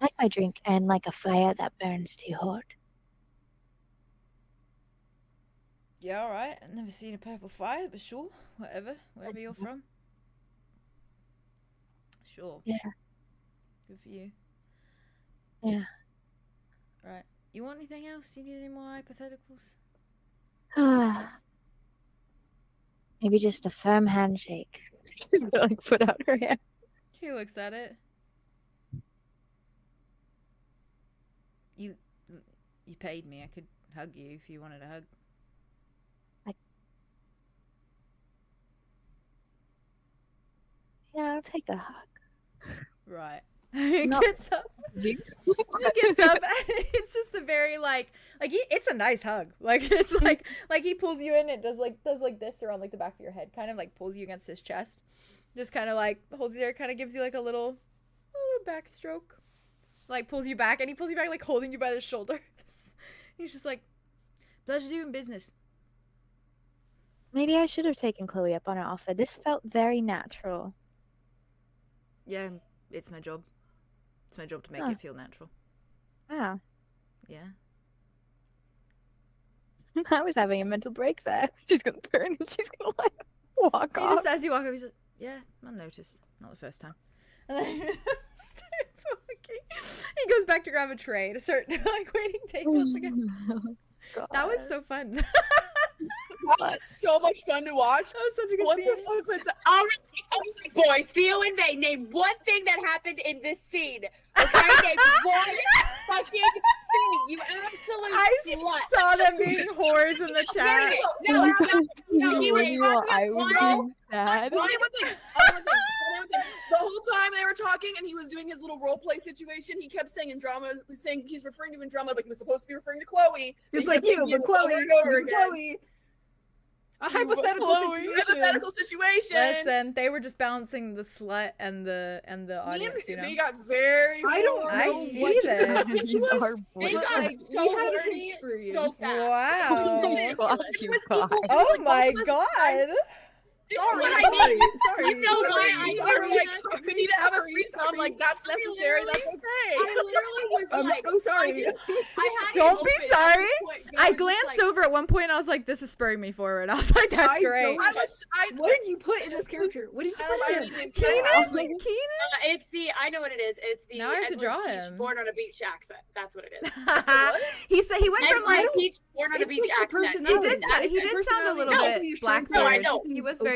Like my drink, and like a fire that burns too hot. Yeah, alright. I've never seen a purple fire, but sure. Whatever. Wherever you're from. Sure. Yeah. Good for you. Yeah. Right. You want anything else? You need any more hypotheticals? Maybe just a firm handshake. She's gonna like put out her hand. He looks at it. You paid me. I could hug you if you wanted a hug. Yeah, I'll take a hug. Right. He No. gets up. He gets up. And it's just a very it's a nice hug. Like it's like he pulls you in and does like this around like the back of your head, kind of like pulls you against his chest, just kind of like holds you there, kind of gives you like a little backstroke, like pulls you back, and he pulls you back like holding you by the shoulders. He's just like, pleasure doing business. Maybe I should have taken Chloe up on her offer. This felt very natural. Yeah, it's my job. It's my job to make Huh. it feel natural. Wow. Yeah. I was having a mental break there. She's gonna turn and she's gonna like walk He off. just, as you walk up, he's like, yeah, I noticed. Not the first time. And then starts walking. He goes back to grab a tray to start like waiting tables again. That was so fun. That That was so much fun to watch. was such a good What scene. the fuck was that? All right, boys, Theo and Vay, name one thing that happened in this scene. Okay, name one fucking thing. You absolute I slut. saw them being whores in the chat. No, he was talking I was being sad. One more thing. The whole time they were talking and he was doing his little role play situation, he kept saying he's referring to Andromeda, but he was supposed to be referring to Chloe. It's And like he you, kept but using it Chloe, over and over you, again. Chloe. A hypothetical Chloe. situation. Hypothetical situation. Listen, they were just balancing the slut and the Me audience, you know. and they got very. I don't I know see what just this. happened to These us, are They but, got like, so we had an horny so experience. fast. Wow. God, you guys. Oh my god. Sorry. You know why I Sorry, was like, we need to have a threesome. Like that's necessary. That's I okay. literally was I'm like, so sorry. I had Don't it be open sorry. at this point, I going glanced like, over at one point and I was like, this is spurring me forward. I was like, that's I great. don't- What did you put in this character? What did you put in it? Keenan? it's the, I know what it is. It's the Now I have to Edward Draw Teach him. born on a beach accent. That's what it is. He said he went from Edward like Teach born on a It's beach like the accent. he personality. did It's he the did sound a little personality. bit He's trying to Blackbeard. I know. He was Okay.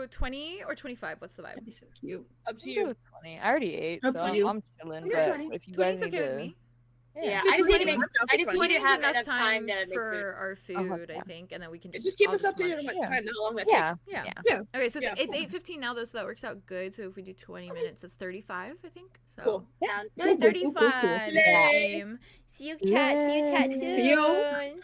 do 20 or 25? What's the vibe? That'd be so cute. Up to I'll you. do 20. I already ate, Up so to you. I'm chilling. Okay, But 20. if you 20 guys is need okay with to, me. Yeah, Yeah, I just 20 need to make. minutes. I just need 20 to is have enough enough time time to make food. for our food, I yeah. think, and then we can Just keep I'll us updated on munch. what time, how long that Yeah. takes. Yeah. Yeah. Okay, so Yeah. it's 8:15 now though, so that works out good. So if we do 20 minutes, that's 35, I think. So Cool. Sounds Cool, good. cool, cool, cool, cool. 35 Yay. time. See you chat Yay. soon.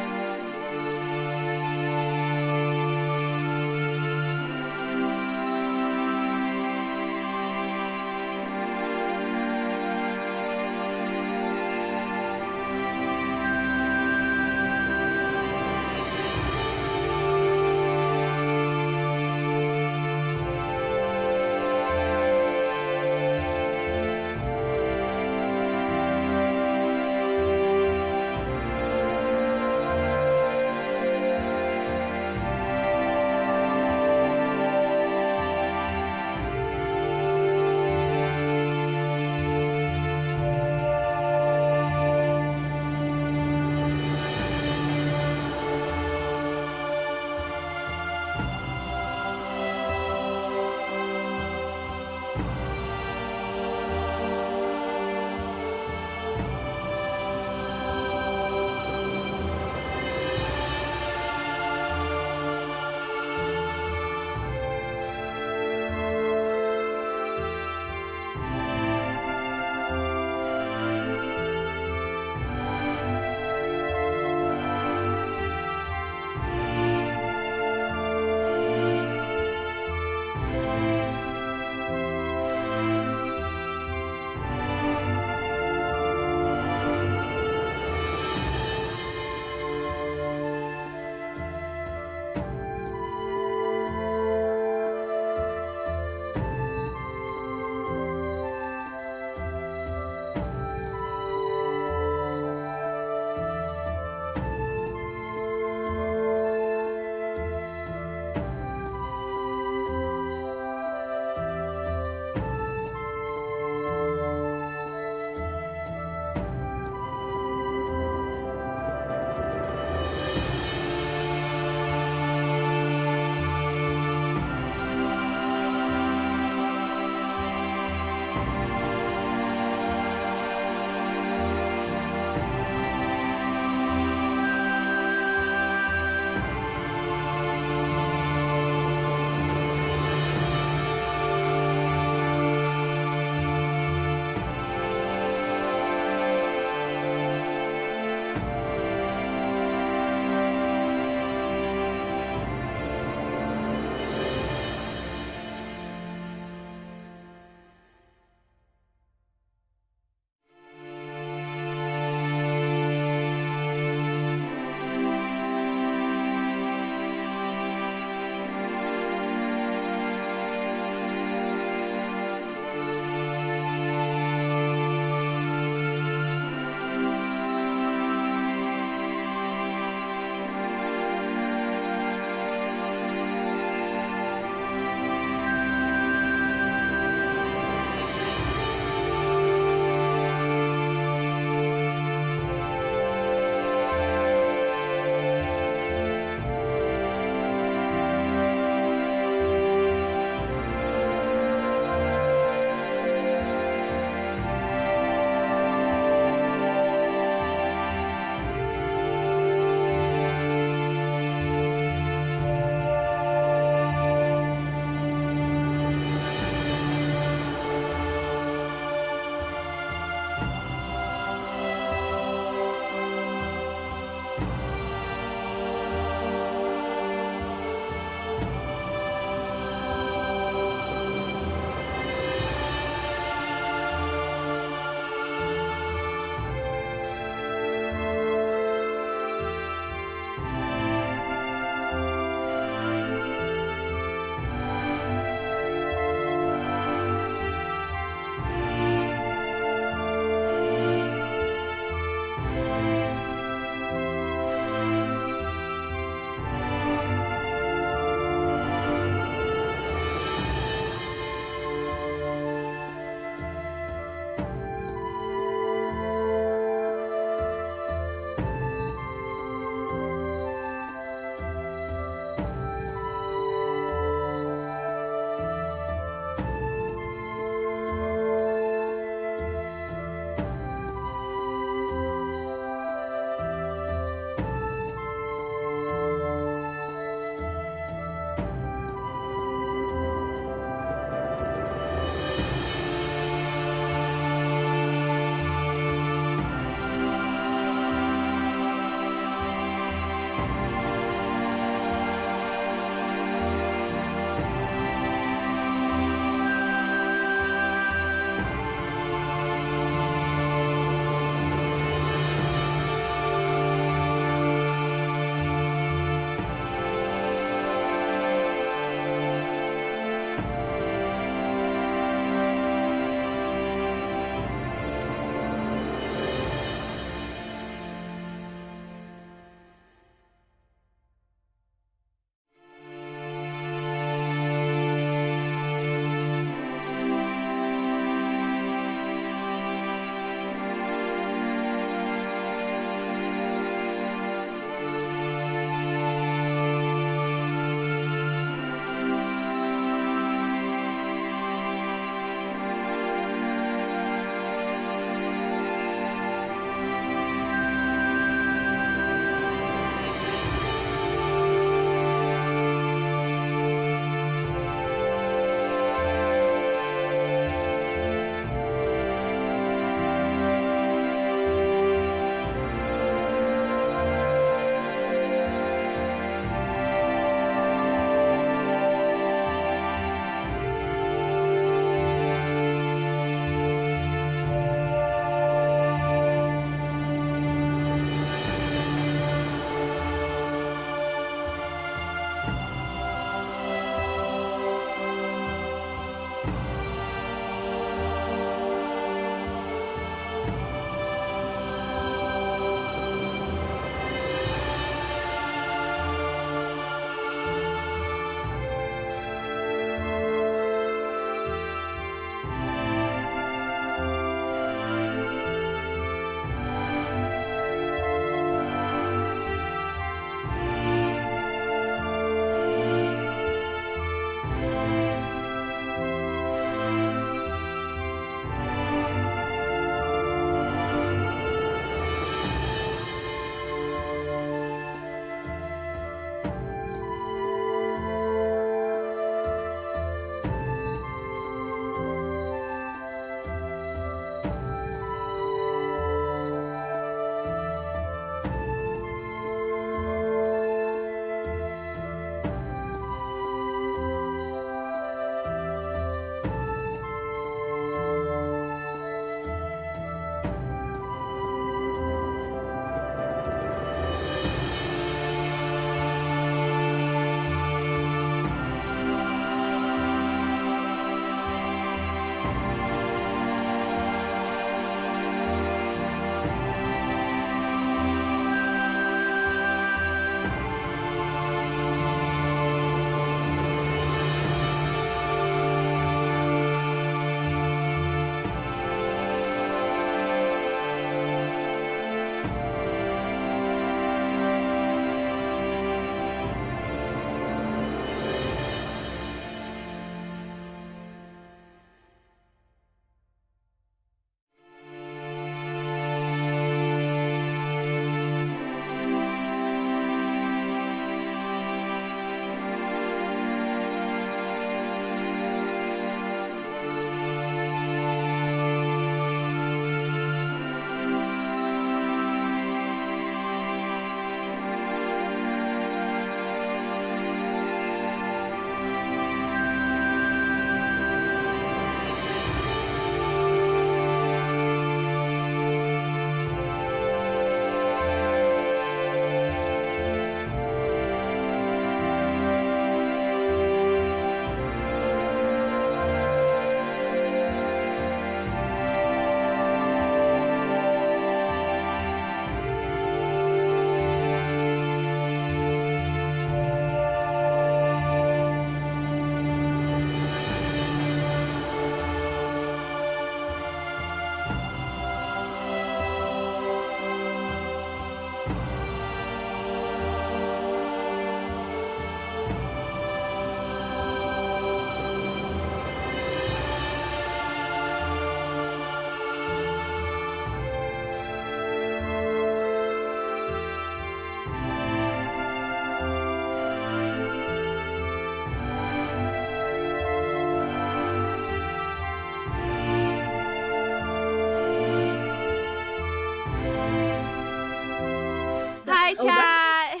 Oh, chat.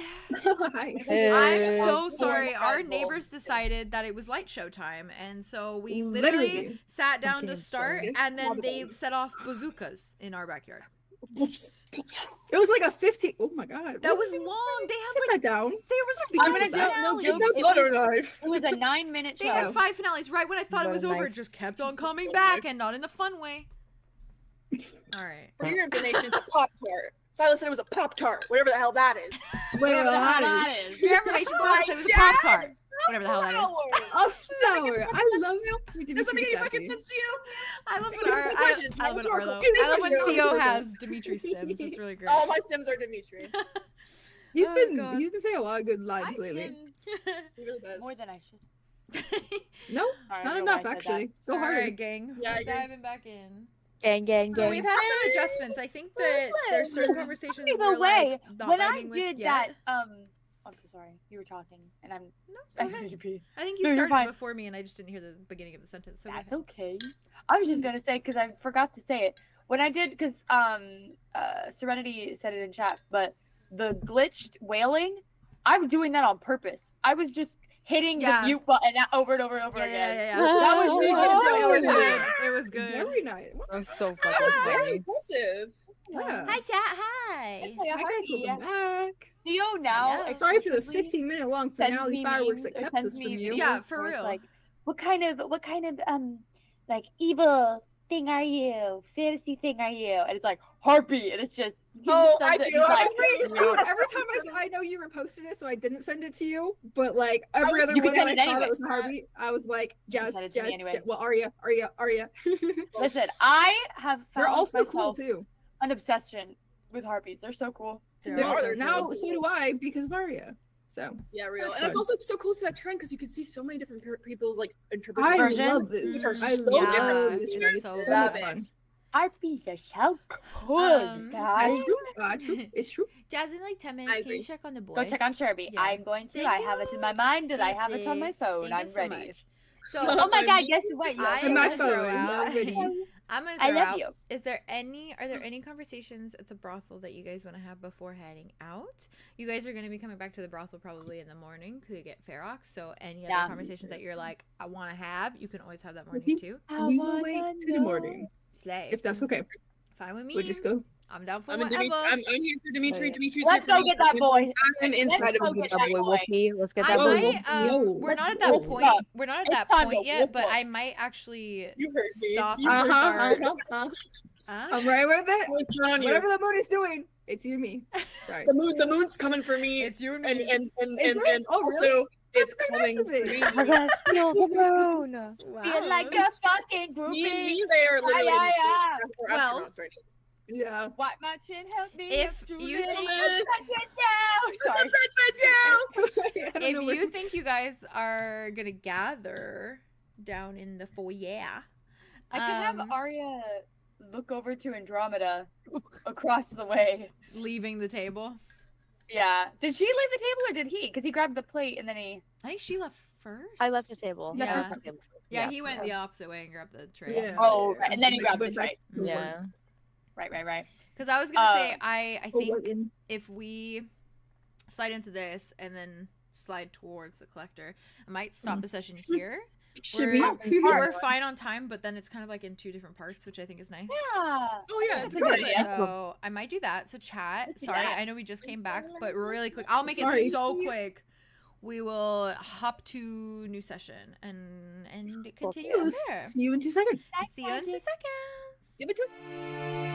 Hi. I'm so Hey. sorry. Our Incredible. neighbors decided that it was light show time, and so we Literally. literally sat down to Fucking start, insane. and then they set off bazookas in our backyard. It was like a 50. Oh my god. That was long. They Sit had like that down. there was I'm five gonna do no finales. joke. It's a It butter was, knife. it was a 9-minute They show. had 5 finales. Right when I thought it was Butter over, it knife. just kept on coming back, and not in the fun way. All right. For your information, it's a Pop Tart. Silas said it was a Pop Tart, whatever the hell that is. Whatever Whatever the hell that that is. is. For your information, someone said it was a Dad! Pop Tart. Whatever the hell that is. A flower. I love it. Does that make any fucking sense to you? I love It when was a Ar- good I, question. I love when Rhetorical. Arlo. It was I love when rhetorical. Theo has Dimitri stems. It's really great. All my stems are Dimitri. He's Oh, been God. he's been saying a lot of good lines I lately. skim He really does. more than I should. No, All right, I not don't know why enough I said actually. Go All harder. right, gang. Yeah, I We're agree. diving back in. Gang, gang, So gang. we've had some adjustments. I think that there's certain conversations By the we're way, like not when I vibing with did yet. that, I'm so sorry. You were talking, and I'm. No, I go ahead. need to pee. I think you No, you're started fine. before me, and I just didn't hear the beginning of the sentence. So go That's ahead. okay. I was just gonna say because I forgot to say it when I did because Serenity said it in chat, but the glitched wailing, I'm doing that on purpose. I was just hitting Yeah. the mute button over and over and over Yeah, again. yeah, yeah. That was me. It was Oh. good. It was good. Very nice. That was so That was fucking very funny. impressive. Yeah. Hi, chat. Hi. It's like a Hi guys, heartbeat. welcome back. Theo now. Hello. Sorry for the exclusively 15-minute long sends finale me fireworks memes that or kept sends us from me you. videos Yeah, for where it's real. Like, what kind of like evil thing are you? Fantasy thing are you? And it's like heartbeat, and it's just. Oh, I something do. like- Dude, every time I know you reposted it, so I didn't send it to you. But like every other You one can that I send it saw that anyway. was a heartbeat, I was like, Jazz, send it to me Jazz, anyway. well, Arya. Listen, I have They're found also cool myself too. an obsession with harpies. They're so cool. They They are are. so Now, cool. so do I because of Arya. So Yeah, real. That's And it's fun. also so cool to that trend because you could see so many different people's like I interpretations. Version? love this. Which are I so love different. this. It's trend. so It's love really it. fun. Harpies are so cool, guys. It's true. True. It's true. Jazz, in like 10 I minutes, can you agree. check on the boy? Go check on Sherby. Yeah. I'm going to. Thank I have it in my mind, and I have it on my phone. Thank you I'm so ready. much. So, Oh my god! Guess what? You I also am And my gonna have it. throw phone. out- Already. I'm gonna I throw love out. you. Are there any conversations at the brothel that you guys want to have before heading out? You guys are gonna be coming back to the brothel probably in the morning to get Ferox. So any Yeah. other conversations that you're like, I want to have, you can always have that morning too. We will wait to the morning Slay. if that's okay. Fine with me. We'll just go. I'm down for I'm, in whatever. I'm here for Dimitri. Right. Dimitri's Let's here for go me. get that boy. I'm inside Let's of go a get That that boy boy. Whoopi. Let's get I that boy might. Whoopi. Yo. We're not at that Let's point. go. We're not at It's that time point to yet. let's But go. I might actually You heard me. stop You and heard start. Uh-huh. I'm right with I it. was telling you. Whatever the moon is doing, it's you and me. Sorry. The moon's coming for me. It's you and and me. Is it? and Oh, really? also it's That's very coming nice of for it. me. We're gonna steal the moon. Wow. Feel like a fucking groupie. Me and me, they are literally Yeah. we're Well, astronauts right Yeah. Wipe my chin, help me. If up to you the think- limit. Sorry. I don't If know what you think you guys are gonna gather down in the foyer, I can have um, Arya look over to Andromeda across the way. leaving the table. Yeah. Did she leave the table or did he? Because he grabbed the plate and then he. I think she left first. I left the table. Yeah. I left the table. Yeah, he went the opposite way and grabbed the tray. Yeah. Oh, right. And then he Like, grabbed the went back tray. to Yeah. Right. Because I was gonna say, Uh, I Oh, think what in- if we slide into this and then slide towards the collector, I might stop the session here. Should We're, we? we're fine on time, but then it's kind of like in 2 different parts, which I think is nice. Yeah. Oh yeah, That's it's a good good. idea. So I might do that. So chat, Let's do sorry, that. I know we just came back, but really quick, I'll make Sorry. it so quick. We will hop to new session and continue from there. See you in 2 seconds. See you in 2 seconds. Yeah, because